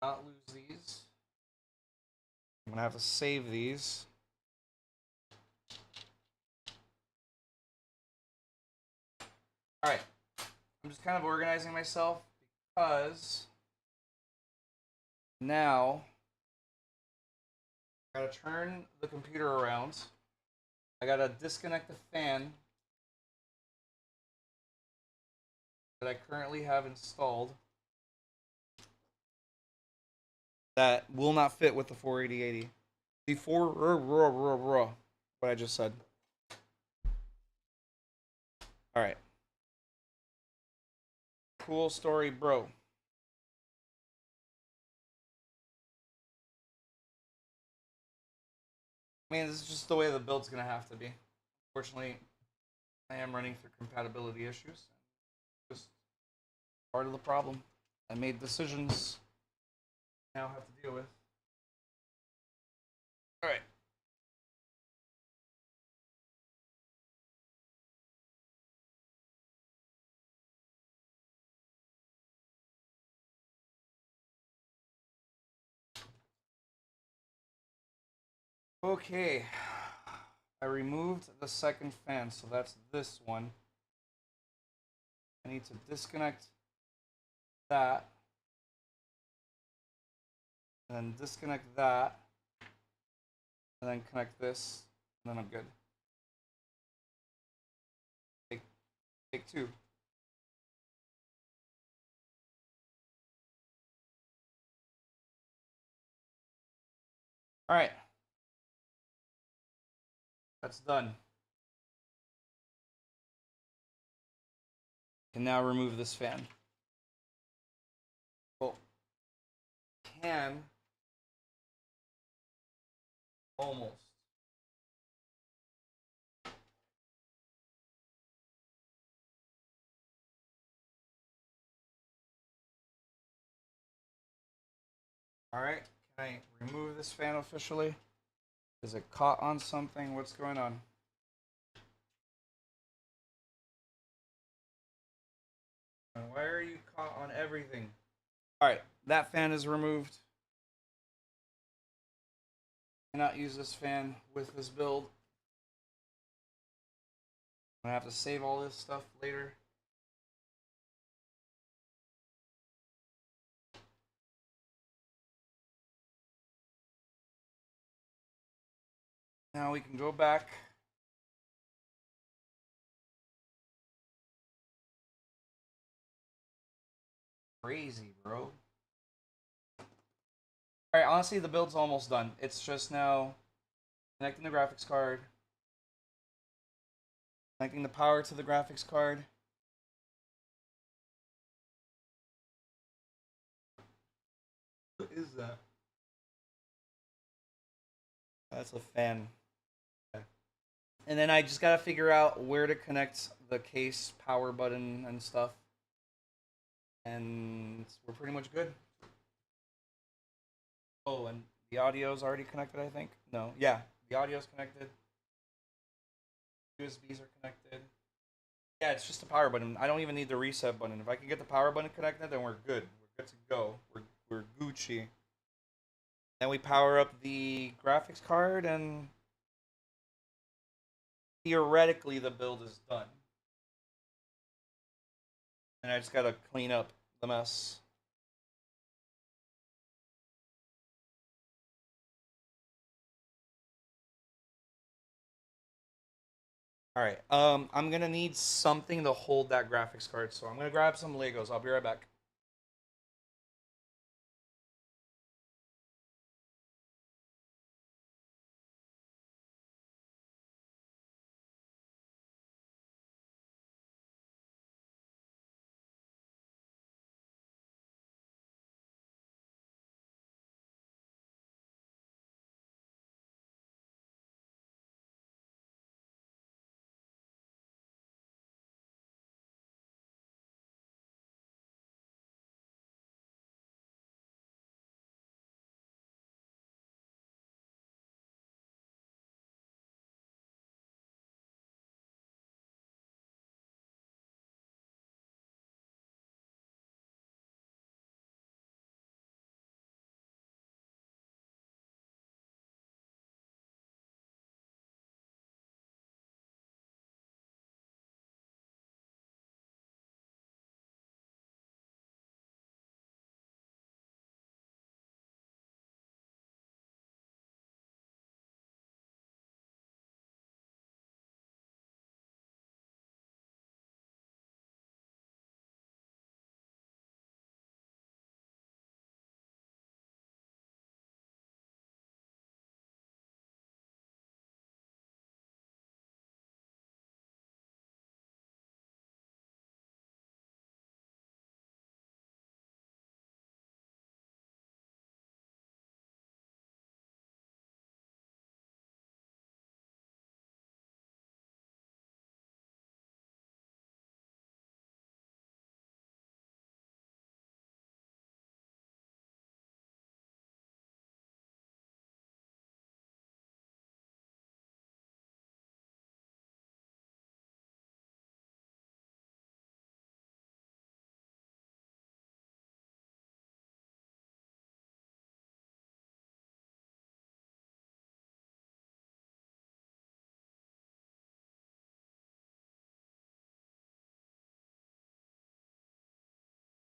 Not lose these. I'm gonna have to save these. Alright. I'm just kind of organizing myself because now I gotta turn the computer around. I gotta disconnect the fan that I currently have installed that will not fit with the 48080. The what I just said. All right. Cool story, bro. I mean, this is just the way the build's gonna have to be. Unfortunately, I am running through compatibility issues. Just part of the problem. I made decisions I now have to deal with. All right. Okay. I removed the second fan, so that's this one. I need to disconnect that. And then disconnect that. And then connect this. And then I'm good. Take two. All right. That's done. Can now remove this fan. Well, can almost. All right. Can I remove this fan officially? Is it caught on something? What's going on? Why are you caught on everything? All right, that fan is removed. Cannot use this fan with this build. I'm gonna have to save all this stuff later. Now we can go back. Crazy, bro. Alright, honestly, the build's almost done. It's just now connecting the graphics card, connecting the power to the graphics card. What is that? That's a fan. Okay. And then I just gotta figure out where to connect the case power button and stuff. And we're pretty much good. Oh, and the audio's already connected, I think. No, yeah, the audio's connected. USBs are connected. Yeah, it's just the power button. I don't even need the reset button. If I can get the power button connected, then we're good. We're good to go. We're Gucci. Then we power up the graphics card, and theoretically the build is done. And I just gotta clean up the mess. All right. I'm gonna need something to hold that graphics card, so I'm gonna grab some Legos. I'll be right back.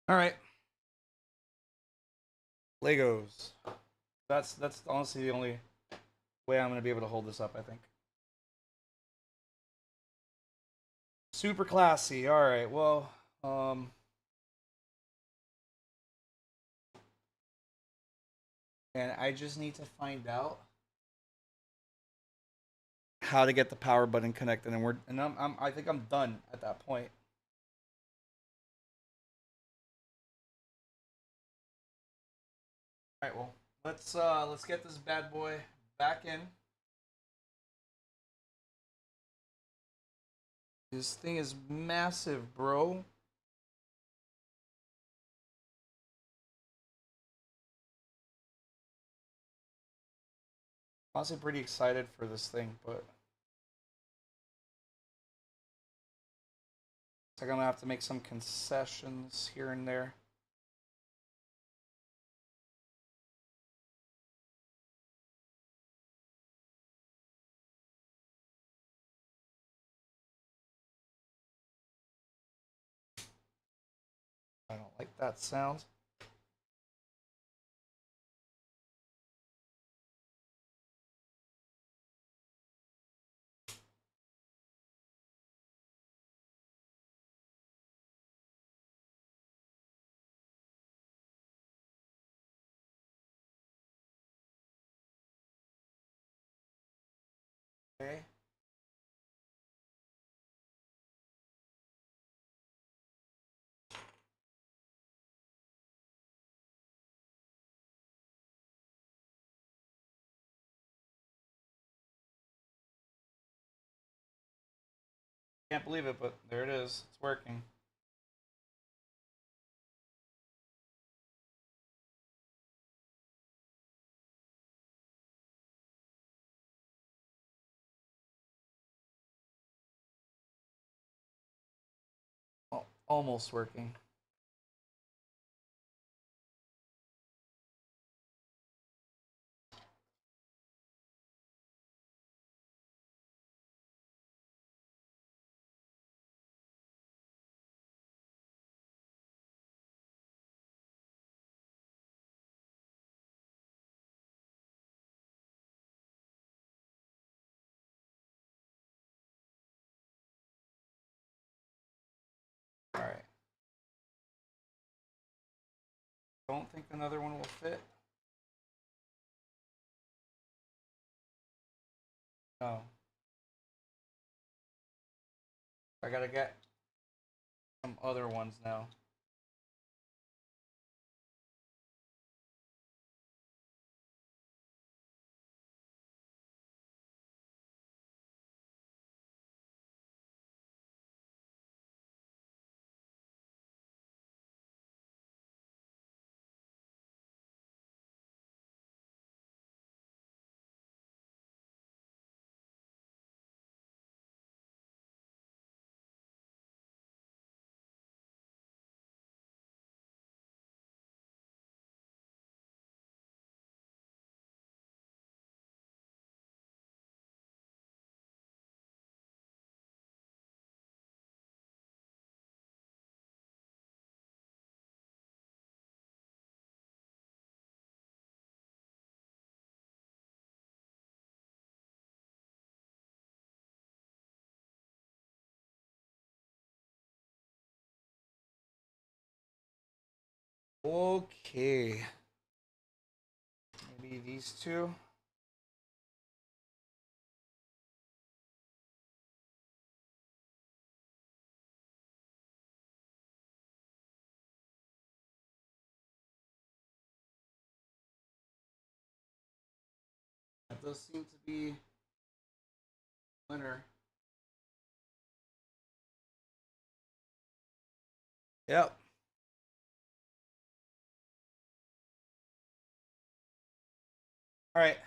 All right. Legos. That's honestly the only way I'm gonna be able to hold this up, I think. Super classy. All right. Well, and I just need to find out how to get the power button connected, and I think I'm done at that point. All right. Well, let's get this bad boy back in. This thing is massive, bro. Honestly, pretty excited for this thing, but it's like I'm gonna have to make some concessions here and there. I don't like that sound. Okay. Can't believe it, but there it is. It's working. Almost working. All right. Don't think another one will fit. No. I gotta get some other ones now. Okay. Maybe these two. That does seem to be winner. Yep. All right.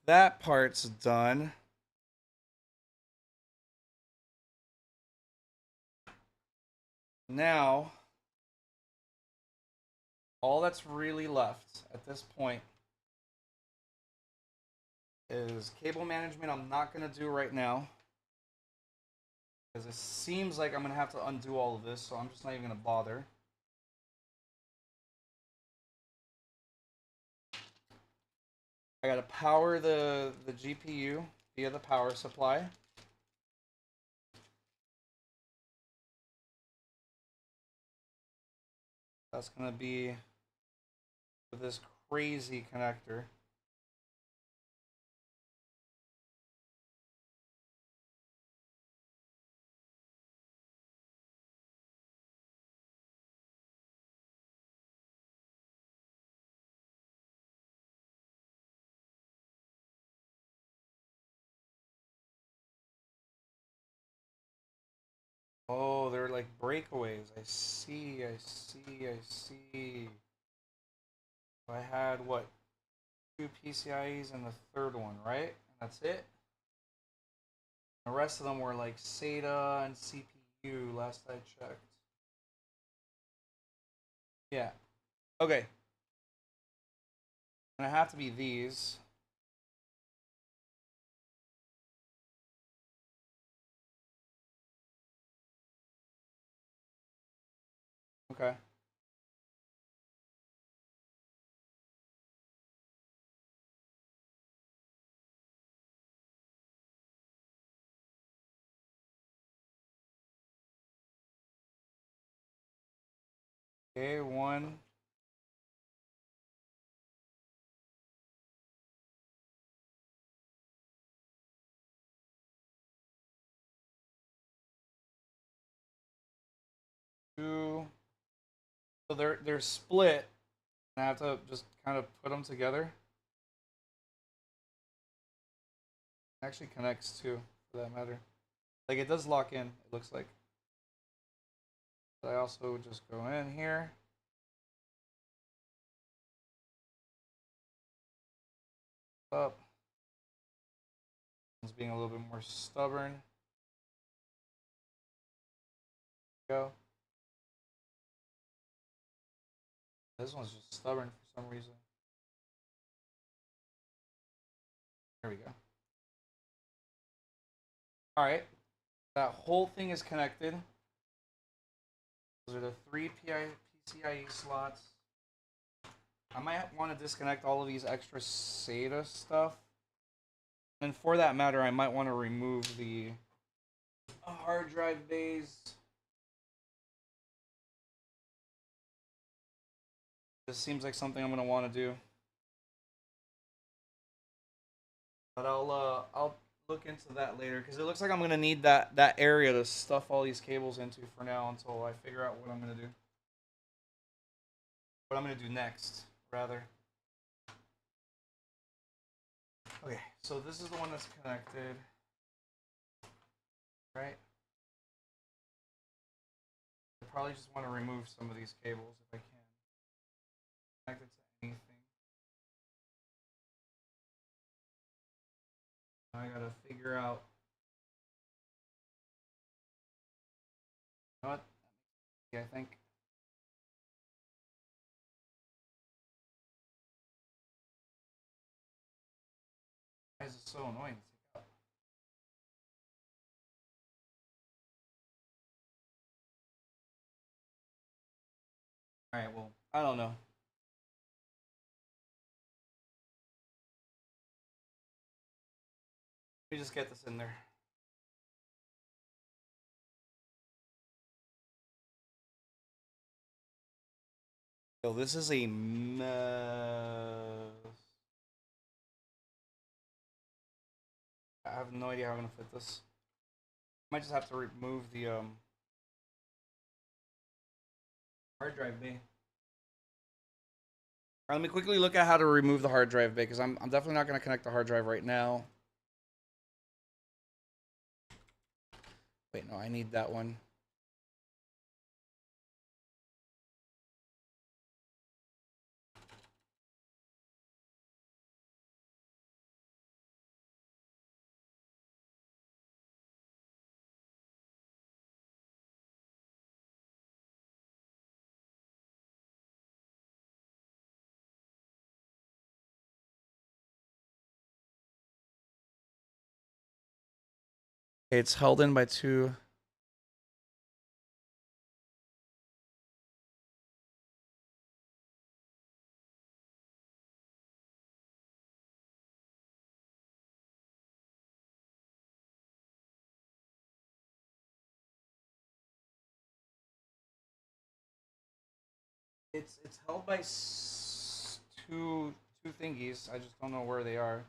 That part's done. Now, all that's really left at this point is cable management. I'm not going to do right now because it seems like I'm going to have to undo all of this, so I'm just not even going to bother. I gotta power the GPU via the power supply. That's gonna be this crazy connector. Oh, they're like breakaways. I see, I see, I see. I had what? 2 PCIEs and the third one, right? That's it? The rest of them were like SATA and CPU last I checked. Yeah. Okay. And I have to be these. Okay. Okay, one. Two. So they're split. And I have to just kind of put them together. It actually connects too, for that matter. Like it does lock in, it looks like. But I also just go in here. Up. It's being a little bit more stubborn. Go. This one's just stubborn for some reason. There we go. Alright. That whole thing is connected. Those are the 3 PCIe slots. I might want to disconnect all of these extra SATA stuff. And for that matter, I might want to remove the hard drive bays. This seems like something I'm going to want to do. But I'll look into that later because it looks like I'm going to need that area to stuff all these cables into for now until I figure out what I'm going to do. What I'm going to do next, rather. Okay, so this is the one that's connected. Right? I probably just want to remove some of these cables if I can. Connect it to anything. I gotta figure out. You know what? Yeah, I think. Why is it so annoying to take out? Alright, well, I don't know. Let me just get this in there. So this is a mess. I have no idea how I'm gonna fit this. Might just have to remove the hard drive bay. Alright, let me quickly look at how to remove the hard drive bay because I'm definitely not gonna connect the hard drive right now. Wait, no, I need that one. It's held in by 2. It's held by two thingies. I just don't know where they are.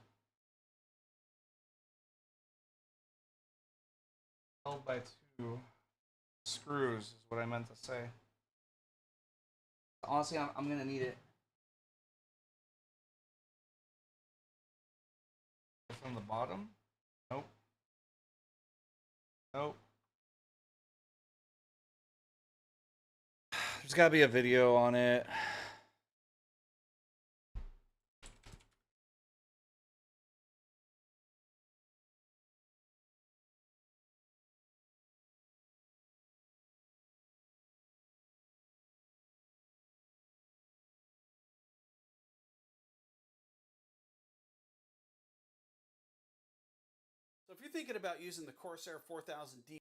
Held by two screws is what I meant to say. Honestly, I'm gonna need it. From the bottom? Nope. Nope. There's gotta be a video on it. So if you're thinking about using the Corsair 4000D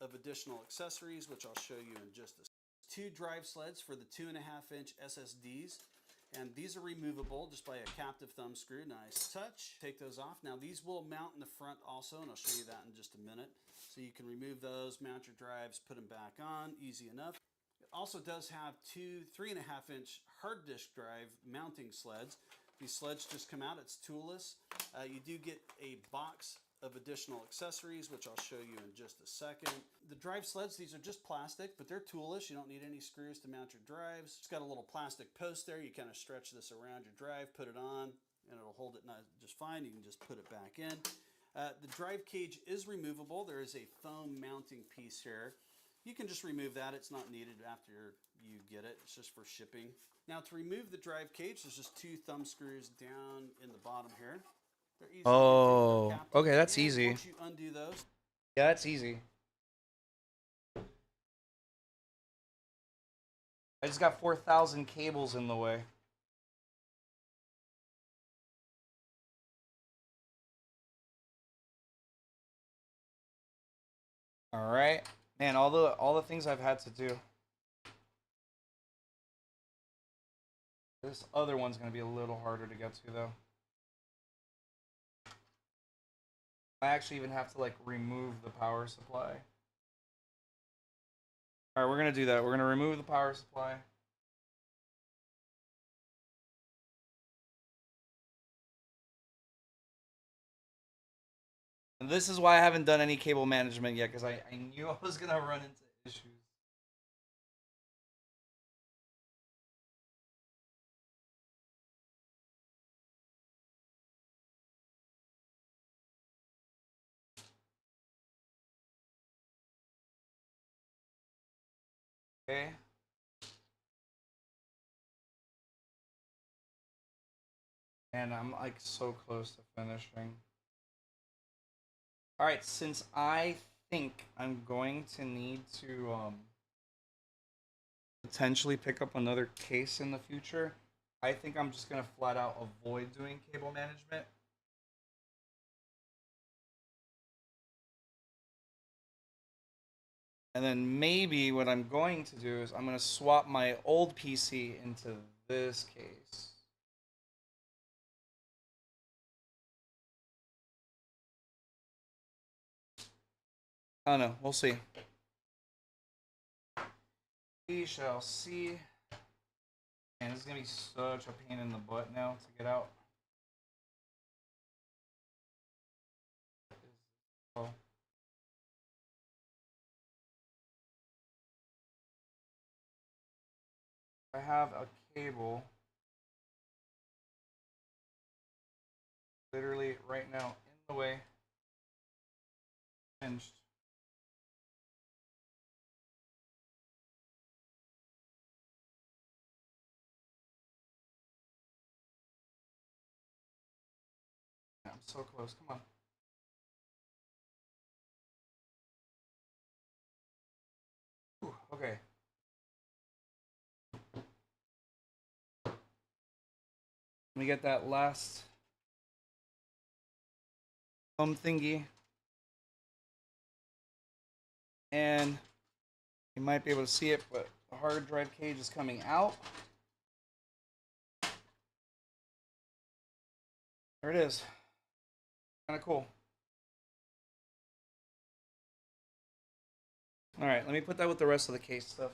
of additional accessories, which I'll show you in just a second. 2 drive sleds for the 2.5-inch SSDs, and these are removable just by a captive thumb screw. Nice touch. Take those off. Now these will mount in the front also, and I'll show you that in just a minute. So you can remove those, mount your drives, put them back on, easy enough. It also does have 2 3.5-inch hard disk drive mounting sleds. These sleds just come out, it's toolless. You do get a box of additional accessories, which I'll show you in just a second. The drive sleds, these are just plastic, but they're toolless. You don't need any screws to mount your drives. It's got a little plastic post there. You kind of stretch this around your drive, put it on, and it'll hold it just fine. You can just put it back in. The drive cage is removable. There is a foam mounting piece here. You can just remove that. It's not needed after you get it. It's just for shipping. Now to remove the drive cage, there's just 2 thumb screws down in the bottom here. Oh, okay, that's easy. Once you undo those, yeah, that's easy. I just got 4,000 cables in the way. All right, man. All the things I've had to do. This other one's gonna be a little harder to get to though. I actually even have to like remove the power supply. All right, we're gonna do that. We're gonna remove the power supply. And this is why I haven't done any cable management yet, because I knew I was gonna run into issues. Okay. And I'm like so close to finishing. All right, since I think I'm going to need to potentially pick up another case in the future, I think I'm just gonna flat out avoid doing cable management. And then maybe what I'm going to do is I'm going to swap my old PC into this case. I don't know. We'll see. We shall see. Man, this is going to be such a pain in the butt now to get out. Oh. I have a cable literally right now in the way. Pinched. I'm so close. Come on. Whew, okay. Let me get that last thingy. And you might be able to see it, but the hard drive cage is coming out. There it is. Kind of cool. All right, let me put that with the rest of the case stuff.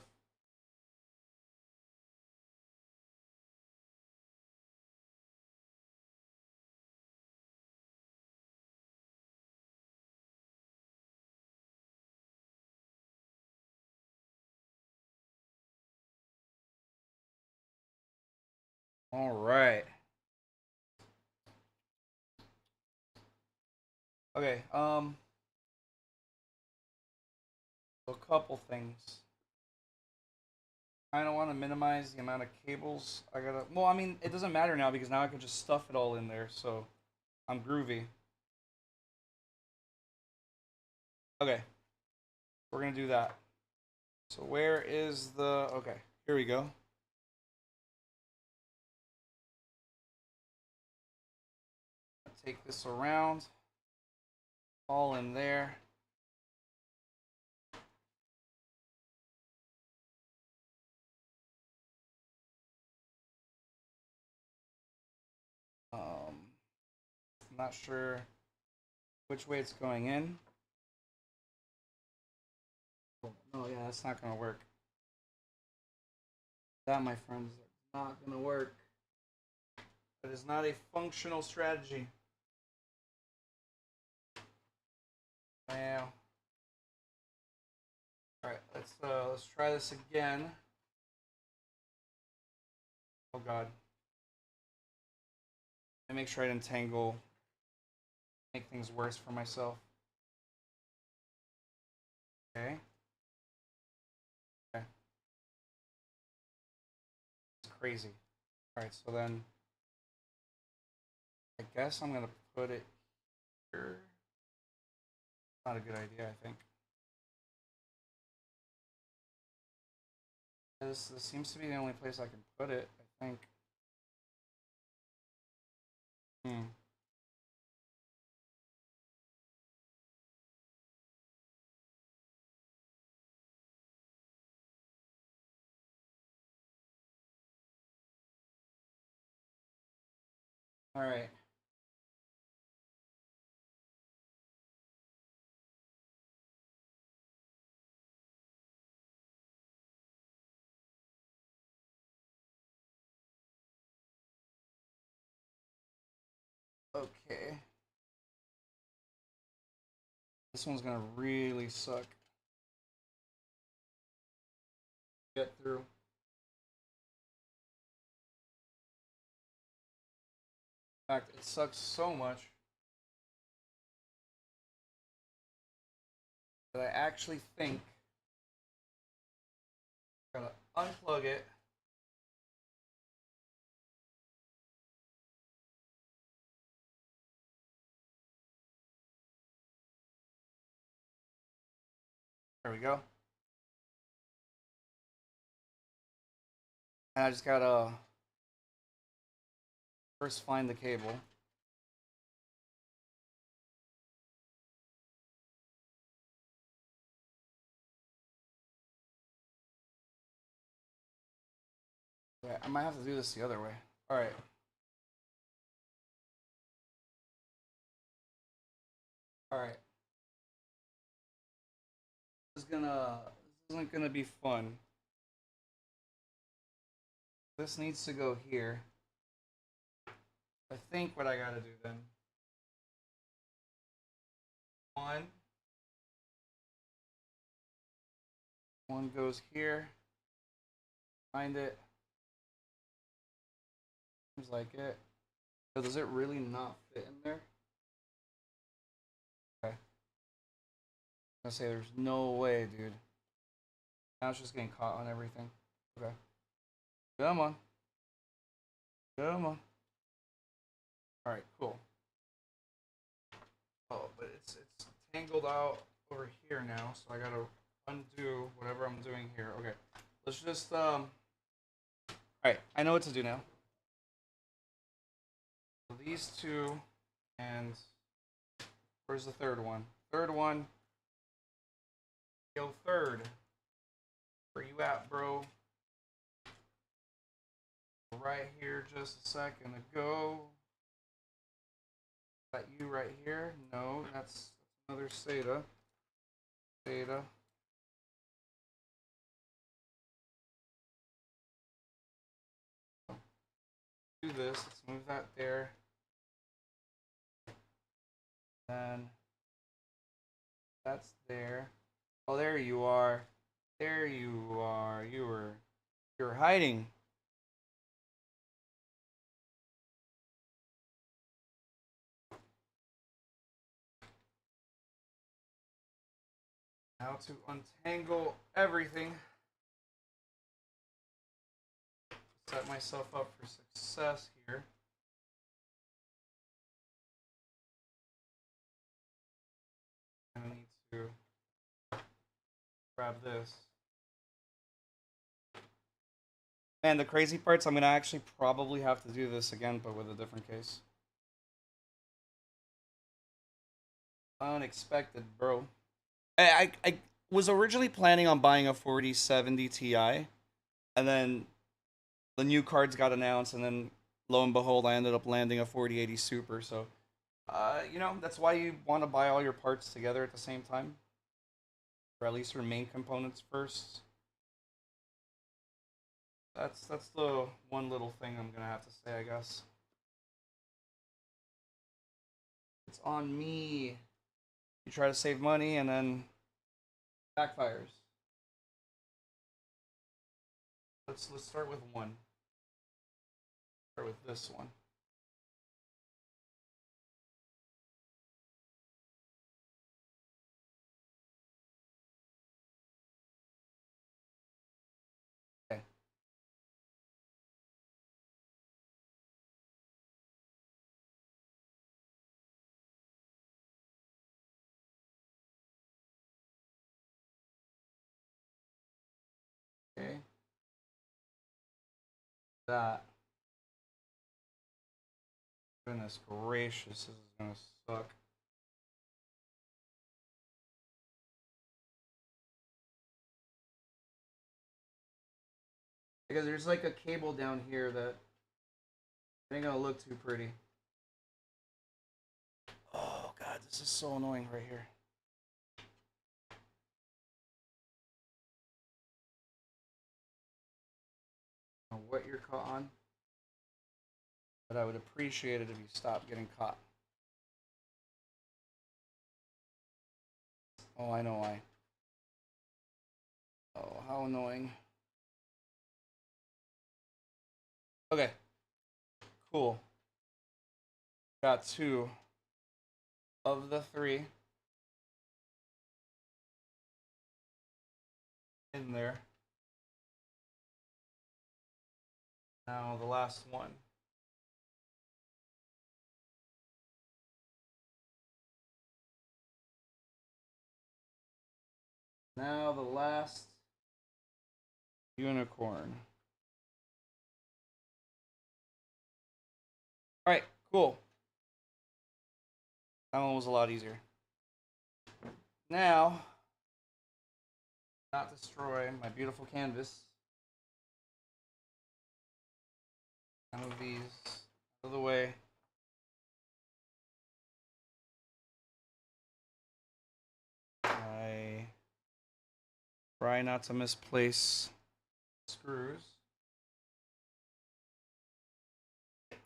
All right. Okay, a couple things. I don't want to minimize the amount of cables I gotta. Well, I mean, it doesn't matter now because now I can just stuff it all in there, so I'm groovy. Okay, we're gonna do that. So where is the? Okay, here we go. Take this around, all in there. I'm not sure which way it's going in. Oh yeah, that's not gonna work. That, my friends, is not gonna work. That is not a functional strategy. Wow. All right, let's try this again. Oh God. I make sure I didn't make things worse for myself. Okay. Okay. It's crazy. All right, so then I guess I'm gonna put it here. Not a good idea, I think. This seems to be the only place I can put it, I think. All right. Okay. This one's gonna really suck. Get through. In fact, it sucks so much that I actually think I'm gonna unplug it. There we go. And I just gotta first find the cable. Yeah, I might have to do this the other way. All right. All right. This isn't gonna be fun. This needs to go here. I think what I gotta do then. One goes here. Find it. Seems like it. So does it really not fit in there? Okay. I'm gonna say there's no way, dude. Now it's just getting caught on everything. Okay. Come on. Come on. Alright, cool. Oh, but it's tangled out over here now, so I gotta undo whatever I'm doing here. Okay. Let's just Alright, I know what to do now. So these two, and where's the third one? Third one. Yo, third. Where you at, bro? Right here just a second ago. Is that you right here? No, that's another SATA. SATA. Do this. Let's move that there. Then that's there. Oh, there you are. There you are. You were hiding. Now to untangle everything. Set myself up for success here. I need to grab this. Man, the crazy part's I'm gonna actually probably have to do this again, but with a different case. Unexpected, bro. I was originally planning on buying a 4070 Ti, and then the new cards got announced, and then lo and behold, I ended up landing a 4080 Super. So, you know, that's why you want to buy all your parts together at the same time, or at least your main components first. That's the one little thing I'm gonna have to say, I guess. It's on me. You try to save money and then backfires. Let's start with one. Start with this one. Okay. Okay. That. Goodness gracious, this is gonna suck. Because there's like a cable down here that ain't gonna look too pretty. Oh god, this is so annoying right here. I don't know what you're caught on, but I would appreciate it if you stopped getting caught. Oh, I know why. Oh, how annoying. Okay. Cool. Got 2 of the 3 in there. Now the last one. Now the last unicorn. Alright, cool. That one was a lot easier. Now, not destroy my beautiful canvas. Move these out of the way. I try not to misplace screws.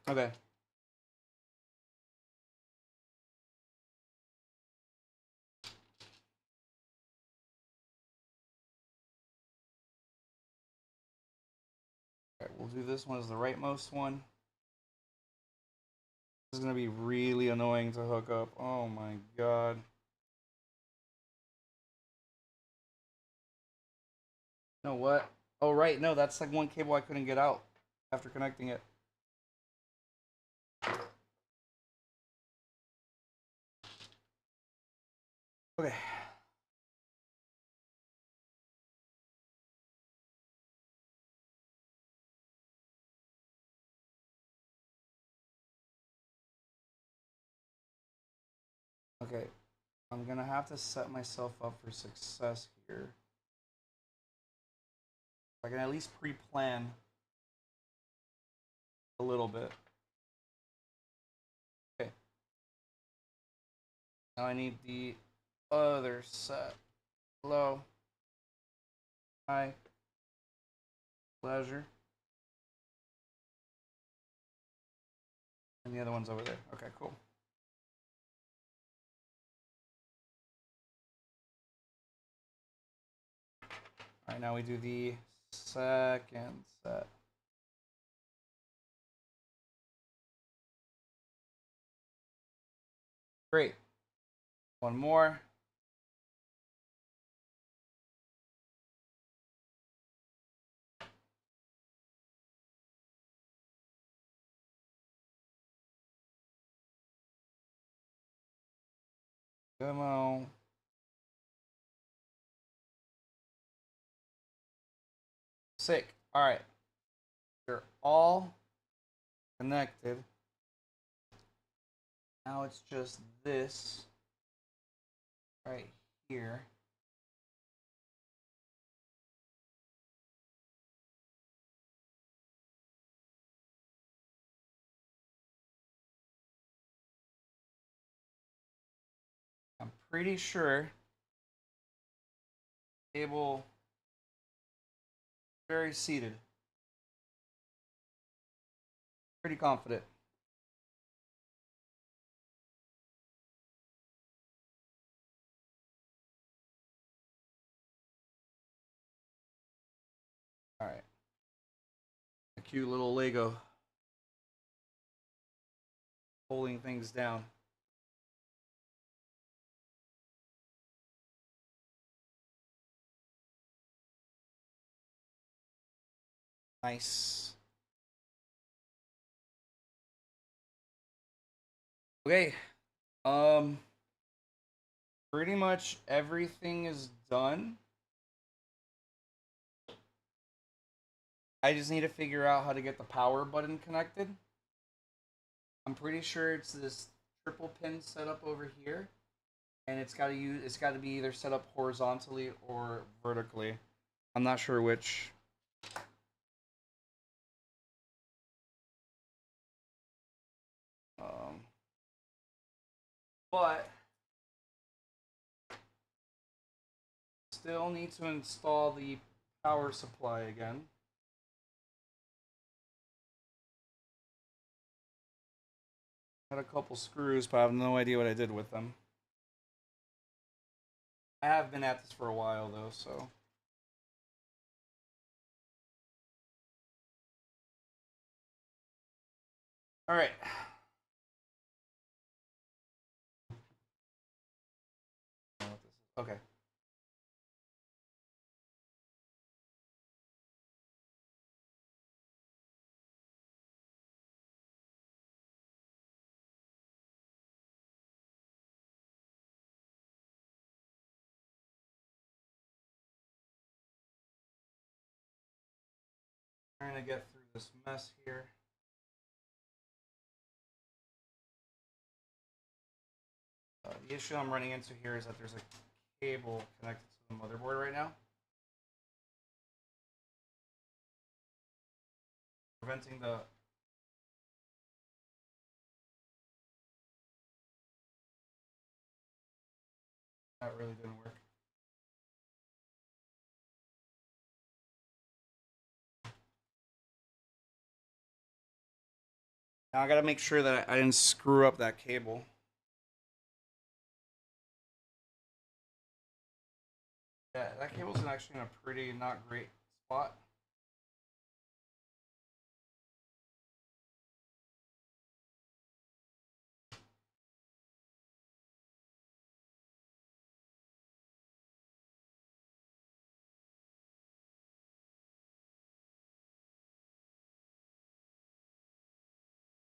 Okay. Okay, we'll do this one as the rightmost one. This is gonna be really annoying to hook up. Oh my god. You know what? Oh right, no, that's like one cable I couldn't get out after connecting it. Okay. Okay, I'm gonna have to set myself up for success here. I can at least pre-plan a little bit. Okay. Now I need the other set. Low. High. Pleasure. And the other one's over there. Okay, cool. Alright, now we do the second set. Great. One more. Demo. Sick. All right. They're all connected. Now it's just this right here. I'm pretty sure cable very seated. Pretty confident. All right. A cute little Lego holding things down. Nice. Okay. Pretty much everything is done. I just need to figure out how to get the power button connected. I'm pretty sure it's this triple pin setup over here, and it's got to be either set up horizontally or vertically. I'm not sure which. But still need to install the power supply again. Had a couple screws, but I have no idea what I did with them. I have been at this for a while though, so. All right. Okay. Trying to get through this mess here. The issue I'm running into here is that there's a cable connected to the motherboard right now, preventing the that really didn't work. Now I gotta make sure that I didn't screw up that cable. Yeah, that cable's actually in a pretty not great spot.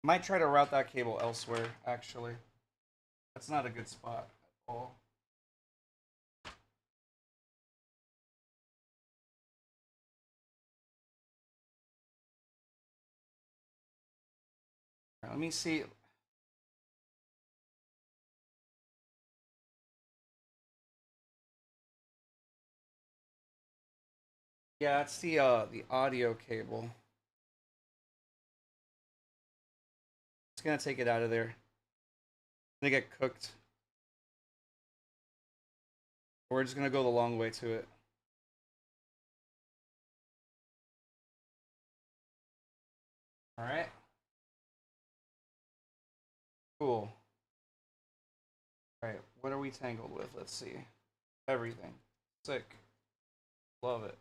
Might try to route that cable elsewhere, actually. That's not a good spot at all. Let me see. Yeah, that's the audio cable. It's gonna take it out of there. It's gonna get cooked. We're just gonna go the long way to it. All right. Cool. All right, what are we tangled with? Let's see. Everything. Sick. Love it.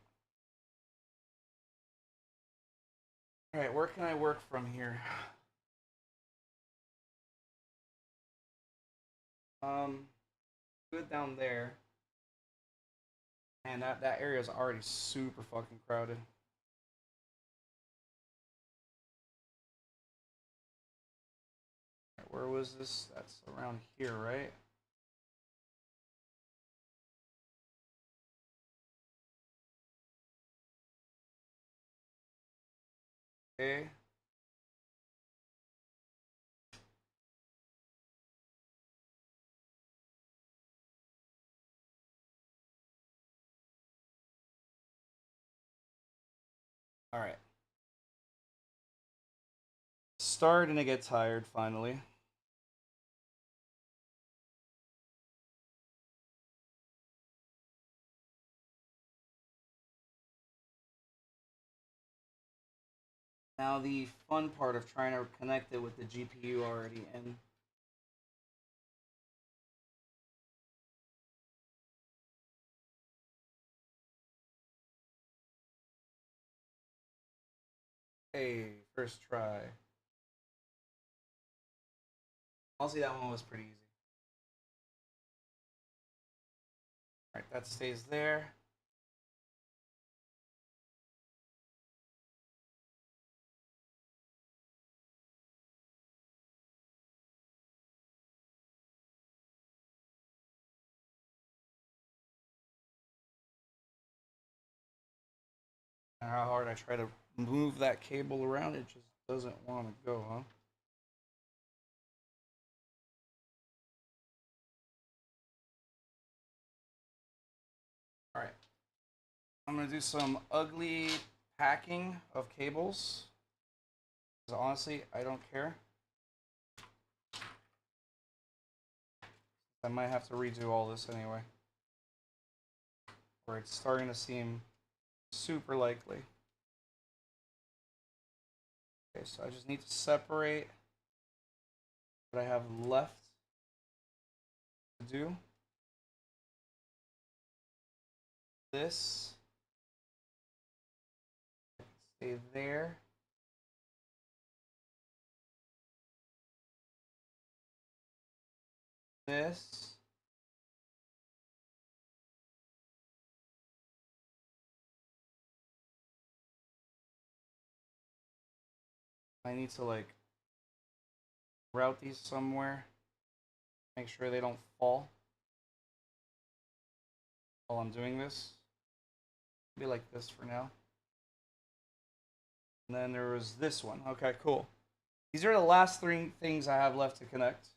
All right, where can I work from here? Good down there. And that area is already super fucking crowded. Where was this? That's around here, right? Okay. All right. Starting to get tired finally. Now the fun part of trying to connect it with the GPU already in. Hey, first try. Honestly, that one was pretty easy. Alright, that stays there. And how hard I try to move that cable around, it just doesn't want to go, huh? Alright. I'm going to do some ugly packing of cables. Because honestly, I don't care. I might have to redo all this anyway. Or it's starting to seem super likely. Okay, so I just need to separate what I have left to do. This stay there. This. I need to like route these somewhere. Make sure they don't fall while I'm doing this. Be like this for now. And then there was this one. Okay, cool. These are the last three things I have left to connect.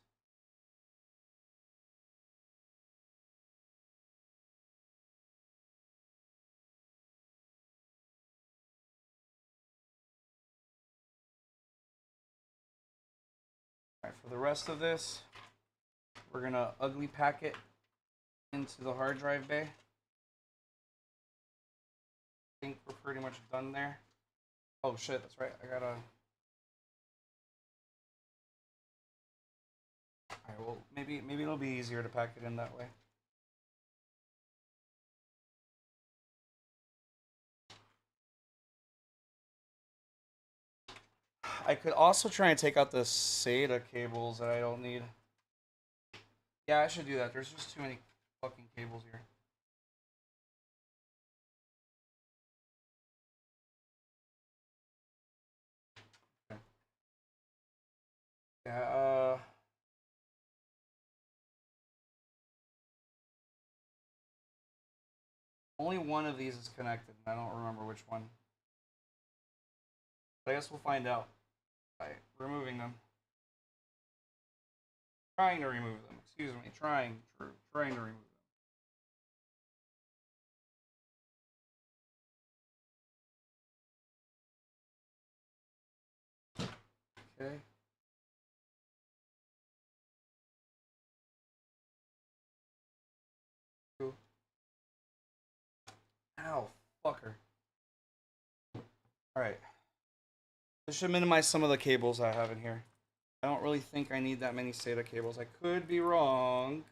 Alright, for the rest of this, we're gonna ugly pack it into the hard drive bay. I think we're pretty much done there. Oh shit, that's right. I gotta. Alright, well, maybe it'll be easier to pack it in that way. I could also try and take out the SATA cables that I don't need. Yeah, I should do that. There's just too many fucking cables here. Okay. Yeah, only one of these is connected, and I don't remember which one. But I guess we'll find out by removing them. Trying to remove them. Excuse me. Trying to remove them. Okay. Ow, fucker. Alright. This should minimize some of the cables I have in here. I don't really think I need that many SATA cables. I could be wrong.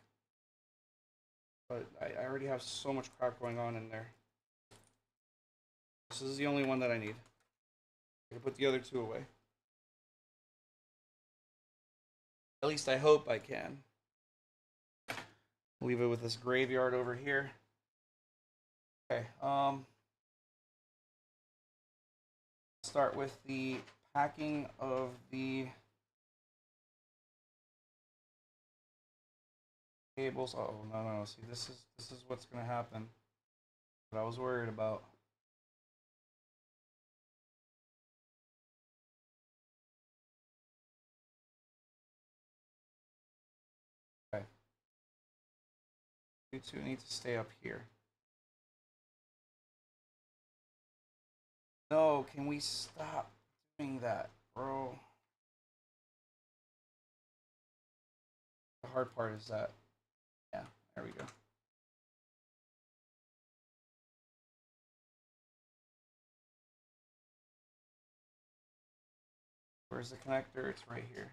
But I already have so much crap going on in there. This is the only one that I need. I can put the other two away. At least I hope I can. Leave it with this graveyard over here. Okay, start with the packing of the cables. Oh no, see this is what's gonna happen. What I was worried about. You two need to stay up here. No, can we stop doing that, bro? The hard part is that, yeah, there we go. Where's the connector? It's right here.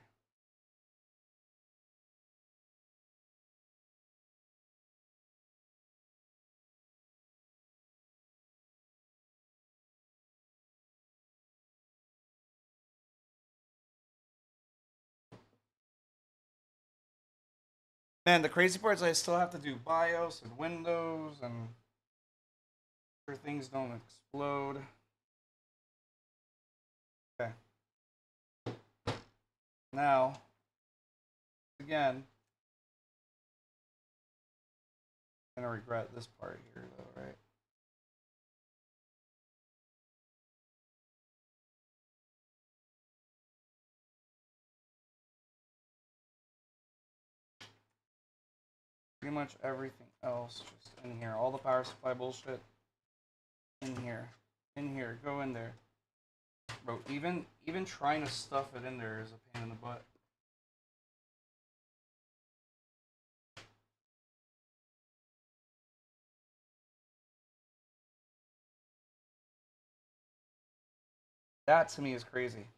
Man, the crazy part is I still have to do BIOS and Windows and sure things don't explode. Okay. Now, again, I'm gonna regret this part here though, right? Pretty much everything else just in here. All the power supply bullshit in here. In here. Go in there. Bro, even trying to stuff it in there is a pain in the butt. That to me is crazy.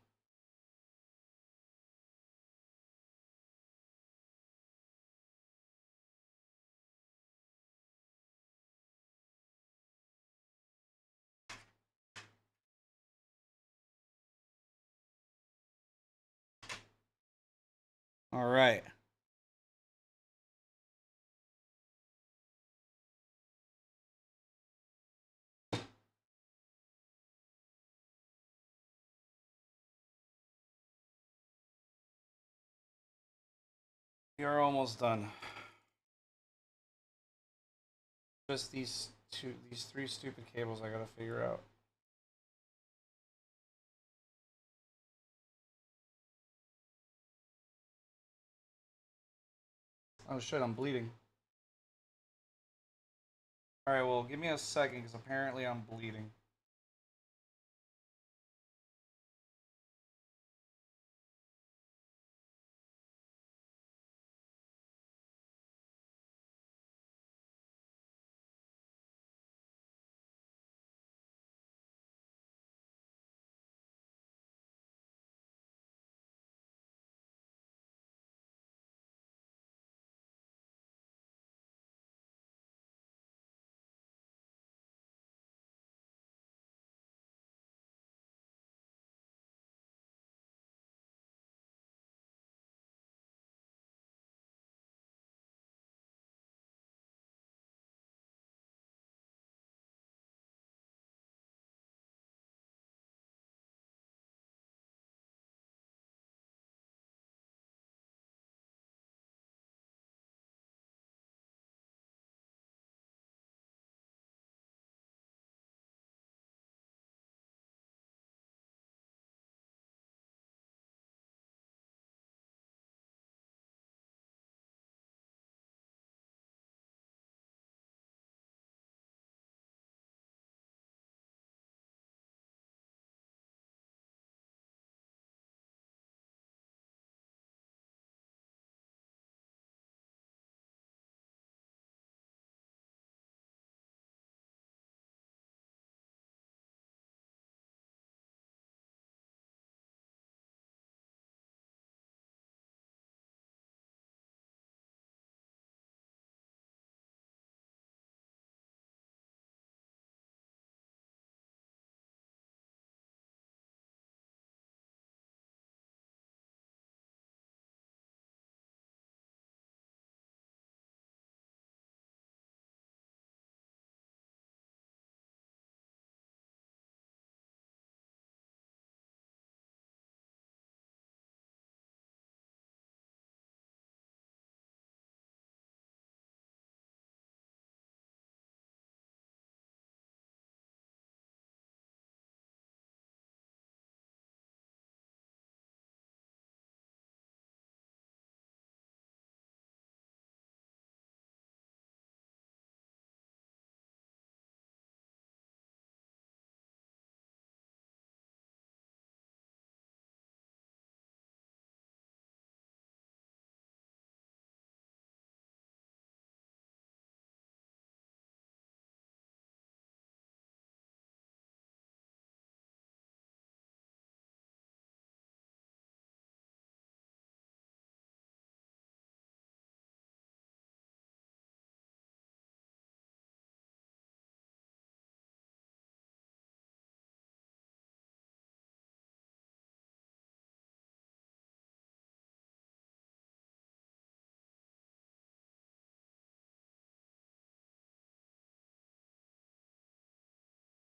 All right. We are almost done. Just these three stupid cables I gotta figure out. Oh shit, I'm bleeding. Alright, well, give me a second, because apparently I'm bleeding.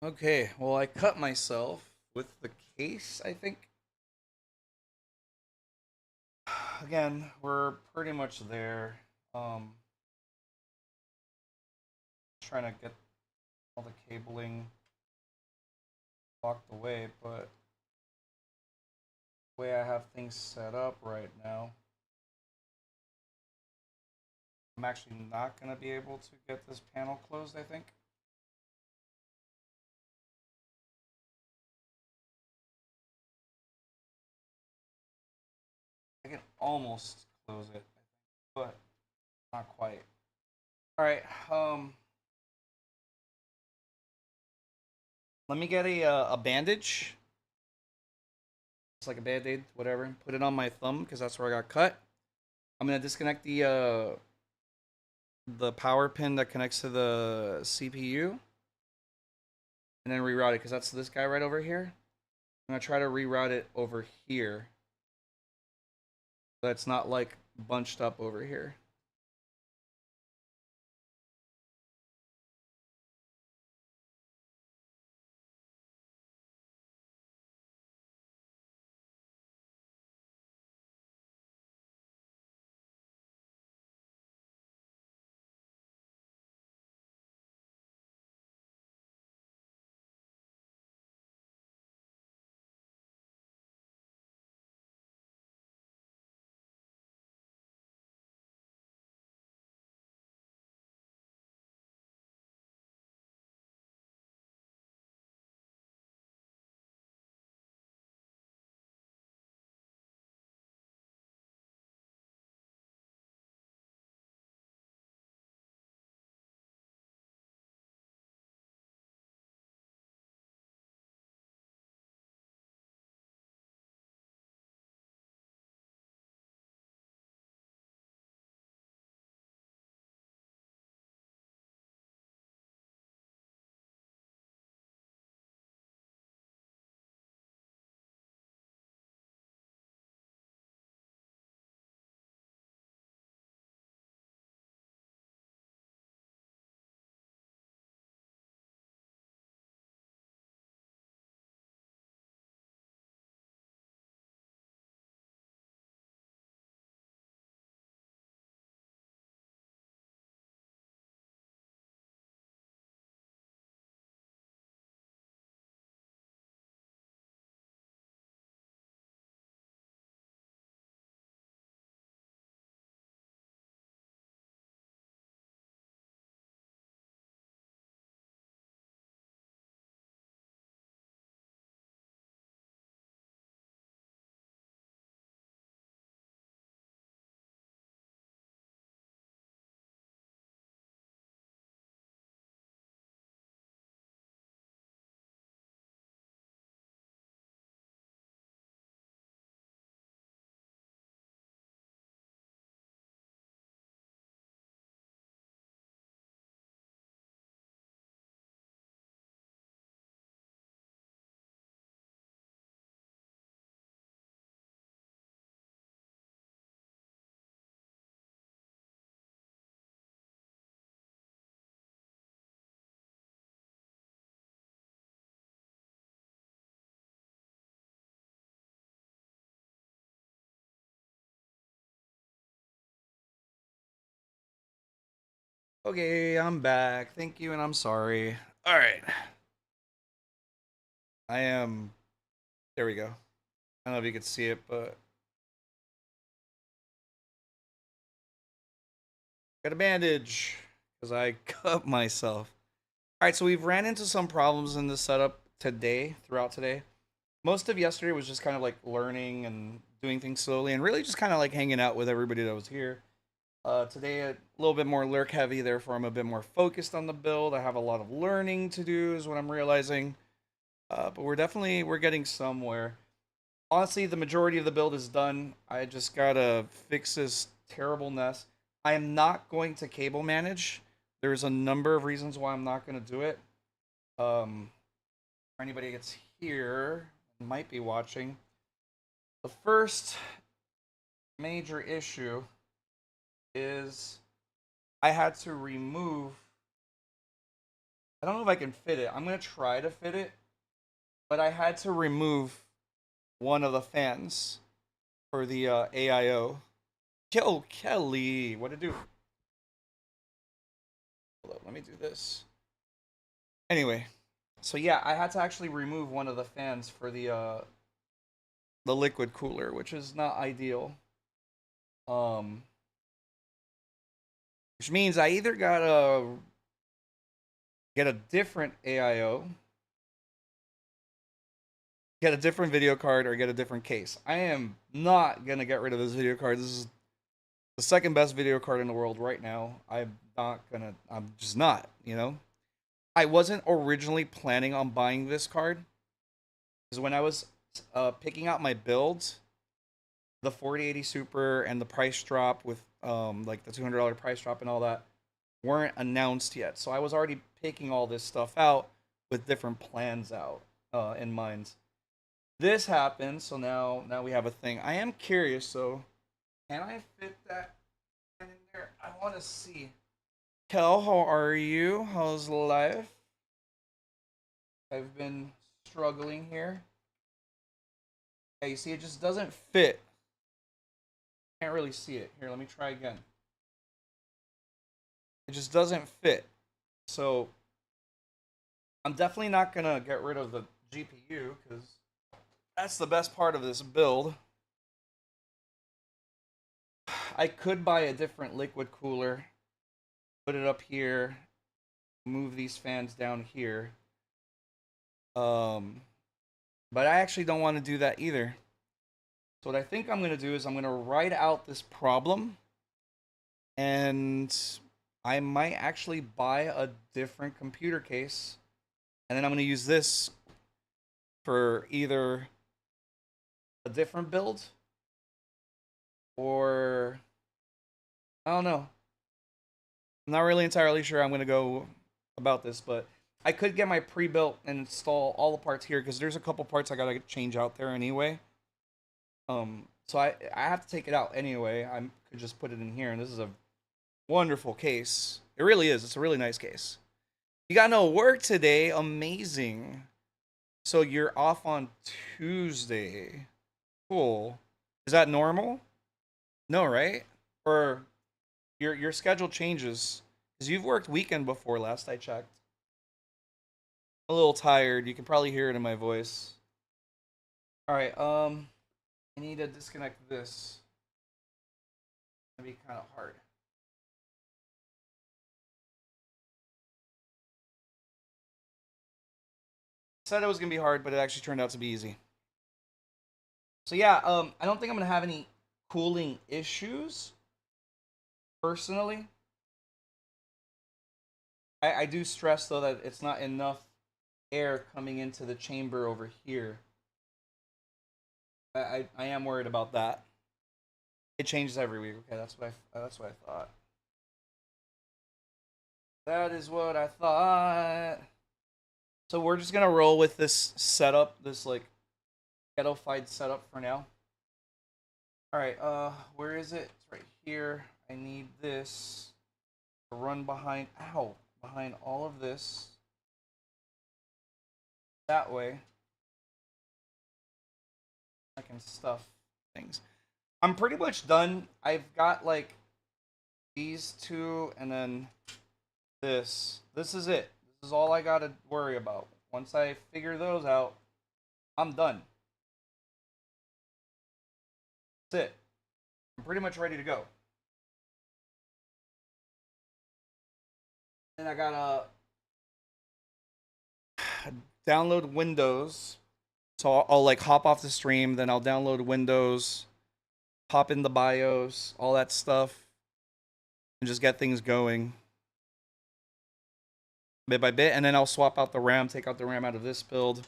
Okay, well, I cut myself with the case, I think. Again, we're pretty much there. Trying to get all the cabling locked away, but the way I have things set up right now, I'm actually not going to be able to get this panel closed, I think. I can almost close it, but not quite. All right, let me get a bandage. It's like a band-aid, whatever. Put it on my thumb because that's where I got cut. I'm gonna disconnect the power pin that connects to the CPU, and then reroute it because that's this guy right over here. I'm gonna try to reroute it over here, so it's not like bunched up over here. Okay, I'm back. Thank you, and I'm sorry. All right. I am. There we go. I don't know if you could see it, but got a bandage because I cut myself. All right, so we've ran into some problems in this setup today, throughout today. Most of yesterday was just kind of like learning and doing things slowly, and really just kind of like hanging out with everybody that was here. Today a little bit more lurk heavy, therefore I'm a bit more focused on the build. I have a lot of learning to do, is what I'm realizing. But we're getting somewhere. Honestly, the majority of the build is done. I just gotta fix this terribleness. I am not going to cable manage. There's a number of reasons why I'm not going to do it. For anybody that's here, might be watching. The first major issue is I had to remove I don't know if I can fit it. I'm gonna try to fit it, but I had to remove one of the fans for the AIO. Yo, Kelly, what to do? Hold up, let me do this. Anyway, so yeah, I had to actually remove one of the fans for the liquid cooler, which is not ideal. Which means I either gotta get a different AIO, get a different video card, or get a different case. I am not gonna get rid of this video card. This is the second best video card in the world right now. I'm just not, you know? I wasn't originally planning on buying this card. Because when I was picking out my builds, the 4080 Super and the price drop with like the $200 price drop and all that weren't announced yet. So I was already picking all this stuff out with different plans out in mind. This happened, so now we have a thing. I am curious, so can I fit that in there? I want to see. Kel, how are you? How's life? I've been struggling here. Yeah, you see, it just doesn't fit. Can't really see it. Here, let me try again. It just doesn't fit. So I'm definitely not gonna get rid of the GPU because that's the best part of this build. I could buy a different liquid cooler, put it up here, move these fans down here. But I actually don't want to do that either. So what I think I'm going to do is I'm going to write out this problem, and I might actually buy a different computer case, and then I'm going to use this for either a different build or I don't know. I'm not really entirely sure I'm going to go about this, but I could get my pre-built and install all the parts here because there's a couple parts I got to change out there anyway. So I have to take it out anyway. I could just put it in here, and this is a wonderful case. It really is. It's a really nice case. You got no work today. Amazing. So you're off on Tuesday. Cool. Is that normal? No, right? Or your schedule changes because you've worked weekend before. Last I checked. I'm a little tired. You can probably hear it in my voice. All right. I need to disconnect this. It's gonna be kind of hard. Said it was gonna be hard, but it actually turned out to be easy. So yeah, I don't think I'm gonna have any cooling issues. Personally, I do stress though that it's not enough air coming into the chamber over here. I am worried about that. It changes every week. Okay, that's what I thought. That is what I thought. So we're just gonna roll with this setup, this like ghetto-fied setup for now. All right, where is it? It's right here. I need this to run behind. Ow, behind all of this. That way. I can stuff things. I'm pretty much done. I've got like these two and then this. This is it. This is all I gotta worry about. Once I figure those out, I'm done. That's it. I'm pretty much ready to go. And I gotta download Windows. So I'll like hop off the stream, then I'll download Windows, hop in the BIOS, all that stuff, and just get things going bit by bit. And then I'll swap out the RAM, take out the RAM out of this build,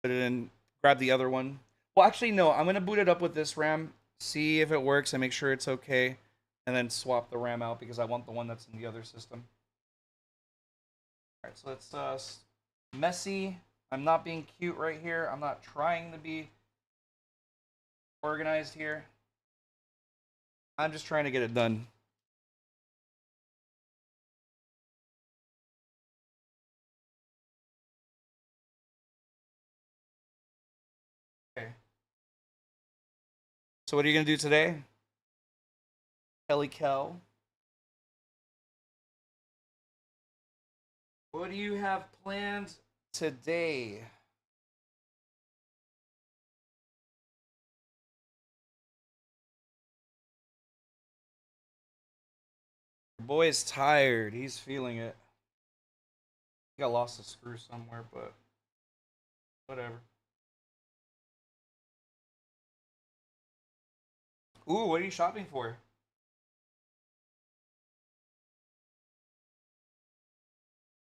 put it in, grab the other one. Well, actually, no, I'm going to boot it up with this RAM, see if it works and make sure it's okay, and then swap the RAM out because I want the one that's in the other system. All right, so it's messy. I'm not being cute right here. I'm not trying to be organized here. I'm just trying to get it done. So what are you gonna do today? Kelly Kel. What do you have planned today? Your boy is tired. He's feeling it. I think I lost a screw somewhere, but whatever. Ooh, what are you shopping for?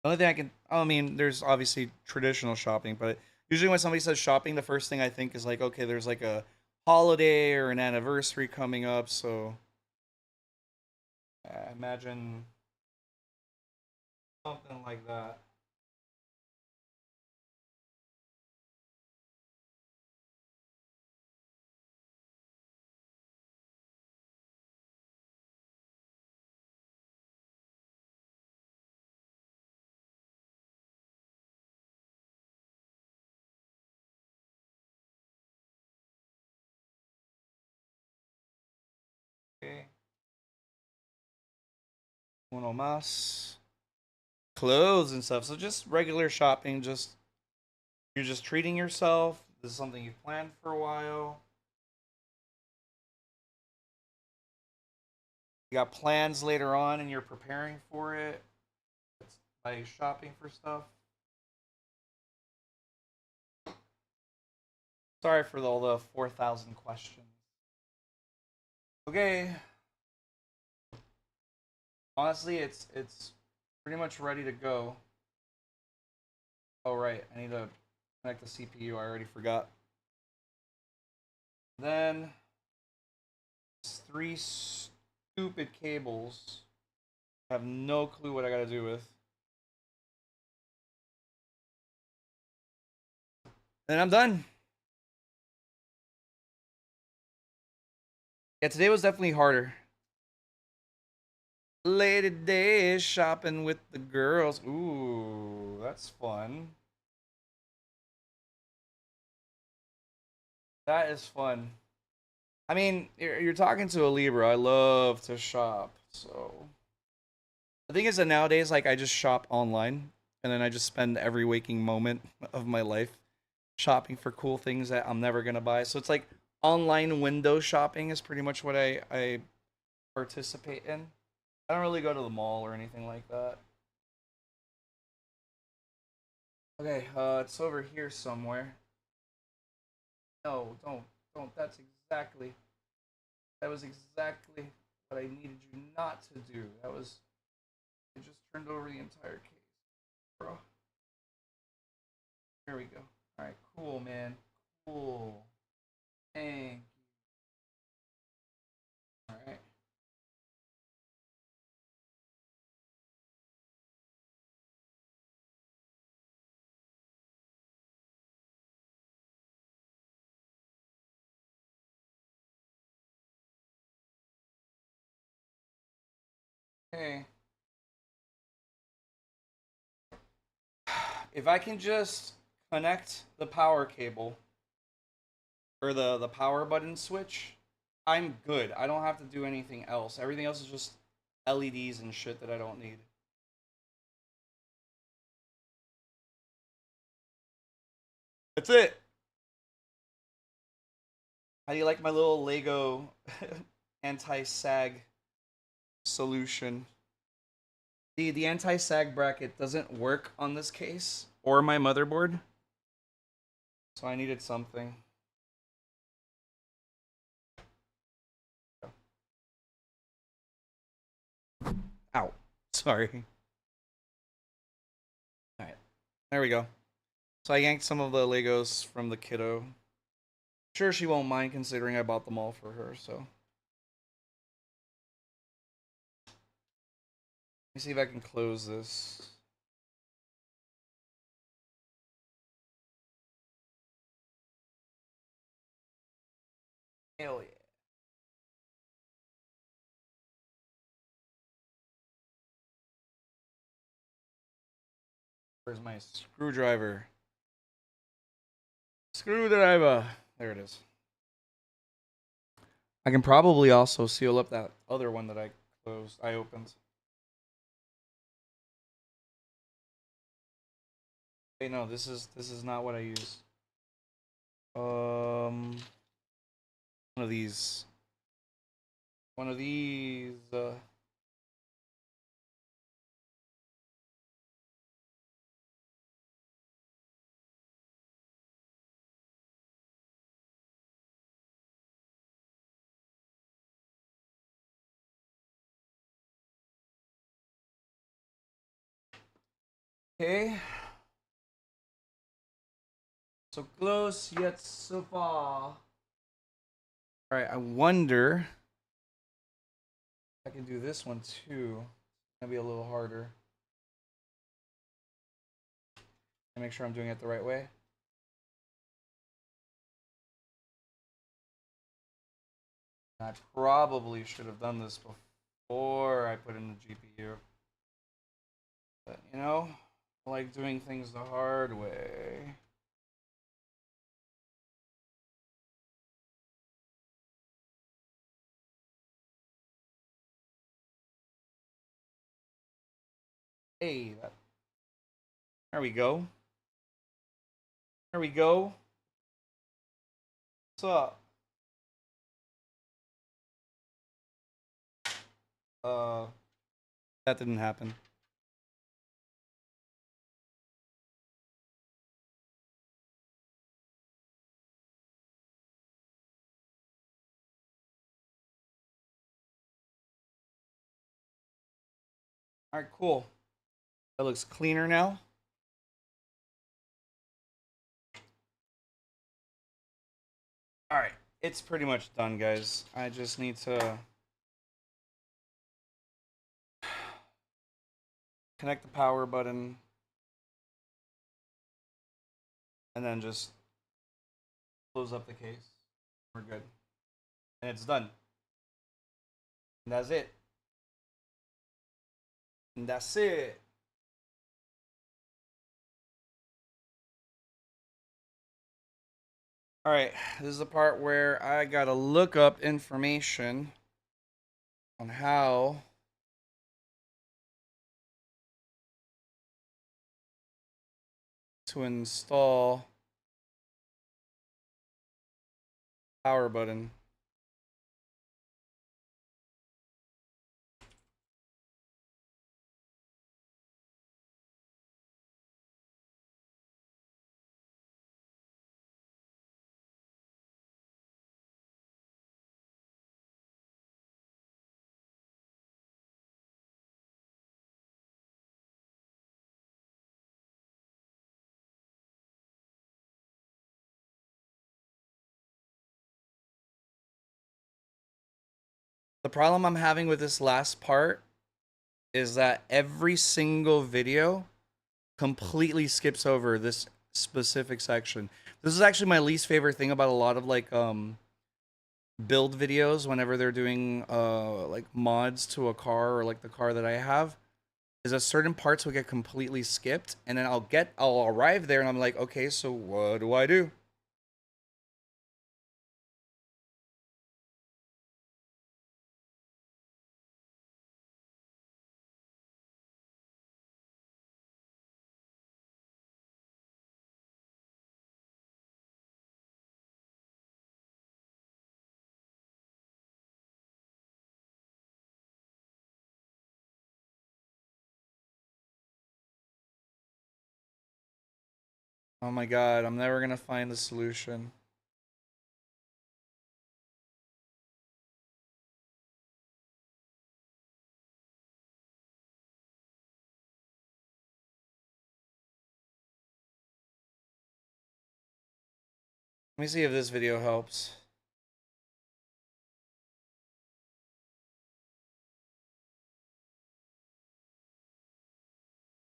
The only thing I mean, there's obviously traditional shopping, but usually when somebody says shopping, the first thing I think is like, okay, there's like a holiday or an anniversary coming up, so imagine something like that. Okay. Uno más. Clothes and stuff. So just regular shopping, just you're just treating yourself. This is something you've planned for a while. You got plans later on and you're preparing for it by shopping for stuff. Sorry for all the 4,000 questions. Okay. Honestly, it's pretty much ready to go. Oh right, I need to connect the CPU. I already forgot. Then three stupid cables. I have no clue what I gotta do with. Then I'm done. Yeah, today was definitely harder. Lady day shopping with the girls. Ooh, that's fun. That is fun. I mean, you're talking to a Libra. I love to shop. So the thing is that nowadays, like, I just shop online, and then I just spend every waking moment of my life shopping for cool things that I'm never gonna buy. So it's like online window shopping is pretty much what I participate in. I don't really go to the mall or anything like that. Okay, it's over here somewhere. No, don't. That was exactly what I needed you not to do. That was, I just turned over the entire case, bro. There we go. All right, cool, man. Cool. Thank you. All right. Okay. If I can just connect the power cable or the power button switch, I'm good. I don't have to do anything else. Everything else is just LEDs and shit that I don't need. That's it. How do you like my little Lego anti-sag solution? The anti-sag bracket doesn't work on this case or my motherboard, so I needed something. Ow. Sorry. Alright. There we go. So I yanked some of the Legos from the kiddo. Sure, she won't mind considering I bought them all for her, so. Let me see if I can close this. Hell yeah. Where's my screwdriver? Screwdriver. There it is. I can probably also seal up that other one that I opened. Wait, no, this is not what I used. One of these. One of these. Okay. So close yet so far. Alright, I wonder if I can do this one too. It's gonna be a little harder. And make sure I'm doing it the right way. I probably should have done this before I put in the GPU. But you know, I like doing things the hard way. Hey, there we go. There we go. What's up? That didn't happen. All right, cool. That looks cleaner now. All right, it's pretty much done, guys. I just need to connect the power button and then just close up the case. We're good. And it's done. And that's it. And that's it. All right, this is the part where I gotta look up information on how to install power button. The problem I'm having with this last part is that every single video completely skips over this specific section. This is actually my least favorite thing about a lot of like build videos whenever they're doing like mods to a car or like the car that I have, is that certain parts will get completely skipped, and then I'll arrive there and I'm like, okay, so what do I do? Oh my god, I'm never gonna find the solution. Let me see if this video helps.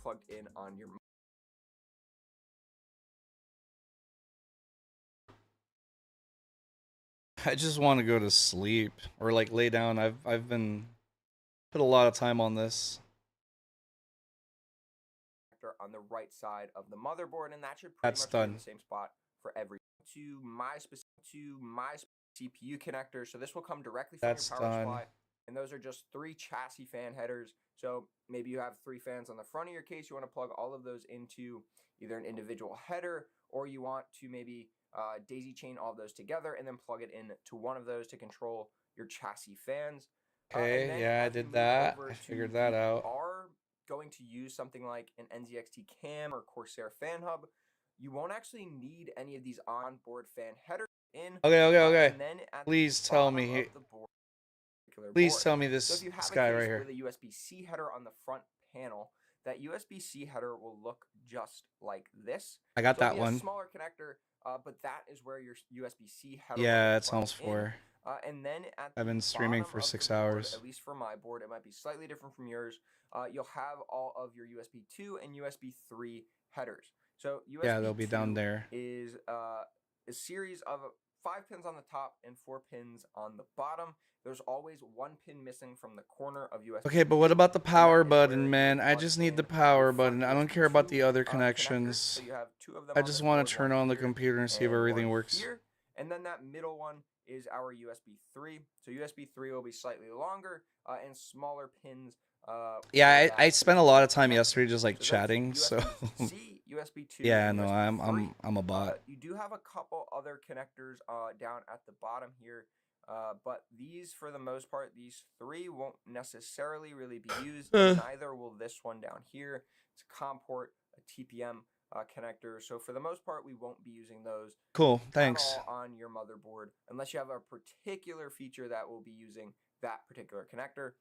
Plugged in on your I just want to go to sleep or like lay down. I've been put a lot of time on this. on the right side of the motherboard, and that should pretty That's much be in done. the same spot for every. To my CPU connector. So this will come directly from That's your power done. supply. And those are just 3 chassis fan headers. So maybe you have 3 fans on the front of your case. You want to plug all of those into either an individual header, or you want to maybe daisy chain all of those together and then plug it in to one of those to control your chassis fans. Okay, yeah, I did that. I figured that out. Are going to use something like an NZXT cam or Corsair fan hub. You won't actually need any of these onboard fan headers in. Okay. And then at Please the tell bottom me. of the board, Please board. tell me So this, if you have this a guy case right here. with a USB-C header on the front panel, that USB-C header will look just like this. I got So it'll that be one. A smaller connector, but that is where your USB-C header. Yeah, will it's plug almost in. 4. And then at I've the been streaming bottom for of 6 the board, hours. at least for my board, it might be slightly different from yours. You'll have all of your USB 2 and USB 3 headers. So USB Yeah, they'll be down 2 there. is a series of 5 pins on the top and 4 pins on the bottom. There's always 1 pin missing from the corner of USB. Okay, but what about the power and that is where button, you man? I plug just need in the power your button. front I don't USB care about 2, the other connectors. connections. So you have 2 of them I on just this want board, to turn one on the here computer and see if and everything one works. here. And then that middle one is our USB 3. So USB 3 will be slightly longer and smaller pins. Yeah, for I that spent a lot of USB time connector. yesterday just like So that's chatting. So USB-C, USB 2, yeah, and no, USB 3. I'm a bot. You do have a couple other connectors down at the bottom here, but these, for the most part, these 3 won't necessarily really be used. Neither will this one down here. It's a COM port, a TPM connector. So for the most part, we won't be using those. Cool, at thanks. all on your motherboard, unless you have a particular feature that will be using that particular connector.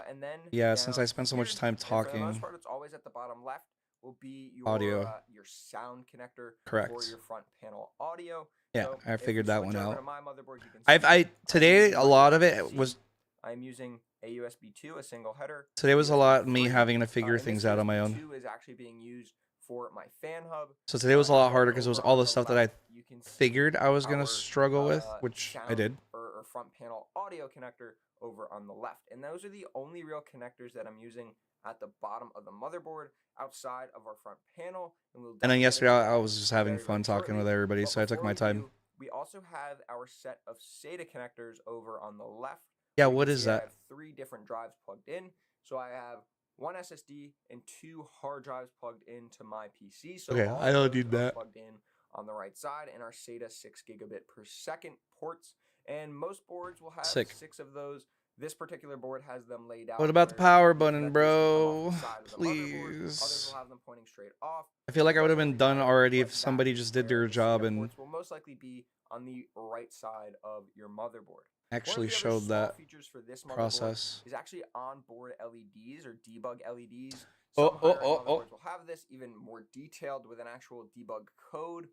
And then Yeah, since I down spent so here, much time and for the most talking. part, it's always at the bottom left, will be your Audio. Your sound connector for Correct. your front panel audio. Yeah, So I if we figured that switch one over out. to my motherboard, you can I see today using a my lot of USB-C. it was I'm using a USB 2, a single header. today was a USB lot me 3, having to figure and things this out on my USB own. 2 is actually being used for my fan hub. So today was a lot And harder then because it was over all on the the stuff that I left, you can see figured I was gonna our, struggle with, which I sound did. or front panel audio connector over on the left. And those are the only real connectors that I'm using at the bottom of the motherboard outside of our front panel. And we'll And then definitely yesterday get I was into just that having very, fun very talking with shortly. everybody, But so I took before my we time. do, we also have our set of SATA connectors over on the left. Yeah, So you what can is see I that? have 3 different drives plugged in. So I have 1 SSD and 2 hard drives plugged into my PC. So Okay, all I of don't those need are that. plugged in on the right side, and our SATA 6 gigabit per second ports. And most boards will have Sick. 6 of those. This particular board has them laid out. What about the where power the button, connectors can come bro? off the side of the motherboard. Others Please. will have them pointing straight off. I feel like It I would have doesn't been really done matter, already but if somebody that just is did where their the job SATA and ports will most likely be on the right side of your motherboard. actually One of the other showed small that features for this motherboard process. is actually onboard LEDs or debug LEDs. Oh, Some oh, higher-end oh, oh. motherboards will have this even more detailed with an actual debug code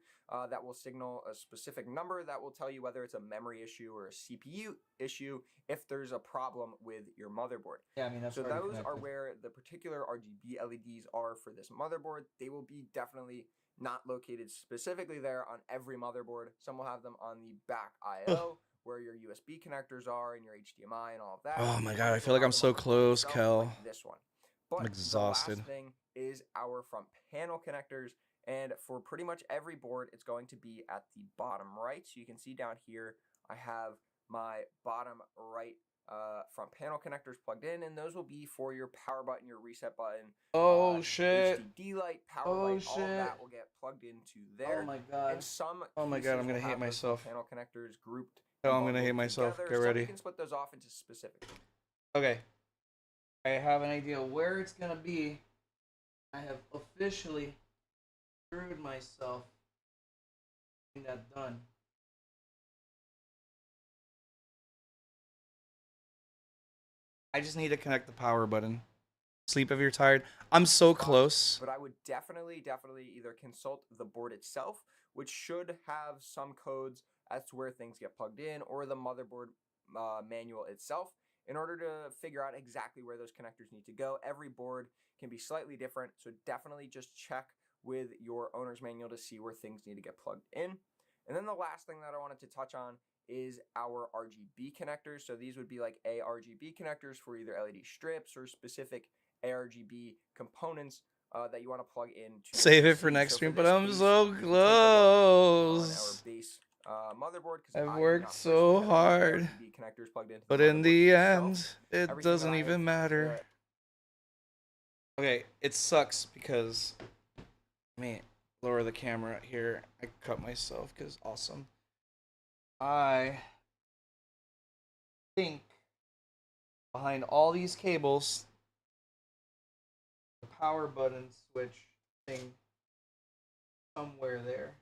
that will signal a specific number that will tell you whether it's a memory issue or a CPU issue if there's a problem with your motherboard. Yeah, I mean that's So those are where the particular RGB LEDs are for this motherboard. They will be definitely not located specifically there on every motherboard. Some will have them on the back I/O where your USB connectors are and your HDMI and all of that. Oh my god, I Others feel will like I'm have them so on the board close, itself, Kel. like this one. But I'm exhausted. the last thing is our front panel connectors. And for pretty much every board, it's going to be at the bottom right. So you can see down here, I have my bottom right front panel connectors plugged in, and those will be for your power button, your reset button. Oh shit. HDD light, power Oh, light, all of shit. that will get plugged into there. Oh my god. And some Oh my god, cases I'm gonna will hate have those myself. panel connectors grouped. Oh, and I'm gonna hate bundled myself. together. Get Some ready. you can split those off into specific. Okay. I have an idea where it's gonna be. I have officially screwed myself getting that done. I just need to connect the power button. Sleep if you're tired. I'm so close. But I would definitely either consult the board itself, which should have some codes as to where things get plugged in, or the motherboard manual itself, in order to figure out exactly where those connectors need to go. Every board can be slightly different, so definitely just check with your owner's manual to see where things need to get plugged in. And then the last thing that I wanted to touch on is our RGB connectors. So these would be like ARGB connectors for either LED strips or specific ARGB components that you want to plug into. Save it for PC. next So stream, for but this I'm case, so we take the one on our close. base motherboard because I've I do worked not so personally have hard, any RGB connectors plugged into but the in motherboard the itself. end, it Everything doesn't that I even have matter. Okay, it sucks because, let me lower the camera here. I cut myself because awesome. I think behind all these cables, the power button switch thing somewhere there.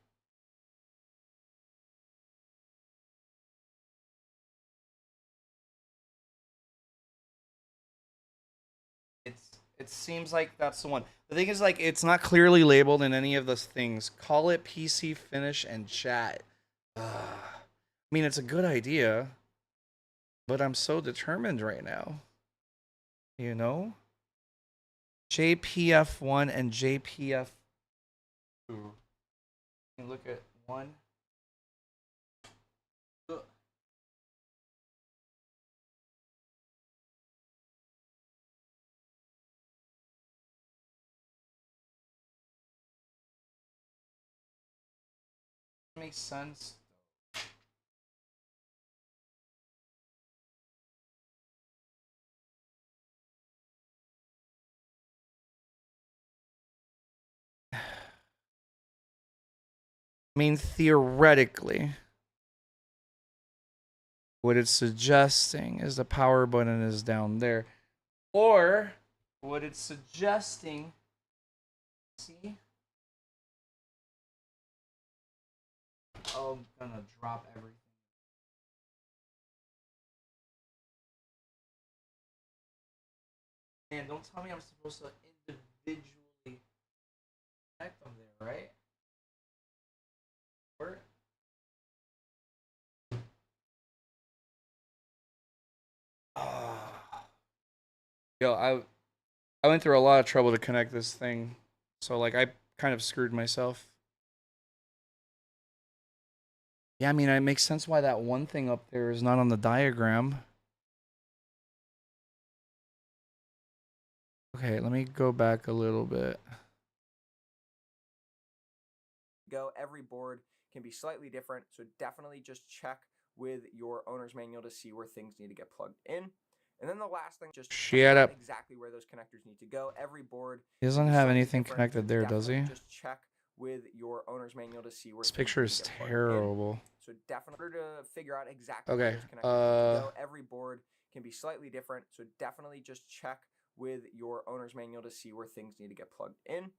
It seems like that's the one. The thing is, like, it's not clearly labeled in any of those things. Call it PC finish and chat. I mean, it's a good idea, but I'm so determined right now. You know? JPF1 and JPF2. Look at one. Ugh. Makes sense. I mean, theoretically, what it's suggesting is the power button is down there. Or what it's suggesting, see? Oh, I'm gonna drop everything. Man, don't tell me I'm supposed to individually connect them there, right? Where? Yo, I went through a lot of trouble to connect this thing, so like I kind of screwed myself. Yeah, I mean, it makes sense why that one thing up there is not on the diagram. Okay, let me go back a little bit. Every board can be slightly different, so definitely just check with your owner's manual to see where things need to get plugged in. And then the last thing, just Shut up. exactly where those connectors need to go. Every board He doesn't have anything connected there, does he? Just check with your owner's manual to see where This picture is terrible. So definitely to figure out exactly Okay, where those connectors need to go. Every board can be slightly different, so definitely just check with your owner's manual to see where things need to get plugged in.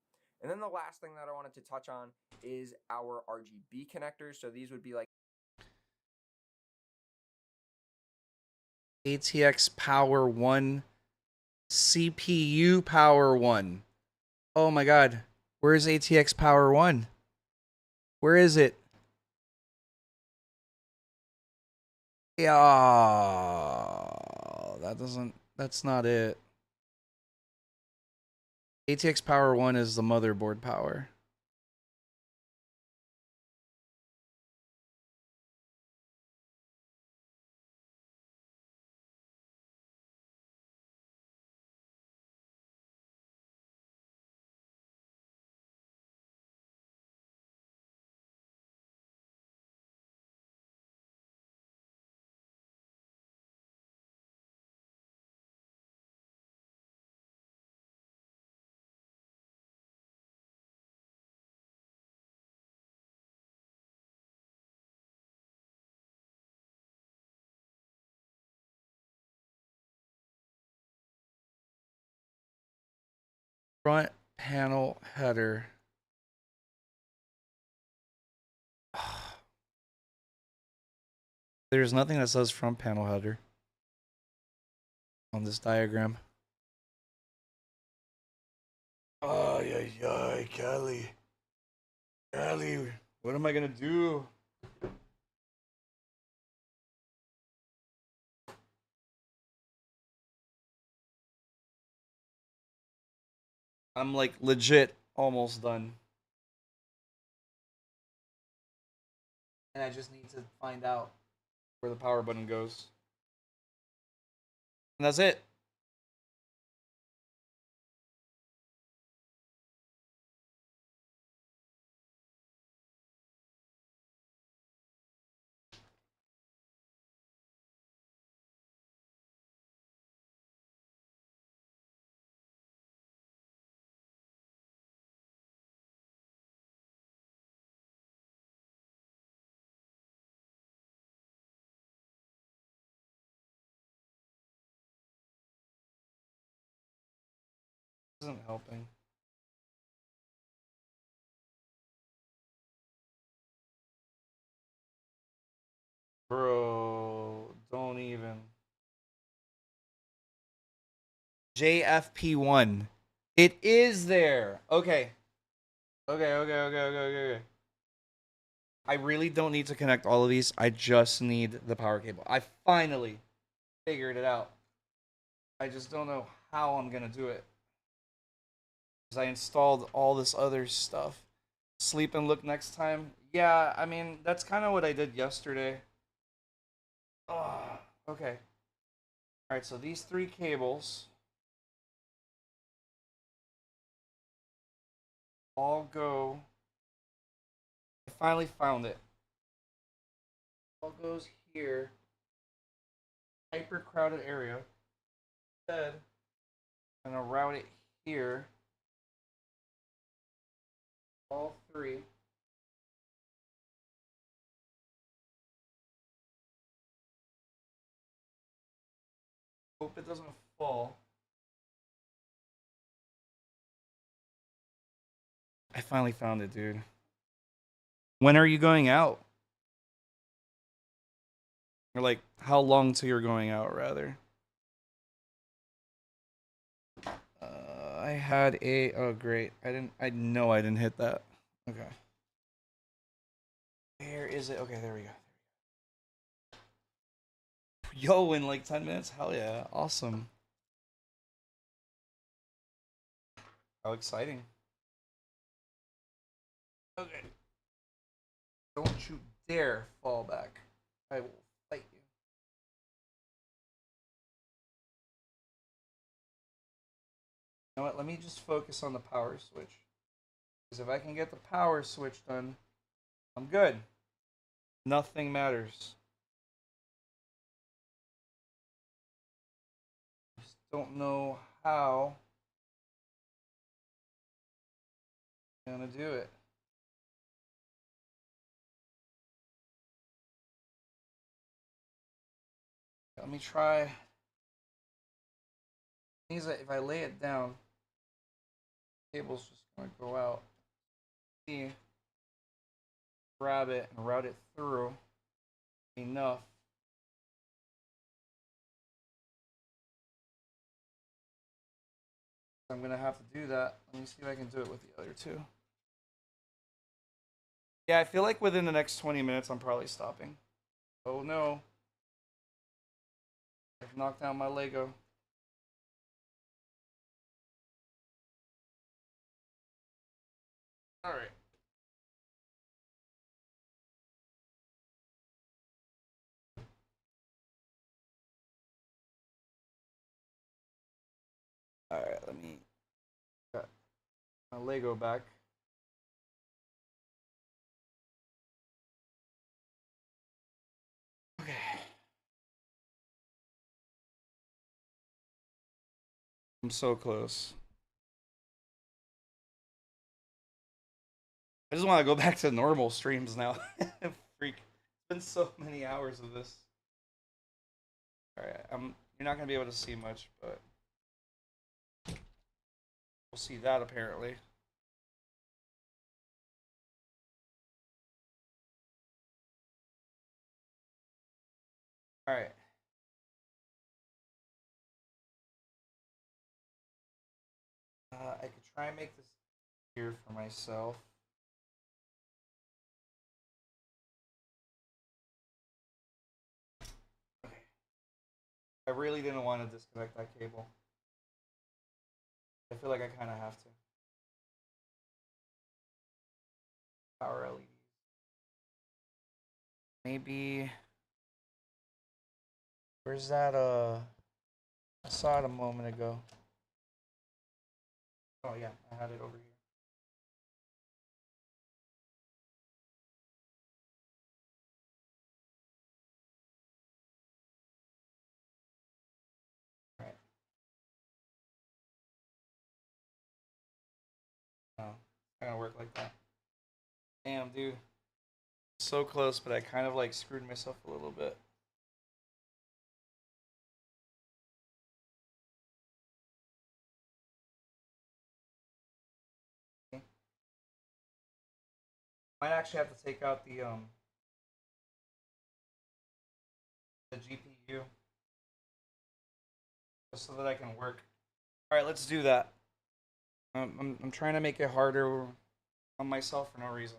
And then the last thing that I wanted to touch on is our RGB connectors. So these would be like ATX Power 1, CPU Power 1. Oh my god. Where's ATX Power 1? Where is it? Yeah, that's not it. ATX Power 1 is the motherboard power. Front panel header. There's nothing that says front panel header on this diagram. Oh, yeah, Kelly. Kelly, what am I gonna do? I'm like legit almost done. And I just need to find out where the power button goes. And that's it. isn't helping. Bro, don't even. JFP1. It is there. Okay. Okay. I really don't need to connect all of these. I just need the power cable. I finally figured it out. I just don't know how I'm going to do it. Because I installed all this other stuff. Sleep and look next time. Yeah, I mean, that's kind of what I did yesterday. Oh, okay. Alright, so these 3 cables all go. I finally found it. All goes here. Hyper crowded area. Instead, I'm gonna route it here. All 3. Hope it doesn't fall. I finally found it, dude. When are you going out? Or like, how long till you're going out, rather? I had a... Oh, great. I know I didn't hit that. Okay. Where is it? Okay, there we go. Yo, in like 10 minutes? Hell yeah. Awesome. How exciting. Okay. Don't you dare fall back. I will fight you. You know what? Let me just focus on the power switch. Because if I can get the power switch done, I'm good. Nothing matters. Just don't know how I'm gonna do it. Let me try. Means that if I lay it down, the cable's just gonna go out. See, grab it and route it through enough. I'm gonna have to do that. Let me see if I can do it with the other 2. Yeah, I feel like within the next 20 minutes I'm probably stopping. Oh no. I've knocked down my Lego. Alright. Alright, let me get my Lego back. Okay. I'm so close. I just want to go back to normal streams now. Freak. It's been so many hours of this. Alright, you're not gonna be able to see much, but we'll see that apparently. Alright. I could try and make this here for myself. Okay. I really didn't want to disconnect that cable. I feel like I kind of have to. Power LEDs. Maybe. Where's that? I saw it a moment ago. Oh yeah, I had it over here. All right. Oh, it's gonna work like that. Damn, dude. So close, but I kind of like screwed myself a little bit. Might actually have to take out the GPU just so that I can work. All right, let's do that. I'm trying to make it harder on myself for no reason.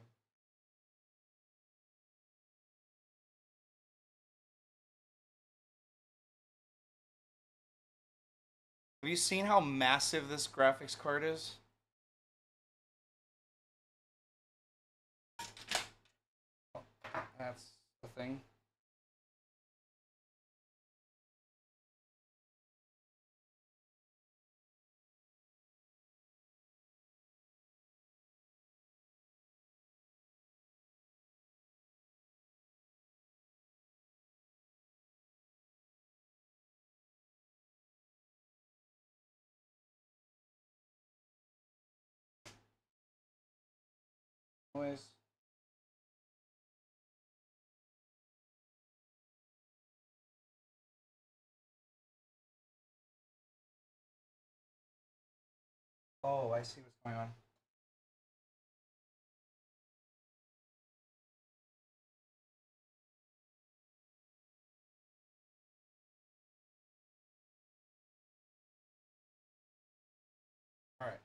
Have you seen how massive this graphics card is? That's the thing. Noise. Oh, I see what's going on. All right.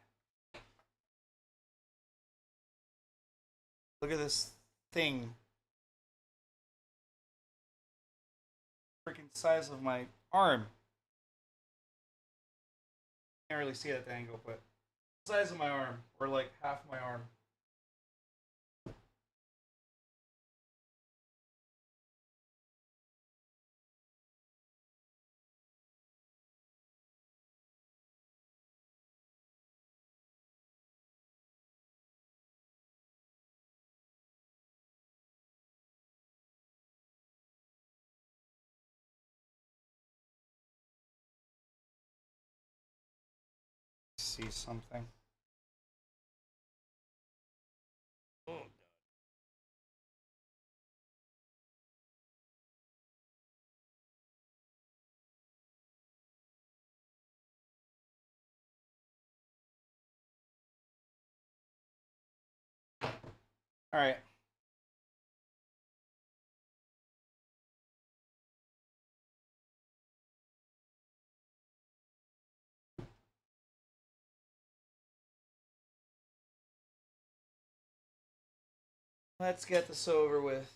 Look at this thing. Freaking size of my arm. Can't really see it at the angle, but the size of my arm, or like half my arm. See something. Oh. All right. Let's get this over with.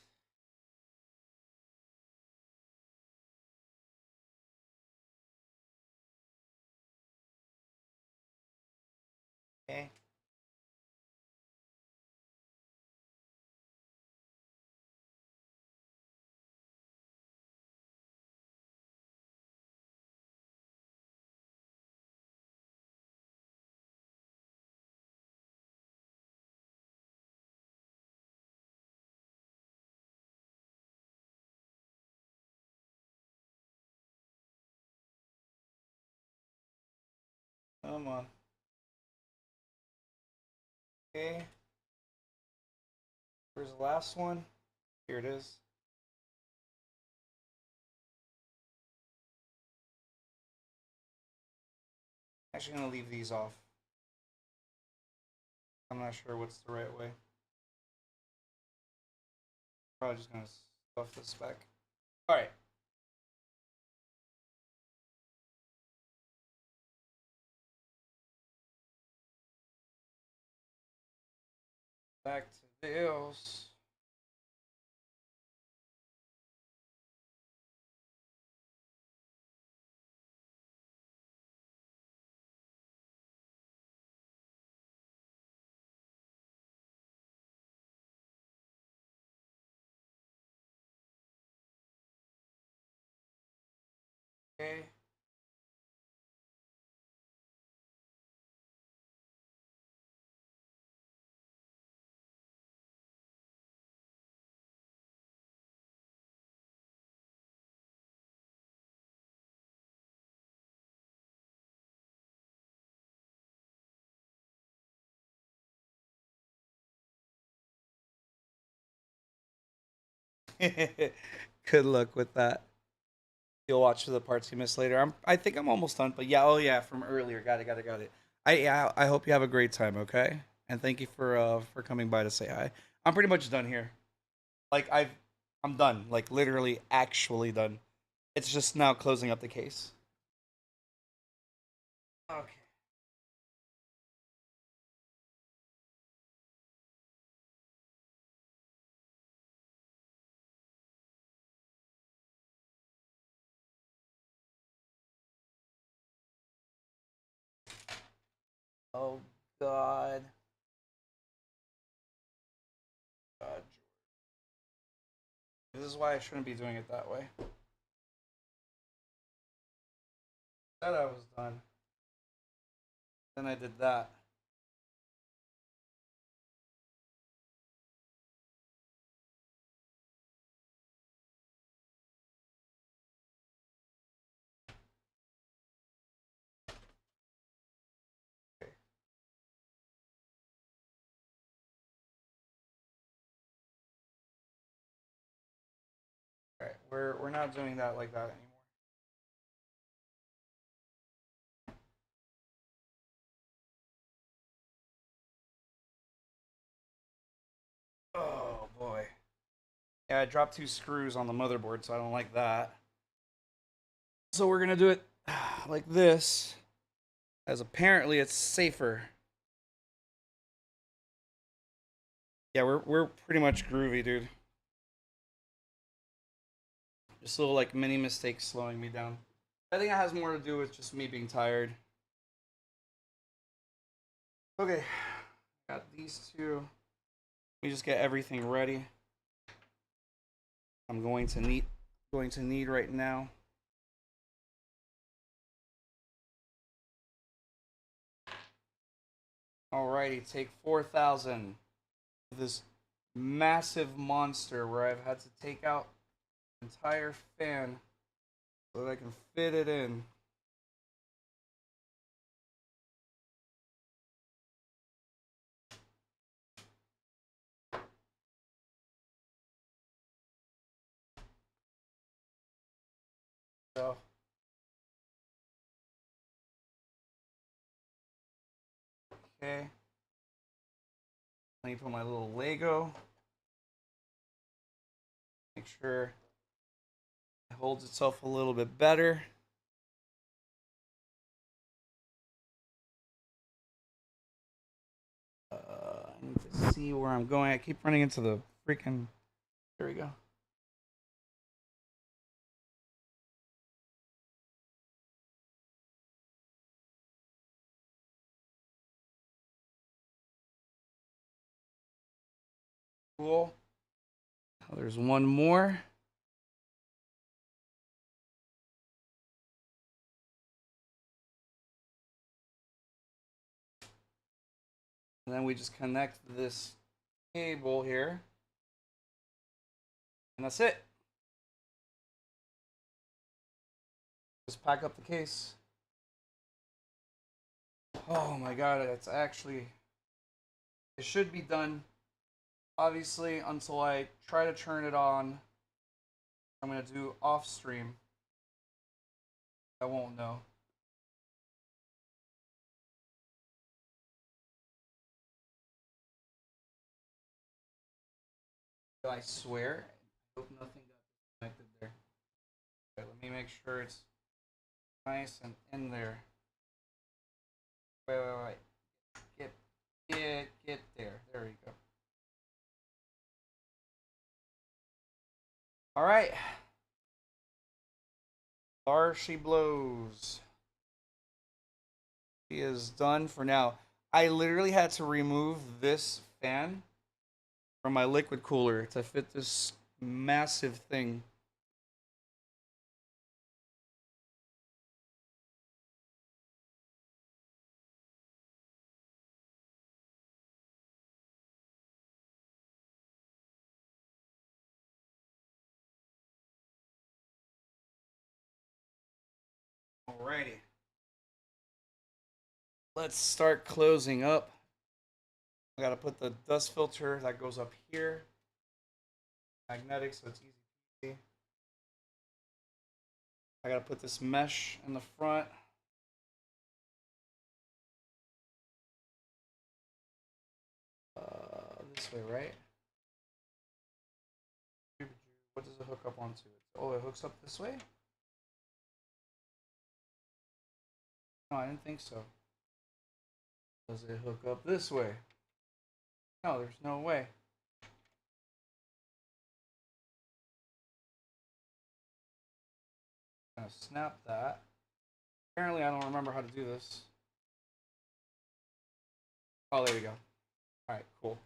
Okay. Come on. Okay. Where's the last one? Here it is. Actually gonna leave these off. I'm not sure what's the right way. Probably just gonna stuff this back. Alright. Back to this. Okay. Good luck with that. You'll watch the parts you missed later. I think I'm almost done, but yeah, oh yeah, from earlier. Got it. I hope you have a great time, okay? And thank you for coming by to say hi. I'm pretty much done here. Like I'm done. Like literally, actually done. It's just now closing up the case. Okay. Oh God. God. This is why I shouldn't be doing it that way. Said I was done. Then I did that. Okay. All right, we're not doing that like that anymore. Oh boy. Yeah, I dropped 2 screws on the motherboard, so I don't like that. So we're gonna do it like this, as apparently it's safer. Yeah, we're pretty much groovy, dude. Just little like mini mistakes slowing me down. I think it has more to do with just me being tired. Okay, got these two. Let me just get everything ready. I'm going to need right now. Alrighty, take 4,000. This massive monster where I've had to take out the entire fan so that I can fit it in. So okay. Let me put my little Lego. Make sure it holds itself a little bit better. I need to see where I'm going. I keep running into the freaking... There we go. Cool. Oh, there's one more. And then we just connect this cable here. And that's it. Just pack up the case. Oh my god, it's actually... It should be done. Obviously, until I try to turn it on, I'm going to do off stream. I won't know. I swear, I hope nothing got disconnected there. Okay, let me make sure it's nice and in there. Wait. Get there. There we go. All right. There she blows. She is done for now. I literally had to remove this fan from my liquid cooler to fit this massive thing. Alrighty. Let's start closing up. I gotta put the dust filter that goes up here. Magnetic, so it's easy. I gotta put this mesh in the front. This way, right? does it hook up onto? Oh, it hooks up this way? No, I didn't think so. Does it hook up this way? No, there's no way. I'm gonna snap that. Apparently, I don't remember how to do this. Oh, there you go. Alright, cool.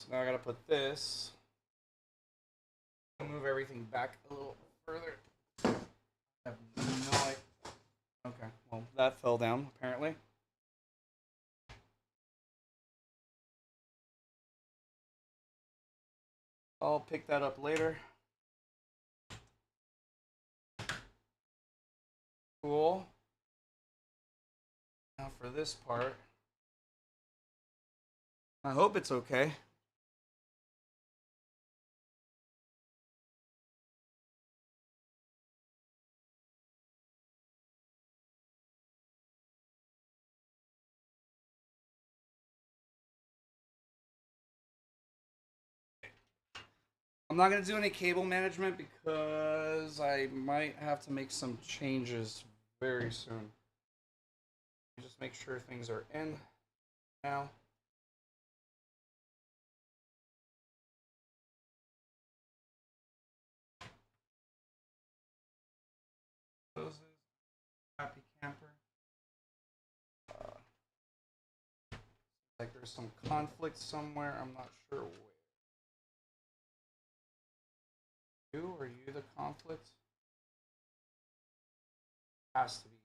So now I gotta put this. Move everything back a little further. I have no idea. Okay, well, that fell down, apparently. I'll pick that up later. Cool. Now for this part. I hope it's okay. I'm not going to do any cable management because I might have to make some changes very soon. Just make sure things are in now. Happy camper. Like there's some conflict somewhere. I'm not sure where. You? Are you the conflict? Has to be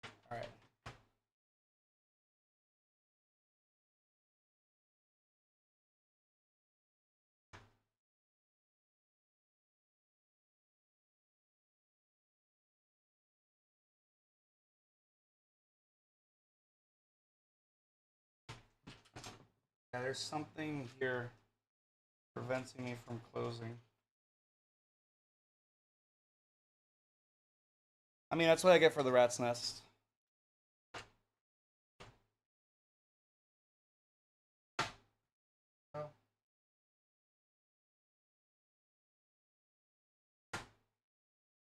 you. Alright. Yeah, there's something here preventing me from closing. I mean, that's what I get for the rat's nest. Oh.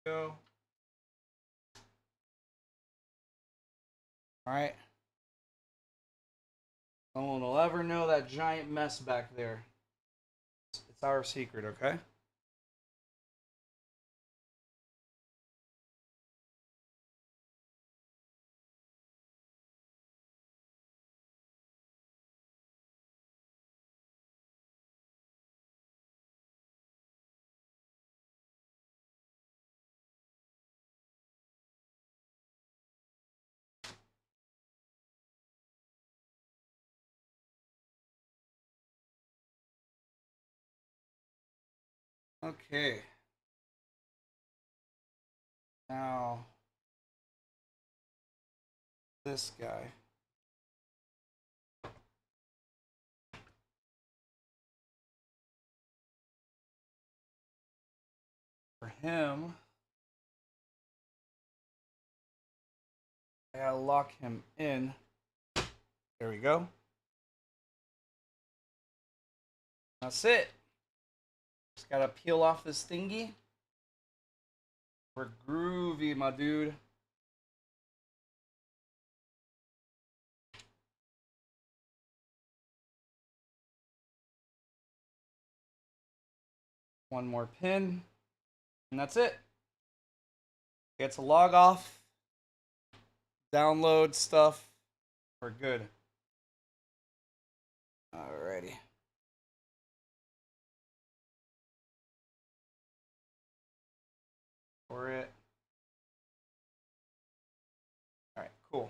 Go. All right. No one will ever know that giant mess back there. It's our secret, okay? Okay. Now, this guy. For him, I gotta lock him in. There we go. That's it. Just gotta peel off this thingy. We're groovy, my dude. One more pin, and that's it. Get to log off, download stuff. We're good. Alrighty. For it. Alright, cool.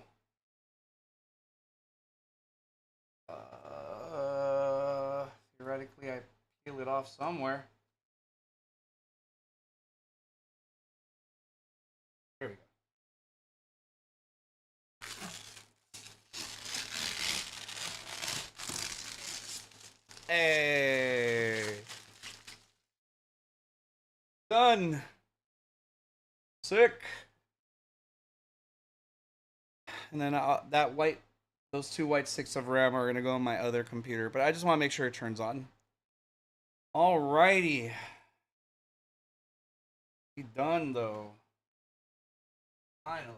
Theoretically, I peel it off somewhere. Here we go. Hey. done. Sick. And then those 2 white sticks of RAM are gonna go on my other computer, but I just want to make sure it turns on. Alrighty. Be done though. Finally.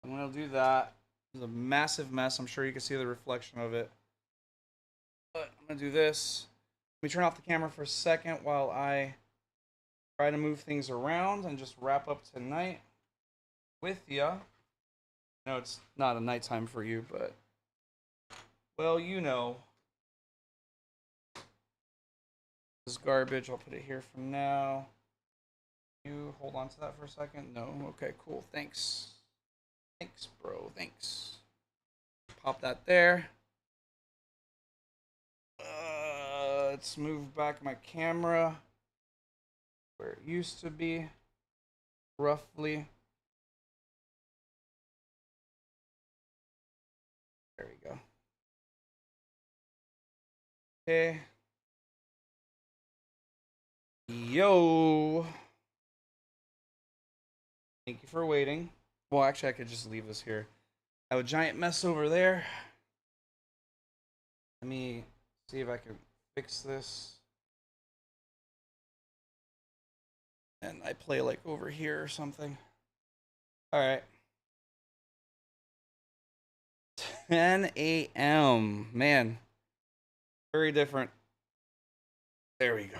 I'm gonna do that. It's a massive mess. I'm sure you can see the reflection of it. But I'm gonna do this. Let me turn off the camera for a second while I try to move things around and just wrap up tonight with ya. I know it's not a nighttime for you, but well, you know. This is garbage. I'll put it here for now. You hold on to that for a second. No. Okay, cool. Thanks. Thanks, bro. Thanks. Pop that there. Let's move back my camera where it used to be, roughly. There we go. Okay. Yo. Thank you for waiting. Well, actually, I could just leave this here. I have a giant mess over there. Let me see if I can fix this. And I play like over here or something. All right. 10 a.m. Man, very different. There we go.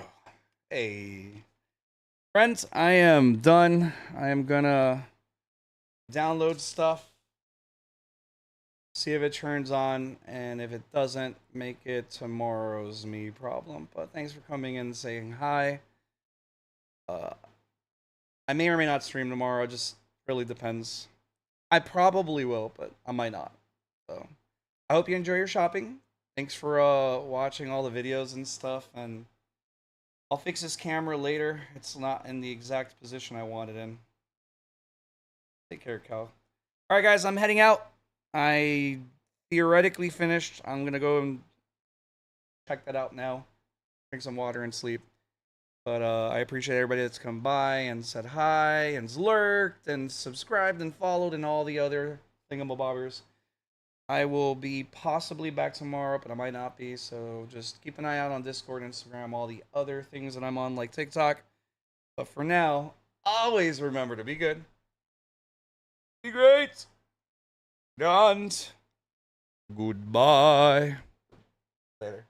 Hey. Friends, I am done. I am gonna download stuff. See if it turns on, and if it doesn't, make it tomorrow's me problem. But thanks for coming in and saying hi. I may or may not stream tomorrow, just really depends. I probably will, but I might not. So I hope you enjoy your shopping. Thanks for watching all the videos and stuff, and I'll fix this camera later. It's not in the exact position I want it in. Take care, Cal. Alright guys, I'm heading out. I theoretically finished. I'm gonna go and check that out now. Drink some water and sleep. But I appreciate everybody that's come by and said hi and lurked and subscribed and followed and all the other thingamabobbers. I will be possibly back tomorrow, but I might not be. So just keep an eye out on Discord, Instagram, all the other things that I'm on like TikTok. But for now, always remember to be good. Be great. And goodbye. Later.